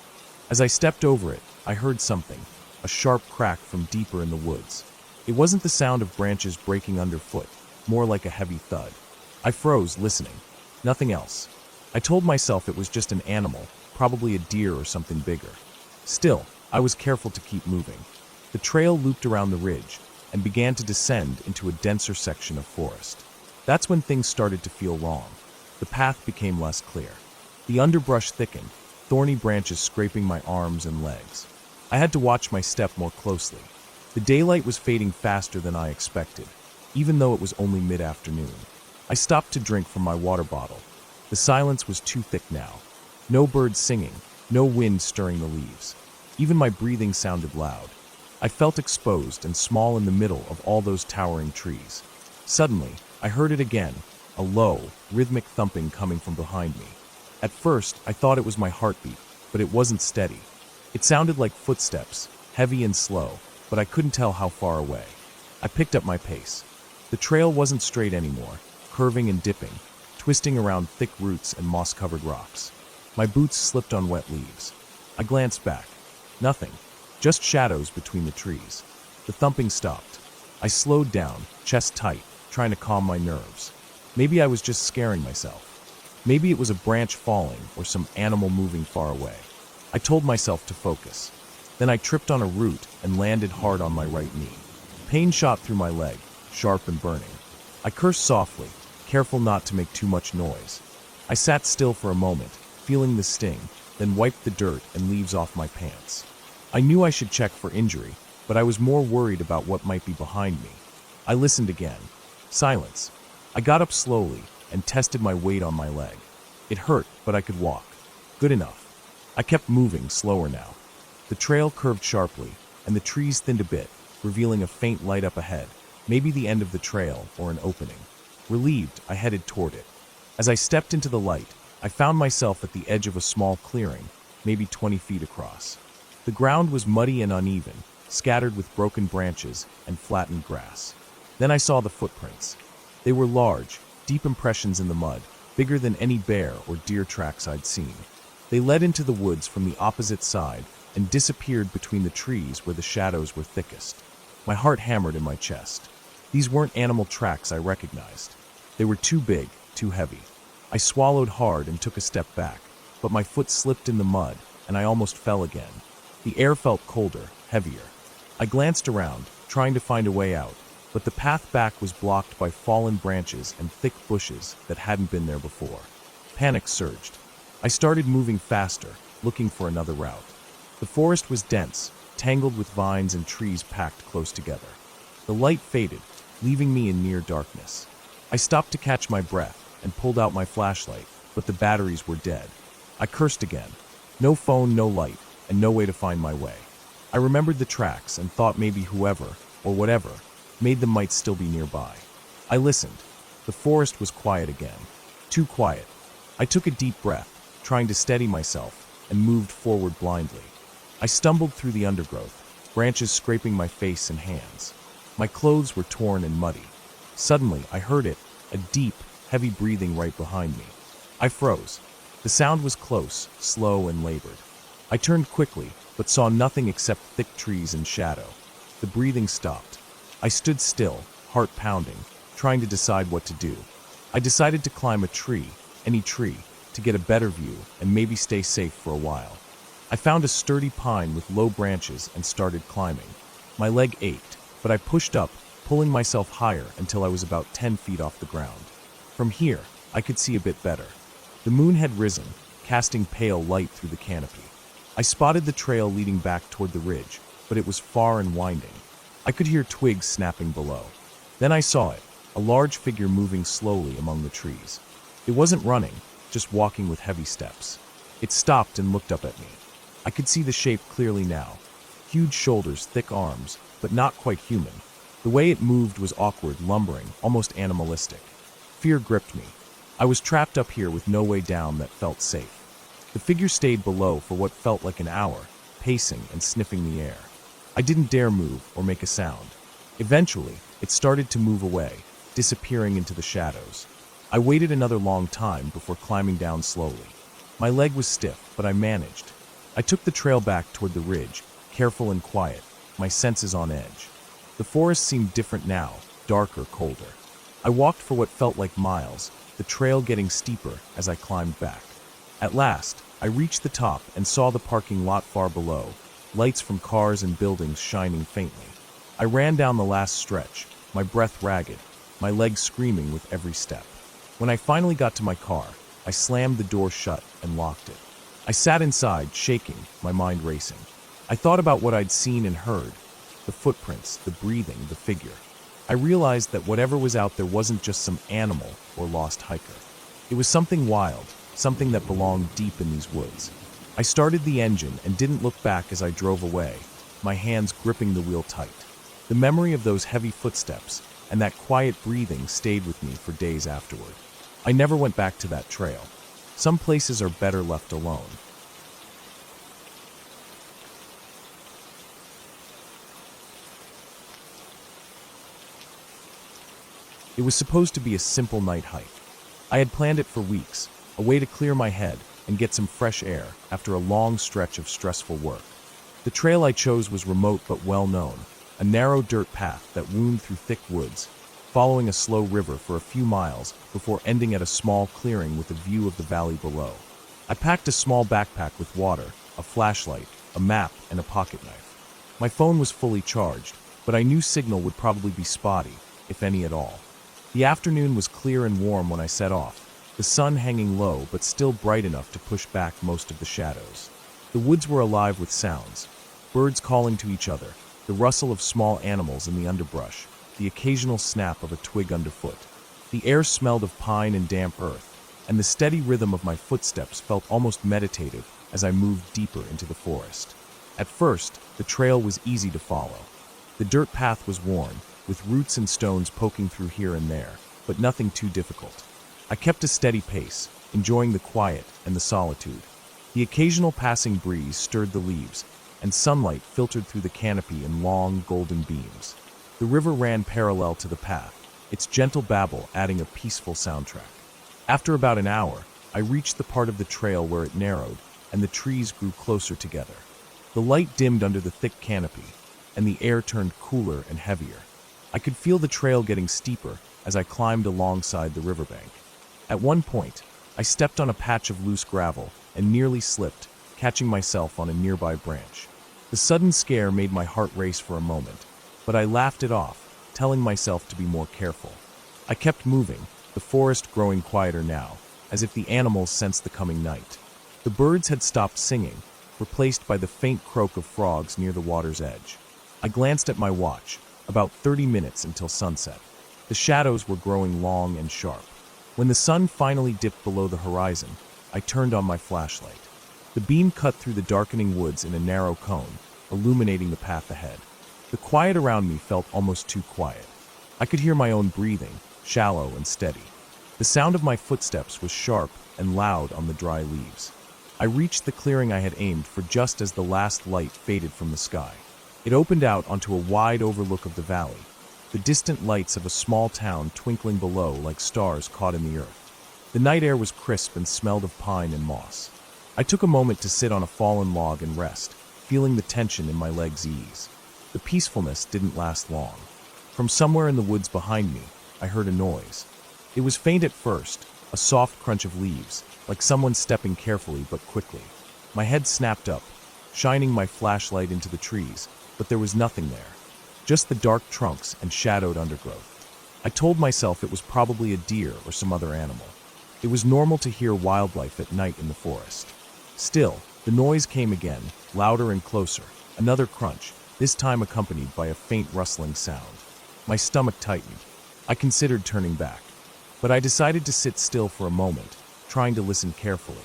Speaker 1: As I stepped over it, I heard something, a sharp crack from deeper in the woods. It wasn't the sound of branches breaking underfoot, more like a heavy thud. I froze, listening. Nothing else. I told myself it was just an animal, probably a deer or something bigger. Still, I was careful to keep moving. The trail looped around the ridge and began to descend into a denser section of forest. That's when things started to feel wrong. The path became less clear. The underbrush thickened, thorny branches scraping my arms and legs. I had to watch my step more closely. The daylight was fading faster than I expected, even though it was only mid-afternoon. I stopped to drink from my water bottle. The silence was too thick now. No birds singing, no wind stirring the leaves. Even my breathing sounded loud. I felt exposed and small in the middle of all those towering trees. Suddenly, I heard it again, a low, rhythmic thumping coming from behind me. At first, I thought it was my heartbeat, but it wasn't steady. It sounded like footsteps, heavy and slow, but I couldn't tell how far away. I picked up my pace. The trail wasn't straight anymore, curving and dipping, twisting around thick roots and moss-covered rocks. My boots slipped on wet leaves. I glanced back. Nothing. Just shadows between the trees. The thumping stopped. I slowed down, chest tight, trying to calm my nerves. Maybe I was just scaring myself. Maybe it was a branch falling or some animal moving far away. I told myself to focus. Then I tripped on a root and landed hard on my right knee. Pain shot through my leg, sharp and burning. I cursed softly, careful not to make too much noise. I sat still for a moment, feeling the sting, then wiped the dirt and leaves off my pants. I knew I should check for injury, but I was more worried about what might be behind me. I listened again. Silence. I got up slowly and tested my weight on my leg. It hurt, but I could walk. Good enough. I kept moving, slower now. The trail curved sharply, and the trees thinned a bit, revealing a faint light up ahead, maybe the end of the trail or an opening. Relieved, I headed toward it. As I stepped into the light, I found myself at the edge of a small clearing, maybe 20 feet across. The ground was muddy and uneven, scattered with broken branches and flattened grass. Then I saw the footprints. They were large, deep impressions in the mud, bigger than any bear or deer tracks I'd seen. They led into the woods from the opposite side and disappeared between the trees where the shadows were thickest. My heart hammered in my chest. These weren't animal tracks I recognized. They were too big, too heavy. I swallowed hard and took a step back, but my foot slipped in the mud and I almost fell again. The air felt colder, heavier. I glanced around, trying to find a way out, but the path back was blocked by fallen branches and thick bushes that hadn't been there before. Panic surged. I started moving faster, looking for another route. The forest was dense, tangled with vines and trees packed close together. The light faded, leaving me in near darkness. I stopped to catch my breath and pulled out my flashlight, but the batteries were dead. I cursed again. No phone, no light, and no way to find my way. I remembered the tracks and thought maybe whoever, or whatever, made them might still be nearby. I listened. The forest was quiet again. Too quiet. I took a deep breath, trying to steady myself, and moved forward blindly. I stumbled through the undergrowth, branches scraping my face and hands. My clothes were torn and muddy. Suddenly, I heard it, a deep, heavy breathing right behind me. I froze. The sound was close, slow, and labored. I turned quickly, but saw nothing except thick trees and shadow. The breathing stopped. I stood still, heart pounding, trying to decide what to do. I decided to climb a tree, any tree, to get a better view and maybe stay safe for a while. I found a sturdy pine with low branches and started climbing. My leg ached, but I pushed up, pulling myself higher until I was about 10 feet off the ground. From here, I could see a bit better. The moon had risen, casting pale light through the canopy. I spotted the trail leading back toward the ridge, but it was far and winding. I could hear twigs snapping below. Then I saw it, a large figure moving slowly among the trees. It wasn't running, just walking with heavy steps. It stopped and looked up at me. I could see the shape clearly now. Huge shoulders, thick arms, but not quite human. The way it moved was awkward, lumbering, almost animalistic. Fear gripped me. I was trapped up here with no way down that felt safe. The figure stayed below for what felt like an hour, pacing and sniffing the air. I didn't dare move or make a sound. Eventually, it started to move away, disappearing into the shadows. I waited another long time before climbing down slowly. My leg was stiff, but I managed. I took the trail back toward the ridge, careful and quiet, my senses on edge. The forest seemed different now, darker, colder. I walked for what felt like miles, the trail getting steeper as I climbed back. At last, I reached the top and saw the parking lot far below, lights from cars and buildings shining faintly. I ran down the last stretch, my breath ragged, my legs screaming with every step. When I finally got to my car, I slammed the door shut and locked it. I sat inside, shaking, my mind racing. I thought about what I'd seen and heard, the footprints, the breathing, the figure. I realized that whatever was out there wasn't just some animal or lost hiker. It was something wild, something that belonged deep in these woods. I started the engine and didn't look back as I drove away, my hands gripping the wheel tight. The memory of those heavy footsteps and that quiet breathing stayed with me for days afterward. I never went back to that trail. Some places are better left alone. It was supposed to be a simple night hike. I had planned it for weeks, a way to clear my head and get some fresh air after a long stretch of stressful work. The trail I chose was remote but well known, a narrow dirt path that wound through thick woods, following a slow river for a few miles before ending at a small clearing with a view of the valley below. I packed a small backpack with water, a flashlight, a map, and a pocket knife. My phone was fully charged, but I knew signal would probably be spotty, if any at all. The afternoon was clear and warm when I set off, the sun hanging low but still bright enough to push back most of the shadows. The woods were alive with sounds, birds calling to each other, the rustle of small animals in the underbrush, the occasional snap of a twig underfoot. The air smelled of pine and damp earth, and the steady rhythm of my footsteps felt almost meditative as I moved deeper into the forest. At first, the trail was easy to follow. The dirt path was worn, with roots and stones poking through here and there, but nothing too difficult. I kept a steady pace, enjoying the quiet and the solitude. The occasional passing breeze stirred the leaves, and sunlight filtered through the canopy in long, golden beams. The river ran parallel to the path, its gentle babble adding a peaceful soundtrack. After about an hour, I reached the part of the trail where it narrowed, and the trees grew closer together. The light dimmed under the thick canopy, and the air turned cooler and heavier. I could feel the trail getting steeper as I climbed alongside the riverbank. At one point, I stepped on a patch of loose gravel and nearly slipped, catching myself on a nearby branch. The sudden scare made my heart race for a moment, but I laughed it off, telling myself to be more careful. I kept moving, the forest growing quieter now, as if the animals sensed the coming night. The birds had stopped singing, replaced by the faint croak of frogs near the water's edge. I glanced at my watch, about 30 minutes until sunset. The shadows were growing long and sharp. When the sun finally dipped below the horizon, I turned on my flashlight. The beam cut through the darkening woods in a narrow cone, illuminating the path ahead. The quiet around me felt almost too quiet. I could hear my own breathing, shallow and steady. The sound of my footsteps was sharp and loud on the dry leaves. I reached the clearing I had aimed for just as the last light faded from the sky. It opened out onto a wide overlook of the valley, the distant lights of a small town twinkling below like stars caught in the earth. The night air was crisp and smelled of pine and moss. I took a moment to sit on a fallen log and rest, feeling the tension in my legs ease. The peacefulness didn't last long. From somewhere in the woods behind me, I heard a noise. It was faint at first, a soft crunch of leaves, like someone stepping carefully but quickly. My head snapped up, shining my flashlight into the trees, but there was nothing there. Just the dark trunks and shadowed undergrowth. I told myself it was probably a deer or some other animal. It was normal to hear wildlife at night in the forest. Still, the noise came again, louder and closer, another crunch, this time accompanied by a faint rustling sound. My stomach tightened. I considered turning back, but I decided to sit still for a moment, trying to listen carefully.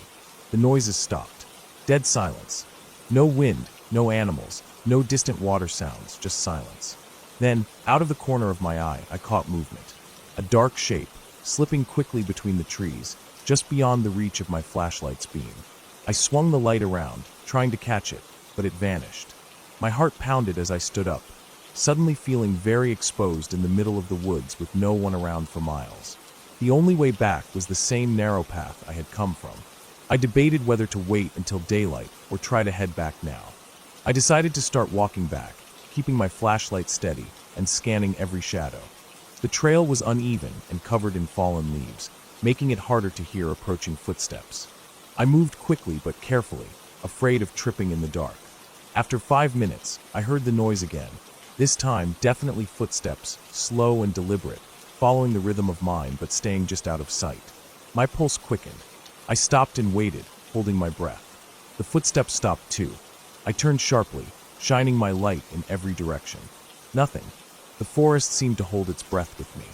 Speaker 1: The noises stopped. Dead silence. No wind, no animals, no distant water sounds, just silence. Then, out of the corner of my eye, I caught movement. A dark shape, slipping quickly between the trees, just beyond the reach of my flashlight's beam. I swung the light around, trying to catch it, but it vanished. My heart pounded as I stood up, suddenly feeling very exposed in the middle of the woods with no one around for miles. The only way back was the same narrow path I had come from. I debated whether to wait until daylight or try to head back now. I decided to start walking back, keeping my flashlight steady and scanning every shadow. The trail was uneven and covered in fallen leaves, making it harder to hear approaching footsteps. I moved quickly but carefully, afraid of tripping in the dark. After 5 minutes, I heard the noise again. This time, definitely footsteps, slow and deliberate, following the rhythm of mine but staying just out of sight. My pulse quickened. I stopped and waited, holding my breath. The footsteps stopped too. I turned sharply, shining my light in every direction. Nothing. The forest seemed to hold its breath with me.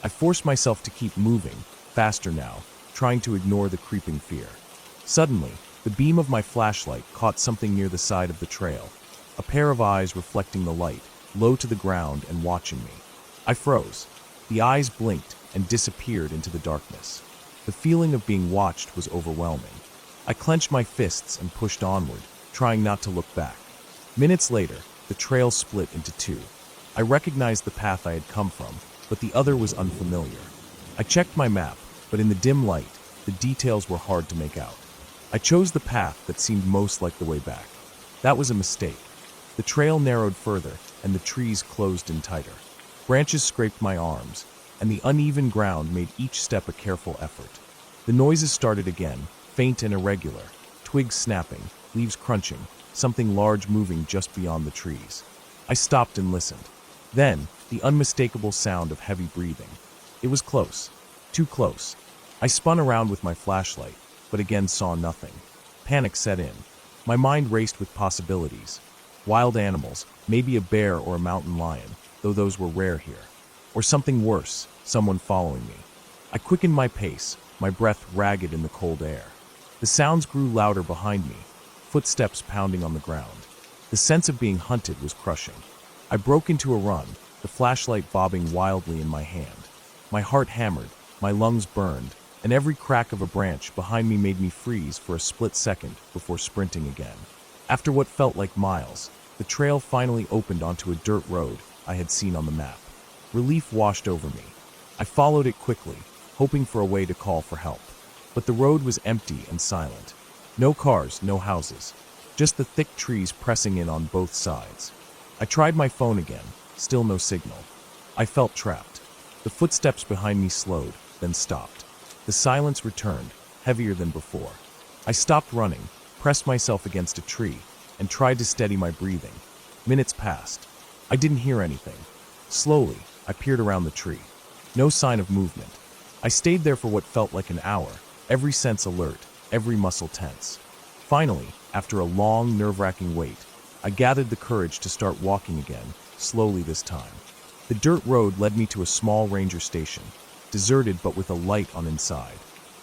Speaker 1: I forced myself to keep moving, faster now, trying to ignore the creeping fear. Suddenly, the beam of my flashlight caught something near the side of the trail, a pair of eyes reflecting the light, low to the ground and watching me. I froze. The eyes blinked and disappeared into the darkness. The feeling of being watched was overwhelming. I clenched my fists and pushed onward, trying not to look back. Minutes later, the trail split into two. I recognized the path I had come from, but the other was unfamiliar. I checked my map, but in the dim light, the details were hard to make out. I chose the path that seemed most like the way back. That was a mistake. The trail narrowed further, and the trees closed in tighter. Branches scraped my arms, and the uneven ground made each step a careful effort. The noises started again, faint and irregular, twigs snapping, leaves crunching, something large moving just beyond the trees. I stopped and listened. Then, the unmistakable sound of heavy breathing. It was close. Too close. I spun around with my flashlight, but again saw nothing. Panic set in. My mind raced with possibilities. Wild animals, Maybe a bear or a mountain lion, though those were rare here. Or something worse, someone following me. I quickened my pace, my breath ragged in the cold air. The sounds grew louder behind me, footsteps pounding on the ground. The sense of being hunted was crushing. I broke into a run, the flashlight bobbing wildly in my hand. My heart hammered, my lungs burned, and every crack of a branch behind me made me freeze for a split second before sprinting again. After what felt like miles, the trail finally opened onto a dirt road I had seen on the map. Relief washed over me. I followed it quickly, hoping for a way to call for help. But the road was empty and silent. No cars, no houses. Just the thick trees pressing in on both sides. I tried my phone again, still no signal. I felt trapped. The footsteps behind me slowed, then stopped. The silence returned, heavier than before. I stopped running, pressed myself against a tree, and tried to steady my breathing. Minutes passed. I didn't hear anything. Slowly, I peered around the tree. No sign of movement. I stayed there for what felt like an hour, every sense alert, every muscle tense. Finally, after a long, nerve-wracking wait, I gathered the courage to start walking again, slowly this time. The dirt road led me to a small ranger station, deserted but with a light on inside.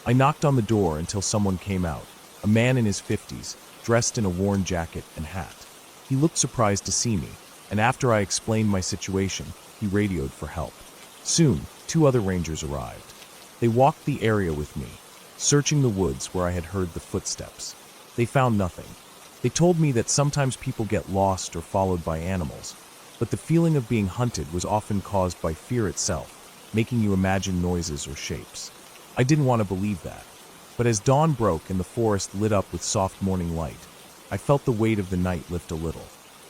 Speaker 1: I knocked on the door until someone came out, a man in his 50s, dressed in a worn jacket and hat. He looked surprised to see me, and after I explained my situation, he radioed for help. Soon, 2 other rangers arrived. They walked the area with me, searching the woods where I had heard the footsteps. They found nothing. They told me that sometimes people get lost or followed by animals, but the feeling of being hunted was often caused by fear itself, making you imagine noises or shapes. I didn't want to believe that. But as dawn broke and the forest lit up with soft morning light, I felt the weight of the night lift a little.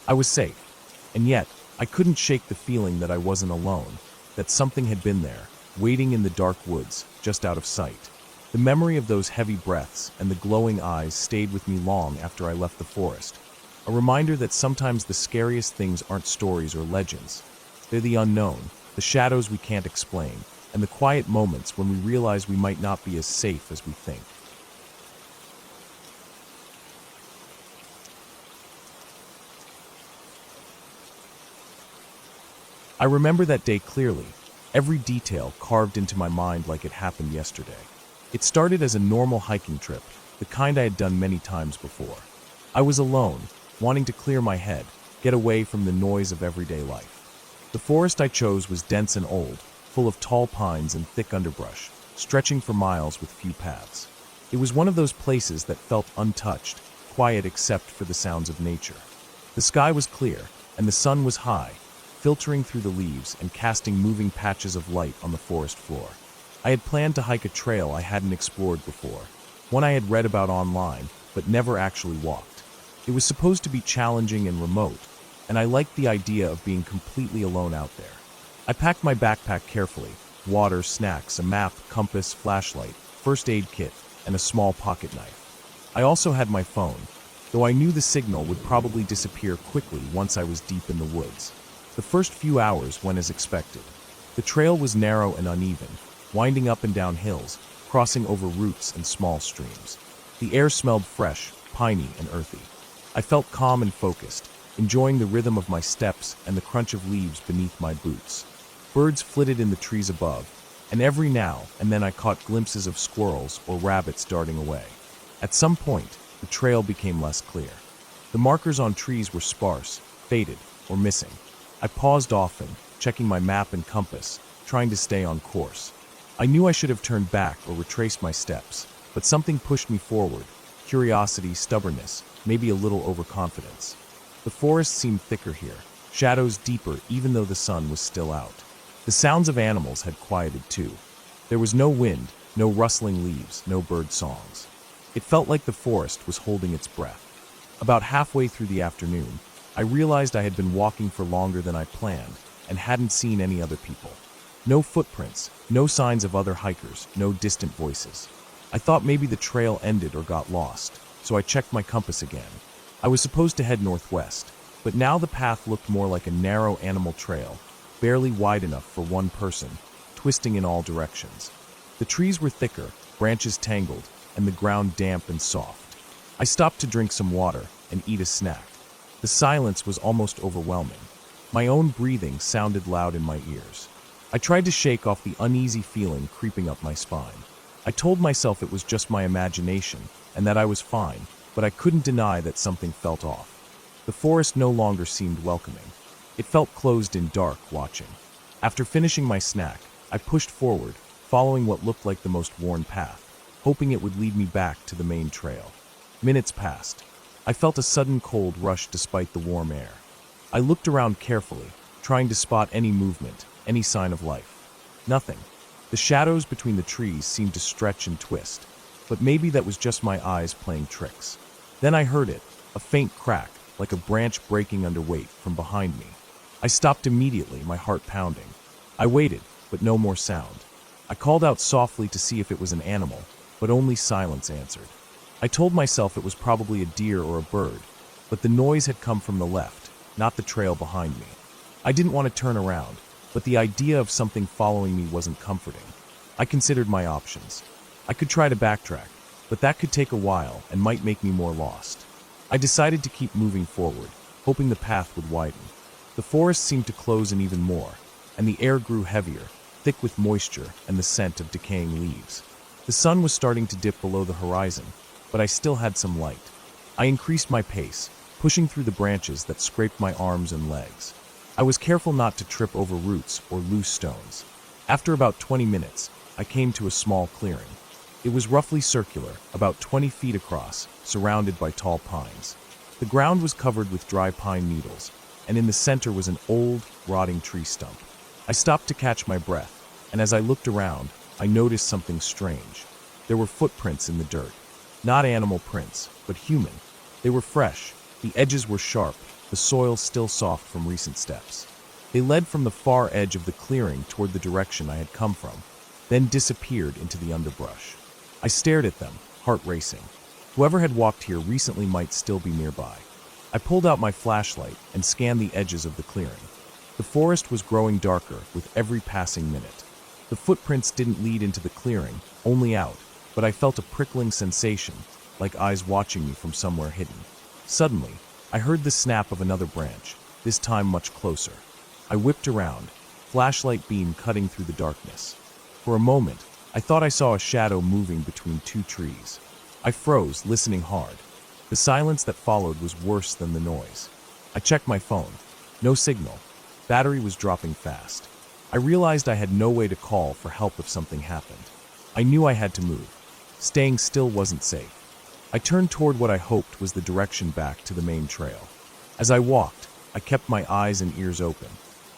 Speaker 1: I was safe, and yet I couldn't shake the feeling that I wasn't alone, that something had been there, waiting in the dark woods, just out of sight. The memory of those heavy breaths and the glowing eyes stayed with me long after I left the forest, a reminder that sometimes the scariest things aren't stories or legends. They're the unknown, the shadows we can't explain, and the quiet moments when we realize we might not be as safe as we think. I remember that day clearly, every detail carved into my mind like it happened yesterday. It started as a normal hiking trip, the kind I had done many times before. I was alone, wanting to clear my head, get away from the noise of everyday life. The forest I chose was dense and old, full of tall pines and thick underbrush, stretching for miles with few paths. It was one of those places that felt untouched, quiet except for the sounds of nature. The sky was clear, and the sun was high, filtering through the leaves and casting moving patches of light on the forest floor. I had planned to hike a trail I hadn't explored before, one I had read about online, but never actually walked. It was supposed to be challenging and remote, and I liked the idea of being completely alone out there. I packed my backpack carefully, water, snacks, a map, compass, flashlight, first aid kit, and a small pocket knife. I also had my phone, though I knew the signal would probably disappear quickly once I was deep in the woods. The first few hours went as expected. The trail was narrow and uneven, winding up and down hills, crossing over roots and small streams. The air smelled fresh, piney, and earthy. I felt calm and focused, enjoying the rhythm of my steps and the crunch of leaves beneath my boots. Birds flitted in the trees above, and every now and then I caught glimpses of squirrels or rabbits darting away. At some point, the trail became less clear. The markers on trees were sparse, faded, or missing. I paused often, checking my map and compass, trying to stay on course. I knew I should have turned back or retraced my steps, but something pushed me forward. Curiosity, stubbornness, maybe a little overconfidence. The forest seemed thicker here, shadows deeper even though the sun was still out. The sounds of animals had quieted too. There was no wind, no rustling leaves, no bird songs. It felt like the forest was holding its breath. About halfway through the afternoon, I realized I had been walking for longer than I planned and hadn't seen any other people. No footprints, no signs of other hikers, no distant voices. I thought maybe the trail ended or got lost, so I checked my compass again. I was supposed to head northwest, but now the path looked more like a narrow animal trail, barely wide enough for one person, twisting in all directions. The trees were thicker, branches tangled, and the ground damp and soft. I stopped to drink some water and eat a snack. The silence was almost overwhelming. My own breathing sounded loud in my ears. I tried to shake off the uneasy feeling creeping up my spine. I told myself it was just my imagination and that I was fine, but I couldn't deny that something felt off. The forest no longer seemed welcoming. It felt closed in dark, watching. After finishing my snack, I pushed forward, following what looked like the most worn path, hoping it would lead me back to the main trail. Minutes passed. I felt a sudden cold rush despite the warm air. I looked around carefully, trying to spot any movement, any sign of life. Nothing. The shadows between the trees seemed to stretch and twist, but maybe that was just my eyes playing tricks. Then I heard it, a faint crack, like a branch breaking under weight from behind me. I stopped immediately, my heart pounding. I waited, but no more sound. I called out softly to see if it was an animal, but only silence answered. I told myself it was probably a deer or a bird, but the noise had come from the left, not the trail behind me. I didn't want to turn around, but the idea of something following me wasn't comforting. I considered my options. I could try to backtrack, but that could take a while and might make me more lost. I decided to keep moving forward, hoping the path would widen. The forest seemed to close in even more, and the air grew heavier, thick with moisture and the scent of decaying leaves. The sun was starting to dip below the horizon, but I still had some light. I increased my pace, pushing through the branches that scraped my arms and legs. I was careful not to trip over roots or loose stones. After about 20 minutes, I came to a small clearing. It was roughly circular, about 20 feet across, surrounded by tall pines. The ground was covered with dry pine needles, and in the center was an old, rotting tree stump. I stopped to catch my breath, and as I looked around, I noticed something strange. There were footprints in the dirt. Not animal prints, but human. They were fresh, the edges were sharp, the soil still soft from recent steps. They led from the far edge of the clearing toward the direction I had come from, then disappeared into the underbrush. I stared at them, heart racing. Whoever had walked here recently might still be nearby. I pulled out my flashlight and scanned the edges of the clearing. The forest was growing darker with every passing minute. The footprints didn't lead into the clearing, only out, but I felt a prickling sensation, like eyes watching me from somewhere hidden. Suddenly, I heard the snap of another branch, this time much closer. I whipped around, flashlight beam cutting through the darkness. For a moment, I thought I saw a shadow moving between two trees. I froze, listening hard. The silence that followed was worse than the noise. I checked my phone. No signal. Battery was dropping fast. I realized I had no way to call for help if something happened. I knew I had to move. Staying still wasn't safe. I turned toward what I hoped was the direction back to the main trail. As I walked, I kept my eyes and ears open.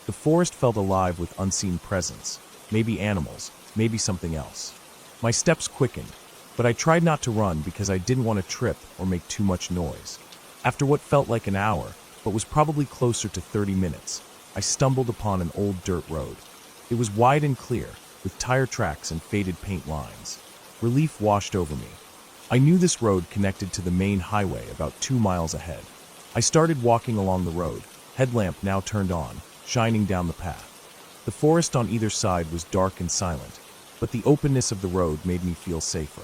Speaker 1: The forest felt alive with unseen presence, maybe animals, maybe something else. My steps quickened, but I tried not to run because I didn't want to trip or make too much noise. After what felt like an hour, but was probably closer to 30 minutes, I stumbled upon an old dirt road. It was wide and clear, with tire tracks and faded paint lines. Relief washed over me. I knew this road connected to the main highway about 2 miles ahead. I started walking along the road, headlamp now turned on, shining down the path. The forest on either side was dark and silent, but the openness of the road made me feel safer.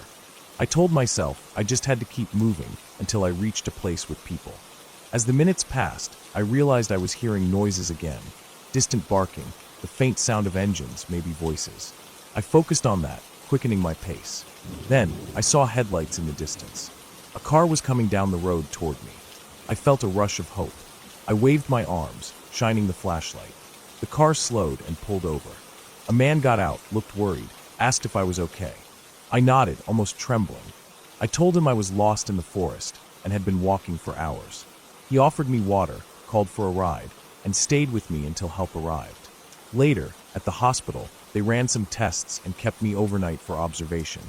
Speaker 1: I told myself I just had to keep moving until I reached a place with people. As the minutes passed, I realized I was hearing noises again, distant barking, the faint sound of engines, maybe voices. I focused on that, quickening my pace. Then, I saw headlights in the distance. A car was coming down the road toward me. I felt a rush of hope. I waved my arms, shining the flashlight. The car slowed and pulled over. A man got out, looked worried, asked if I was okay. I nodded, almost trembling. I told him I was lost in the forest and had been walking for hours. He offered me water, called for a ride, and stayed with me until help arrived. Later, at the hospital, they ran some tests and kept me overnight for observation,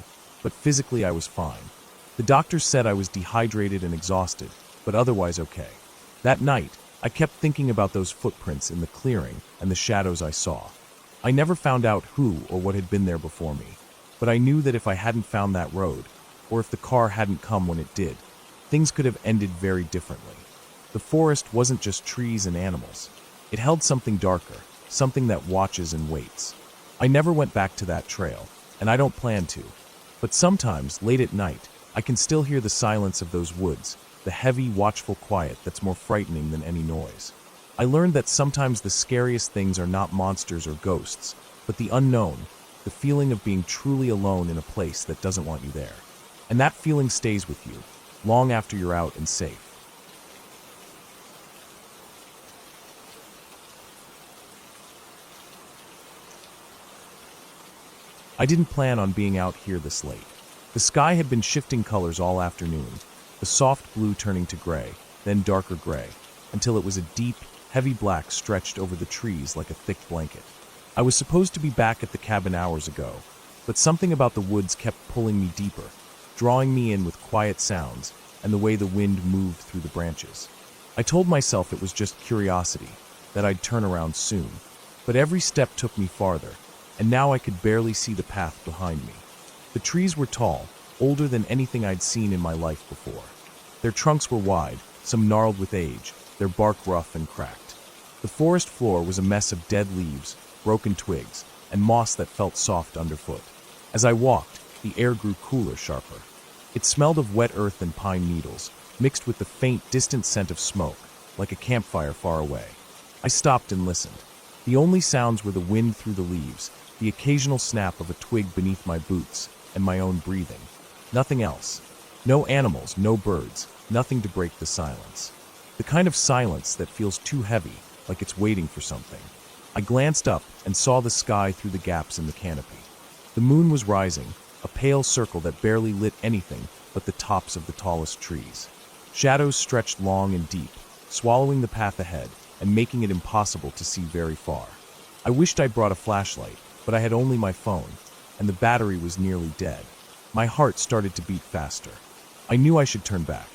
Speaker 1: but physically I was fine. The doctors said I was dehydrated and exhausted, but otherwise okay. That night, I kept thinking about those footprints in the clearing and the shadows I saw. I never found out who or what had been there before me, but I knew that if I hadn't found that road, or if the car hadn't come when it did, things could have ended very differently. The forest wasn't just trees and animals. It held something darker, something that watches and waits. I never went back to that trail, and I don't plan to. But sometimes, late at night, I can still hear the silence of those woods, the heavy, watchful quiet that's more frightening than any noise. I learned that sometimes the scariest things are not monsters or ghosts, but the unknown, the feeling of being truly alone in a place that doesn't want you there. And that feeling stays with you, long after you're out and safe. I didn't plan on being out here this late. The sky had been shifting colors all afternoon, the soft blue turning to gray, then darker gray, until it was a deep, heavy black stretched over the trees like a thick blanket. I was supposed to be back at the cabin hours ago, but something about the woods kept pulling me deeper, drawing me in with quiet sounds and the way the wind moved through the branches. I told myself it was just curiosity, that I'd turn around soon, but every step took me farther, and now I could barely see the path behind me. The trees were tall, older than anything I'd seen in my life before. Their trunks were wide, some gnarled with age, their bark rough and cracked. The forest floor was a mess of dead leaves, broken twigs, and moss that felt soft underfoot. As I walked, the air grew cooler, sharper. It smelled of wet earth and pine needles, mixed with the faint, distant scent of smoke, like a campfire far away. I stopped and listened. The only sounds were the wind through the leaves, the occasional snap of a twig beneath my boots, and my own breathing. Nothing else. No animals, no birds, nothing to break the silence. The kind of silence that feels too heavy, like it's waiting for something. I glanced up and saw the sky through the gaps in the canopy. The moon was rising, a pale circle that barely lit anything but the tops of the tallest trees. Shadows stretched long and deep, swallowing the path ahead and making it impossible to see very far. I wished I'd brought a flashlight, but I had only my phone, and the battery was nearly dead. My heart started to beat faster. I knew I should turn back.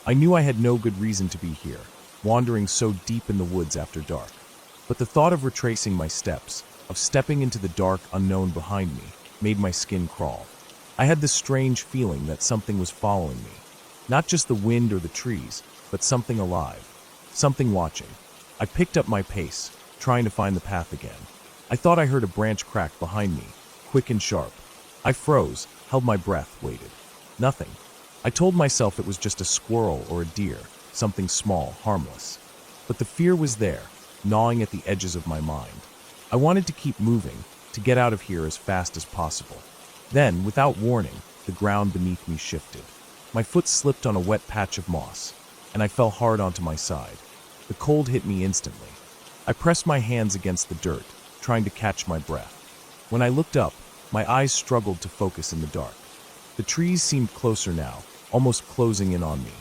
Speaker 1: I knew I had no good reason to be here, wandering so deep in the woods after dark. But the thought of retracing my steps, of stepping into the dark unknown behind me, made my skin crawl. I had this strange feeling that something was following me. Not just the wind or the trees, but something alive. Something watching. I picked up my pace, trying to find the path again. I thought I heard a branch crack behind me, quick and sharp. I froze, held my breath, waited. Nothing. I told myself it was just a squirrel or a deer, something small, harmless. But the fear was there, gnawing at the edges of my mind. I wanted to keep moving, to get out of here as fast as possible. Then, without warning, the ground beneath me shifted. My foot slipped on a wet patch of moss, and I fell hard onto my side. The cold hit me instantly. I pressed my hands against the dirt, trying to catch my breath. When I looked up, my eyes struggled to focus in the dark. The trees seemed closer now, almost closing in on me.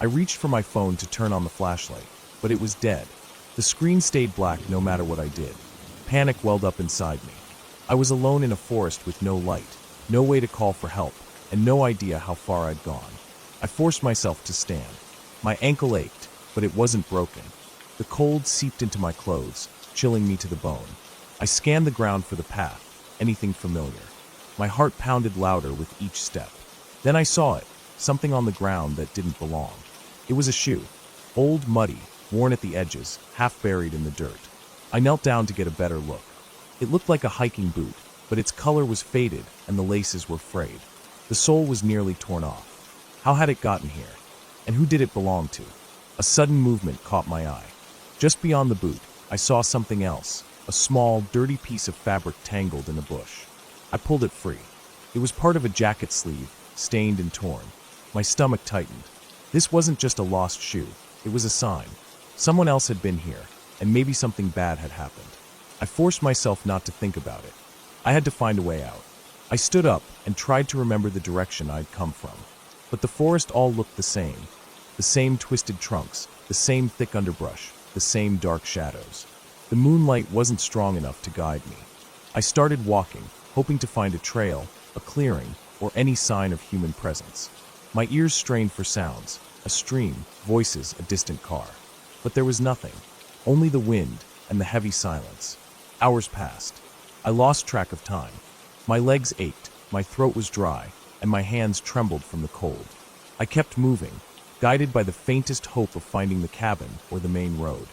Speaker 1: I reached for my phone to turn on the flashlight, but it was dead. The screen stayed black no matter what I did. Panic welled up inside me. I was alone in a forest with no light, no way to call for help, and no idea how far I'd gone. I forced myself to stand. My ankle ached, but it wasn't broken. The cold seeped into my clothes, chilling me to the bone. I scanned the ground for the path, anything familiar. My heart pounded louder with each step. Then I saw it, something on the ground that didn't belong. It was a shoe, old, muddy, worn at the edges, half buried in the dirt. I knelt down to get a better look. It looked like a hiking boot, but its color was faded and the laces were frayed. The sole was nearly torn off. How had it gotten here? And who did it belong to? A sudden movement caught my eye. Just beyond the boot, I saw something else, a small, dirty piece of fabric tangled in a bush. I pulled it free. It was part of a jacket sleeve, stained and torn. My stomach tightened. This wasn't just a lost shoe. It was a sign. Someone else had been here, and maybe something bad had happened. I forced myself not to think about it. I had to find a way out. I stood up and tried to remember the direction I'd come from. But the forest all looked the same. The same twisted trunks, the same thick underbrush, the same dark shadows. The moonlight wasn't strong enough to guide me. I started walking, hoping to find a trail, a clearing, or any sign of human presence. My ears strained for sounds, a stream, voices, a distant car. But there was nothing, only the wind and the heavy silence. Hours passed. I lost track of time. My legs ached, my throat was dry, and my hands trembled from the cold. I kept moving, guided by the faintest hope of finding the cabin or the main road.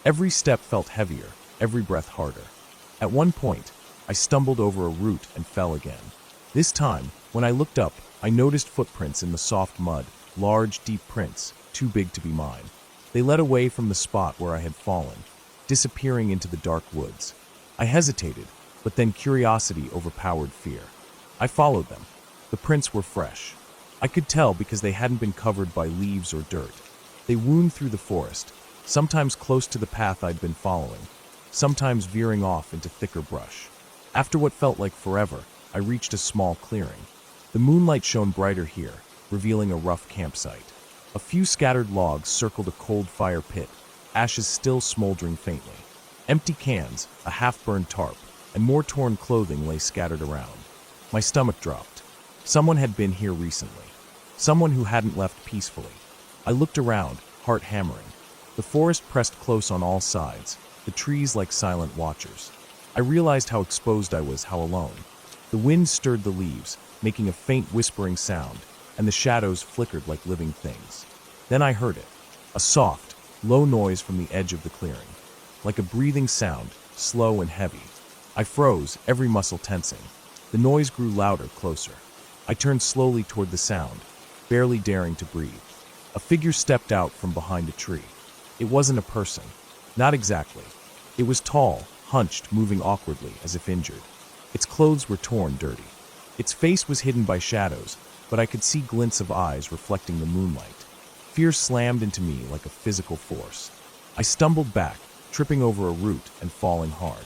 Speaker 1: Every step felt heavier, every breath harder. At one point, I stumbled over a root and fell again. This time, when I looked up, I noticed footprints in the soft mud, large, deep prints, too big to be mine. They led away from the spot where I had fallen, disappearing into the dark woods. I hesitated, but then curiosity overpowered fear. I followed them. The prints were fresh. I could tell because they hadn't been covered by leaves or dirt. They wound through the forest, sometimes close to the path I'd been following, sometimes veering off into thicker brush. After what felt like forever, I reached a small clearing. The moonlight shone brighter here, revealing a rough campsite. A few scattered logs circled a cold fire pit, ashes still smoldering faintly. Empty cans, a half-burned tarp, and more torn clothing lay scattered around. My stomach dropped. Someone had been here recently. Someone who hadn't left peacefully. I looked around, heart hammering. The forest pressed close on all sides, the trees like silent watchers. I realized how exposed I was, how alone. The wind stirred the leaves, making a faint whispering sound, and the shadows flickered like living things. Then I heard it, a soft, low noise from the edge of the clearing, like a breathing sound, slow and heavy. I froze, every muscle tensing. The noise grew louder, closer. I turned slowly toward the sound, barely daring to breathe. A figure stepped out from behind a tree. It wasn't a person. Not exactly. It was tall, hunched, moving awkwardly, as if injured. Its clothes were torn, dirty. Its face was hidden by shadows, but I could see glints of eyes reflecting the moonlight. Fear slammed into me like a physical force. I stumbled back, tripping over a root and falling hard.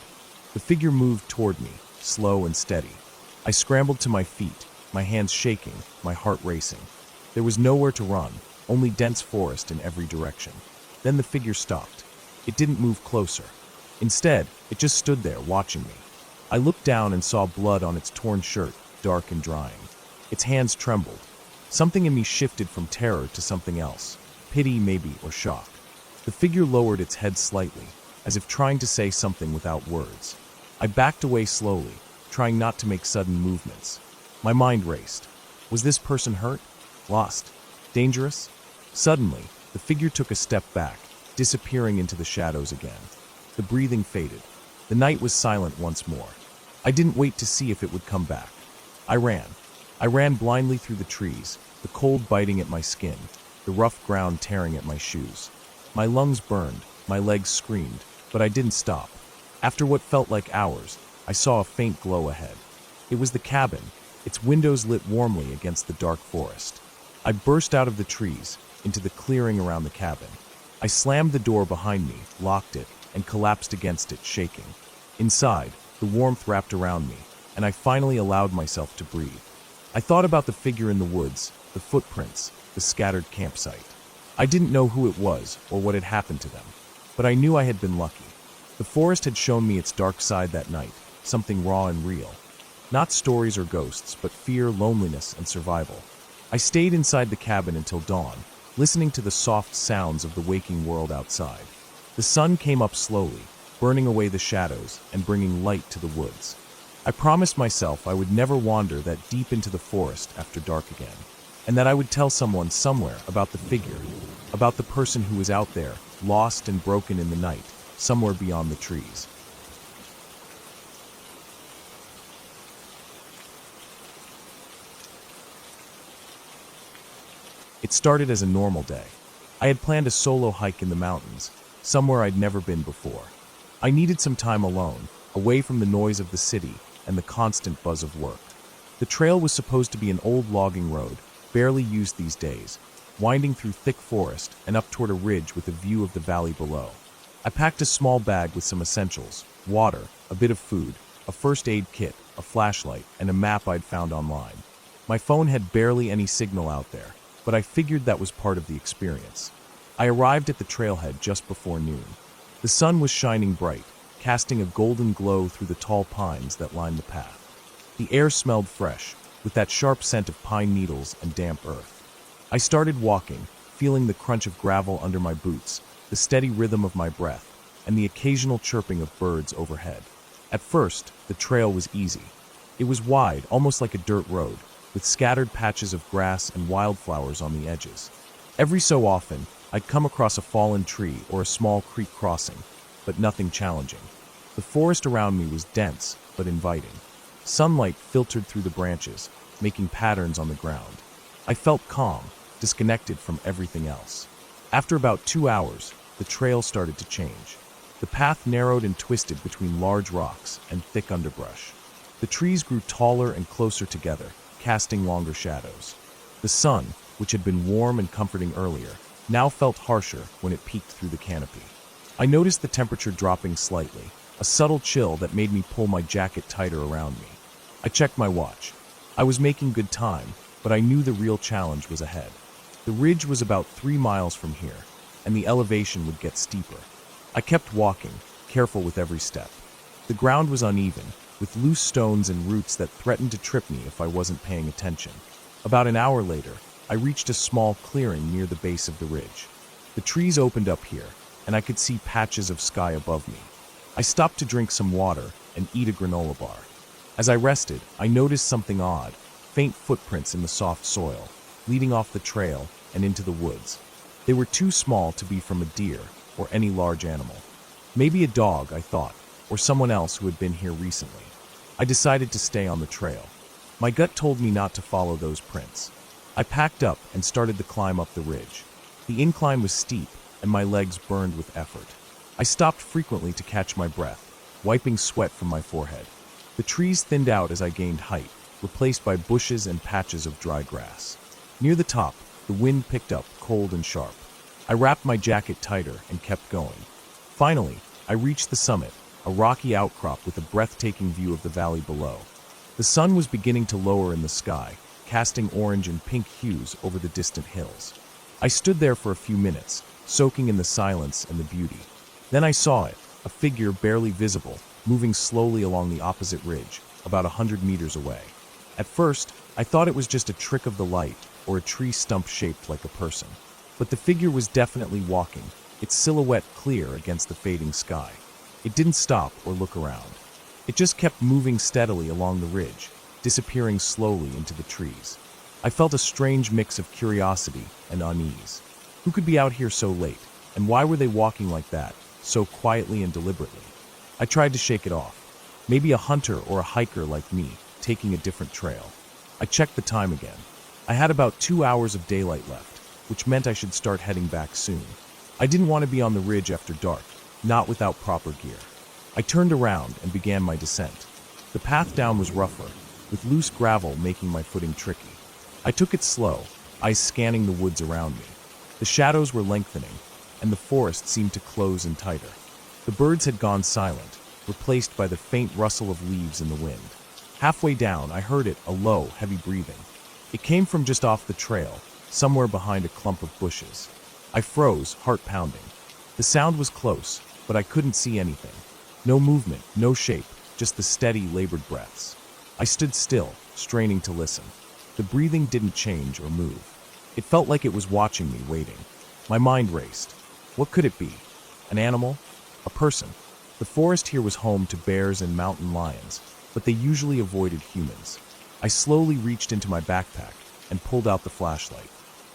Speaker 1: The figure moved toward me, slow and steady. I scrambled to my feet, my hands shaking, my heart racing. There was nowhere to run, only dense forest in every direction. Then the figure stopped. It didn't move closer. Instead, it just stood there, watching me. I looked down and saw blood on its torn shirt, dark and drying. Its hands trembled. Something in me shifted from terror to something else. Pity, maybe, or shock. The figure lowered its head slightly, as if trying to say something without words. I backed away slowly, trying not to make sudden movements. My mind raced. Was this person hurt? Lost? Dangerous? Suddenly, the figure took a step back, disappearing into the shadows again. The breathing faded. The night was silent once more. I didn't wait to see if it would come back. I ran. I ran blindly through the trees, the cold biting at my skin, the rough ground tearing at my shoes. My lungs burned, my legs screamed, but I didn't stop. After what felt like hours, I saw a faint glow ahead. It was the cabin, its windows lit warmly against the dark forest. I burst out of the trees, into the clearing around the cabin. I slammed the door behind me, locked it, and collapsed against it, shaking. Inside, the warmth wrapped around me, and I finally allowed myself to breathe. I thought about the figure in the woods, the footprints, the scattered campsite. I didn't know who it was or what had happened to them, but I knew I had been lucky. The forest had shown me its dark side that night, something raw and real. Not stories or ghosts, but fear, loneliness, and survival. I stayed inside the cabin until dawn, listening to the soft sounds of the waking world outside. The sun came up slowly, burning away the shadows and bringing light to the woods. I promised myself I would never wander that deep into the forest after dark again, and that I would tell someone somewhere about the figure, about the person who was out there, lost and broken in the night, somewhere beyond the trees. It started as a normal day. I had planned a solo hike in the mountains, somewhere I'd never been before. I needed some time alone, away from the noise of the city and the constant buzz of work. The trail was supposed to be an old logging road, barely used these days, winding through thick forest and up toward a ridge with a view of the valley below. I packed a small bag with some essentials: water, a bit of food, a first aid kit, a flashlight, and a map I'd found online. My phone had barely any signal out there, but I figured that was part of the experience. I arrived at the trailhead just before noon. The sun was shining bright, casting a golden glow through the tall pines that lined the path. The air smelled fresh, with that sharp scent of pine needles and damp earth. I started walking, feeling the crunch of gravel under my boots, the steady rhythm of my breath, and the occasional chirping of birds overhead. At first, the trail was easy. It was wide, almost like a dirt road, with scattered patches of grass and wildflowers on the edges. Every so often, I'd come across a fallen tree or a small creek crossing, but nothing challenging. The forest around me was dense, but inviting. Sunlight filtered through the branches, making patterns on the ground. I felt calm, disconnected from everything else. After about 2 hours, the trail started to change. The path narrowed and twisted between large rocks and thick underbrush. The trees grew taller and closer together, casting longer shadows. The sun, which had been warm and comforting earlier, now felt harsher when it peeked through the canopy. I noticed the temperature dropping slightly, a subtle chill that made me pull my jacket tighter around me. I checked my watch. I was making good time, but I knew the real challenge was ahead. The ridge was about 3 miles from here, and the elevation would get steeper. I kept walking, careful with every step. The ground was uneven, with loose stones and roots that threatened to trip me if I wasn't paying attention. About an hour later, I reached a small clearing near the base of the ridge. The trees opened up here, and I could see patches of sky above me. I stopped to drink some water and eat a granola bar. As I rested, I noticed something odd, faint footprints in the soft soil, leading off the trail and into the woods. They were too small to be from a deer or any large animal. Maybe a dog, I thought, or someone else who had been here recently. I decided to stay on the trail. My gut told me not to follow those prints. I packed up and started the climb up the ridge. The incline was steep, and my legs burned with effort. I stopped frequently to catch my breath, wiping sweat from my forehead. The trees thinned out as I gained height, replaced by bushes and patches of dry grass. Near the top, the wind picked up, cold and sharp. I wrapped my jacket tighter and kept going. Finally, I reached the summit, a rocky outcrop with a breathtaking view of the valley below. The sun was beginning to lower in the sky, casting orange and pink hues over the distant hills. I stood there for a few minutes, soaking in the silence and the beauty. Then I saw it, a figure barely visible, moving slowly along the opposite ridge, about 100 meters away. At first, I thought it was just a trick of the light or a tree stump shaped like a person. But the figure was definitely walking, its silhouette clear against the fading sky. It didn't stop or look around. It just kept moving steadily along the ridge, disappearing slowly into the trees. I felt a strange mix of curiosity and unease. Who could be out here so late, and why were they walking like that, so quietly and deliberately? I tried to shake it off. Maybe a hunter or a hiker like me, taking a different trail. I checked the time again. I had about 2 hours of daylight left, which meant I should start heading back soon. I didn't want to be on the ridge after dark, not without proper gear. I turned around and began my descent. The path down was rougher, with loose gravel making my footing tricky. I took it slow, eyes scanning the woods around me. The shadows were lengthening, and the forest seemed to close in tighter. The birds had gone silent, replaced by the faint rustle of leaves in the wind. Halfway down, I heard it, a low, heavy breathing. It came from just off the trail, somewhere behind a clump of bushes. I froze, heart pounding. The sound was close, but I couldn't see anything. No movement, no shape, just the steady, labored breaths. I stood still, straining to listen. The breathing didn't change or move. It felt like it was watching me, waiting. My mind raced. What could it be? An animal? A person? The forest here was home to bears and mountain lions, but they usually avoided humans. I slowly reached into my backpack and pulled out the flashlight.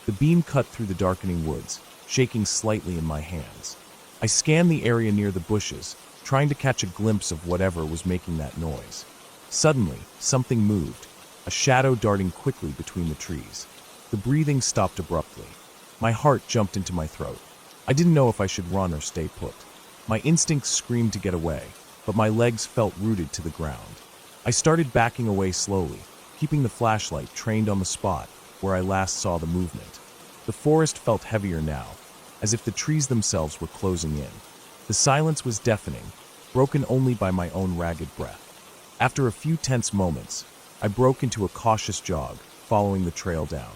Speaker 1: The beam cut through the darkening woods, shaking slightly in my hands. I scanned the area near the bushes, trying to catch a glimpse of whatever was making that noise. Suddenly, something moved, a shadow darting quickly between the trees. The breathing stopped abruptly. My heart jumped into my throat. I didn't know if I should run or stay put. My instincts screamed to get away, but my legs felt rooted to the ground. I started backing away slowly, keeping the flashlight trained on the spot where I last saw the movement. The forest felt heavier now, as if the trees themselves were closing in. The silence was deafening, broken only by my own ragged breath. After a few tense moments, I broke into a cautious jog, following the trail down.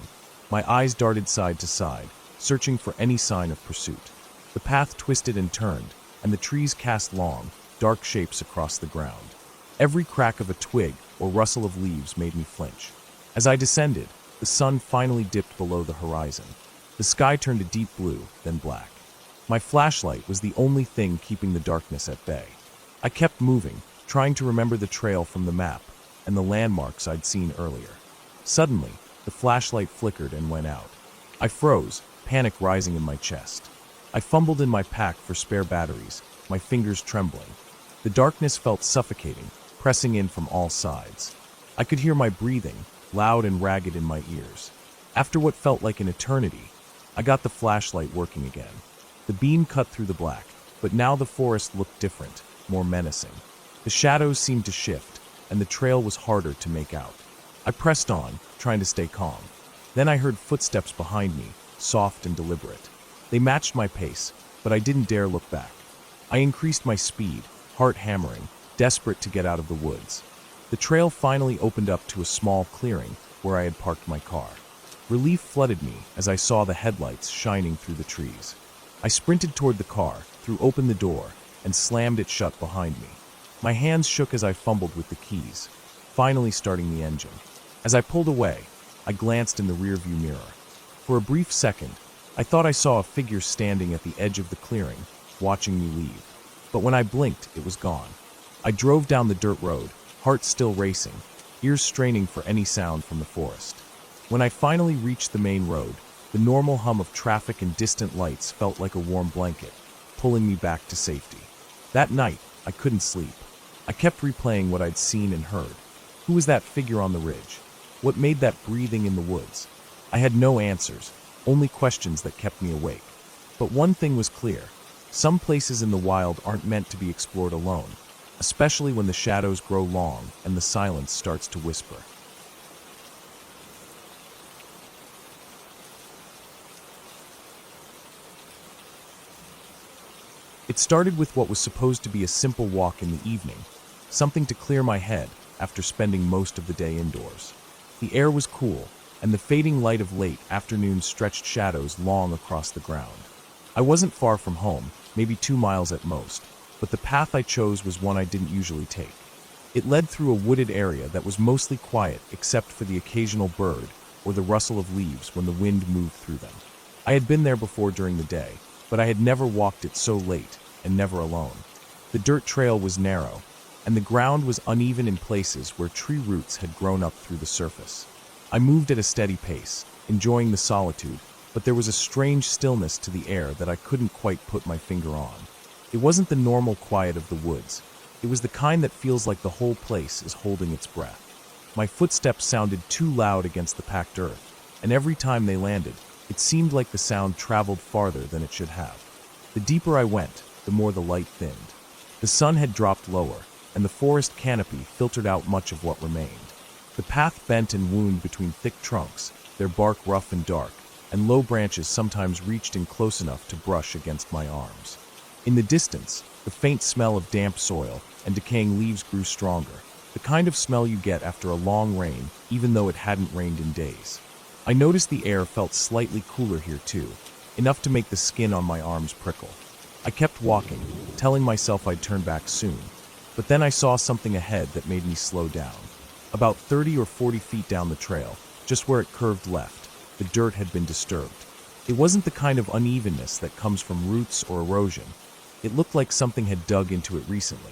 Speaker 1: My eyes darted side to side, searching for any sign of pursuit. The path twisted and turned, and the trees cast long, dark shapes across the ground. Every crack of a twig or rustle of leaves made me flinch. As I descended, the sun finally dipped below the horizon. The sky turned a deep blue, then black. My flashlight was the only thing keeping the darkness at bay. I kept moving, trying to remember the trail from the map and the landmarks I'd seen earlier. Suddenly, the flashlight flickered and went out. I froze, panic rising in my chest. I fumbled in my pack for spare batteries, my fingers trembling. The darkness felt suffocating, pressing in from all sides. I could hear my breathing, loud and ragged in my ears. After what felt like an eternity, I got the flashlight working again. The beam cut through the black, but now the forest looked different, more menacing. The shadows seemed to shift, and the trail was harder to make out. I pressed on, trying to stay calm. Then I heard footsteps behind me, soft and deliberate. They matched my pace, but I didn't dare look back. I increased my speed, heart hammering, desperate to get out of the woods. The trail finally opened up to a small clearing where I had parked my car. Relief flooded me as I saw the headlights shining through the trees. I sprinted toward the car, threw open the door, and slammed it shut behind me. My hands shook as I fumbled with the keys, finally starting the engine. As I pulled away, I glanced in the rearview mirror. For a brief second, I thought I saw a figure standing at the edge of the clearing, watching me leave. But when I blinked, it was gone. I drove down the dirt road, heart still racing, ears straining for any sound from the forest. When I finally reached the main road, the normal hum of traffic and distant lights felt like a warm blanket, pulling me back to safety. That night, I couldn't sleep. I kept replaying what I'd seen and heard. Who was that figure on the ridge? What made that breathing in the woods? I had no answers, only questions that kept me awake. But one thing was clear. Some places in the wild aren't meant to be explored alone, especially when the shadows grow long and the silence starts to whisper. It started with what was supposed to be a simple walk in the evening, something to clear my head after spending most of the day indoors. The air was cool, and the fading light of late afternoon stretched shadows long across the ground. I wasn't far from home, maybe 2 miles at most, but the path I chose was one I didn't usually take. It led through a wooded area that was mostly quiet except for the occasional bird or the rustle of leaves when the wind moved through them. I had been there before during the day, but I had never walked it so late and never alone. The dirt trail was narrow, and the ground was uneven in places where tree roots had grown up through the surface. I moved at a steady pace, enjoying the solitude, but there was a strange stillness to the air that I couldn't quite put my finger on. It wasn't the normal quiet of the woods. It was the kind that feels like the whole place is holding its breath. My footsteps sounded too loud against the packed earth, and every time they landed, it seemed like the sound traveled farther than it should have. The deeper I went, the more the light thinned. The sun had dropped lower, and the forest canopy filtered out much of what remained. The path bent and wound between thick trunks, their bark rough and dark, and low branches sometimes reached in close enough to brush against my arms. In the distance, the faint smell of damp soil and decaying leaves grew stronger, the kind of smell you get after a long rain, even though it hadn't rained in days. I noticed the air felt slightly cooler here too, enough to make the skin on my arms prickle. I kept walking, telling myself I'd turn back soon, but then I saw something ahead that made me slow down. About 30 or 40 feet down the trail, just where it curved left, the dirt had been disturbed. It wasn't the kind of unevenness that comes from roots or erosion. It looked like something had dug into it recently.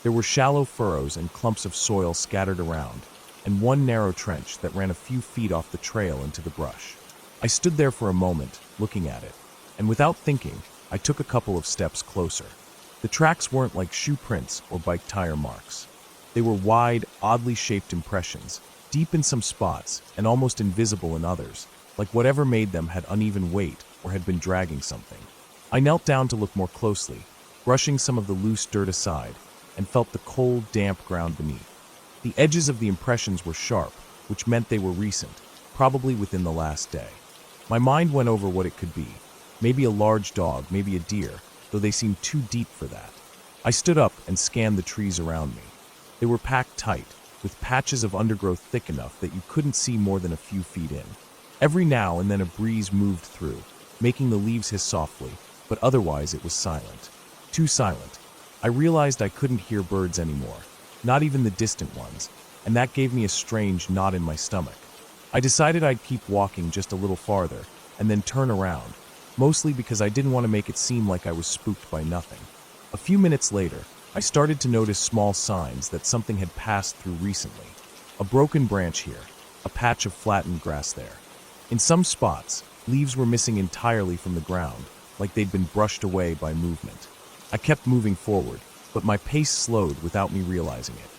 Speaker 1: There were shallow furrows and clumps of soil scattered around, and one narrow trench that ran a few feet off the trail into the brush. I stood there for a moment, looking at it, and without thinking, I took a couple of steps closer. The tracks weren't like shoe prints or bike tire marks. They were wide, oddly shaped impressions, deep in some spots and almost invisible in others, like whatever made them had uneven weight or had been dragging something. I knelt down to look more closely, brushing some of the loose dirt aside, and felt the cold, damp ground beneath. The edges of the impressions were sharp, which meant they were recent, probably within the last day. My mind went over what it could be. Maybe a large dog, maybe a deer, though they seemed too deep for that. I stood up and scanned the trees around me. They were packed tight, with patches of undergrowth thick enough that you couldn't see more than a few feet in. Every now and then a breeze moved through, making the leaves hiss softly, but otherwise it was silent. Too silent. I realized I couldn't hear birds anymore, not even the distant ones, and that gave me a strange knot in my stomach. I decided I'd keep walking just a little farther, and then turn around, mostly because I didn't want to make it seem like I was spooked by nothing. A few minutes later, I started to notice small signs that something had passed through recently. A broken branch here, a patch of flattened grass there. In some spots, leaves were missing entirely from the ground, like they'd been brushed away by movement. I kept moving forward, but my pace slowed without me realizing it.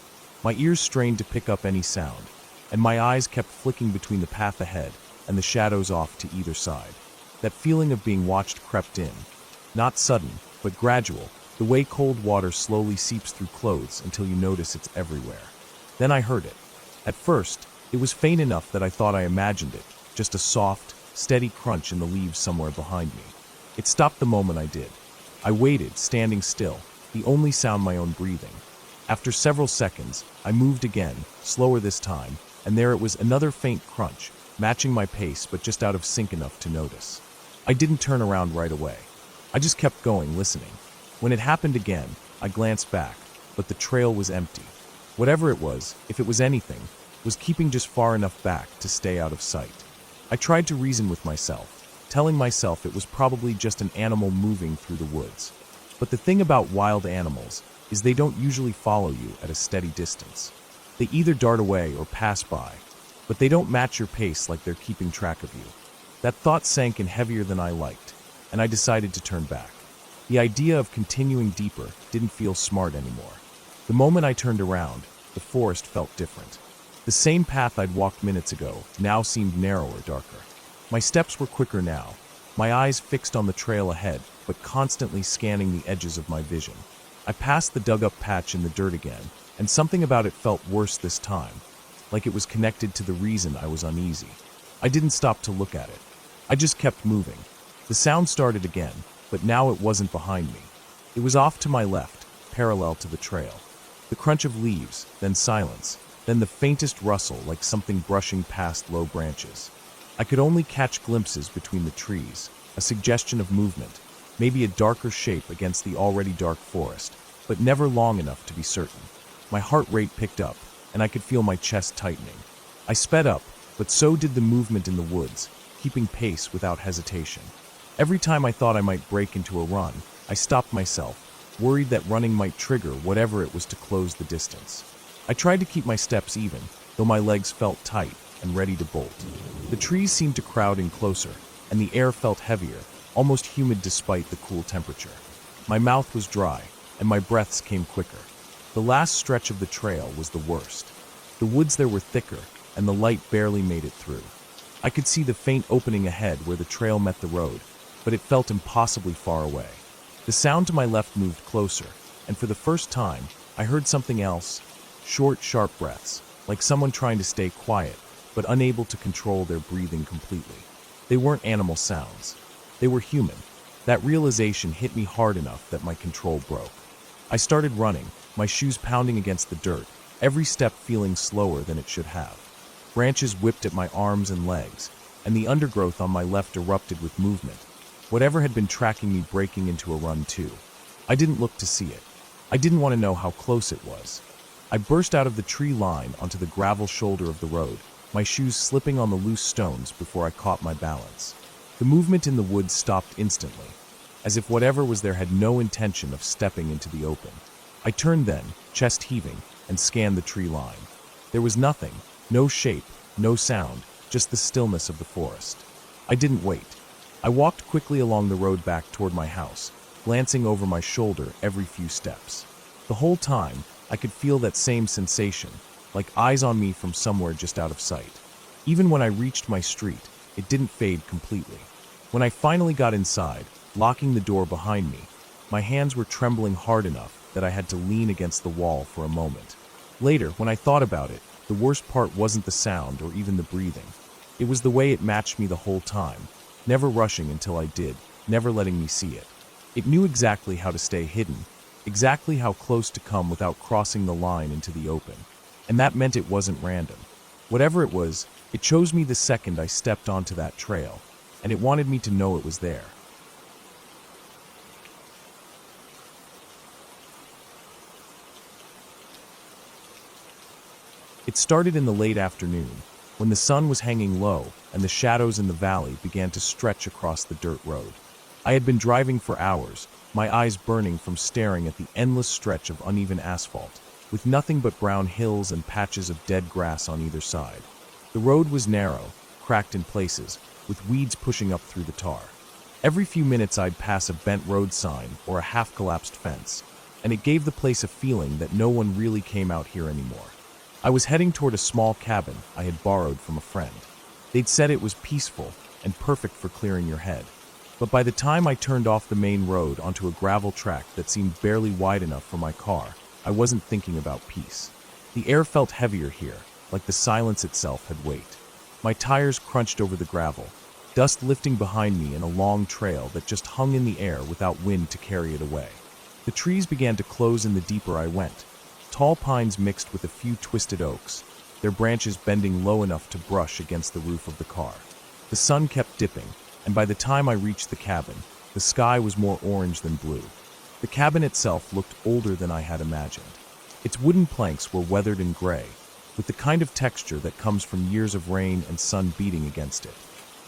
Speaker 1: My ears strained to pick up any sound, and my eyes kept flicking between the path ahead and the shadows off to either side. That feeling of being watched crept in. Not sudden, but gradual, the way cold water slowly seeps through clothes until you notice it's everywhere. Then I heard it. At first, it was faint enough that I thought I imagined it, just a soft, steady crunch in the leaves somewhere behind me. It stopped the moment I did. I waited, standing still, the only sound my own breathing. After several seconds, I moved again, slower this time, and there it was, another faint crunch, matching my pace but just out of sync enough to notice. I didn't turn around right away. I just kept going, listening. When it happened again, I glanced back, but the trail was empty. Whatever it was, if it was anything, was keeping just far enough back to stay out of sight. I tried to reason with myself, telling myself it was probably just an animal moving through the woods. But the thing about wild animals is they don't usually follow you at a steady distance. They either dart away or pass by, but they don't match your pace like they're keeping track of you. That thought sank in heavier than I liked, and I decided to turn back. The idea of continuing deeper didn't feel smart anymore. The moment I turned around, the forest felt different. The same path I'd walked minutes ago now seemed narrower, darker. My steps were quicker now, my eyes fixed on the trail ahead, but constantly scanning the edges of my vision. I passed the dug-up patch in the dirt again, and something about it felt worse this time, like it was connected to the reason I was uneasy. I didn't stop to look at it. I just kept moving. The sound started again, but now it wasn't behind me. It was off to my left, parallel to the trail. The crunch of leaves, then silence, then the faintest rustle like something brushing past low branches. I could only catch glimpses between the trees, a suggestion of movement, maybe a darker shape against the already dark forest, but never long enough to be certain. My heart rate picked up, and I could feel my chest tightening. I sped up, but so did the movement in the woods, keeping pace without hesitation. Every time I thought I might break into a run, I stopped myself, worried that running might trigger whatever it was to close the distance. I tried to keep my steps even, though my legs felt tight and ready to bolt. The trees seemed to crowd in closer, and the air felt heavier, almost humid despite the cool temperature. My mouth was dry, and my breaths came quicker. The last stretch of the trail was the worst. The woods there were thicker, and the light barely made it through. I could see the faint opening ahead where the trail met the road, but it felt impossibly far away. The sound to my left moved closer, and for the first time, I heard something else, short, sharp breaths, like someone trying to stay quiet, but unable to control their breathing completely. They weren't animal sounds. They were human. That realization hit me hard enough that my control broke. I started running, my shoes pounding against the dirt, every step feeling slower than it should have. Branches whipped at my arms and legs, and the undergrowth on my left erupted with movement. Whatever had been tracking me breaking into a run too. I didn't look to see it. I didn't want to know how close it was. I burst out of the tree line onto the gravel shoulder of the road, my shoes slipping on the loose stones before I caught my balance. The movement in the woods stopped instantly, as if whatever was there had no intention of stepping into the open. I turned then, chest heaving, and scanned the tree line. There was nothing, no shape, no sound, just the stillness of the forest. I didn't wait. I walked quickly along the road back toward my house, glancing over my shoulder every few steps. The whole time, I could feel that same sensation, like eyes on me from somewhere just out of sight. Even when I reached my street, it didn't fade completely. When I finally got inside, locking the door behind me, my hands were trembling hard enough that I had to lean against the wall for a moment. Later, when I thought about it, the worst part wasn't the sound or even the breathing. It was the way it matched me the whole time, never rushing until I did, never letting me see it. It knew exactly how to stay hidden, exactly how close to come without crossing the line into the open. And that meant it wasn't random. Whatever it was, it chose me the second I stepped onto that trail, and it wanted me to know it was there. It started in the late afternoon, when the sun was hanging low and the shadows in the valley began to stretch across the dirt road. I had been driving for hours, my eyes burning from staring at the endless stretch of uneven asphalt, with nothing but brown hills and patches of dead grass on either side. The road was narrow, cracked in places, with weeds pushing up through the tar. Every few minutes I'd pass a bent road sign or a half-collapsed fence, and it gave the place a feeling that no one really came out here anymore. I was heading toward a small cabin I had borrowed from a friend. They'd said it was peaceful, and perfect for clearing your head. But by the time I turned off the main road onto a gravel track that seemed barely wide enough for my car, I wasn't thinking about peace. The air felt heavier here, like the silence itself had weight. My tires crunched over the gravel, dust lifting behind me in a long trail that just hung in the air without wind to carry it away. The trees began to close in the deeper I went. Tall pines mixed with a few twisted oaks, their branches bending low enough to brush against the roof of the car. The sun kept dipping, and by the time I reached the cabin, the sky was more orange than blue. The cabin itself looked older than I had imagined. Its wooden planks were weathered and gray, with the kind of texture that comes from years of rain and sun beating against it.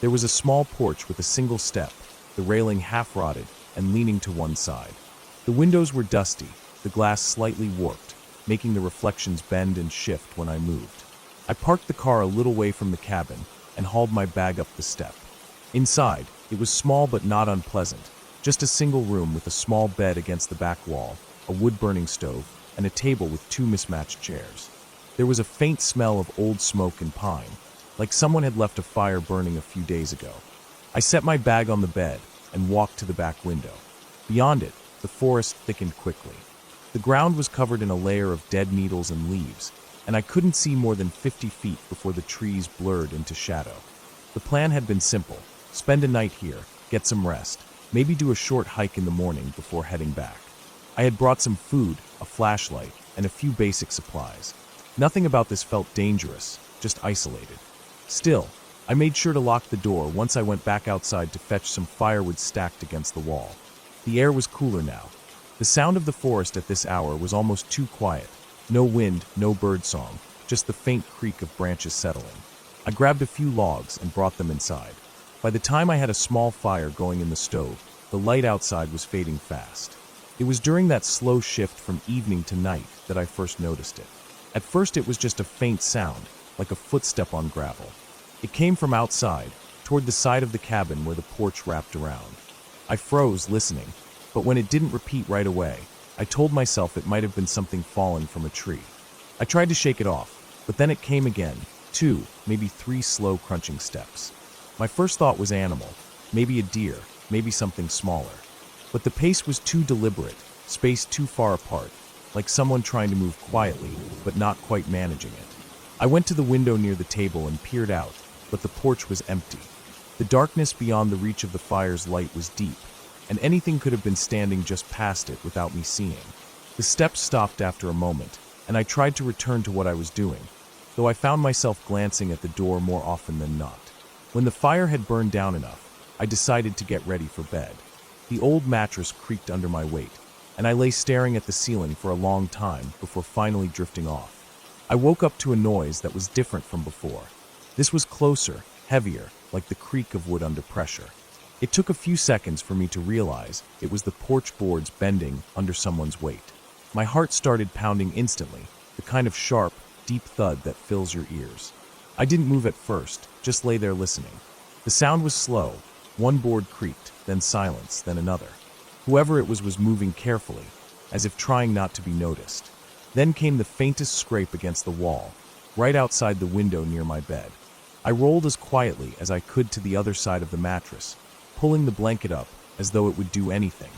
Speaker 1: There was a small porch with a single step, the railing half-rotted and leaning to one side. The windows were dusty, the glass slightly warped, making the reflections bend and shift when I moved. I parked the car a little way from the cabin and hauled my bag up the step. Inside, it was small but not unpleasant, just a single room with a small bed against the back wall, a wood-burning stove, and a table with two mismatched chairs. There was a faint smell of old smoke and pine, like someone had left a fire burning a few days ago. I set my bag on the bed and walked to the back window. Beyond it, the forest thickened quickly. The ground was covered in a layer of dead needles and leaves, and I couldn't see more than 50 feet before the trees blurred into shadow. The plan had been simple: spend a night here, get some rest, maybe do a short hike in the morning before heading back. I had brought some food, a flashlight, and a few basic supplies. Nothing about this felt dangerous, just isolated. Still, I made sure to lock the door once I went back outside to fetch some firewood stacked against the wall. The air was cooler now. The sound of the forest at this hour was almost too quiet. No wind, no bird song, just the faint creak of branches settling. I grabbed a few logs and brought them inside. By the time I had a small fire going in the stove, the light outside was fading fast. It was during that slow shift from evening to night that I first noticed it. At first it was just a faint sound, like a footstep on gravel. It came from outside, toward the side of the cabin where the porch wrapped around. I froze, listening, but when it didn't repeat right away, I told myself it might have been something fallen from a tree. I tried to shake it off, but then it came again, 2, maybe 3 slow crunching steps. My first thought was animal, maybe a deer, maybe something smaller. But the pace was too deliberate, spaced too far apart, like someone trying to move quietly, but not quite managing it. I went to the window near the table and peered out, but the porch was empty. The darkness beyond the reach of the fire's light was deep, and anything could have been standing just past it without me seeing. The steps stopped after a moment, and I tried to return to what I was doing, though I found myself glancing at the door more often than not. When the fire had burned down enough, I decided to get ready for bed. The old mattress creaked under my weight, and I lay staring at the ceiling for a long time before finally drifting off. I woke up to a noise that was different from before. This was closer, heavier, like the creak of wood under pressure. It took a few seconds for me to realize it was the porch boards bending under someone's weight. My heart started pounding instantly, the kind of sharp, deep thud that fills your ears. I didn't move at first, just lay there listening. The sound was slow. One board creaked, then silence, then another. Whoever it was moving carefully, as if trying not to be noticed. Then came the faintest scrape against the wall, right outside the window near my bed. I rolled as quietly as I could to the other side of the mattress, pulling the blanket up as though it would do anything.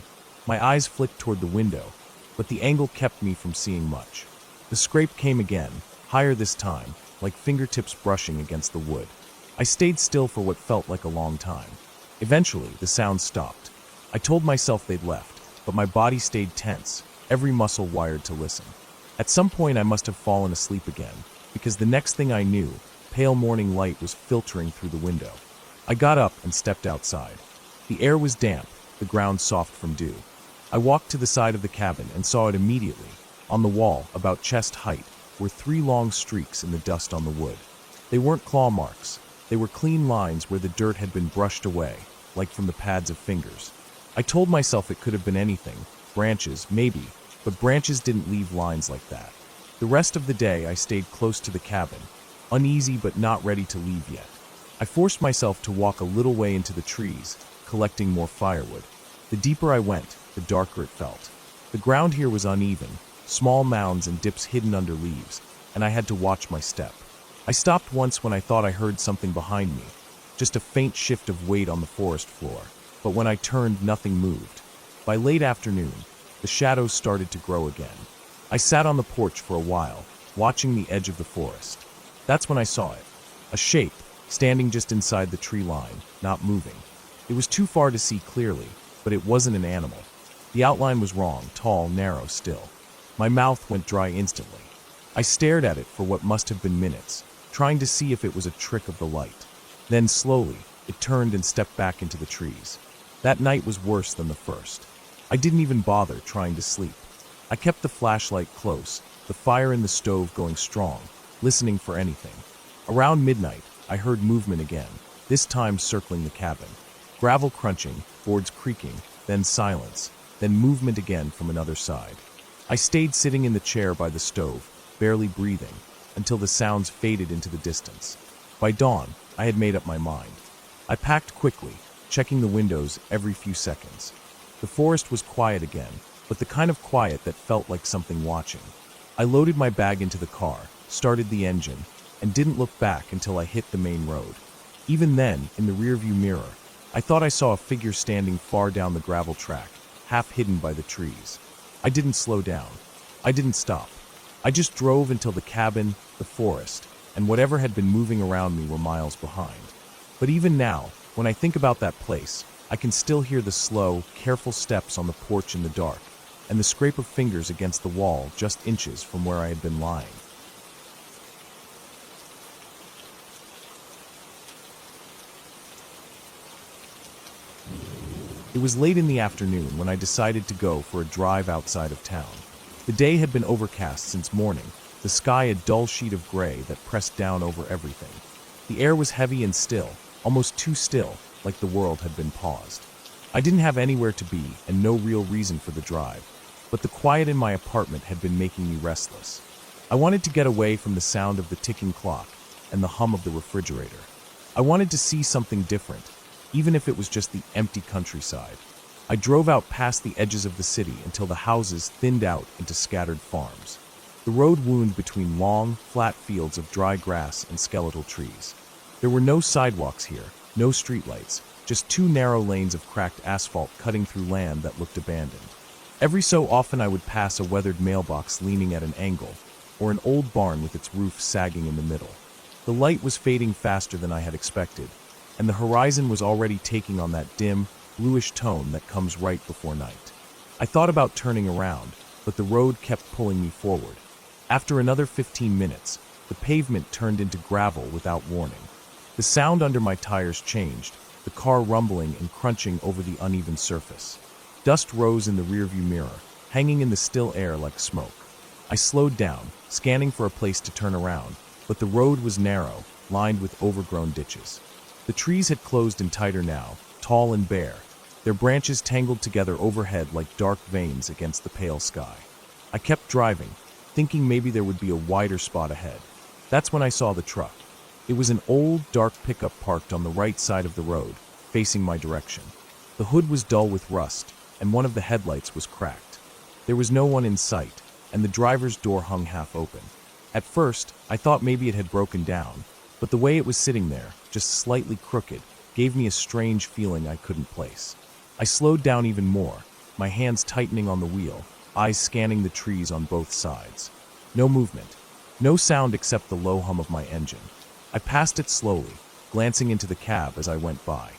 Speaker 1: My eyes flicked toward the window, but the angle kept me from seeing much. The scrape came again, higher this time, like fingertips brushing against the wood. I stayed still for what felt like a long time. Eventually, the sound stopped. I told myself they'd left, but my body stayed tense, every muscle wired to listen. At some point I must have fallen asleep again, because the next thing I knew, pale morning light was filtering through the window. I got up and stepped outside. The air was damp, the ground soft from dew. I walked to the side of the cabin and saw it immediately. On the wall, about chest height, were 3 long streaks in the dust on the wood. They weren't claw marks. They were clean lines where the dirt had been brushed away, like from the pads of fingers. I told myself it could have been anything, branches, maybe, but branches didn't leave lines like that. The rest of the day I stayed close to the cabin, uneasy but not ready to leave yet. I forced myself to walk a little way into the trees, collecting more firewood. The deeper I went, the darker it felt. The ground here was uneven, small mounds and dips hidden under leaves, and I had to watch my step. I stopped once when I thought I heard something behind me, just a faint shift of weight on the forest floor. But when I turned, nothing moved. By late afternoon, the shadows started to grow again. I sat on the porch for a while, watching the edge of the forest. That's when I saw it. A shape, standing just inside the tree line, not moving. It was too far to see clearly, but it wasn't an animal. The outline was wrong, tall, narrow still. My mouth went dry instantly. I stared at it for what must have been minutes, trying to see if it was a trick of the light. Then slowly, it turned and stepped back into the trees. That night was worse than the first. I didn't even bother trying to sleep. I kept the flashlight close, the fire in the stove going strong, listening for anything. Around midnight, I heard movement again, this time circling the cabin. Gravel crunching, boards creaking, then silence, then movement again from another side. I stayed sitting in the chair by the stove, barely breathing, until the sounds faded into the distance. By dawn, I had made up my mind. I packed quickly, checking the windows every few seconds. The forest was quiet again, but the kind of quiet that felt like something watching. I loaded my bag into the car, started the engine, and didn't look back until I hit the main road. Even then, in the rearview mirror, I thought I saw a figure standing far down the gravel track, half hidden by the trees. I didn't slow down. I didn't stop. I just drove until the cabin, the forest, and whatever had been moving around me were miles behind. But even now, when I think about that place, I can still hear the slow, careful steps on the porch in the dark, and the scrape of fingers against the wall just inches from where I had been lying. It was late in the afternoon when I decided to go for a drive outside of town. The day had been overcast since morning, the sky a dull sheet of gray that pressed down over everything. The air was heavy and still, almost too still, like the world had been paused. I didn't have anywhere to be and no real reason for the drive, but the quiet in my apartment had been making me restless. I wanted to get away from the sound of the ticking clock and the hum of the refrigerator. I wanted to see something different, even if it was just the empty countryside. I drove out past the edges of the city until the houses thinned out into scattered farms. The road wound between long, flat fields of dry grass and skeletal trees. There were no sidewalks here, no streetlights, just two narrow lanes of cracked asphalt cutting through land that looked abandoned. Every so often I would pass a weathered mailbox leaning at an angle, or an old barn with its roof sagging in the middle. The light was fading faster than I had expected, and the horizon was already taking on that dim, bluish tone that comes right before night. I thought about turning around, but the road kept pulling me forward. After another 15 minutes, the pavement turned into gravel without warning. The sound under my tires changed, the car rumbling and crunching over the uneven surface. Dust rose in the rearview mirror, hanging in the still air like smoke. I slowed down, scanning for a place to turn around, but the road was narrow, lined with overgrown ditches. The trees had closed in tighter now, tall and bare, their branches tangled together overhead like dark veins against the pale sky. I kept driving, thinking maybe there would be a wider spot ahead. That's when I saw the truck. It was an old, dark pickup parked on the right side of the road, facing my direction. The hood was dull with rust, and one of the headlights was cracked. There was no one in sight, and the driver's door hung half open. At first, I thought maybe it had broken down, but the way it was sitting there, just slightly crooked, gave me a strange feeling I couldn't place. I slowed down even more, my hands tightening on the wheel, eyes scanning the trees on both sides. No movement, no sound except the low hum of my engine. I passed it slowly, glancing into the cab as I went by.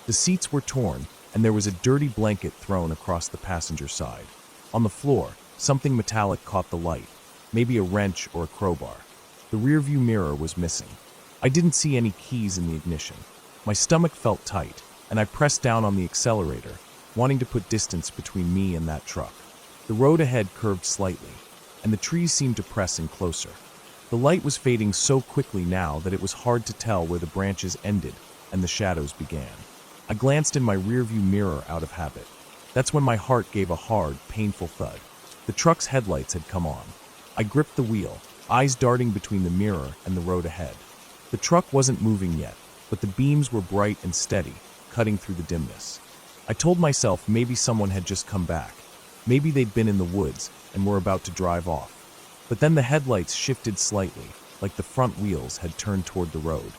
Speaker 1: The seats were torn, and there was a dirty blanket thrown across the passenger side. On the floor, something metallic caught the light, maybe a wrench or a crowbar. The rearview mirror was missing. I didn't see any keys in the ignition. My stomach felt tight, and I pressed down on the accelerator, wanting to put distance between me and that truck. The road ahead curved slightly, and the trees seemed to press in closer. The light was fading so quickly now that it was hard to tell where the branches ended and the shadows began. I glanced in my rearview mirror out of habit. That's when my heart gave a hard, painful thud. The truck's headlights had come on. I gripped the wheel, eyes darting between the mirror and the road ahead. The truck wasn't moving yet, but the beams were bright and steady, cutting through the dimness. I told myself maybe someone had just come back. Maybe they'd been in the woods and were about to drive off. But then the headlights shifted slightly, like the front wheels had turned toward the road.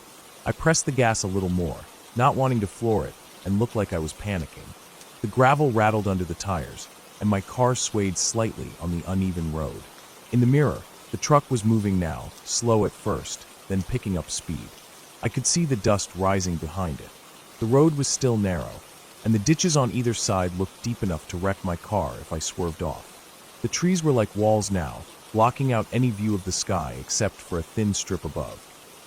Speaker 1: I pressed the gas a little more, not wanting to floor it and look like I was panicking. The gravel rattled under the tires, and my car swayed slightly on the uneven road. In the mirror, the truck was moving now, slow at first, then picking up speed. I could see the dust rising behind it. The road was still narrow, and the ditches on either side looked deep enough to wreck my car if I swerved off. The trees were like walls now, blocking out any view of the sky except for a thin strip above.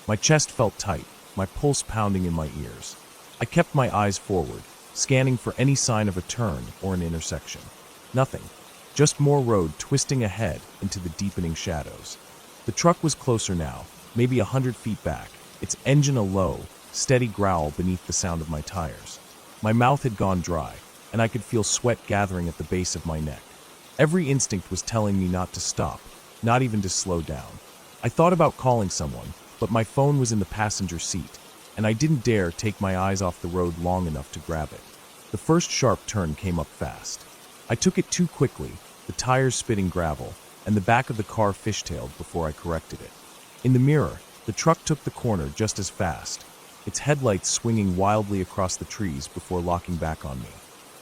Speaker 1: My chest felt tight, my pulse pounding in my ears. I kept my eyes forward, scanning for any sign of a turn or an intersection. Nothing. Just more road twisting ahead into the deepening shadows. The truck was closer now, maybe 100 feet back, its engine a low, steady growl beneath the sound of my tires. My mouth had gone dry, and I could feel sweat gathering at the base of my neck. Every instinct was telling me not to stop, not even to slow down. I thought about calling someone, but my phone was in the passenger seat, and I didn't dare take my eyes off the road long enough to grab it. The first sharp turn came up fast. I took it too quickly, the tires spitting gravel, and the back of the car fishtailed before I corrected it. In the mirror, the truck took the corner just as fast, its headlights swinging wildly across the trees before locking back on me.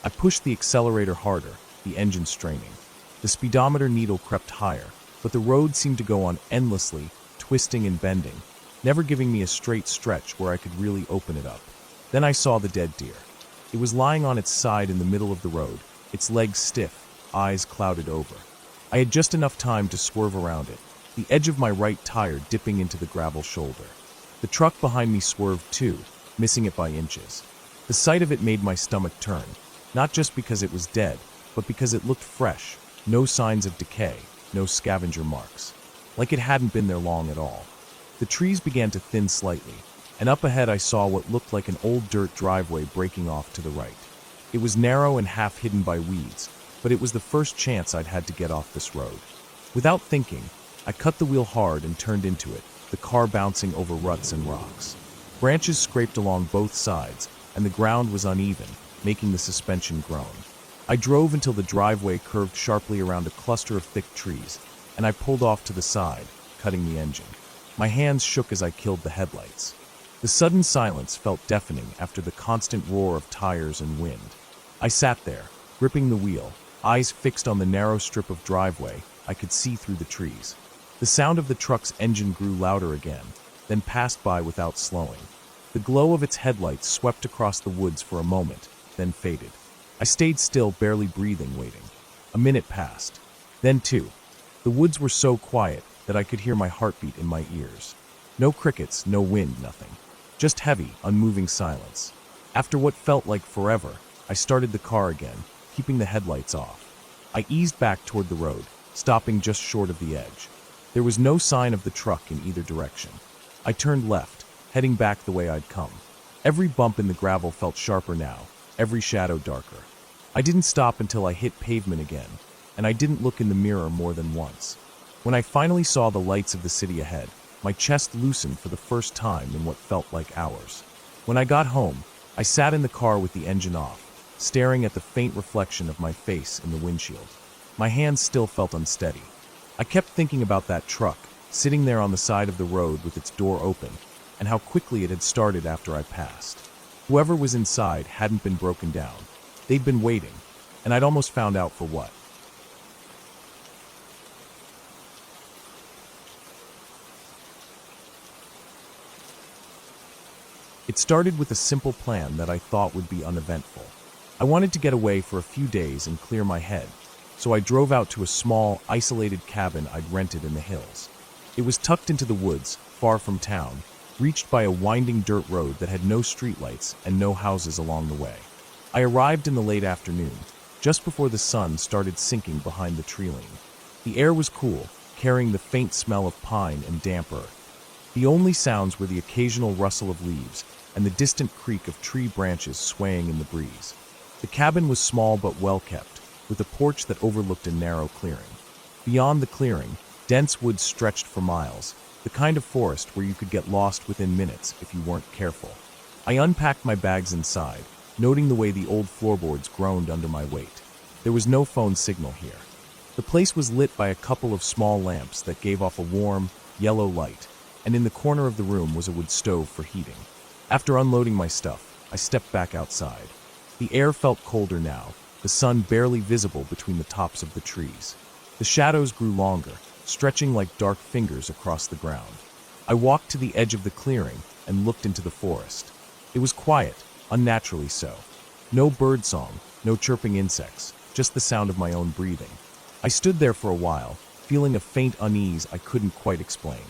Speaker 1: I pushed the accelerator harder, the engine straining. The speedometer needle crept higher, but the road seemed to go on endlessly, twisting and bending, never giving me a straight stretch where I could really open it up. Then I saw the dead deer. It was lying on its side in the middle of the road, its legs stiff, eyes clouded over. I had just enough time to swerve around it, the edge of my right tire dipping into the gravel shoulder. The truck behind me swerved too, missing it by inches. The sight of it made my stomach turn, not just because it was dead, but because it looked fresh, no signs of decay, no scavenger marks. Like it hadn't been there long at all. The trees began to thin slightly, and up ahead I saw what looked like an old dirt driveway breaking off to the right. It was narrow and half hidden by weeds, but it was the first chance I'd had to get off this road. Without thinking, I cut the wheel hard and turned into it, the car bouncing over ruts and rocks. Branches scraped along both sides, and the ground was uneven, making the suspension groan. I drove until the driveway curved sharply around a cluster of thick trees, and I pulled off to the side, cutting the engine. My hands shook as I killed the headlights. The sudden silence felt deafening after the constant roar of tires and wind. I sat there, gripping the wheel, eyes fixed on the narrow strip of driveway I could see through the trees. The sound of the truck's engine grew louder again, then passed by without slowing. The glow of its headlights swept across the woods for a moment, then faded. I stayed still, barely breathing, waiting. A minute passed. Then two. The woods were so quiet that I could hear my heartbeat in my ears. No crickets, no wind, nothing. Just heavy, unmoving silence. After what felt like forever, I started the car again, keeping the headlights off. I eased back toward the road, stopping just short of the edge. There was no sign of the truck in either direction. I turned left, heading back the way I'd come. Every bump in the gravel felt sharper now, every shadow darker. I didn't stop until I hit pavement again, and I didn't look in the mirror more than once. When I finally saw the lights of the city ahead, my chest loosened for the first time in what felt like hours. When I got home, I sat in the car with the engine off, staring at the faint reflection of my face in the windshield. My hands still felt unsteady. I kept thinking about that truck, sitting there on the side of the road with its door open, and how quickly it had started after I passed. Whoever was inside hadn't been broken down. They'd been waiting, and I'd almost found out for what. It started with a simple plan that I thought would be uneventful. I wanted to get away for a few days and clear my head, so I drove out to a small, isolated cabin I'd rented in the hills. It was tucked into the woods, far from town, reached by a winding dirt road that had no streetlights and no houses along the way. I arrived in the late afternoon, just before the sun started sinking behind the tree-line. The air was cool, carrying the faint smell of pine and damp earth. The only sounds were the occasional rustle of leaves and the distant creak of tree branches swaying in the breeze. The cabin was small but well-kept, with a porch that overlooked a narrow clearing. Beyond the clearing, dense woods stretched for miles, the kind of forest where you could get lost within minutes if you weren't careful. I unpacked my bags inside, noting the way the old floorboards groaned under my weight. There was no phone signal here. The place was lit by a couple of small lamps that gave off a warm, yellow light, and in the corner of the room was a wood stove for heating. After unloading my stuff, I stepped back outside. The air felt colder now, the sun barely visible between the tops of the trees. The shadows grew longer, stretching like dark fingers across the ground. I walked to the edge of the clearing and looked into the forest. It was quiet, unnaturally so. No birdsong, no chirping insects, just the sound of my own breathing. I stood there for a while, feeling a faint unease I couldn't quite explain.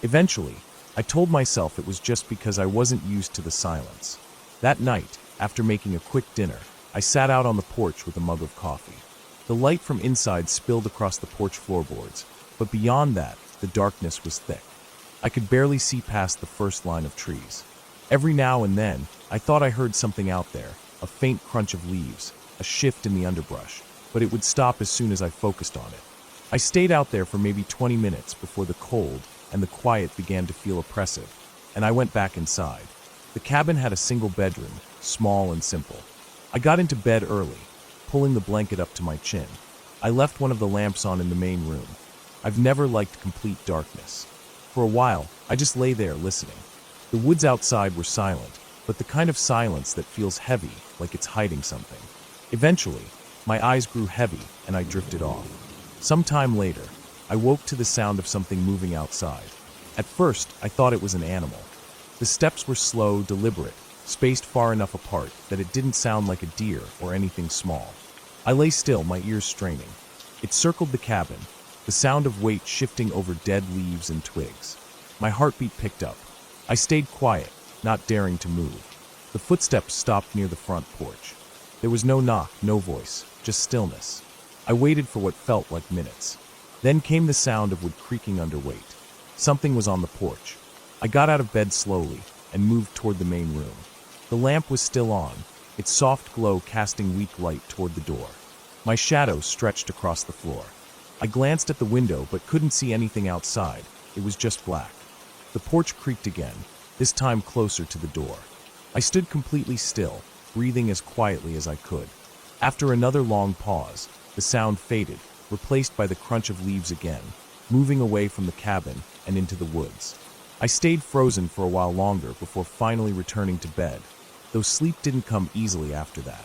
Speaker 1: Eventually, I told myself it was just because I wasn't used to the silence. That night, after making a quick dinner, I sat out on the porch with a mug of coffee. The light from inside spilled across the porch floorboards, but beyond that, the darkness was thick. I could barely see past the first line of trees. Every now and then, I thought I heard something out there, a faint crunch of leaves, a shift in the underbrush, but it would stop as soon as I focused on it. I stayed out there for maybe 20 minutes before the cold and the quiet began to feel oppressive, and I went back inside. The cabin had a single bedroom, small and simple. I got into bed early, pulling the blanket up to my chin. I left one of the lamps on in the main room. I've never liked complete darkness. For a while, I just lay there listening. The woods outside were silent, but the kind of silence that feels heavy, like it's hiding something. Eventually, my eyes grew heavy and I drifted off. Some time later, I woke to the sound of something moving outside. At first, I thought it was an animal. The steps were slow, deliberate, spaced far enough apart that it didn't sound like a deer or anything small. I lay still, my ears straining. It circled the cabin, the sound of weight shifting over dead leaves and twigs. My heartbeat picked up. I stayed quiet, not daring to move. The footsteps stopped near the front porch. There was no knock, no voice, just stillness. I waited for what felt like minutes. Then came the sound of wood creaking under weight. Something was on the porch. I got out of bed slowly and moved toward the main room. The lamp was still on, its soft glow casting weak light toward the door. My shadow stretched across the floor. I glanced at the window but couldn't see anything outside. It was just black. The porch creaked again, this time closer to the door. I stood completely still, breathing as quietly as I could. After another long pause, the sound faded, replaced by the crunch of leaves again, moving away from the cabin and into the woods. I stayed frozen for a while longer before finally returning to bed, though sleep didn't come easily after that.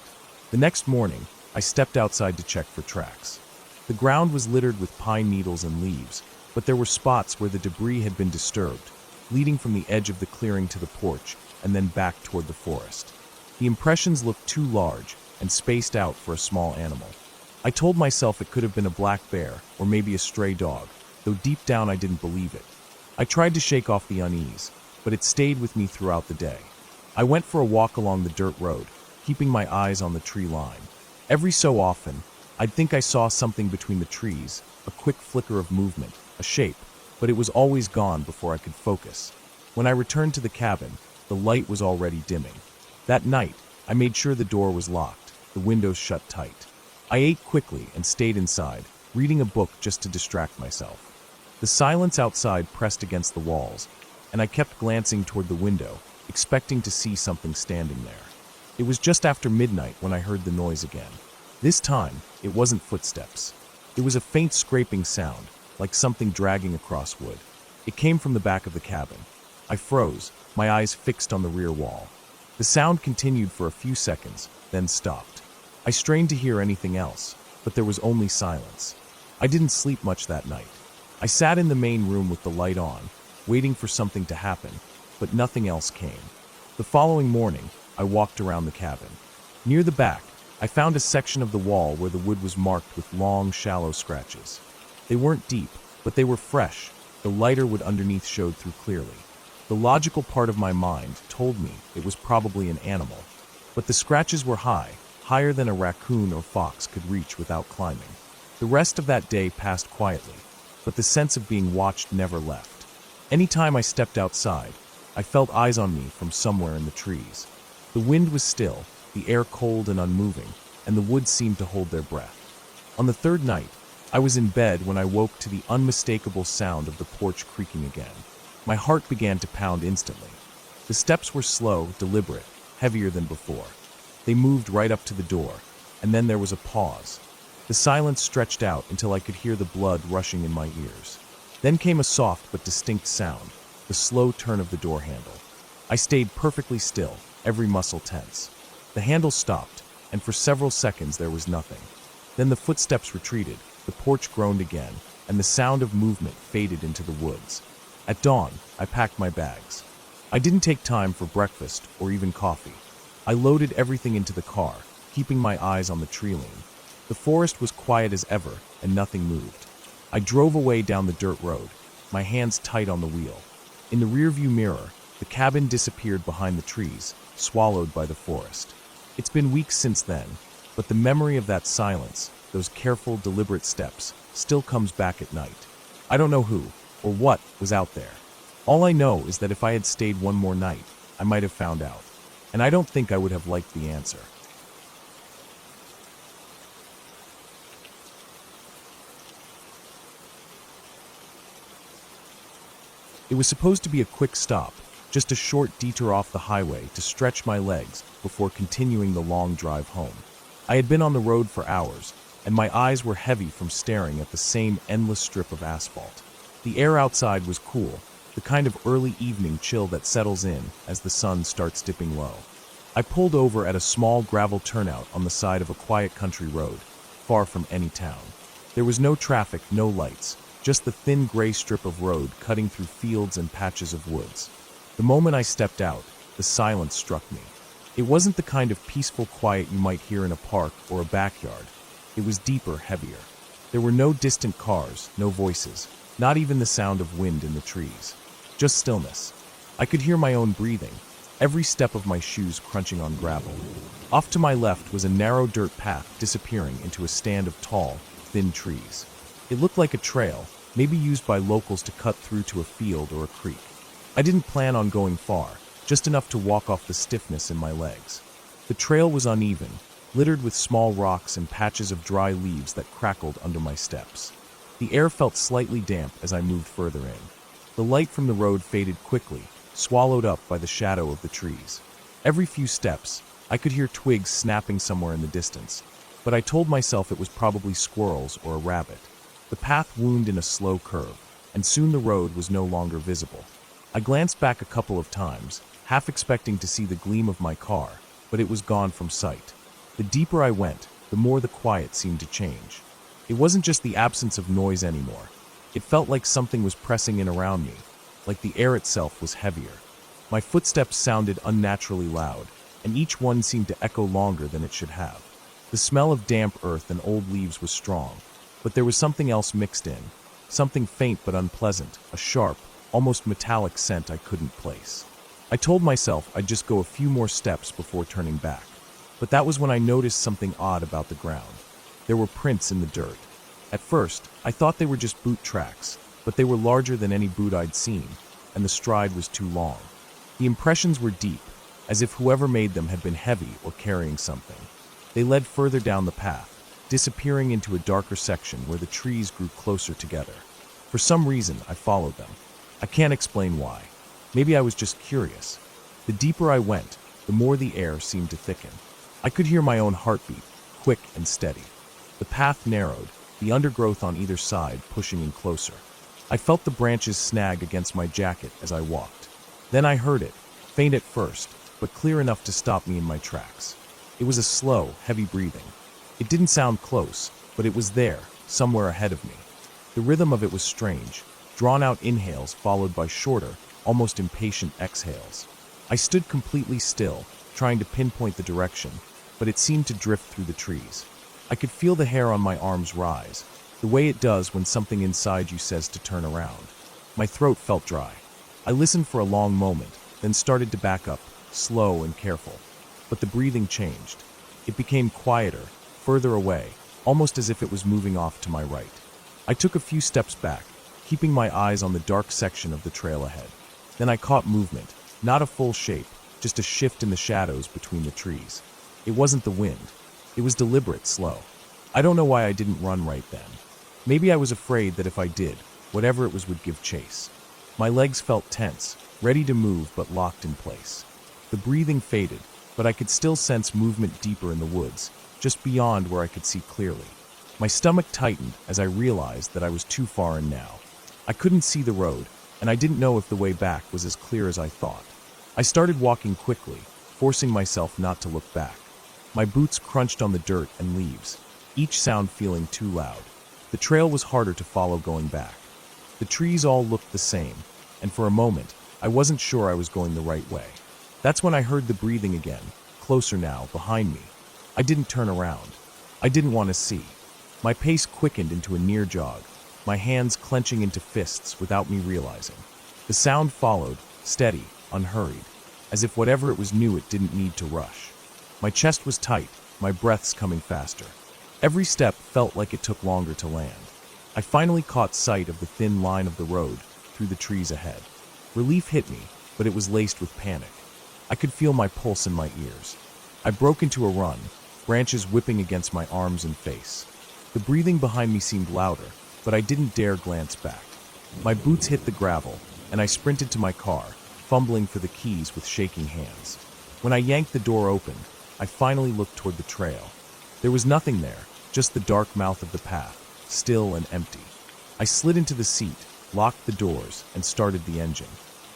Speaker 1: The next morning, I stepped outside to check for tracks. The ground was littered with pine needles and leaves, but there were spots where the debris had been disturbed, leading from the edge of the clearing to the porch and then back toward the forest. The impressions looked too large and spaced out for a small animal. I told myself it could have been a black bear or maybe a stray dog, though deep down I didn't believe it. I tried to shake off the unease, but it stayed with me throughout the day. I went for a walk along the dirt road, keeping my eyes on the tree line. Every so often, I'd think I saw something between the trees, a quick flicker of movement, a shape, but it was always gone before I could focus. When I returned to the cabin, the light was already dimming. That night, I made sure the door was locked, the windows shut tight. I ate quickly and stayed inside, reading a book just to distract myself. The silence outside pressed against the walls, and I kept glancing toward the window, expecting to see something standing there. It was just after midnight when I heard the noise again. This time, it wasn't footsteps. It was a faint scraping sound, like something dragging across wood. It came from the back of the cabin. I froze, my eyes fixed on the rear wall. The sound continued for a few seconds, then stopped. I strained to hear anything else, but there was only silence. I didn't sleep much that night. I sat in the main room with the light on, waiting for something to happen, but nothing else came. The following morning, I walked around the cabin. Near the back, I found a section of the wall where the wood was marked with long, shallow scratches. They weren't deep, but they were fresh. The lighter wood underneath showed through clearly. The logical part of my mind told me it was probably an animal, but the scratches were high, higher than a raccoon or fox could reach without climbing. The rest of that day passed quietly, but the sense of being watched never left. Anytime I stepped outside, I felt eyes on me from somewhere in the trees. The wind was still, the air cold and unmoving, and the woods seemed to hold their breath. On the third night, I was in bed when I woke to the unmistakable sound of the porch creaking again. My heart began to pound instantly. The steps were slow, deliberate, heavier than before. They moved right up to the door, and then there was a pause. The silence stretched out until I could hear the blood rushing in my ears. Then came a soft but distinct sound, the slow turn of the door handle. I stayed perfectly still, every muscle tense. The handle stopped, and for several seconds there was nothing. Then the footsteps retreated, the porch groaned again, and the sound of movement faded into the woods. At dawn, I packed my bags. I didn't take time for breakfast or even coffee. I loaded everything into the car, keeping my eyes on the tree line. The forest was quiet as ever, and nothing moved. I drove away down the dirt road, my hands tight on the wheel. In the rearview mirror, the cabin disappeared behind the trees, swallowed by the forest. It's been weeks since then, but the memory of that silence, those careful, deliberate steps, still comes back at night. I don't know who or what was out there. All I know is that if I had stayed one more night, I might have found out. And I don't think I would have liked the answer. It was supposed to be a quick stop, just a short detour off the highway to stretch my legs before continuing the long drive home. I had been on the road for hours, and my eyes were heavy from staring at the same endless strip of asphalt. The air outside was cool, the kind of early evening chill that settles in as the sun starts dipping low. I pulled over at a small gravel turnout on the side of a quiet country road, far from any town. There was no traffic, no lights, just the thin gray strip of road cutting through fields and patches of woods. The moment I stepped out, the silence struck me. It wasn't the kind of peaceful quiet you might hear in a park or a backyard. It was deeper, heavier. There were no distant cars, no voices, not even the sound of wind in the trees. Just stillness. I could hear my own breathing, every step of my shoes crunching on gravel. Off to my left was a narrow dirt path disappearing into a stand of tall, thin trees. It looked like a trail, maybe used by locals to cut through to a field or a creek. I didn't plan on going far, just enough to walk off the stiffness in my legs. The trail was uneven, littered with small rocks and patches of dry leaves that crackled under my steps. The air felt slightly damp as I moved further in. The light from the road faded quickly, swallowed up by the shadow of the trees. Every few steps, I could hear twigs snapping somewhere in the distance, but I told myself it was probably squirrels or a rabbit. The path wound in a slow curve, and soon the road was no longer visible. I glanced back a couple of times, half expecting to see the gleam of my car, but it was gone from sight. The deeper I went, the more the quiet seemed to change. It wasn't just the absence of noise anymore. It felt like something was pressing in around me, like the air itself was heavier. My footsteps sounded unnaturally loud, and each one seemed to echo longer than it should have. The smell of damp earth and old leaves was strong, but there was something else mixed in, something faint but unpleasant, a sharp, almost metallic scent I couldn't place. I told myself I'd just go a few more steps before turning back, but that was when I noticed something odd about the ground. There were prints in the dirt. At first, I thought they were just boot tracks, but they were larger than any boot I'd seen, and the stride was too long. The impressions were deep, as if whoever made them had been heavy or carrying something. They led further down the path, disappearing into a darker section where the trees grew closer together. For some reason, I followed them. I can't explain why. Maybe I was just curious. The deeper I went, the more the air seemed to thicken. I could hear my own heartbeat, quick and steady. The path narrowed, the undergrowth on either side pushing in closer. I felt the branches snag against my jacket as I walked. Then I heard it, faint at first, but clear enough to stop me in my tracks. It was a slow, heavy breathing. It didn't sound close, but it was there, somewhere ahead of me. The rhythm of it was strange, drawn-out inhales followed by shorter, almost impatient exhales. I stood completely still, trying to pinpoint the direction, but it seemed to drift through the trees. I could feel the hair on my arms rise, the way it does when something inside you says to turn around. My throat felt dry. I listened for a long moment, then started to back up, slow and careful. But the breathing changed. It became quieter, further away, almost as if it was moving off to my right. I took a few steps back, keeping my eyes on the dark section of the trail ahead. Then I caught movement, not a full shape, just a shift in the shadows between the trees. It wasn't the wind. It was deliberate, slow. I don't know why I didn't run right then. Maybe I was afraid that if I did, whatever it was would give chase. My legs felt tense, ready to move but locked in place. The breathing faded, but I could still sense movement deeper in the woods, just beyond where I could see clearly. My stomach tightened as I realized that I was too far in now. I couldn't see the road, and I didn't know if the way back was as clear as I thought. I started walking quickly, forcing myself not to look back. My boots crunched on the dirt and leaves, each sound feeling too loud. The trail was harder to follow going back. The trees all looked the same, and for a moment, I wasn't sure I was going the right way. That's when I heard the breathing again, closer now, behind me. I didn't turn around. I didn't want to see. My pace quickened into a near jog, my hands clenching into fists without me realizing. The sound followed, steady, unhurried, as if whatever it was knew it didn't need to rush. My chest was tight, my breaths coming faster. Every step felt like it took longer to land. I finally caught sight of the thin line of the road through the trees ahead. Relief hit me, but it was laced with panic. I could feel my pulse in my ears. I broke into a run, branches whipping against my arms and face. The breathing behind me seemed louder, but I didn't dare glance back. My boots hit the gravel, and I sprinted to my car, fumbling for the keys with shaking hands. When I yanked the door open, I finally looked toward the trail. There was nothing there, just the dark mouth of the path, still and empty. I slid into the seat, locked the doors, and started the engine.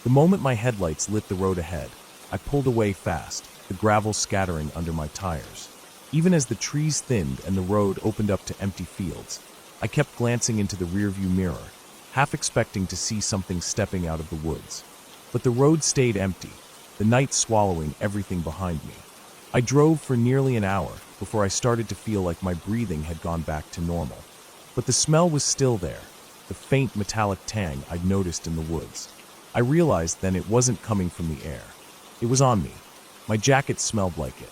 Speaker 1: The moment my headlights lit the road ahead, I pulled away fast, the gravel scattering under my tires. Even as the trees thinned and the road opened up to empty fields, I kept glancing into the rearview mirror, half expecting to see something stepping out of the woods. But the road stayed empty, the night swallowing everything behind me. I drove for nearly an hour before I started to feel like my breathing had gone back to normal. But the smell was still there, the faint metallic tang I'd noticed in the woods. I realized then it wasn't coming from the air. It was on me. My jacket smelled like it.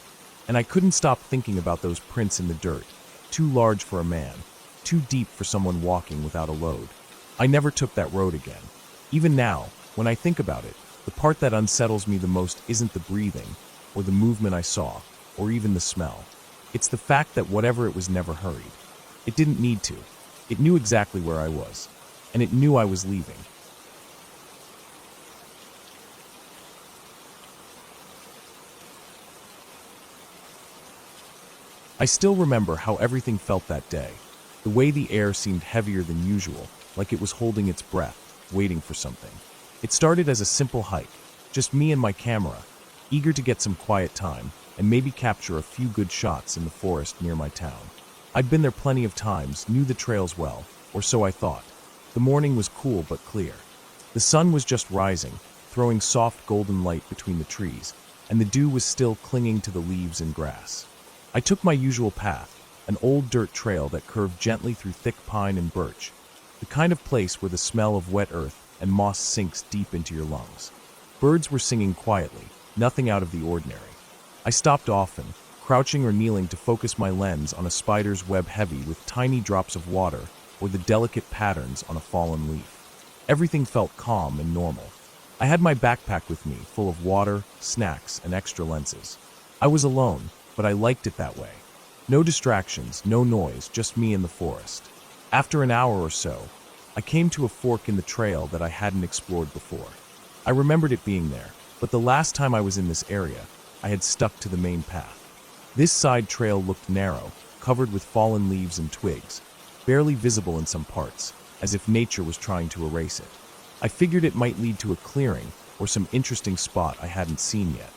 Speaker 1: And I couldn't stop thinking about those prints in the dirt, too large for a man, too deep for someone walking without a load. I never took that road again. Even now, when I think about it, the part that unsettles me the most isn't the breathing, or the movement I saw, or even the smell. It's the fact that whatever it was never hurried. It didn't need to. It knew exactly where I was, and it knew I was leaving. I still remember how everything felt that day. The way the air seemed heavier than usual, like it was holding its breath, waiting for something. It started as a simple hike, just me and my camera, eager to get some quiet time and maybe capture a few good shots in the forest near my town. I'd been there plenty of times, knew the trails well, or so I thought. The morning was cool but clear. The sun was just rising, throwing soft golden light between the trees, and the dew was still clinging to the leaves and grass. I took my usual path, an old dirt trail that curved gently through thick pine and birch, the kind of place where the smell of wet earth and moss sinks deep into your lungs. Birds were singing quietly, nothing out of the ordinary. I stopped often, crouching or kneeling to focus my lens on a spider's web heavy with tiny drops of water or the delicate patterns on a fallen leaf. Everything felt calm and normal. I had my backpack with me, full of water, snacks, and extra lenses. I was alone, but I liked it that way. No distractions, no noise, just me in the forest. After an hour or so, I came to a fork in the trail that I hadn't explored before. I remembered it being there, but the last time I was in this area, I had stuck to the main path. This side trail looked narrow, covered with fallen leaves and twigs, barely visible in some parts, as if nature was trying to erase it. I figured it might lead to a clearing or some interesting spot I hadn't seen yet.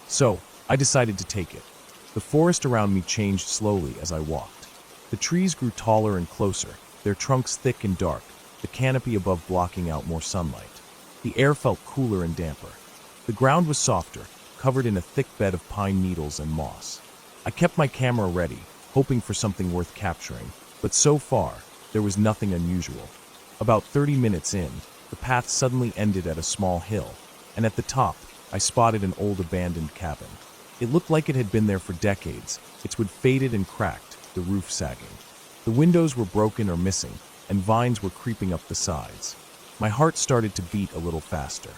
Speaker 1: So, I decided to take it. The forest around me changed slowly as I walked. The trees grew taller and closer, their trunks thick and dark, the canopy above blocking out more sunlight. The air felt cooler and damper. The ground was softer, covered in a thick bed of pine needles and moss. I kept my camera ready, hoping for something worth capturing, but so far, there was nothing unusual. About 30 minutes in, the path suddenly ended at a small hill, and at the top, I spotted an old abandoned cabin. It looked like it had been there for decades, its wood faded and cracked, the roof sagging. The windows were broken or missing, and vines were creeping up the sides. My heart started to beat a little faster.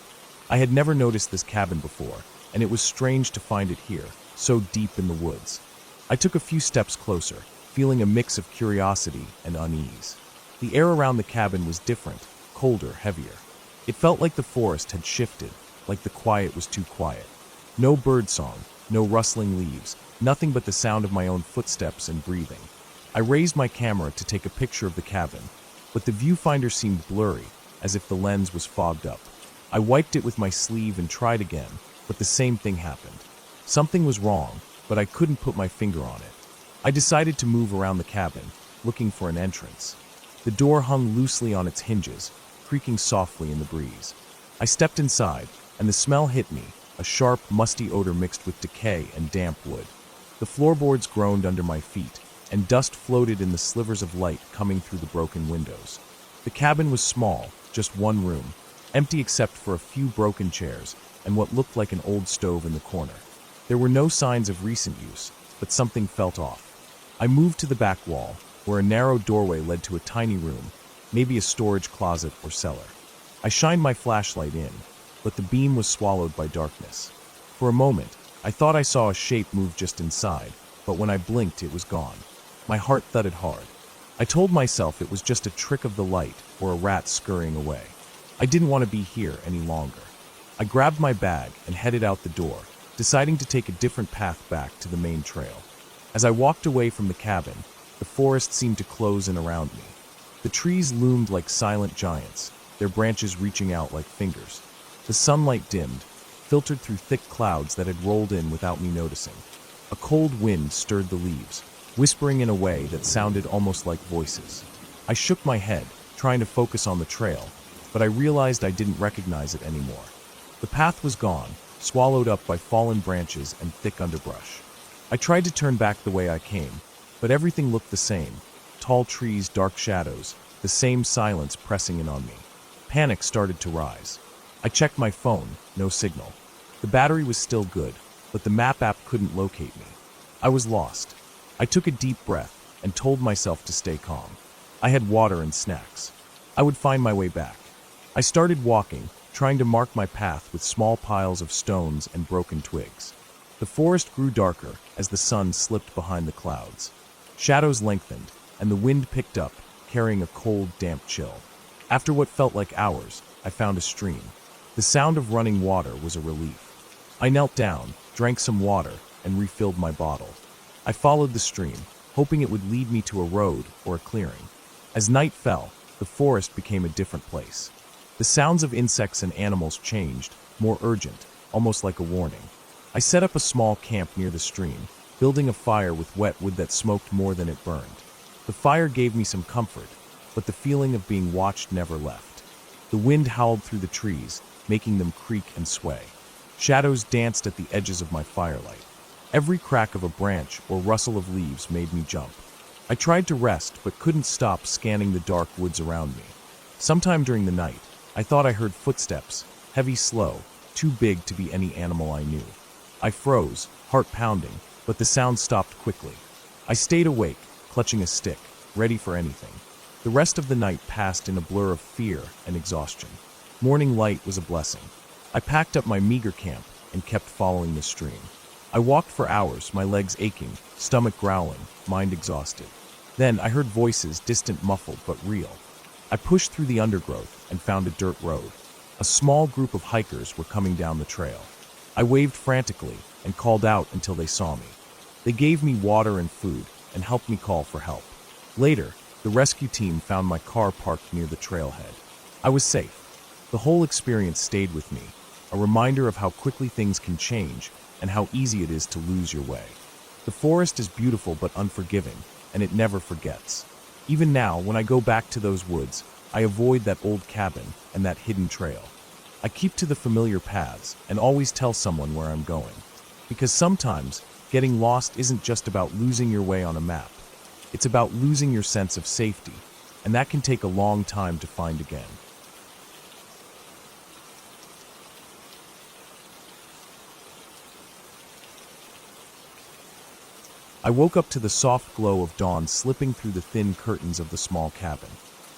Speaker 1: I had never noticed this cabin before, and it was strange to find it here, so deep in the woods. I took a few steps closer, feeling a mix of curiosity and unease. The air around the cabin was different, colder, heavier. It felt like the forest had shifted, like the quiet was too quiet. No birdsong, no rustling leaves, nothing but the sound of my own footsteps and breathing. I raised my camera to take a picture of the cabin, but the viewfinder seemed blurry, as if the lens was fogged up. I wiped it with my sleeve and tried again, but the same thing happened. Something was wrong, but I couldn't put my finger on it. I decided to move around the cabin, looking for an entrance. The door hung loosely on its hinges, creaking softly in the breeze. I stepped inside, and the smell hit me, a sharp, musty odor mixed with decay and damp wood. The floorboards groaned under my feet, and dust floated in the slivers of light coming through the broken windows. The cabin was small, just one room, empty except for a few broken chairs and what looked like an old stove in the corner. There were no signs of recent use, but something felt off. I moved to the back wall, where a narrow doorway led to a tiny room, maybe a storage closet or cellar. I shined my flashlight in, but the beam was swallowed by darkness. For a moment, I thought I saw a shape move just inside, but when I blinked, it was gone. My heart thudded hard. I told myself it was just a trick of the light or a rat scurrying away. I didn't want to be here any longer. I grabbed my bag and headed out the door, deciding to take a different path back to the main trail. As I walked away from the cabin, the forest seemed to close in around me. The trees loomed like silent giants, their branches reaching out like fingers. The sunlight dimmed, filtered through thick clouds that had rolled in without me noticing. A cold wind stirred the leaves, whispering in a way that sounded almost like voices. I shook my head, trying to focus on the trail, but I realized I didn't recognize it anymore. The path was gone, swallowed up by fallen branches and thick underbrush. I tried to turn back the way I came, but everything looked the same. Tall trees, dark shadows, the same silence pressing in on me. Panic started to rise. I checked my phone, no signal. The battery was still good, but the map app couldn't locate me. I was lost. I took a deep breath and told myself to stay calm. I had water and snacks. I would find my way back. I started walking, trying to mark my path with small piles of stones and broken twigs. The forest grew darker as the sun slipped behind the clouds. Shadows lengthened, and the wind picked up, carrying a cold, damp chill. After what felt like hours, I found a stream. The sound of running water was a relief. I knelt down, drank some water, and refilled my bottle. I followed the stream, hoping it would lead me to a road or a clearing. As night fell, the forest became a different place. The sounds of insects and animals changed, more urgent, almost like a warning. I set up a small camp near the stream, building a fire with wet wood that smoked more than it burned. The fire gave me some comfort, but the feeling of being watched never left. The wind howled through the trees, making them creak and sway. Shadows danced at the edges of my firelight. Every crack of a branch or rustle of leaves made me jump. I tried to rest, but couldn't stop scanning the dark woods around me. Sometime during the night, I thought I heard footsteps, heavy, slow, too big to be any animal I knew. I froze, heart pounding, but the sound stopped quickly. I stayed awake, clutching a stick, ready for anything. The rest of the night passed in a blur of fear and exhaustion. Morning light was a blessing. I packed up my meager camp and kept following the stream. I walked for hours, my legs aching, stomach growling, mind exhausted. Then I heard voices, distant, muffled, but real. I pushed through the undergrowth and found a dirt road. A small group of hikers were coming down the trail. I waved frantically and called out until they saw me. They gave me water and food and helped me call for help. Later, the rescue team found my car parked near the trailhead. I was safe. The whole experience stayed with me, a reminder of how quickly things can change and how easy it is to lose your way. The forest is beautiful but unforgiving, and it never forgets. Even now, when I go back to those woods, I avoid that old cabin and that hidden trail. I keep to the familiar paths and always tell someone where I'm going. Because sometimes, getting lost isn't just about losing your way on a map. It's about losing your sense of safety, and that can take a long time to find again. I woke up to the soft glow of dawn slipping through the thin curtains of the small cabin.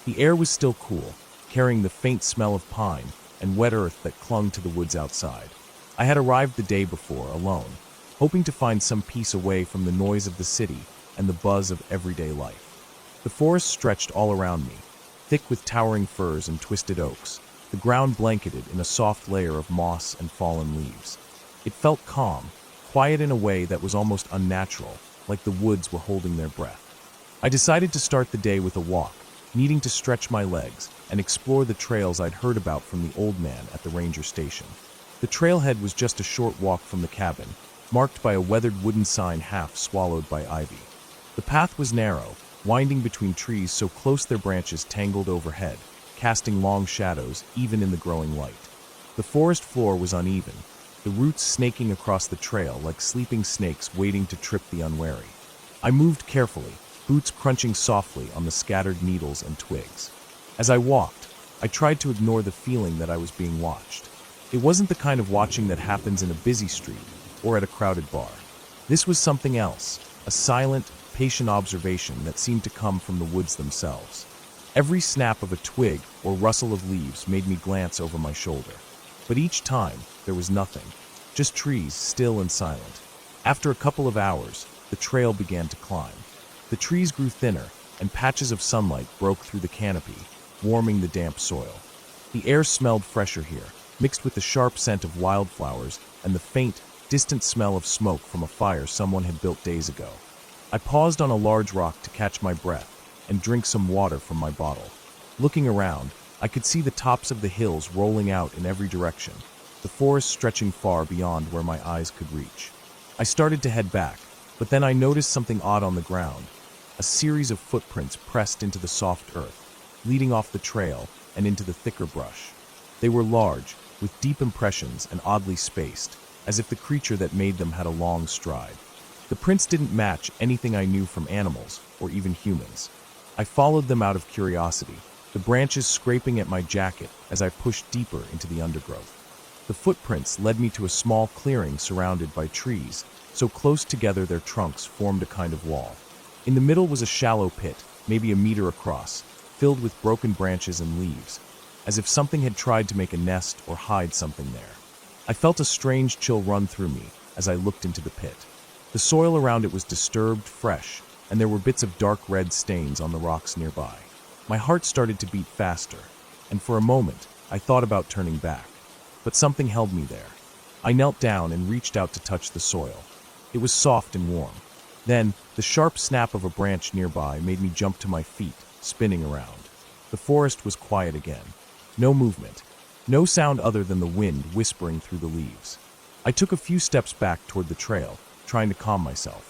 Speaker 1: The air was still cool, carrying the faint smell of pine and wet earth that clung to the woods outside. I had arrived the day before, alone, hoping to find some peace away from the noise of the city and the buzz of everyday life. The forest stretched all around me, thick with towering firs and twisted oaks, the ground blanketed in a soft layer of moss and fallen leaves. It felt calm, quiet in a way that was almost unnatural, like the woods were holding their breath. I decided to start the day with a walk, needing to stretch my legs and explore the trails I'd heard about from the old man at the ranger station. The trailhead was just a short walk from the cabin, marked by a weathered wooden sign half swallowed by ivy. The path was narrow, winding between trees so close their branches tangled overhead, casting long shadows even in the growing light. The forest floor was uneven, the roots snaking across the trail like sleeping snakes waiting to trip the unwary. I moved carefully, boots crunching softly on the scattered needles and twigs. As I walked, I tried to ignore the feeling that I was being watched. It wasn't the kind of watching that happens in a busy street or at a crowded bar. This was something else, a silent, patient observation that seemed to come from the woods themselves. Every snap of a twig or rustle of leaves made me glance over my shoulder. But each time, there was nothing, just trees, still and silent. After a couple of hours, the trail began to climb. The trees grew thinner, and patches of sunlight broke through the canopy, warming the damp soil. The air smelled fresher here, mixed with the sharp scent of wildflowers and the faint, distant smell of smoke from a fire someone had built days ago. I paused on a large rock to catch my breath and drink some water from my bottle. Looking around, I could see the tops of the hills rolling out in every direction, the forest stretching far beyond where my eyes could reach. I started to head back, but then I noticed something odd on the ground, a series of footprints pressed into the soft earth, leading off the trail and into the thicker brush. They were large, with deep impressions and oddly spaced, as if the creature that made them had a long stride. The prints didn't match anything I knew from animals or even humans. I followed them out of curiosity, the branches scraping at my jacket as I pushed deeper into the undergrowth. The footprints led me to a small clearing surrounded by trees, so close together their trunks formed a kind of wall. In the middle was a shallow pit, maybe a meter across, filled with broken branches and leaves, as if something had tried to make a nest or hide something there. I felt a strange chill run through me as I looked into the pit. The soil around it was disturbed, fresh, and there were bits of dark red stains on the rocks nearby. My heart started to beat faster, and for a moment, I thought about turning back. But something held me there. I knelt down and reached out to touch the soil. It was soft and warm. Then, the sharp snap of a branch nearby made me jump to my feet, spinning around. The forest was quiet again. No movement. No sound other than the wind whispering through the leaves. I took a few steps back toward the trail, trying to calm myself.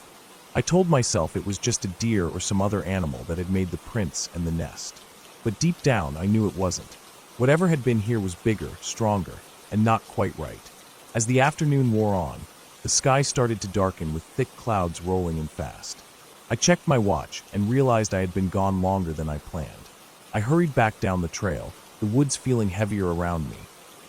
Speaker 1: I told myself it was just a deer or some other animal that had made the prints and the nest. But deep down, I knew it wasn't. Whatever had been here was bigger, stronger, and not quite right. As the afternoon wore on, the sky started to darken with thick clouds rolling in fast. I checked my watch and realized I had been gone longer than I planned. I hurried back down the trail, the woods feeling heavier around me,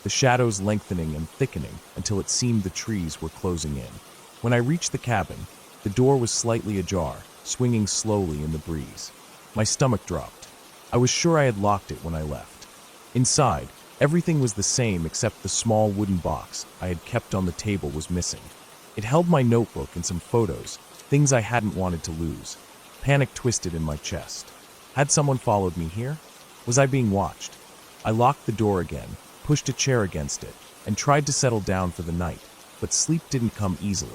Speaker 1: the shadows lengthening and thickening until it seemed the trees were closing in. When I reached the cabin, the door was slightly ajar, swinging slowly in the breeze. My stomach dropped. I was sure I had locked it when I left. Inside, everything was the same except the small wooden box I had kept on the table was missing. It held my notebook and some photos, things I hadn't wanted to lose. Panic twisted in my chest. Had someone followed me here? Was I being watched? I locked the door again, pushed a chair against it, and tried to settle down for the night, but sleep didn't come easily.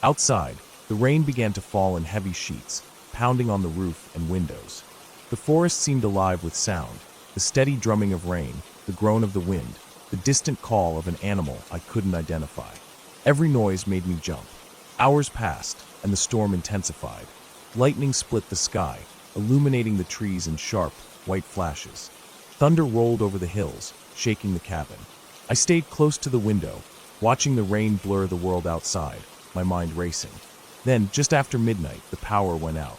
Speaker 1: Outside, the rain began to fall in heavy sheets, pounding on the roof and windows. The forest seemed alive with sound, the steady drumming of rain, the groan of the wind, the distant call of an animal I couldn't identify. Every noise made me jump. Hours passed, and the storm intensified. Lightning split the sky, illuminating the trees in sharp, white flashes. Thunder rolled over the hills, shaking the cabin. I stayed close to the window, watching the rain blur the world outside, my mind racing. Then, just after midnight, the power went out.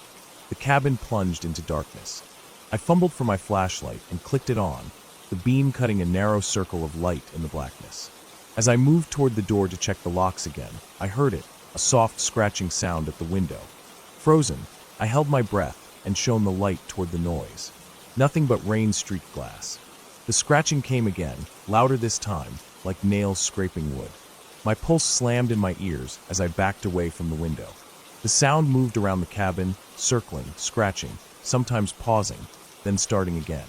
Speaker 1: The cabin plunged into darkness. I fumbled for my flashlight and clicked it on, the beam cutting a narrow circle of light in the blackness. As I moved toward the door to check the locks again, I heard it, a soft scratching sound at the window. Frozen, I held my breath and shone the light toward the noise. Nothing but rain-streaked glass. The scratching came again, louder this time, like nails scraping wood. My pulse slammed in my ears as I backed away from the window. The sound moved around the cabin, circling, scratching, sometimes pausing, then starting again.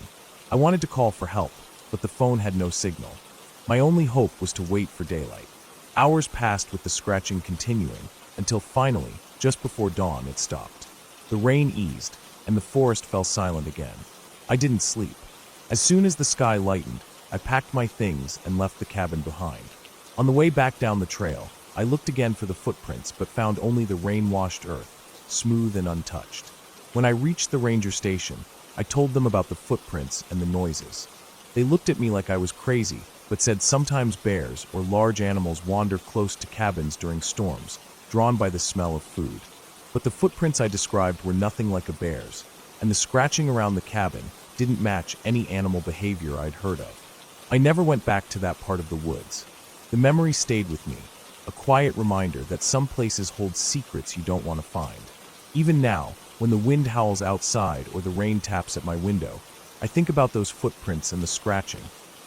Speaker 1: I wanted to call for help, but the phone had no signal. My only hope was to wait for daylight. Hours passed with the scratching continuing, until finally, just before dawn, it stopped. The rain eased, and the forest fell silent again. I didn't sleep. As soon as the sky lightened, I packed my things and left the cabin behind. On the way back down the trail, I looked again for the footprints but found only the rain-washed earth, smooth and untouched. When I reached the ranger station, I told them about the footprints and the noises. They looked at me like I was crazy, but said sometimes bears or large animals wander close to cabins during storms, drawn by the smell of food. But the footprints I described were nothing like a bear's, and the scratching around the cabin didn't match any animal behavior I'd heard of. I never went back to that part of the woods. The memory stayed with me, a quiet reminder that some places hold secrets you don't want to find. Even now, when the wind howls outside or the rain taps at my window, I think about those footprints and the scratching,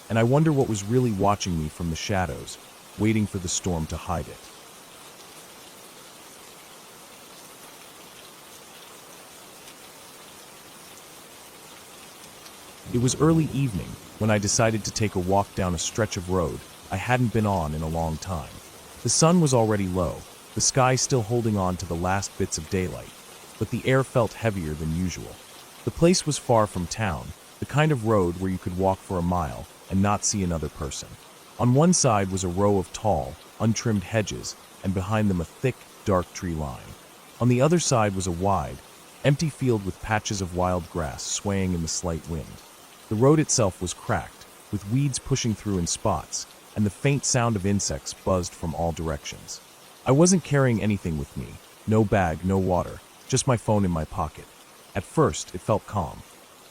Speaker 1: and I wonder what was really watching me from the shadows, waiting for the storm to hide it. It was early evening when I decided to take a walk down a stretch of road I hadn't been on in a long time. The sun was already low, the sky still holding on to the last bits of daylight, but the air felt heavier than usual. The place was far from town, the kind of road where you could walk for a mile and not see another person. On one side was a row of tall, untrimmed hedges, and behind them a thick, dark tree line. On the other side was a wide, empty field with patches of wild grass swaying in the slight wind. The road itself was cracked, with weeds pushing through in spots, and the faint sound of insects buzzed from all directions. I wasn't carrying anything with me, no bag, no water, just my phone in my pocket. At first, it felt calm.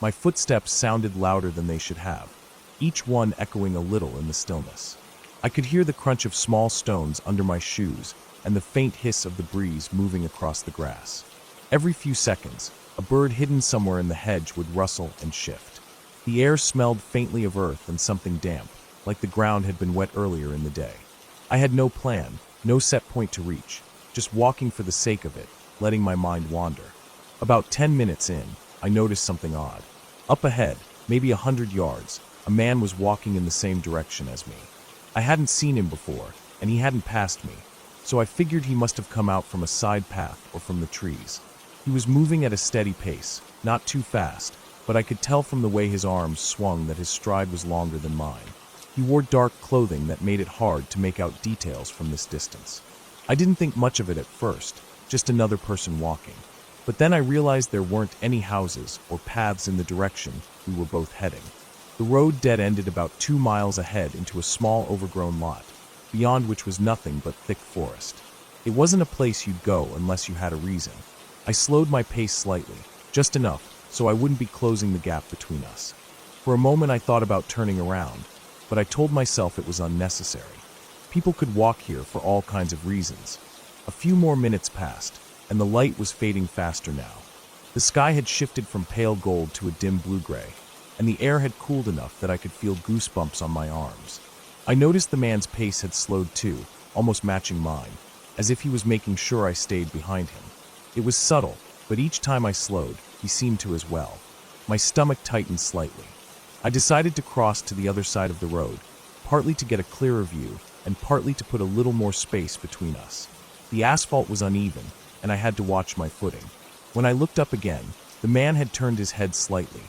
Speaker 1: My footsteps sounded louder than they should have, each one echoing a little in the stillness. I could hear the crunch of small stones under my shoes and the faint hiss of the breeze moving across the grass. Every few seconds, a bird hidden somewhere in the hedge would rustle and shift. The air smelled faintly of earth and something damp, like the ground had been wet earlier in the day. I had no plan, no set point to reach, just walking for the sake of it, letting my mind wander. About 10 minutes in, I noticed something odd. Up ahead, maybe 100 yards, a man was walking in the same direction as me. I hadn't seen him before, and he hadn't passed me, so I figured he must have come out from a side path or from the trees. He was moving at a steady pace, not too fast, but I could tell from the way his arms swung that his stride was longer than mine. He wore dark clothing that made it hard to make out details from this distance. I didn't think much of it at first, just another person walking. But then I realized there weren't any houses or paths in the direction we were both heading. The road dead-ended about 2 miles ahead into a small overgrown lot, beyond which was nothing but thick forest. It wasn't a place you'd go unless you had a reason. I slowed my pace slightly, just enough so I wouldn't be closing the gap between us. For a moment I thought about turning around, but I told myself it was unnecessary. People could walk here for all kinds of reasons. A few more minutes passed, and the light was fading faster now. The sky had shifted from pale gold to a dim blue-gray, and the air had cooled enough that I could feel goosebumps on my arms. I noticed the man's pace had slowed too, almost matching mine, as if he was making sure I stayed behind him. It was subtle, but each time I slowed, he seemed to as well. My stomach tightened slightly. I decided to cross to the other side of the road, partly to get a clearer view, and partly to put a little more space between us. The asphalt was uneven, and I had to watch my footing. When I looked up again, the man had turned his head slightly,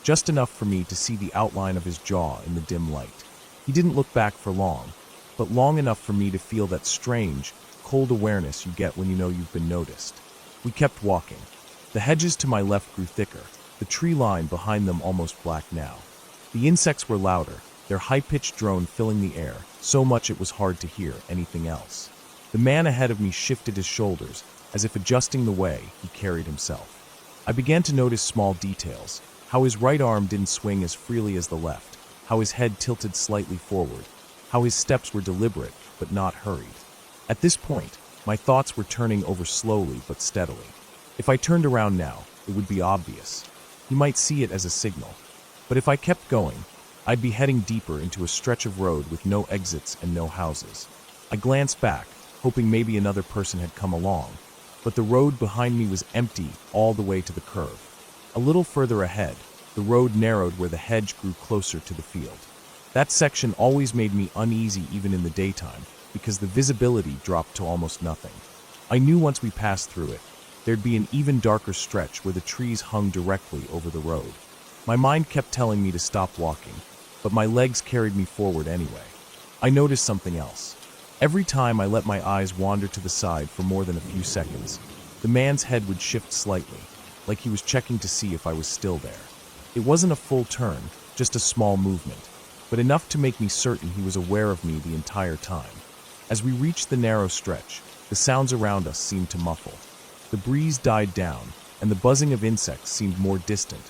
Speaker 1: just enough for me to see the outline of his jaw in the dim light. He didn't look back for long, but long enough for me to feel that strange, cold awareness you get when you know you've been noticed. We kept walking. The hedges to my left grew thicker, the tree line behind them almost black now. The insects were louder, their high-pitched drone filling the air, so much it was hard to hear anything else. The man ahead of me shifted his shoulders, as if adjusting the way he carried himself. I began to notice small details, how his right arm didn't swing as freely as the left, how his head tilted slightly forward, how his steps were deliberate but not hurried. At this point, my thoughts were turning over slowly but steadily. If I turned around now, it would be obvious. He might see it as a signal. But if I kept going, I'd be heading deeper into a stretch of road with no exits and no houses. I glanced back, hoping maybe another person had come along, but the road behind me was empty all the way to the curve. A little further ahead, the road narrowed where the hedge grew closer to the field. That section always made me uneasy even in the daytime, because the visibility dropped to almost nothing. I knew once we passed through it, there'd be an even darker stretch where the trees hung directly over the road. My mind kept telling me to stop walking, but my legs carried me forward anyway. I noticed something else. Every time I let my eyes wander to the side for more than a few seconds, the man's head would shift slightly, like he was checking to see if I was still there. It wasn't a full turn, just a small movement, but enough to make me certain he was aware of me the entire time. As we reached the narrow stretch, the sounds around us seemed to muffle. The breeze died down, and the buzzing of insects seemed more distant,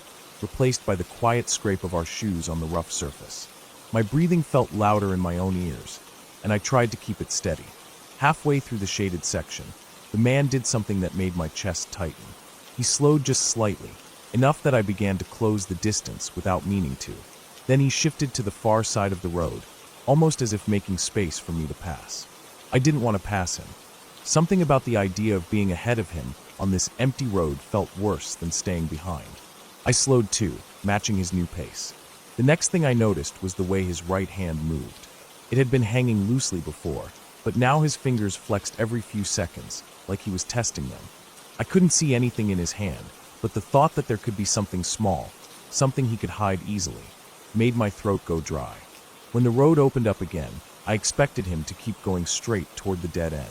Speaker 1: replaced by the quiet scrape of our shoes on the rough surface. My breathing felt louder in my own ears, and I tried to keep it steady. Halfway through the shaded section, the man did something that made my chest tighten. He slowed just slightly, enough that I began to close the distance without meaning to. Then he shifted to the far side of the road, almost as if making space for me to pass. I didn't want to pass him. Something about the idea of being ahead of him on this empty road felt worse than staying behind. I slowed too, matching his new pace. The next thing I noticed was the way his right hand moved. It had been hanging loosely before, but now his fingers flexed every few seconds, like he was testing them. I couldn't see anything in his hand, but the thought that there could be something small, something he could hide easily, made my throat go dry. When the road opened up again, I expected him to keep going straight toward the dead end.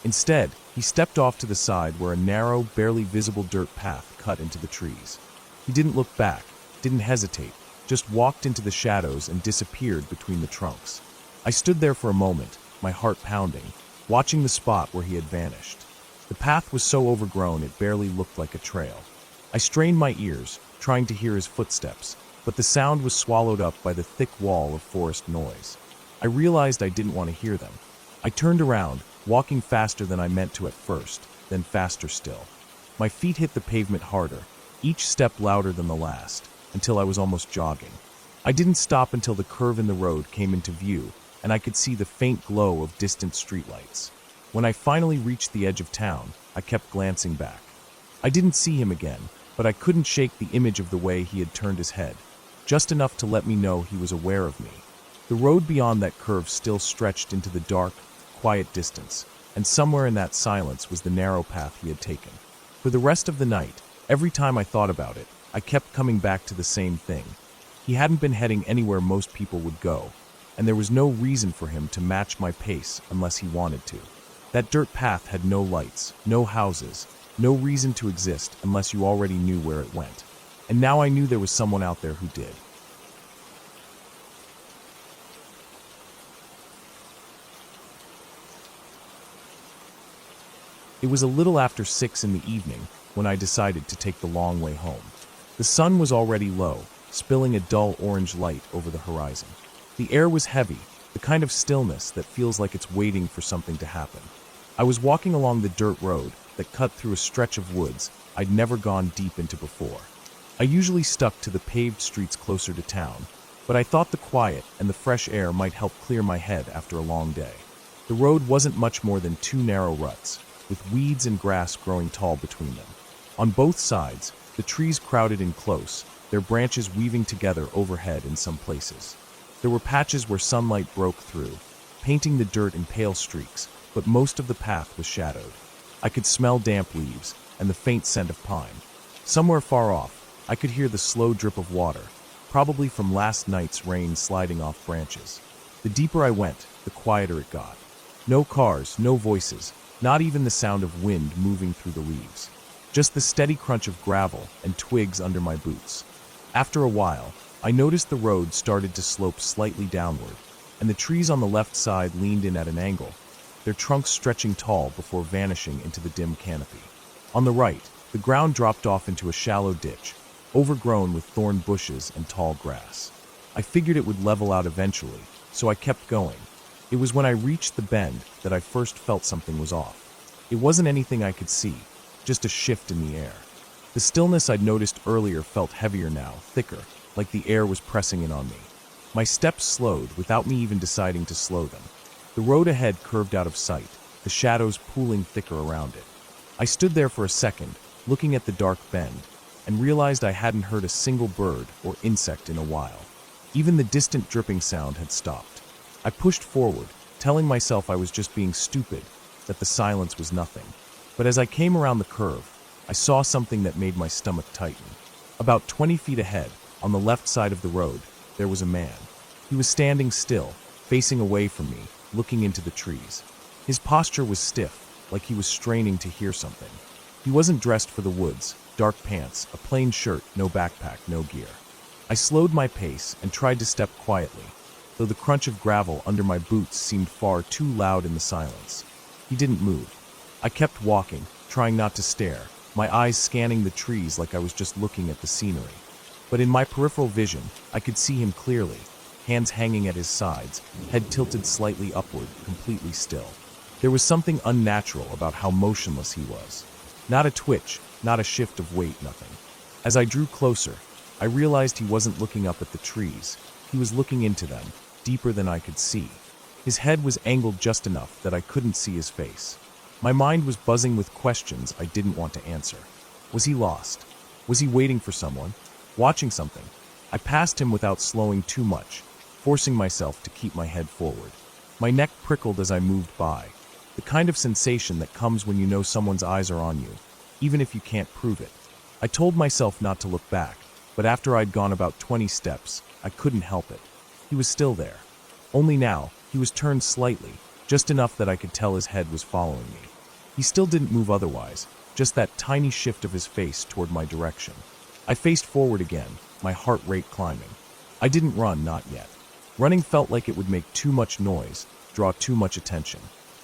Speaker 1: Instead, he stepped off to the side where a narrow, barely visible dirt path cut into the trees. He didn't look back, didn't hesitate, just walked into the shadows and disappeared between the trunks. I stood there for a moment, my heart pounding, watching the spot where he had vanished. The path was so overgrown it barely looked like a trail. I strained my ears, trying to hear his footsteps, but the sound was swallowed up by the thick wall of forest noise. I realized I didn't want to hear them. I turned around, walking faster than I meant to at first, then faster still. My feet hit the pavement harder, each step louder than the last, until I was almost jogging. I didn't stop until the curve in the road came into view, and I could see the faint glow of distant streetlights. When I finally reached the edge of town, I kept glancing back. I didn't see him again, but I couldn't shake the image of the way he had turned his head, just enough to let me know he was aware of me. The road beyond that curve still stretched into the dark, quiet distance, and somewhere in that silence was the narrow path he had taken. For the rest of the night, every time I thought about it, I kept coming back to the same thing. He hadn't been heading anywhere most people would go, and there was no reason for him to match my pace unless he wanted to. That dirt path had no lights, no houses, no reason to exist unless you already knew where it went. And now I knew there was someone out there who did. It was a little after 6 in the evening when I decided to take the long way home. The sun was already low, spilling a dull orange light over the horizon. The air was heavy, the kind of stillness that feels like it's waiting for something to happen. I was walking along the dirt road that cut through a stretch of woods I'd never gone deep into before. I usually stuck to the paved streets closer to town, but I thought the quiet and the fresh air might help clear my head after a long day. The road wasn't much more than 2 narrow ruts, with weeds and grass growing tall between them. On both sides, the trees crowded in close, their branches weaving together overhead in some places. There were patches where sunlight broke through, painting the dirt in pale streaks, but most of the path was shadowed. I could smell damp leaves and the faint scent of pine. Somewhere far off, I could hear the slow drip of water, probably from last night's rain sliding off branches. The deeper I went, the quieter it got. No cars, no voices, not even the sound of wind moving through the leaves. Just the steady crunch of gravel and twigs under my boots. After a while, I noticed the road started to slope slightly downward, and the trees on the left side leaned in at an angle, their trunks stretching tall before vanishing into the dim canopy. On the right, the ground dropped off into a shallow ditch, overgrown with thorn bushes and tall grass. I figured it would level out eventually, so I kept going. It was when I reached the bend that I first felt something was off. It wasn't anything I could see, just a shift in the air. The stillness I'd noticed earlier felt heavier now, thicker, like the air was pressing in on me. My steps slowed without me even deciding to slow them. The road ahead curved out of sight, the shadows pooling thicker around it. I stood there for a second, looking at the dark bend, and realized I hadn't heard a single bird or insect in a while. Even the distant dripping sound had stopped. I pushed forward, telling myself I was just being stupid, that the silence was nothing. But as I came around the curve, I saw something that made my stomach tighten. About 20 feet ahead, On the left side of the road, there was a man. He was standing still, facing away from me, looking into the trees. His posture was stiff, like he was straining to hear something. He wasn't dressed for the woods, dark pants, a plain shirt, no backpack, no gear. I slowed my pace and tried to step quietly, though the crunch of gravel under my boots seemed far too loud in the silence. He didn't move. I kept walking, trying not to stare, my eyes scanning the trees like I was just looking at the scenery. But in my peripheral vision, I could see him clearly, hands hanging at his sides, head tilted slightly upward, completely still. There was something unnatural about how motionless he was. Not a twitch, not a shift of weight, nothing. As I drew closer, I realized he wasn't looking up at the trees. He was looking into them, deeper than I could see. His head was angled just enough that I couldn't see his face. My mind was buzzing with questions I didn't want to answer. Was he lost? Was he waiting for someone? Watching something? I passed him without slowing too much, forcing myself to keep my head forward. My neck prickled as I moved by, the kind of sensation that comes when you know someone's eyes are on you, even if you can't prove it. I told myself not to look back, but after I'd gone about 20 steps, I couldn't help it. He was still there. Only now, he was turned slightly, just enough that I could tell his head was following me. He still didn't move otherwise, just that tiny shift of his face toward my direction. I faced forward again, my heart rate climbing. I didn't run, not yet. Running felt like it would make too much noise, draw too much attention.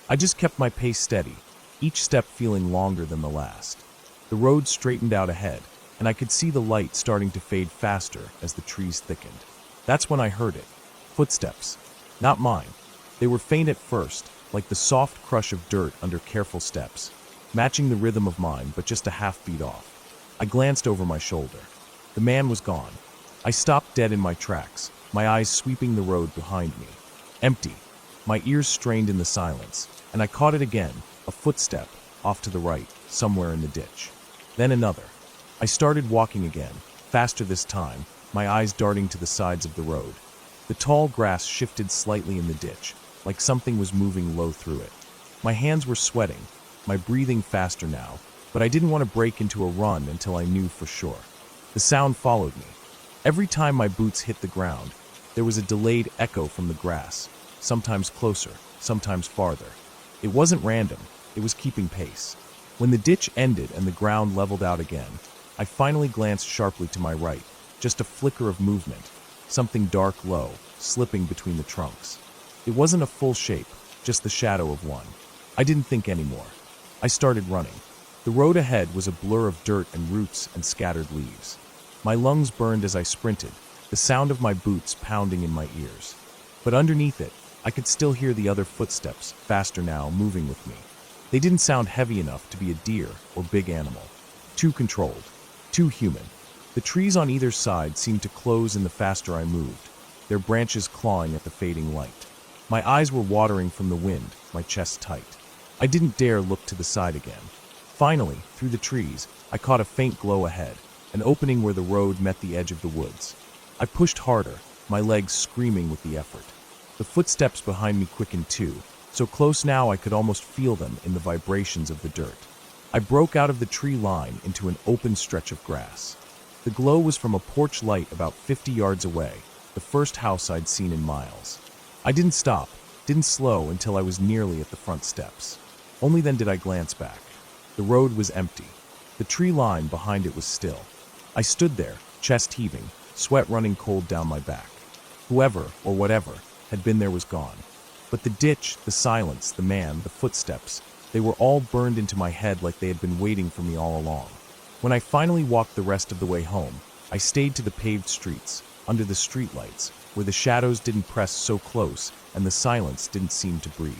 Speaker 1: I just kept my pace steady, each step feeling longer than the last. The road straightened out ahead, and I could see the light starting to fade faster as the trees thickened. That's when I heard it. Footsteps. Not mine. They were faint at first, like the soft crush of dirt under careful steps, matching the rhythm of mine but just a half beat off. I glanced over my shoulder. The man was gone. I stopped dead in my tracks, my eyes sweeping the road behind me. Empty. My ears strained in the silence, and I caught it again, a footstep, off to the right, somewhere in the ditch. Then another. I started walking again, faster this time, my eyes darting to the sides of the road. The tall grass shifted slightly in the ditch, like something was moving low through it. My hands were sweating, my breathing faster now, but I didn't want to break into a run until I knew for sure. The sound followed me. Every time my boots hit the ground, there was a delayed echo from the grass, sometimes closer, sometimes farther. It wasn't random, it was keeping pace. When the ditch ended and the ground leveled out again, I finally glanced sharply to my right, just a flicker of movement, something dark low, slipping between the trunks. It wasn't a full shape, just the shadow of one. I didn't think anymore. I started running. The road ahead was a blur of dirt and roots and scattered leaves. My lungs burned as I sprinted, the sound of my boots pounding in my ears. But underneath it, I could still hear the other footsteps, faster now, moving with me. They didn't sound heavy enough to be a deer or big animal. Too controlled. Too human. The trees on either side seemed to close in the faster I moved, their branches clawing at the fading light. My eyes were watering from the wind, my chest tight. I didn't dare look to the side again. Finally, through the trees, I caught a faint glow ahead, an opening where the road met the edge of the woods. I pushed harder, my legs screaming with the effort. The footsteps behind me quickened too, so close now I could almost feel them in the vibrations of the dirt. I broke out of the tree line into an open stretch of grass. The glow was from a porch light about 50 yards away, the first house I'd seen in miles. I didn't stop, didn't slow until I was nearly at the front steps. Only then did I glance back. The road was empty. The tree line behind it was still. I stood there, chest heaving, sweat running cold down my back. Whoever, or whatever, had been there was gone. But the ditch, the silence, the man, the footsteps, they were all burned into my head like they had been waiting for me all along. When I finally walked the rest of the way home, I stayed to the paved streets, under the streetlights, where the shadows didn't press so close and the silence didn't seem to breathe.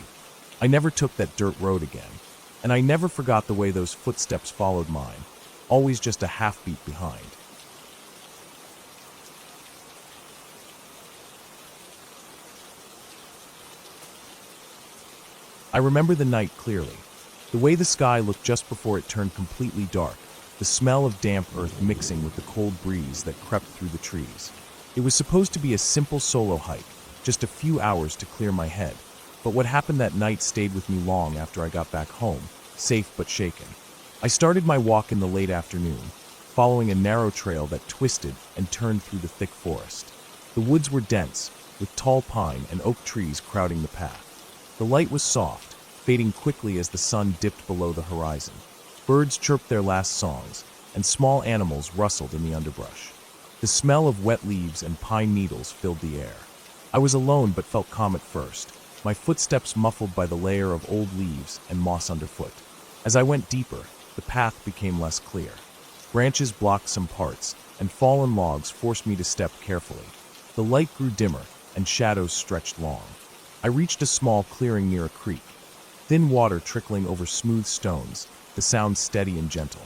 Speaker 1: I never took that dirt road again, and I never forgot the way those footsteps followed mine, always just a half beat behind. I remember the night clearly, the way the sky looked just before it turned completely dark, the smell of damp earth mixing with the cold breeze that crept through the trees. It was supposed to be a simple solo hike, just a few hours to clear my head, but what happened that night stayed with me long after I got back home, safe but shaken. I started my walk in the late afternoon. following a narrow trail that twisted and turned through the thick forest. The woods were dense, with tall pine and oak trees crowding the path. The light was soft, fading quickly as the sun dipped below the horizon. Birds chirped their last songs, and small animals rustled in the underbrush. The smell of wet leaves and pine needles filled the air. I was alone but felt calm at first, my footsteps muffled by the layer of old leaves and moss underfoot. As I went deeper, the path became less clear. Branches blocked some parts, and fallen logs forced me to step carefully. The light grew dimmer, and shadows stretched long. I reached a small clearing near a creek. Thin water trickling over smooth stones, the sound steady and gentle.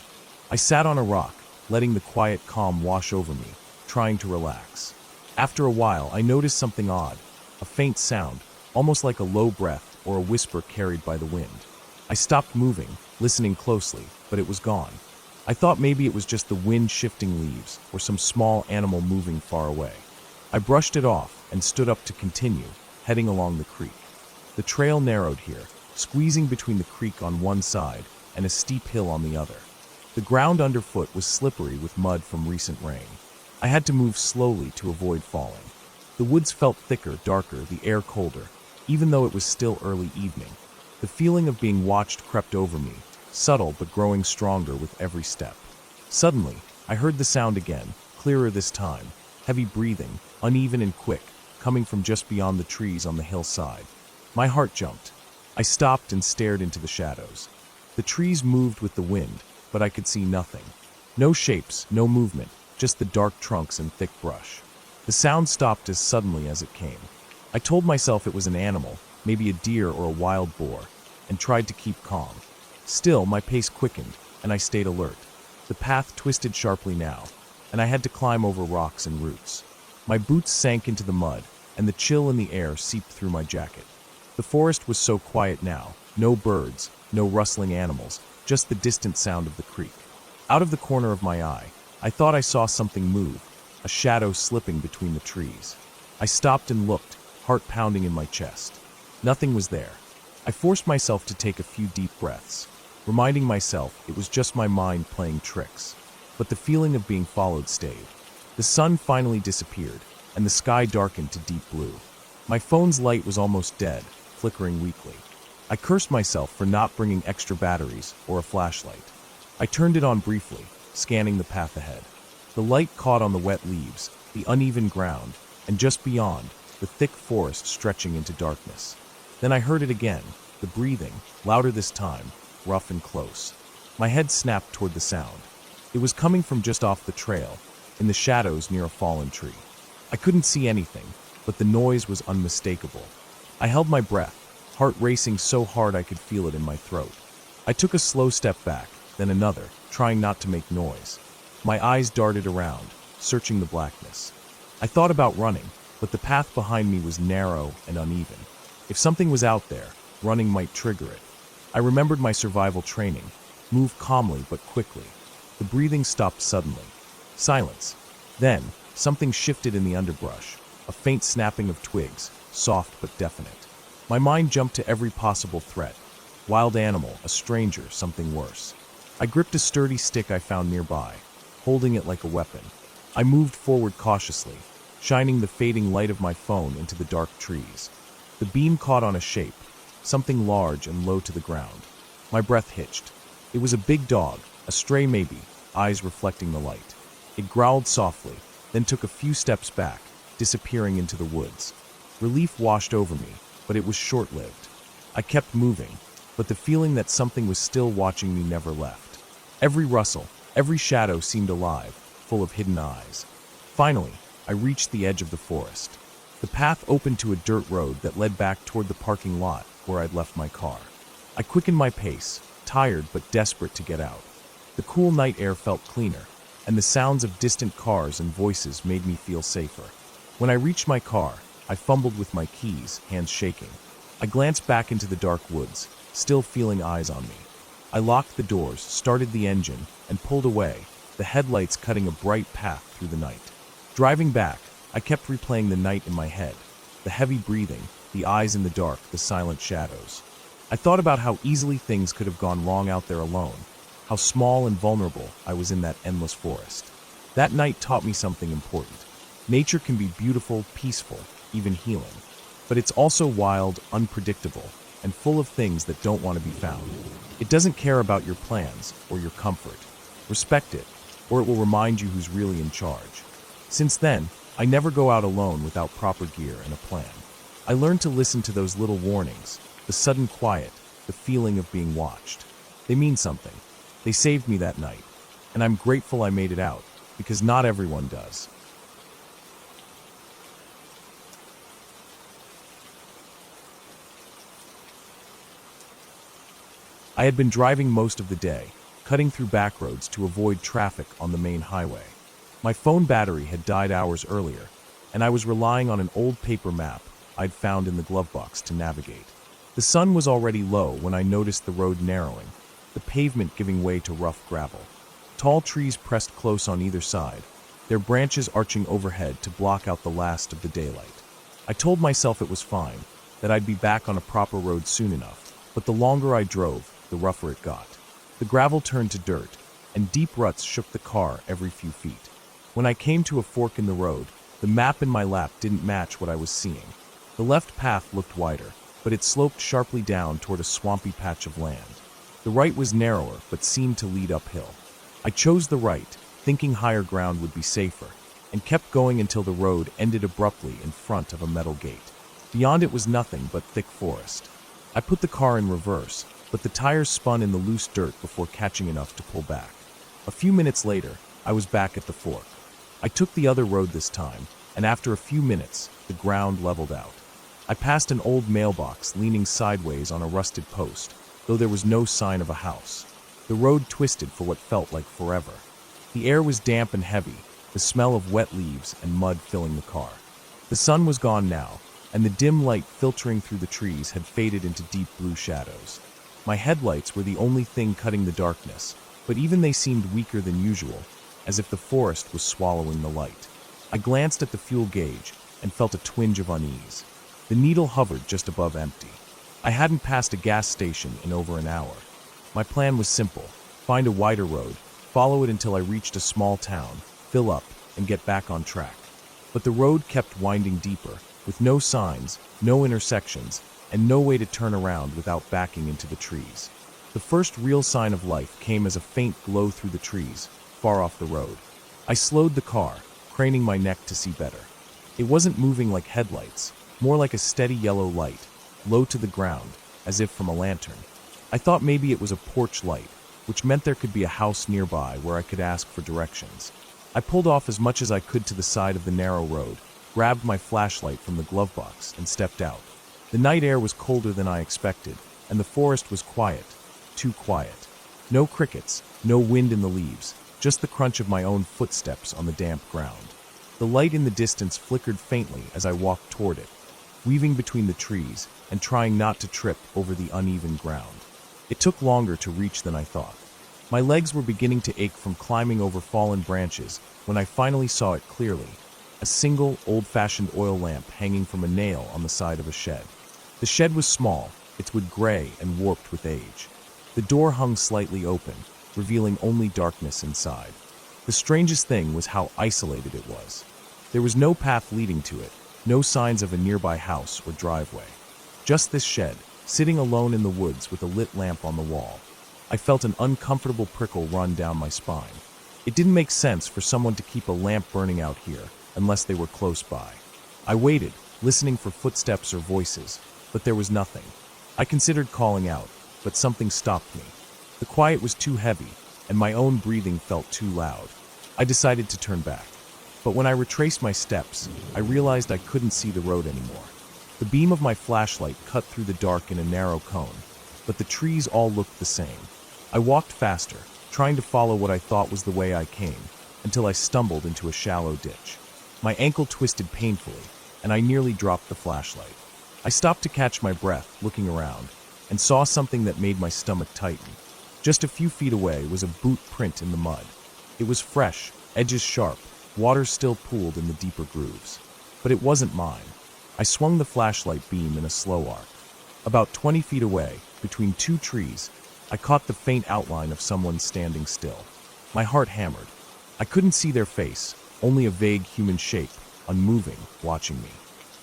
Speaker 1: I sat on a rock, letting the quiet calm wash over me, trying to relax. After a while, I noticed something odd, a faint sound, almost like a low breath or a whisper carried by the wind. I stopped moving, listening closely, but it was gone. I thought maybe it was just the wind shifting leaves or some small animal moving far away. I brushed it off and stood up to continue, heading along the creek. The trail narrowed here, squeezing between the creek on one side and a steep hill on the other. The ground underfoot was slippery with mud from recent rain. I had to move slowly to avoid falling. The woods felt thicker, darker, the air colder, even though it was still early evening. The feeling of being watched crept over me, subtle but growing stronger with every step. Suddenly, I heard the sound again, clearer this time, heavy breathing, uneven and quick, coming from just beyond the trees on the hillside. My heart jumped. I stopped and stared into the shadows. The trees moved with the wind, but I could see nothing. No shapes, no movement, just the dark trunks and thick brush. The sound stopped as suddenly as it came. I told myself it was an animal, maybe a deer or a wild boar, and tried to keep calm. Still, my pace quickened, and I stayed alert. The path twisted sharply now, and I had to climb over rocks and roots. My boots sank into the mud, and the chill in the air seeped through my jacket. The forest was so quiet now, no birds, no rustling animals, just the distant sound of the creek. Out of the corner of my eye, I thought I saw something move, a shadow slipping between the trees. I stopped and looked, heart pounding in my chest. Nothing was there. I forced myself to take a few deep breaths, reminding myself it was just my mind playing tricks. But the feeling of being followed stayed. The sun finally disappeared, and the sky darkened to deep blue. My phone's light was almost dead, flickering weakly. I cursed myself for not bringing extra batteries or a flashlight. I turned it on briefly, scanning the path ahead. The light caught on the wet leaves, the uneven ground, and just beyond, the thick forest stretching into darkness. Then I heard it again, the breathing, louder this time, rough and close. My head snapped toward the sound. It was coming from just off the trail, in the shadows near a fallen tree. I couldn't see anything, but the noise was unmistakable. I held my breath, heart racing so hard I could feel it in my throat. I took a slow step back, then another, trying not to make noise. My eyes darted around, searching the blackness. I thought about running, but the path behind me was narrow and uneven. If something was out there, running might trigger it. I remembered my survival training, move calmly but quickly. The breathing stopped suddenly. Silence. Then, something shifted in the underbrush, a faint snapping of twigs, soft but definite. My mind jumped to every possible threat. Wild animal, a stranger, something worse. I gripped a sturdy stick I found nearby, holding it like a weapon. I moved forward cautiously, shining the fading light of my phone into the dark trees. The beam caught on a shape, something large and low to the ground. My breath hitched. It was a big dog, a stray maybe, eyes reflecting the light. It growled softly, then took a few steps back, disappearing into the woods. Relief washed over me, but it was short-lived. I kept moving, but the feeling that something was still watching me never left. Every rustle, every shadow seemed alive, full of hidden eyes. Finally, I reached the edge of the forest. The path opened to a dirt road that led back toward the parking lot where I'd left my car. I quickened my pace, tired but desperate to get out. The cool night air felt cleaner, and the sounds of distant cars and voices made me feel safer. When I reached my car, I fumbled with my keys, hands shaking. I glanced back into the dark woods, still feeling eyes on me. I locked the doors, started the engine, and pulled away, the headlights cutting a bright path through the night. Driving back, I kept replaying the night in my head, the heavy breathing, the eyes in the dark, the silent shadows. I thought about how easily things could have gone wrong out there alone, how small and vulnerable I was in that endless forest. That night taught me something important. Nature can be beautiful, peaceful, even healing. But it's also wild, unpredictable, and full of things that don't want to be found. It doesn't care about your plans or your comfort. Respect it, or it will remind you who's really in charge. Since then, I never go out alone without proper gear and a plan. I learned to listen to those little warnings, the sudden quiet, the feeling of being watched. They mean something. They saved me that night, and I'm grateful I made it out, because not everyone does. I had been driving most of the day, cutting through back roads to avoid traffic on the main highway. My phone battery had died hours earlier, and I was relying on an old paper map I'd found in the glove box to navigate. The sun was already low when I noticed the road narrowing, the pavement giving way to rough gravel. Tall trees pressed close on either side, their branches arching overhead to block out the last of the daylight. I told myself it was fine, that I'd be back on a proper road soon enough, but the longer I drove, the rougher it got. The gravel turned to dirt, and deep ruts shook the car every few feet. When I came to a fork in the road, the map in my lap didn't match what I was seeing. The left path looked wider, but it sloped sharply down toward a swampy patch of land. The right was narrower, but seemed to lead uphill. I chose the right, thinking higher ground would be safer, and kept going until the road ended abruptly in front of a metal gate. Beyond it was nothing but thick forest. I put the car in reverse, but the tires spun in the loose dirt before catching enough to pull back. A few minutes later, I was back at the fork. I took the other road this time, and after a few minutes, the ground leveled out. I passed an old mailbox leaning sideways on a rusted post, though there was no sign of a house. The road twisted for what felt like forever. The air was damp and heavy, the smell of wet leaves and mud filling the car. The sun was gone now, and the dim light filtering through the trees had faded into deep blue shadows. My headlights were the only thing cutting the darkness, but even they seemed weaker than usual, as if the forest was swallowing the light. I glanced at the fuel gauge and felt a twinge of unease. The needle hovered just above empty. I hadn't passed a gas station in over an hour. My plan was simple: find a wider road, follow it until I reached a small town, fill up, and get back on track. But the road kept winding deeper, with no signs, no intersections, and no way to turn around without backing into the trees. The first real sign of life came as a faint glow through the trees, far off the road. I slowed the car, craning my neck to see better. It wasn't moving like headlights, more like a steady yellow light, low to the ground, as if from a lantern. I thought maybe it was a porch light, which meant there could be a house nearby where I could ask for directions. I pulled off as much as I could to the side of the narrow road, grabbed my flashlight from the glove box, and stepped out. The night air was colder than I expected, and the forest was quiet, too quiet. No crickets, no wind in the leaves, just the crunch of my own footsteps on the damp ground. The light in the distance flickered faintly as I walked toward it, weaving between the trees and trying not to trip over the uneven ground. It took longer to reach than I thought. My legs were beginning to ache from climbing over fallen branches when I finally saw it clearly: a single, old-fashioned oil lamp hanging from a nail on the side of a shed. The shed was small, its wood gray and warped with age. The door hung slightly open, revealing only darkness inside. The strangest thing was how isolated it was. There was no path leading to it, no signs of a nearby house or driveway. Just this shed, sitting alone in the woods with a lit lamp on the wall. I felt an uncomfortable prickle run down my spine. It didn't make sense for someone to keep a lamp burning out here, unless they were close by. I waited, listening for footsteps or voices, but there was nothing. I considered calling out, but something stopped me. The quiet was too heavy, and my own breathing felt too loud. I decided to turn back. But when I retraced my steps, I realized I couldn't see the road anymore. The beam of my flashlight cut through the dark in a narrow cone, but the trees all looked the same. I walked faster, trying to follow what I thought was the way I came, until I stumbled into a shallow ditch. My ankle twisted painfully, and I nearly dropped the flashlight. I stopped to catch my breath, looking around, and saw something that made my stomach tighten. Just a few feet away was a boot print in the mud. It was fresh, edges sharp, water still pooled in the deeper grooves. But it wasn't mine. I swung the flashlight beam in a slow arc. About 20 feet away, between two trees, I caught the faint outline of someone standing still. My heart hammered. I couldn't see their face, only a vague human shape, unmoving, watching me.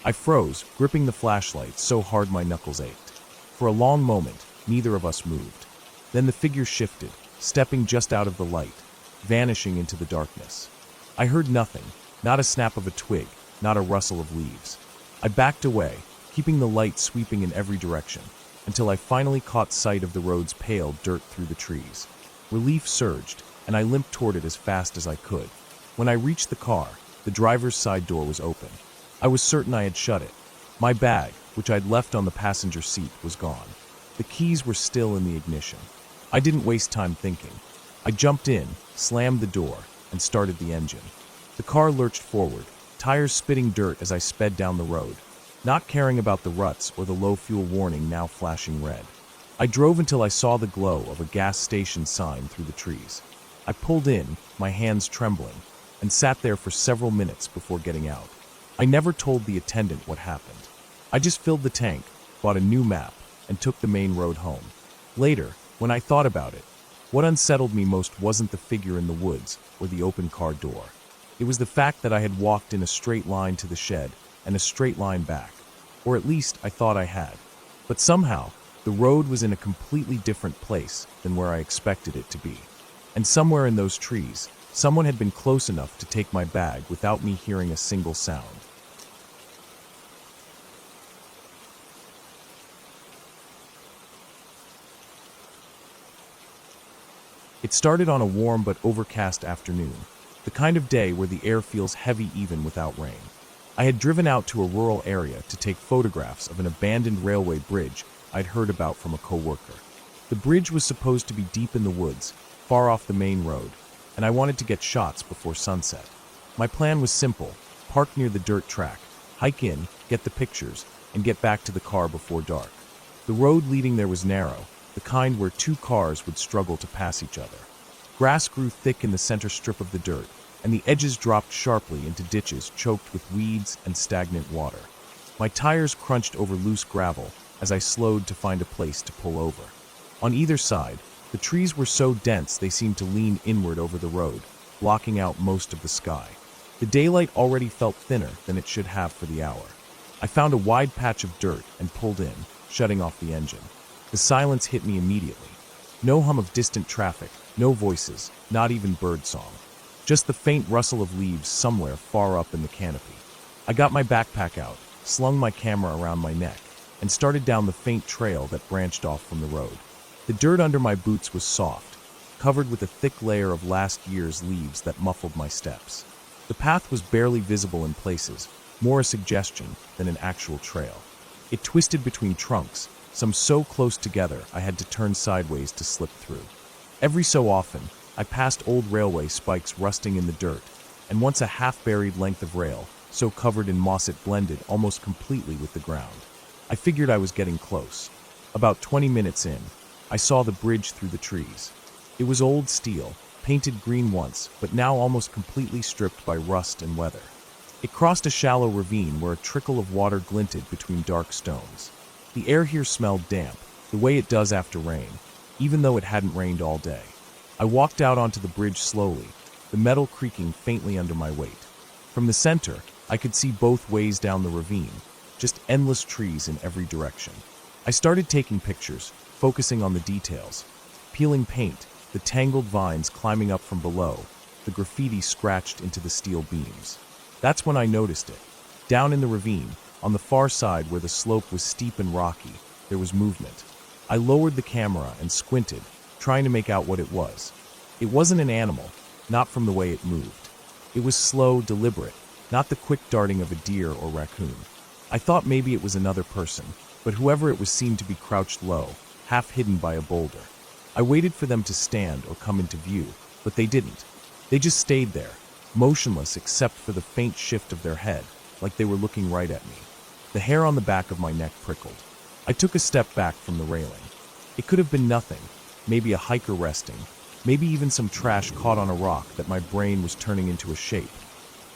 Speaker 1: I froze, gripping the flashlight so hard my knuckles ached. For a long moment, neither of us moved. Then the figure shifted, stepping just out of the light, vanishing into the darkness. I heard nothing, not a snap of a twig, not a rustle of leaves. I backed away, keeping the light sweeping in every direction, until I finally caught sight of the road's pale dirt through the trees. Relief surged, and I limped toward it as fast as I could. When I reached the car, the driver's side door was open. I was certain I had shut it. My bag, which I'd left on the passenger seat, was gone. The keys were still in the ignition. I didn't waste time thinking. I jumped in, slammed the door, and started the engine. The car lurched forward, tires spitting dirt as I sped down the road, not caring about the ruts or the low fuel warning now flashing red. I drove until I saw the glow of a gas station sign through the trees. I pulled in, my hands trembling, and sat there for several minutes before getting out. I never told the attendant what happened. I just filled the tank, bought a new map, and took the main road home. Later, when I thought about it, what unsettled me most wasn't the figure in the woods or the open car door. It was the fact that I had walked in a straight line to the shed and a straight line back, or at least I thought I had. But somehow, the road was in a completely different place than where I expected it to be. And somewhere in those trees, someone had been close enough to take my bag without me hearing a single sound. It started on a warm but overcast afternoon, the kind of day where the air feels heavy even without rain. I had driven out to a rural area to take photographs of an abandoned railway bridge I'd heard about from a coworker. The bridge was supposed to be deep in the woods, far off the main road, and I wanted to get shots before sunset. My plan was simple: park near the dirt track, hike in, get the pictures, and get back to the car before dark. The road leading there was narrow, the kind where two cars would struggle to pass each other. Grass grew thick in the center strip of the dirt, and the edges dropped sharply into ditches choked with weeds and stagnant water. My tires crunched over loose gravel as I slowed to find a place to pull over. On either side, the trees were so dense they seemed to lean inward over the road, blocking out most of the sky. The daylight already felt thinner than it should have for the hour. I found a wide patch of dirt and pulled in, shutting off the engine. The silence hit me immediately. No hum of distant traffic, no voices, not even birdsong. Just the faint rustle of leaves somewhere far up in the canopy. I got my backpack out, slung my camera around my neck, and started down the faint trail that branched off from the road. The dirt under my boots was soft, covered with a thick layer of last year's leaves that muffled my steps. The path was barely visible in places, more a suggestion than an actual trail. It twisted between trunks, some so close together I had to turn sideways to slip through. Every so often, I passed old railway spikes rusting in the dirt, and once a half-buried length of rail, so covered in moss it blended almost completely with the ground. I figured I was getting close. About 20 minutes in, I saw the bridge through the trees. It was old steel, painted green once, but now almost completely stripped by rust and weather. It crossed a shallow ravine where a trickle of water glinted between dark stones. The air here smelled damp, the way it does after rain, even though it hadn't rained all day. I walked out onto the bridge slowly, the metal creaking faintly under my weight. From the center, I could see both ways down the ravine, just endless trees in every direction. I started taking pictures, focusing on the details. Peeling paint, the tangled vines climbing up from below, the graffiti scratched into the steel beams. That's when I noticed it. Down in the ravine, on the far side where the slope was steep and rocky, there was movement. I lowered the camera and squinted, trying to make out what it was. It wasn't an animal, not from the way it moved. It was slow, deliberate, not the quick darting of a deer or raccoon. I thought maybe it was another person, but whoever it was seemed to be crouched low, half hidden by a boulder. I waited for them to stand or come into view, but they didn't. They just stayed there, motionless except for the faint shift of their head, like they were looking right at me. The hair on the back of my neck prickled. I took a step back from the railing. It could have been nothing, maybe a hiker resting, maybe even some trash caught on a rock that my brain was turning into a shape.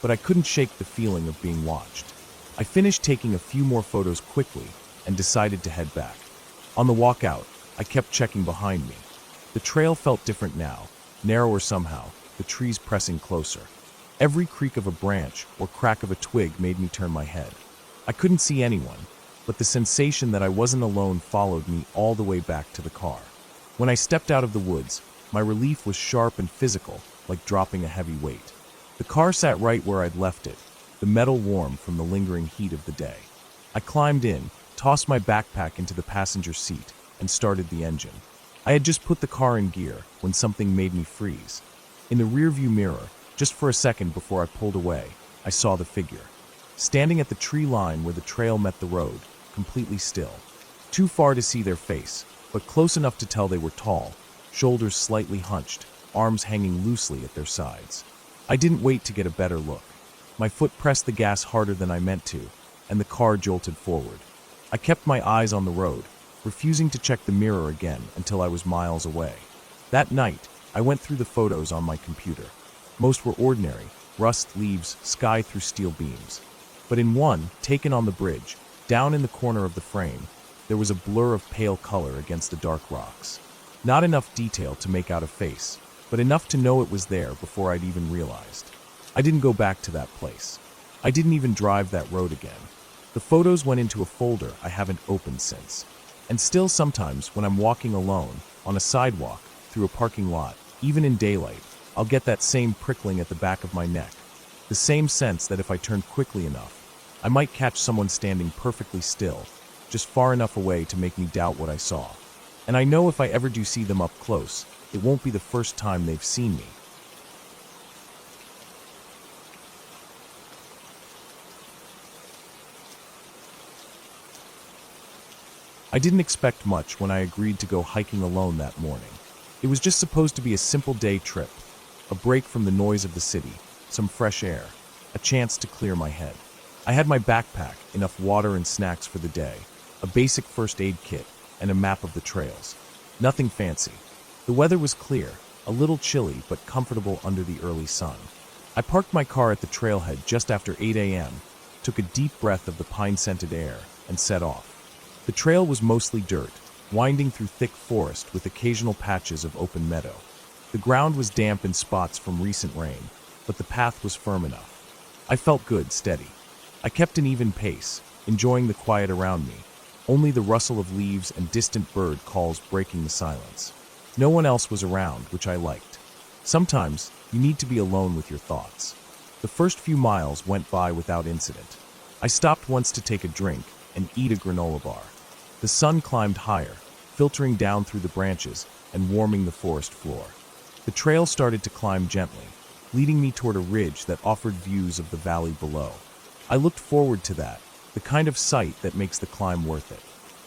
Speaker 1: But I couldn't shake the feeling of being watched. I finished taking a few more photos quickly and decided to head back. On the walk out, I I kept checking behind me. The trail felt different now, narrower somehow, the trees pressing closer. Every creak of a branch or crack of a twig made me turn my head. I couldn't see anyone, but the sensation that I wasn't alone followed me all the way back to the car. When I stepped out of the woods, my relief was sharp and physical, like dropping a heavy weight. The car sat right where I'd left it, the metal warm from the lingering heat of the day. I climbed in, tossed my backpack into the passenger seat, and started the engine. I had just put the car in gear when something made me freeze. In the rearview mirror, just for a second before I pulled away, I saw the figure. Standing at the tree line where the trail met the road, completely still. Too far to see their face, but close enough to tell they were tall, shoulders slightly hunched, arms hanging loosely at their sides. I didn't wait to get a better look. My foot pressed the gas harder than I meant to, and the car jolted forward. I kept my eyes on the road, refusing to check the mirror again until I was miles away. That night, I went through the photos on my computer. Most were ordinary, rust, leaves, sky through steel beams. But in one, taken on the bridge, down in the corner of the frame, there was a blur of pale color against the dark rocks. Not enough detail to make out a face, but enough to know it was there before I'd even realized. I didn't go back to that place. I didn't even drive that road again. The photos went into a folder I haven't opened since. And still sometimes, when I'm walking alone, on a sidewalk, through a parking lot, even in daylight, I'll get that same prickling at the back of my neck. The same sense that if I turned quickly enough, I might catch someone standing perfectly still, just far enough away to make me doubt what I saw. And I know if I ever do see them up close, it won't be the first time they've seen me. I didn't expect much when I agreed to go hiking alone that morning. It was just supposed to be a simple day trip, a break from the noise of the city, some fresh air, a chance to clear my head. I had my backpack, enough water and snacks for the day, a basic first aid kit, and a map of the trails. Nothing fancy. The weather was clear, a little chilly but comfortable under the early sun. I parked my car at the trailhead just after 8 a.m., took a deep breath of the pine-scented air, and set off. The trail was mostly dirt, winding through thick forest with occasional patches of open meadow. The ground was damp in spots from recent rain, but the path was firm enough. I felt good, steady. I kept an even pace, enjoying the quiet around me, only the rustle of leaves and distant bird calls breaking the silence. No one else was around, which I liked. Sometimes, you need to be alone with your thoughts. The first few miles went by without incident. I stopped once to take a drink and eat a granola bar. The sun climbed higher, filtering down through the branches and warming the forest floor. The trail started to climb gently, leading me toward a ridge that offered views of the valley below. I looked forward to that, the kind of sight that makes the climb worth it.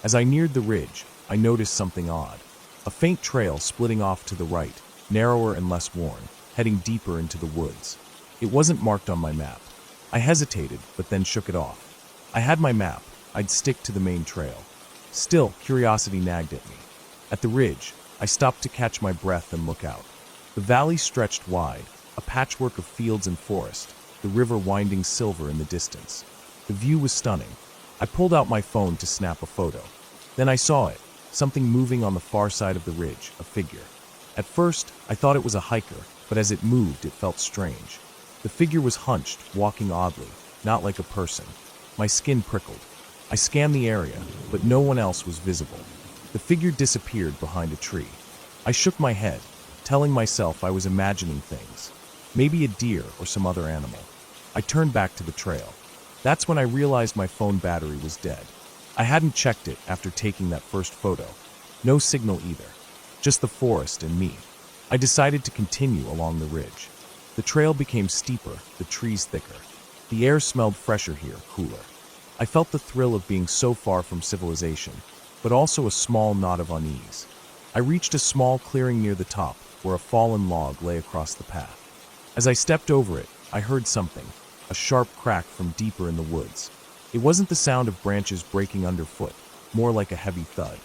Speaker 1: As I neared the ridge, I noticed something odd. A faint trail splitting off to the right, narrower and less worn, heading deeper into the woods. It wasn't marked on my map. I hesitated, but then shook it off. I had my map. I'd stick to the main trail. Still, curiosity nagged at me. At the ridge, I stopped to catch my breath and look out. The valley stretched wide, a patchwork of fields and forest, the river winding silver in the distance. The view was stunning. I pulled out my phone to snap a photo. Then I saw it, something moving on the far side of the ridge, a figure. At first, I thought it was a hiker, but as it moved, it felt strange. The figure was hunched, walking oddly, not like a person. My skin prickled. I scanned the area, but no one else was visible. The figure disappeared behind a tree. I shook my head, telling myself I was imagining things. Maybe a deer or some other animal. I turned back to the trail. That's when I realized my phone battery was dead. I hadn't checked it after taking that first photo. No signal either. Just the forest and me. I decided to continue along the ridge. The trail became steeper, the trees thicker. The air smelled fresher here, cooler. I felt the thrill of being so far from civilization, but also a small knot of unease. I reached a small clearing near the top, where a fallen log lay across the path. As I stepped over it, I heard something, a sharp crack from deeper in the woods. It wasn't the sound of branches breaking underfoot, more like a heavy thud.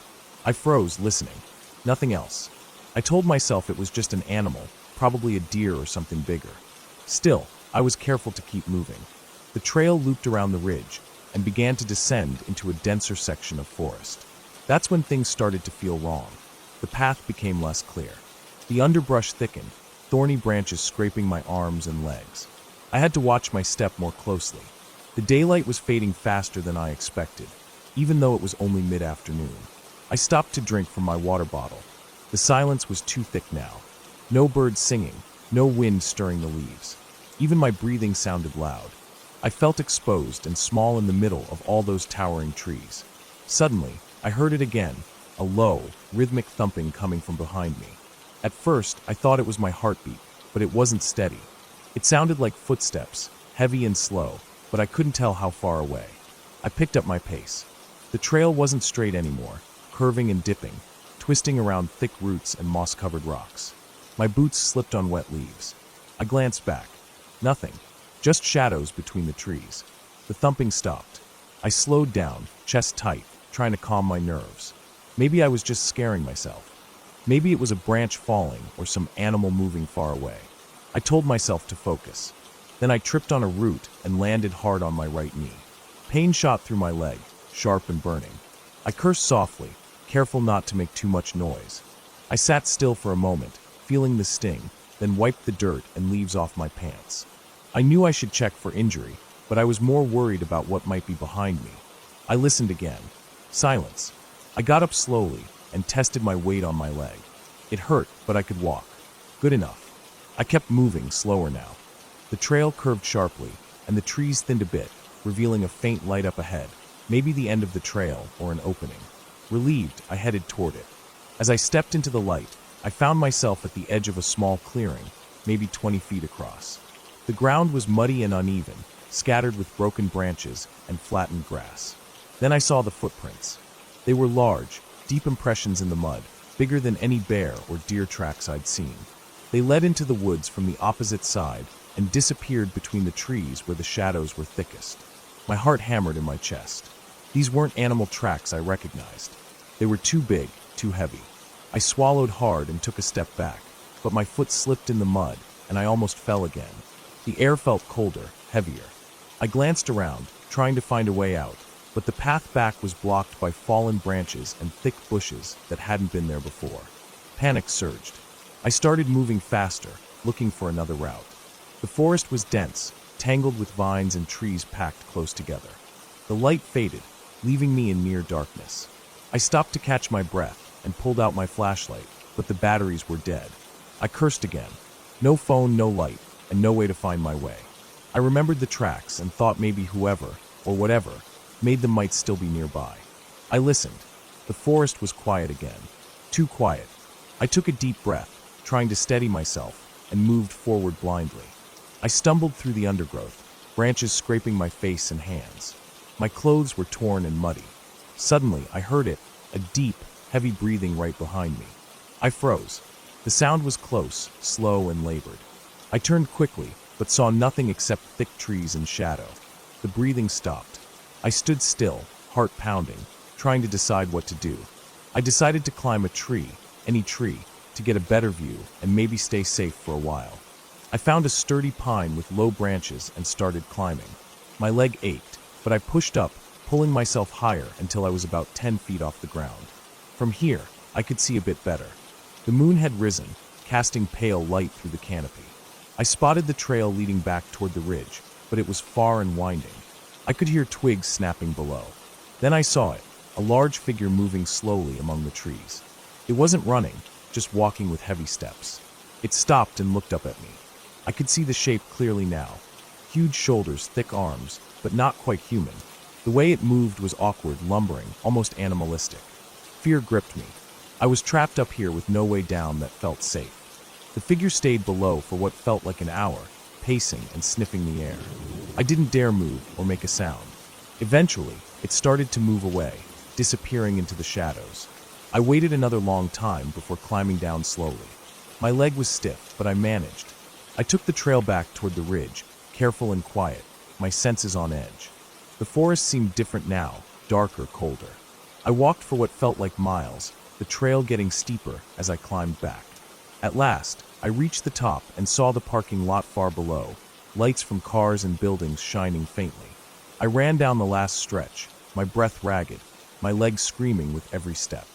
Speaker 1: I froze, listening. Nothing else. I told myself it was just an animal, probably a deer or something bigger. Still, I was careful to keep moving. The trail looped around the ridge and began to descend into a denser section of forest. That's when things started to feel wrong. The path became less clear. The underbrush thickened, thorny branches scraping my arms and legs. I had to watch my step more closely. The daylight was fading faster than I expected, even though it was only mid-afternoon. I stopped to drink from my water bottle. The silence was too thick now. No birds singing, no wind stirring the leaves. Even my breathing sounded loud. I felt exposed and small in the middle of all those towering trees. Suddenly, I heard it again, a low, rhythmic thumping coming from behind me. At first, I thought it was my heartbeat, but it wasn't steady. It sounded like footsteps, heavy and slow, but I couldn't tell how far away. I picked up my pace. The trail wasn't straight anymore, curving and dipping, twisting around thick roots and moss-covered rocks. My boots slipped on wet leaves. I glanced back. Nothing, just shadows between the trees. The thumping stopped. I slowed down, chest tight, trying to calm my nerves. Maybe I was just scaring myself. Maybe it was a branch falling or some animal moving far away. I told myself to focus. Then I tripped on a root and landed hard on my right knee. Pain shot through my leg, sharp and burning. I cursed softly, careful not to make too much noise. I sat still for a moment, feeling the sting, then wiped the dirt and leaves off my pants. I knew I should check for injury, but I was more worried about what might be behind me. I listened again. Silence. I got up slowly and tested my weight on my leg. It hurt, but I could walk. Good enough. I kept moving, slower now. The trail curved sharply, and the trees thinned a bit, revealing a faint light up ahead, maybe the end of the trail or an opening. Relieved, I headed toward it. As I stepped into the light, I found myself at the edge of a small clearing, maybe 20 feet across. The ground was muddy and uneven, scattered with broken branches and flattened grass. Then I saw the footprints. They were large, deep impressions in the mud, bigger than any bear or deer tracks I'd seen. They led into the woods from the opposite side and disappeared between the trees where the shadows were thickest. My heart hammered in my chest. These weren't animal tracks I recognized. They were too big, too heavy. I swallowed hard and took a step back, but my foot slipped in the mud and I almost fell again. The air felt colder, heavier. I glanced around, trying to find a way out, but the path back was blocked by fallen branches and thick bushes that hadn't been there before. Panic surged. I started moving faster, looking for another route. The forest was dense, tangled with vines and trees packed close together. The light faded, leaving me in near darkness. I stopped to catch my breath and pulled out my flashlight, but the batteries were dead. I cursed again. No phone, no light, and no way to find my way. I remembered the tracks and thought maybe whoever, or whatever, made them might still be nearby. I listened. The forest was quiet again. Too quiet. I took a deep breath, trying to steady myself, and moved forward blindly. I stumbled through the undergrowth, branches scraping my face and hands. My clothes were torn and muddy. Suddenly, I heard it, a deep, heavy breathing right behind me. I froze. The sound was close, slow, and labored. I turned quickly, but saw nothing except thick trees and shadow. The breathing stopped. I stood still, heart pounding, trying to decide what to do. I decided to climb a tree, any tree, to get a better view and maybe stay safe for a while. I found a sturdy pine with low branches and started climbing. My leg ached, but I pushed up, pulling myself higher until I was about 10 feet off the ground. From here, I could see a bit better. The moon had risen, casting pale light through the canopy. I spotted the trail leading back toward the ridge, but it was far and winding. I could hear twigs snapping below. Then I saw it, a large figure moving slowly among the trees. It wasn't running, just walking with heavy steps. It stopped and looked up at me. I could see the shape clearly now. Huge shoulders, thick arms, but not quite human. The way it moved was awkward, lumbering, almost animalistic. Fear gripped me. I was trapped up here with no way down that felt safe. The figure stayed below for what felt like an hour, pacing and sniffing the air. I didn't dare move or make a sound. Eventually, it started to move away, disappearing into the shadows. I waited another long time before climbing down slowly. My leg was stiff, but I managed. I took the trail back toward the ridge, careful and quiet, my senses on edge. The forest seemed different now, darker, colder. I walked for what felt like miles, the trail getting steeper as I climbed back. At last, I reached the top and saw the parking lot far below, lights from cars and buildings shining faintly. I ran down the last stretch, my breath ragged. my legs screaming with every step.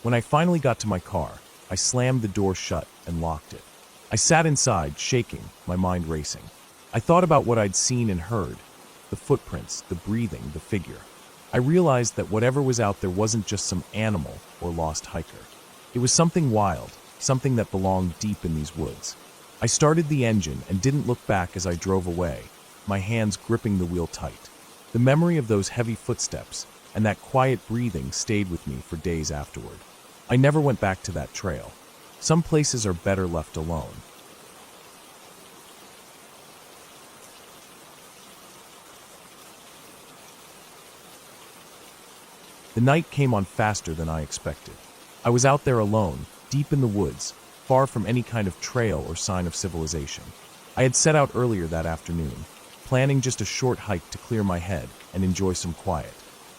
Speaker 1: When I finally got to my car, I slammed the door shut and locked it. I sat inside, shaking, my mind racing. I thought about what I'd seen and heard, the footprints, the breathing, the figure. I realized that whatever was out there wasn't just some animal or lost hiker. It was something wild, something that belonged deep in these woods. I started the engine and didn't look back as I drove away, my hands gripping the wheel tight. The memory of those heavy footsteps and that quiet breathing stayed with me for days afterward. I never went back to that trail. Some places are better left alone. The night came on faster than I expected. I was out there alone, deep in the woods, far from any kind of trail or sign of civilization. I had set out earlier that afternoon, planning just a short hike to clear my head and enjoy some quiet.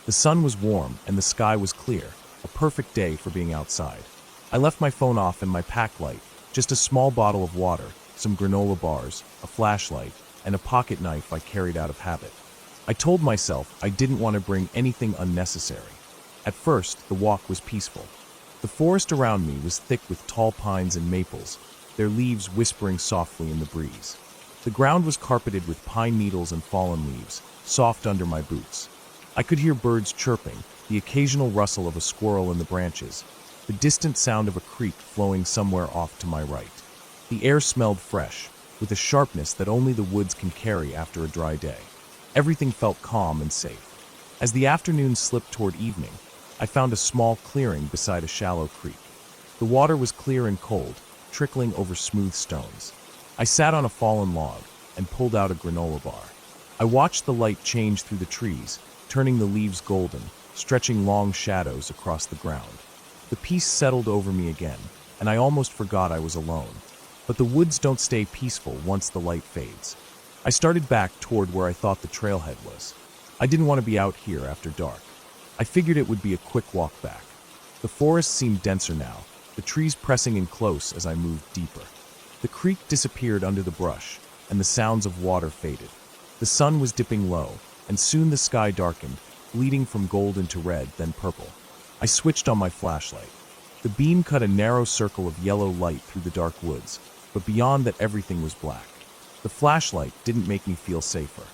Speaker 1: The sun was warm and the sky was clear, a perfect day for being outside. I left my phone off and my pack light, just a small bottle of water, some granola bars, a flashlight, and a pocket knife I carried out of habit. I told myself I didn't want to bring anything unnecessary. At first, the walk was peaceful. The forest around me was thick with tall pines and maples, their leaves whispering softly in the breeze. The ground was carpeted with pine needles and fallen leaves, soft under my boots. I could hear birds chirping, the occasional rustle of a squirrel in the branches, the distant sound of a creek flowing somewhere off to my right. The air smelled fresh, with a sharpness that only the woods can carry after a dry day. Everything felt calm and safe. As the afternoon slipped toward evening, I found a small clearing beside a shallow creek. The water was clear and cold, trickling over smooth stones. I sat on a fallen log and pulled out a granola bar. I watched the light change through the trees, turning the leaves golden, stretching long shadows across the ground. The peace settled over me again, and I almost forgot I was alone. But the woods don't stay peaceful once the light fades. I started back toward where I thought the trailhead was. I didn't want to be out here after dark. I figured it would be a quick walk back. The forest seemed denser now, the trees pressing in close as I moved deeper. The creek disappeared under the brush, and the sounds of water faded. The sun was dipping low, and soon the sky darkened, bleeding from gold into red, then purple. I switched on my flashlight. The beam cut a narrow circle of yellow light through the dark woods, but beyond that everything was black. The flashlight didn't make me feel safer.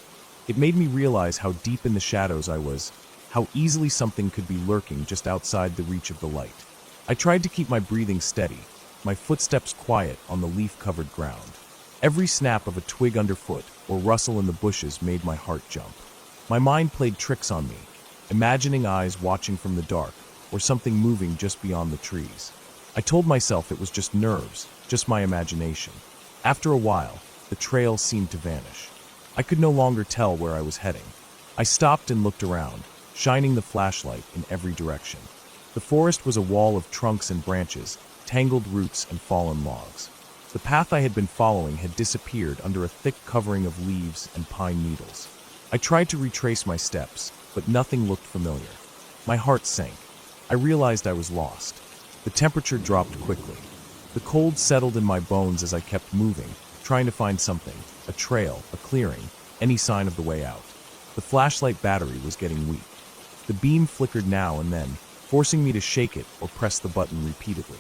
Speaker 1: It made me realize how deep in the shadows I was, how easily something could be lurking just outside the reach of the light. I tried to keep my breathing steady, my footsteps quiet on the leaf-covered ground. Every snap of a twig underfoot or rustle in the bushes made my heart jump. My mind played tricks on me, imagining eyes watching from the dark or something moving just beyond the trees. I told myself it was just nerves, just my imagination. After a while, the trail seemed to vanish. I could no longer tell where I was heading. I stopped and looked around, shining the flashlight in every direction. The forest was a wall of trunks and branches, tangled roots and fallen logs. The path I had been following had disappeared under a thick covering of leaves and pine needles. I tried to retrace my steps, but nothing looked familiar. My heart sank. I realized I was lost. The temperature dropped quickly. The cold settled in my bones as I kept moving, trying to find something, a trail, a clearing, any sign of the way out. The flashlight battery was getting weak. The beam flickered now and then, forcing me to shake it or press the button repeatedly.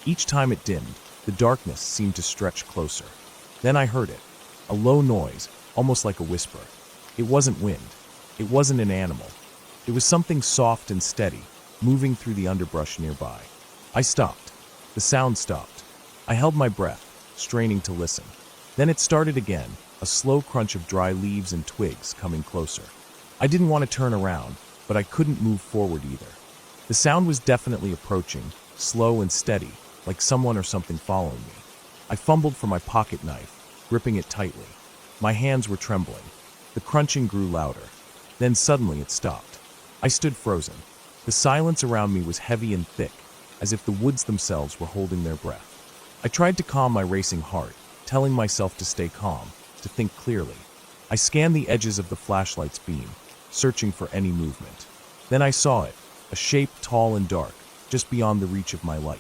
Speaker 1: Each time it dimmed, the darkness seemed to stretch closer. Then I heard it, a low noise, almost like a whisper. It wasn't wind. It wasn't an animal. It was something soft and steady, moving through the underbrush nearby. I stopped. The sound stopped. I held my breath, straining to listen. Then it started again, a slow crunch of dry leaves and twigs coming closer. I didn't want to turn around, but I couldn't move forward either. The sound was definitely approaching, slow and steady, like someone or something following me. I fumbled for my pocket knife, gripping it tightly. My hands were trembling. The crunching grew louder. Then suddenly it stopped. I stood frozen. The silence around me was heavy and thick, as if the woods themselves were holding their breath. I tried to calm my racing heart, telling myself to stay calm, to think clearly. I scanned the edges of the flashlight's beam, searching for any movement. Then I saw it, a shape tall and dark, just beyond the reach of my light.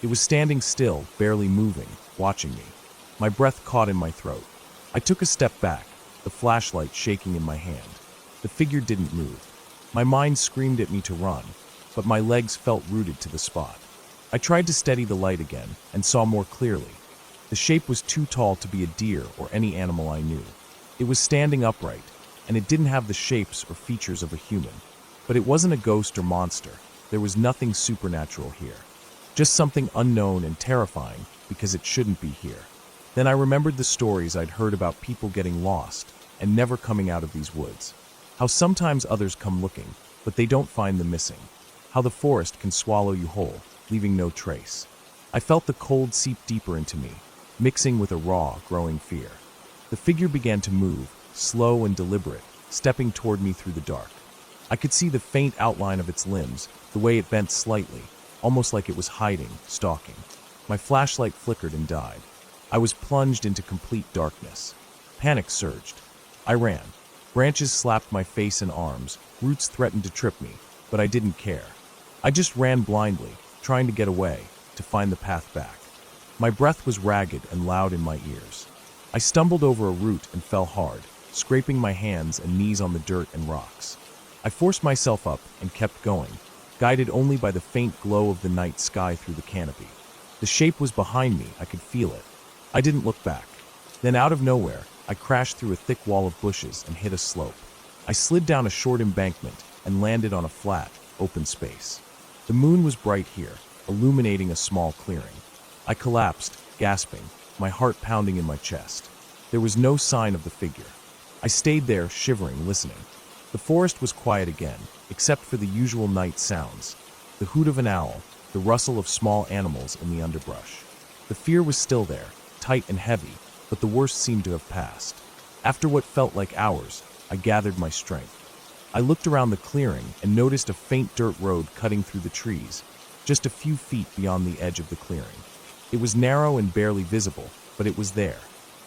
Speaker 1: It was standing still, barely moving, watching me. My breath caught in my throat. I took a step back, the flashlight shaking in my hand. The figure didn't move. My mind screamed at me to run, but my legs felt rooted to the spot. I tried to steady the light again and saw more clearly. The shape was too tall to be a deer or any animal I knew. It was standing upright, and it didn't have the shapes or features of a human. But it wasn't a ghost or monster. There was nothing supernatural here. Just something unknown and terrifying because it shouldn't be here. Then I remembered the stories I'd heard about people getting lost and never coming out of these woods. How sometimes others come looking, but they don't find the missing. How the forest can swallow you whole, leaving no trace. I felt the cold seep deeper into me, mixing with a raw, growing fear. The figure began to move, slow and deliberate, stepping toward me through the dark. I could see the faint outline of its limbs, the way it bent slightly, almost like it was hiding, stalking. My flashlight flickered and died. I was plunged into complete darkness. Panic surged. I ran. Branches slapped my face and arms, roots threatened to trip me, but I didn't care. I just ran blindly, trying to get away, to find the path back. My breath was ragged and loud in my ears. I stumbled over a root and fell hard, scraping my hands and knees on the dirt and rocks. I forced myself up and kept going, guided only by the faint glow of the night sky through the canopy. The shape was behind me, I could feel it. I didn't look back. Then out of nowhere, I crashed through a thick wall of bushes and hit a slope. I slid down a short embankment and landed on a flat, open space. The moon was bright here, illuminating a small clearing. I collapsed, gasping, my heart pounding in my chest. There was no sign of the figure. I stayed there, shivering, listening. The forest was quiet again, except for the usual night sounds. The hoot of an owl, the rustle of small animals in the underbrush. The fear was still there, tight and heavy, but the worst seemed to have passed. After what felt like hours, I gathered my strength. I looked around the clearing and noticed a faint dirt road cutting through the trees, just a few feet beyond the edge of the clearing. It was narrow and barely visible, but it was there.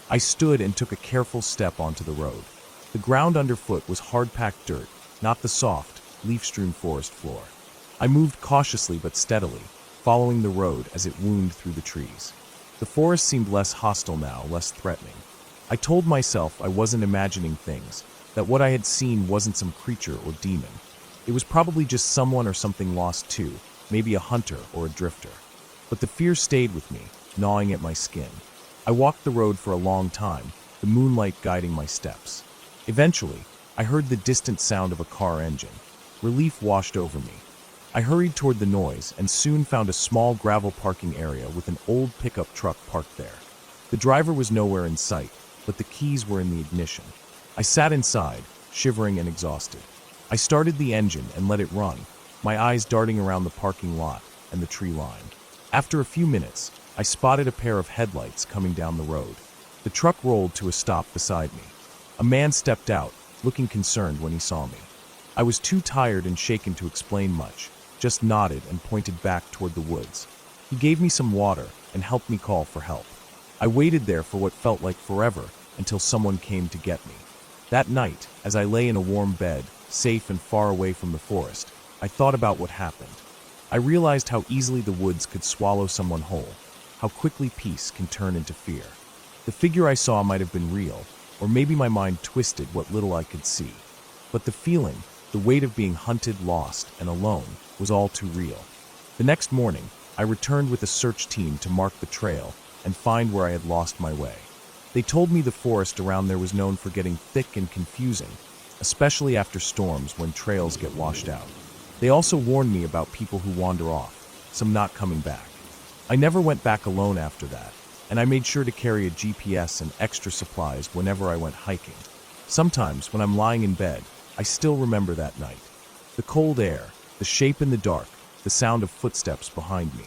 Speaker 1: I stood and took a careful step onto the road. The ground underfoot was hard-packed dirt, not the soft, leaf-strewn forest floor. I moved cautiously but steadily, following the road as it wound through the trees. The forest seemed less hostile now, less threatening. I told myself I wasn't imagining things, that what I had seen wasn't some creature or demon. It was probably just someone or something lost too, maybe a hunter or a drifter. But the fear stayed with me, gnawing at my skin. I walked the road for a long time, the moonlight guiding my steps. Eventually, I heard the distant sound of a car engine. Relief washed over me. I hurried toward the noise and soon found a small gravel parking area with an old pickup truck parked there. The driver was nowhere in sight, but the keys were in the ignition. I sat inside, shivering and exhausted. I started the engine and let it run, my eyes darting around the parking lot and the tree line. After a few minutes, I spotted a pair of headlights coming down the road. The truck rolled to a stop beside me. A man stepped out, looking concerned when he saw me. I was too tired and shaken to explain much, just nodded and pointed back toward the woods. He gave me some water and helped me call for help. I waited there for what felt like forever until someone came to get me. That night, as I lay in a warm bed, safe and far away from the forest, I thought about what happened. I realized how easily the woods could swallow someone whole, how quickly peace can turn into fear. The figure I saw might have been real, or maybe my mind twisted what little I could see. But the feeling, the weight of being hunted, lost, and alone, was all too real. The next morning, I returned with a search team to mark the trail and find where I had lost my way. They told me the forest around there was known for getting thick and confusing, especially after storms when trails get washed out. They also warned me about people who wander off, some not coming back. I never went back alone after that, and I made sure to carry a GPS and extra supplies whenever I went hiking. Sometimes, when I'm lying in bed, I still remember that night. The cold air, the shape in the dark, the sound of footsteps behind me.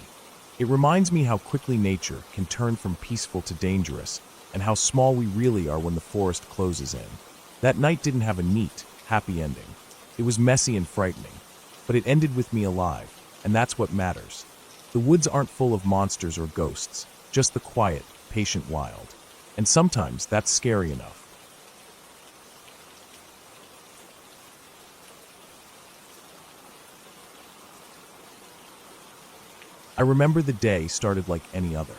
Speaker 1: It reminds me how quickly nature can turn from peaceful to dangerous, and how small we really are when the forest closes in. That night didn't have a neat, happy ending. It was messy and frightening, but it ended with me alive, and that's what matters. The woods aren't full of monsters or ghosts, just the quiet, patient wild. And sometimes that's scary enough. I remember the day started like any other.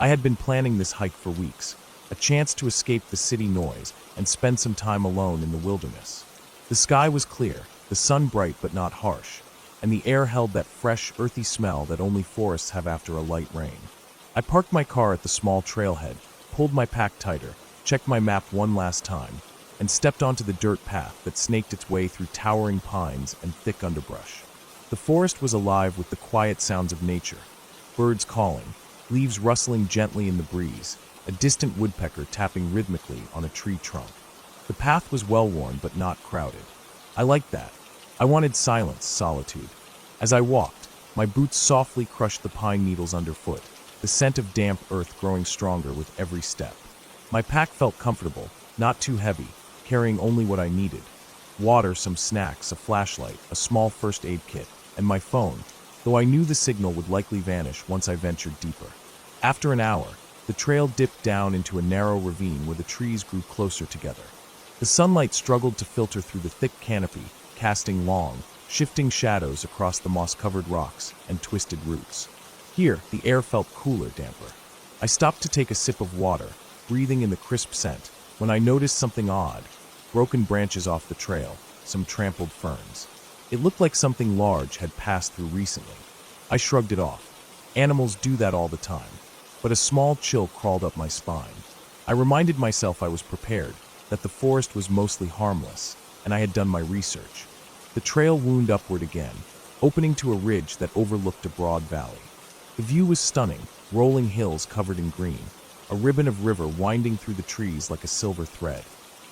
Speaker 1: I had been planning this hike for weeks, a chance to escape the city noise and spend some time alone in the wilderness. The sky was clear, the sun bright but not harsh, and the air held that fresh, earthy smell that only forests have after a light rain. I parked my car at the small trailhead, pulled my pack tighter, checked my map one last time, and stepped onto the dirt path that snaked its way through towering pines and thick underbrush. The forest was alive with the quiet sounds of nature, birds calling, leaves rustling gently in the breeze, a distant woodpecker tapping rhythmically on a tree trunk. The path was well-worn but not crowded. I liked that. I wanted silence, solitude. As I walked, my boots softly crushed the pine needles underfoot, the scent of damp earth growing stronger with every step. My pack felt comfortable, not too heavy, carrying only what I needed. Water, some snacks, a flashlight, a small first aid kit, and my phone, though I knew the signal would likely vanish once I ventured deeper. After an hour, the trail dipped down into a narrow ravine where the trees grew closer together. The sunlight struggled to filter through the thick canopy, casting long, shifting shadows across the moss-covered rocks and twisted roots. Here, the air felt cooler, damper. I stopped to take a sip of water, breathing in the crisp scent, when I noticed something odd. Broken branches off the trail, some trampled ferns. It looked like something large had passed through recently. I shrugged it off. Animals do that all the time. But a small chill crawled up my spine. I reminded myself I was prepared, that the forest was mostly harmless, and I had done my research. The trail wound upward again, opening to a ridge that overlooked a broad valley. The view was stunning, rolling hills covered in green, a ribbon of river winding through the trees like a silver thread.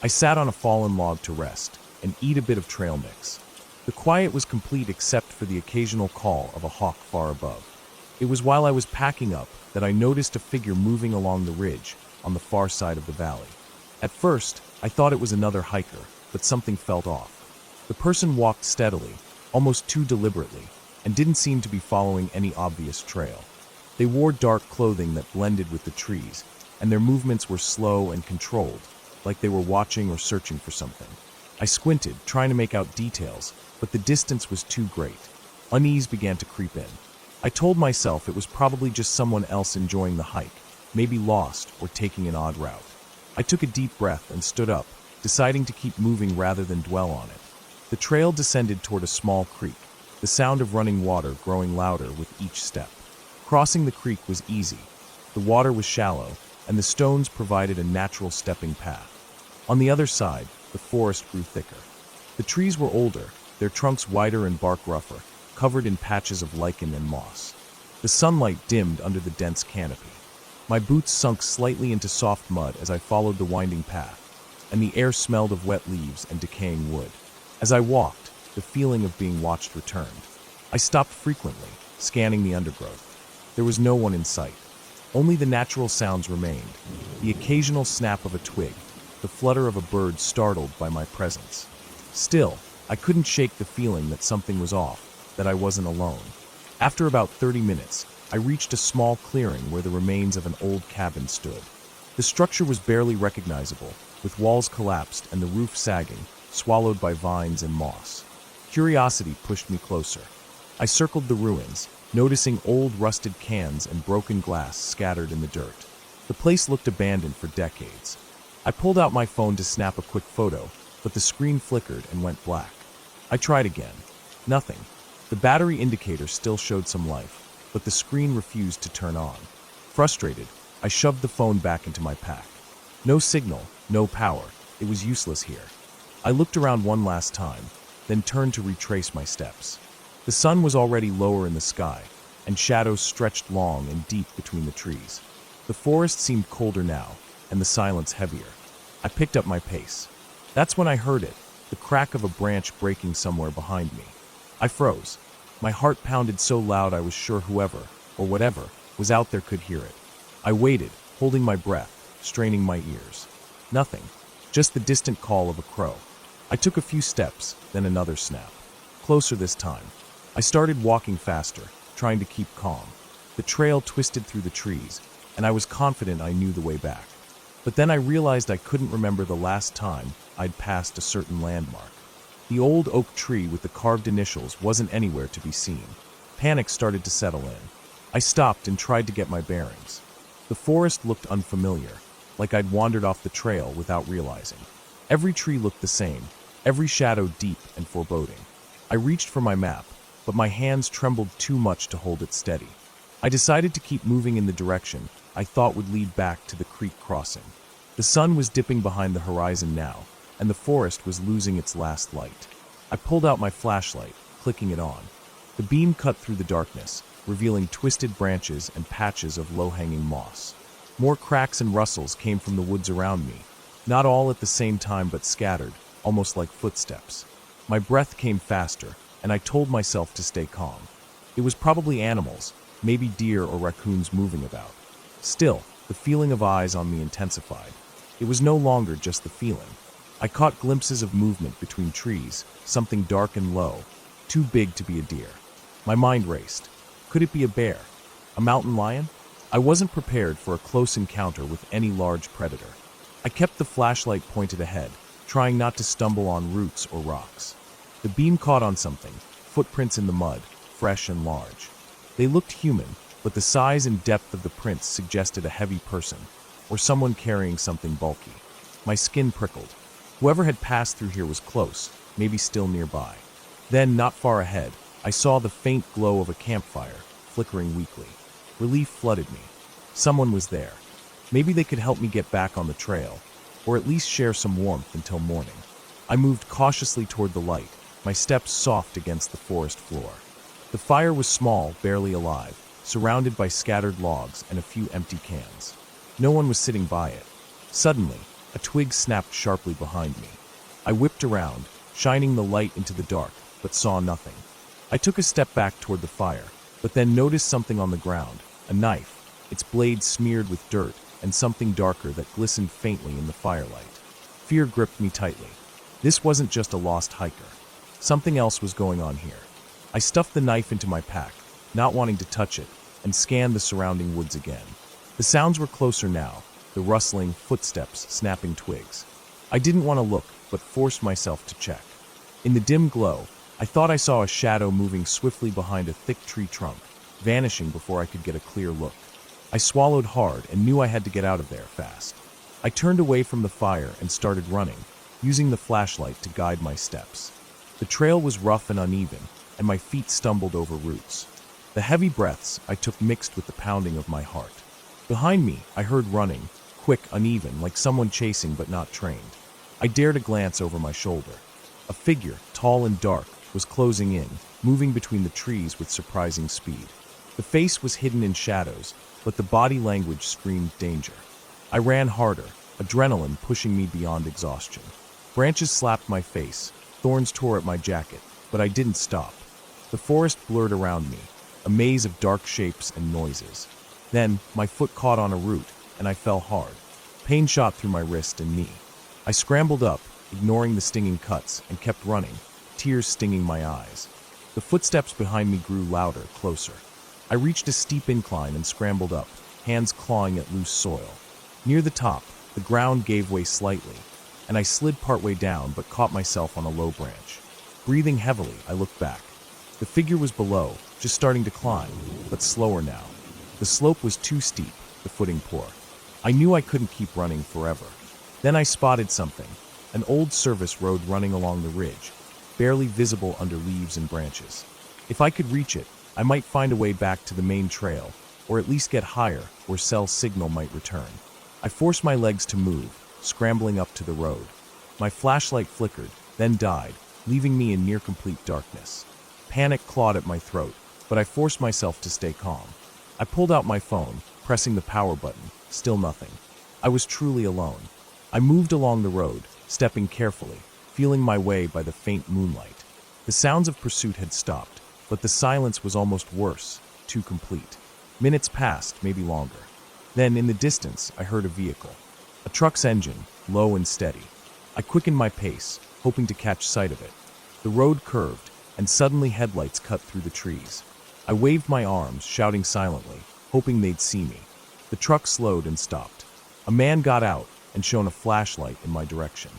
Speaker 1: I sat on a fallen log to rest and eat a bit of trail mix. The quiet was complete except for the occasional call of a hawk far above. It was while I was packing up that I noticed a figure moving along the ridge on the far side of the valley. At first, I thought it was another hiker, but something felt off. The person walked steadily, almost too deliberately, and didn't seem to be following any obvious trail. They wore dark clothing that blended with the trees, and their movements were slow and controlled, like they were watching or searching for something. I squinted, trying to make out details, but the distance was too great. Unease began to creep in. I told myself it was probably just someone else enjoying the hike, maybe lost or taking an odd route. I took a deep breath and stood up, deciding to keep moving rather than dwell on it. The trail descended toward a small creek, the sound of running water growing louder with each step. Crossing the creek was easy. The water was shallow, and the stones provided a natural stepping path. On the other side, the forest grew thicker. The trees were older, their trunks wider and bark rougher, covered in patches of lichen and moss. The sunlight dimmed under the dense canopy. My boots sunk slightly into soft mud as I followed the winding path, and the air smelled of wet leaves and decaying wood. As I walked, the feeling of being watched returned. I stopped frequently, scanning the undergrowth. There was no one in sight. Only the natural sounds remained, the occasional snap of a twig, the flutter of a bird startled by my presence. Still, I couldn't shake the feeling that something was off, that I wasn't alone. After about 30 minutes, I reached a small clearing where the remains of an old cabin stood. The structure was barely recognizable, with walls collapsed and the roof sagging, swallowed by vines and moss. Curiosity pushed me closer. I circled the ruins, noticing old rusted cans and broken glass scattered in the dirt. The place looked abandoned for decades. I pulled out my phone to snap a quick photo, but the screen flickered and went black. I tried again. Nothing. The battery indicator still showed some life, but the screen refused to turn on. Frustrated, I shoved the phone back into my pack. No signal, no power. It was useless here. I looked around one last time, then turned to retrace my steps. The sun was already lower in the sky, and shadows stretched long and deep between the trees. The forest seemed colder now, and the silence heavier. I picked up my pace. That's when I heard it, the crack of a branch breaking somewhere behind me. I froze. My heart pounded so loud I was sure whoever, or whatever, was out there could hear it. I waited, holding my breath, straining my ears. Nothing, just the distant call of a crow. I took a few steps, then another snap. Closer this time. I started walking faster, trying to keep calm. The trail twisted through the trees, and I was confident I knew the way back. But then I realized I couldn't remember the last time I'd passed a certain landmark. The old oak tree with the carved initials wasn't anywhere to be seen. Panic started to settle in. I stopped and tried to get my bearings. The forest looked unfamiliar, like I'd wandered off the trail without realizing. Every tree looked the same, every shadow deep and foreboding. I reached for my map, but my hands trembled too much to hold it steady. I decided to keep moving in the direction I thought would lead back to the creek crossing. The sun was dipping behind the horizon now, and the forest was losing its last light. I pulled out my flashlight, clicking it on. The beam cut through the darkness, revealing twisted branches and patches of low-hanging moss. More cracks and rustles came from the woods around me, not all at the same time but scattered, almost like footsteps. My breath came faster, and I told myself to stay calm. It was probably animals, maybe deer or raccoons moving about. Still, the feeling of eyes on me intensified. It was no longer just the feeling. I caught glimpses of movement between trees, something dark and low, too big to be a deer. My mind raced. Could it be a bear? A mountain lion? I wasn't prepared for a close encounter with any large predator. I kept the flashlight pointed ahead, trying not to stumble on roots or rocks. The beam caught on something, footprints in the mud, fresh and large. They looked human, but the size and depth of the prints suggested a heavy person, or someone carrying something bulky. My skin prickled. Whoever had passed through here was close, maybe still nearby. Then, not far ahead, I saw the faint glow of a campfire, flickering weakly. Relief flooded me. Someone was there. Maybe they could help me get back on the trail, or at least share some warmth until morning. I moved cautiously toward the light, my steps soft against the forest floor. The fire was small, barely alive, surrounded by scattered logs and a few empty cans. No one was sitting by it. Suddenly, a twig snapped sharply behind me. I whipped around, shining the light into the dark, but saw nothing. I took a step back toward the fire, but then noticed something on the ground, a knife, its blade smeared with dirt, and something darker that glistened faintly in the firelight. Fear gripped me tightly. This wasn't just a lost hiker. Something else was going on here. I stuffed the knife into my pack, not wanting to touch it, and scanned the surrounding woods again. The sounds were closer now, the rustling, footsteps, snapping twigs. I didn't want to look, but forced myself to check. In the dim glow, I thought I saw a shadow moving swiftly behind a thick tree trunk, vanishing before I could get a clear look. I swallowed hard and knew I had to get out of there fast. I turned away from the fire and started running, using the flashlight to guide my steps. The trail was rough and uneven, and my feet stumbled over roots. The heavy breaths I took mixed with the pounding of my heart. Behind me, I heard running, quick, uneven, like someone chasing but not trained. I dared a glance over my shoulder. A figure, tall and dark, was closing in, moving between the trees with surprising speed. The face was hidden in shadows, but the body language screamed danger. I ran harder, adrenaline pushing me beyond exhaustion. Branches slapped my face, thorns tore at my jacket, but I didn't stop. The forest blurred around me, a maze of dark shapes and noises. Then, my foot caught on a root, and I fell hard. Pain shot through my wrist and knee. I scrambled up, ignoring the stinging cuts, and kept running, tears stinging my eyes. The footsteps behind me grew louder, closer. I reached a steep incline and scrambled up, hands clawing at loose soil. Near the top, the ground gave way slightly, and I slid partway down but caught myself on a low branch. Breathing heavily, I looked back. The figure was below, just starting to climb, but slower now. The slope was too steep, the footing poor. I knew I couldn't keep running forever. Then I spotted something, an old service road running along the ridge, barely visible under leaves and branches. If I could reach it, I might find a way back to the main trail, or at least get higher where Cell's signal might return. I forced my legs to move, scrambling up to the road. My flashlight flickered, then died, leaving me in near-complete darkness. Panic clawed at my throat, but I forced myself to stay calm. I pulled out my phone, pressing the power button, still nothing. I was truly alone. I moved along the road, stepping carefully, feeling my way by the faint moonlight. The sounds of pursuit had stopped, but the silence was almost worse, too complete. Minutes passed, maybe longer. Then, in the distance, I heard a vehicle. A truck's engine, low and steady. I quickened my pace, hoping to catch sight of it. The road curved, and suddenly headlights cut through the trees. I waved my arms, shouting silently, hoping they'd see me. The truck slowed and stopped. A man got out and shone a flashlight in my direction.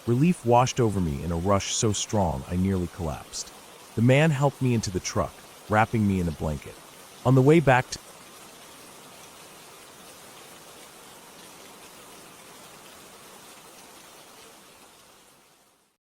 Speaker 1: Relief washed over me in a rush so strong I nearly collapsed. The man helped me into the truck, wrapping me in a blanket. On the way back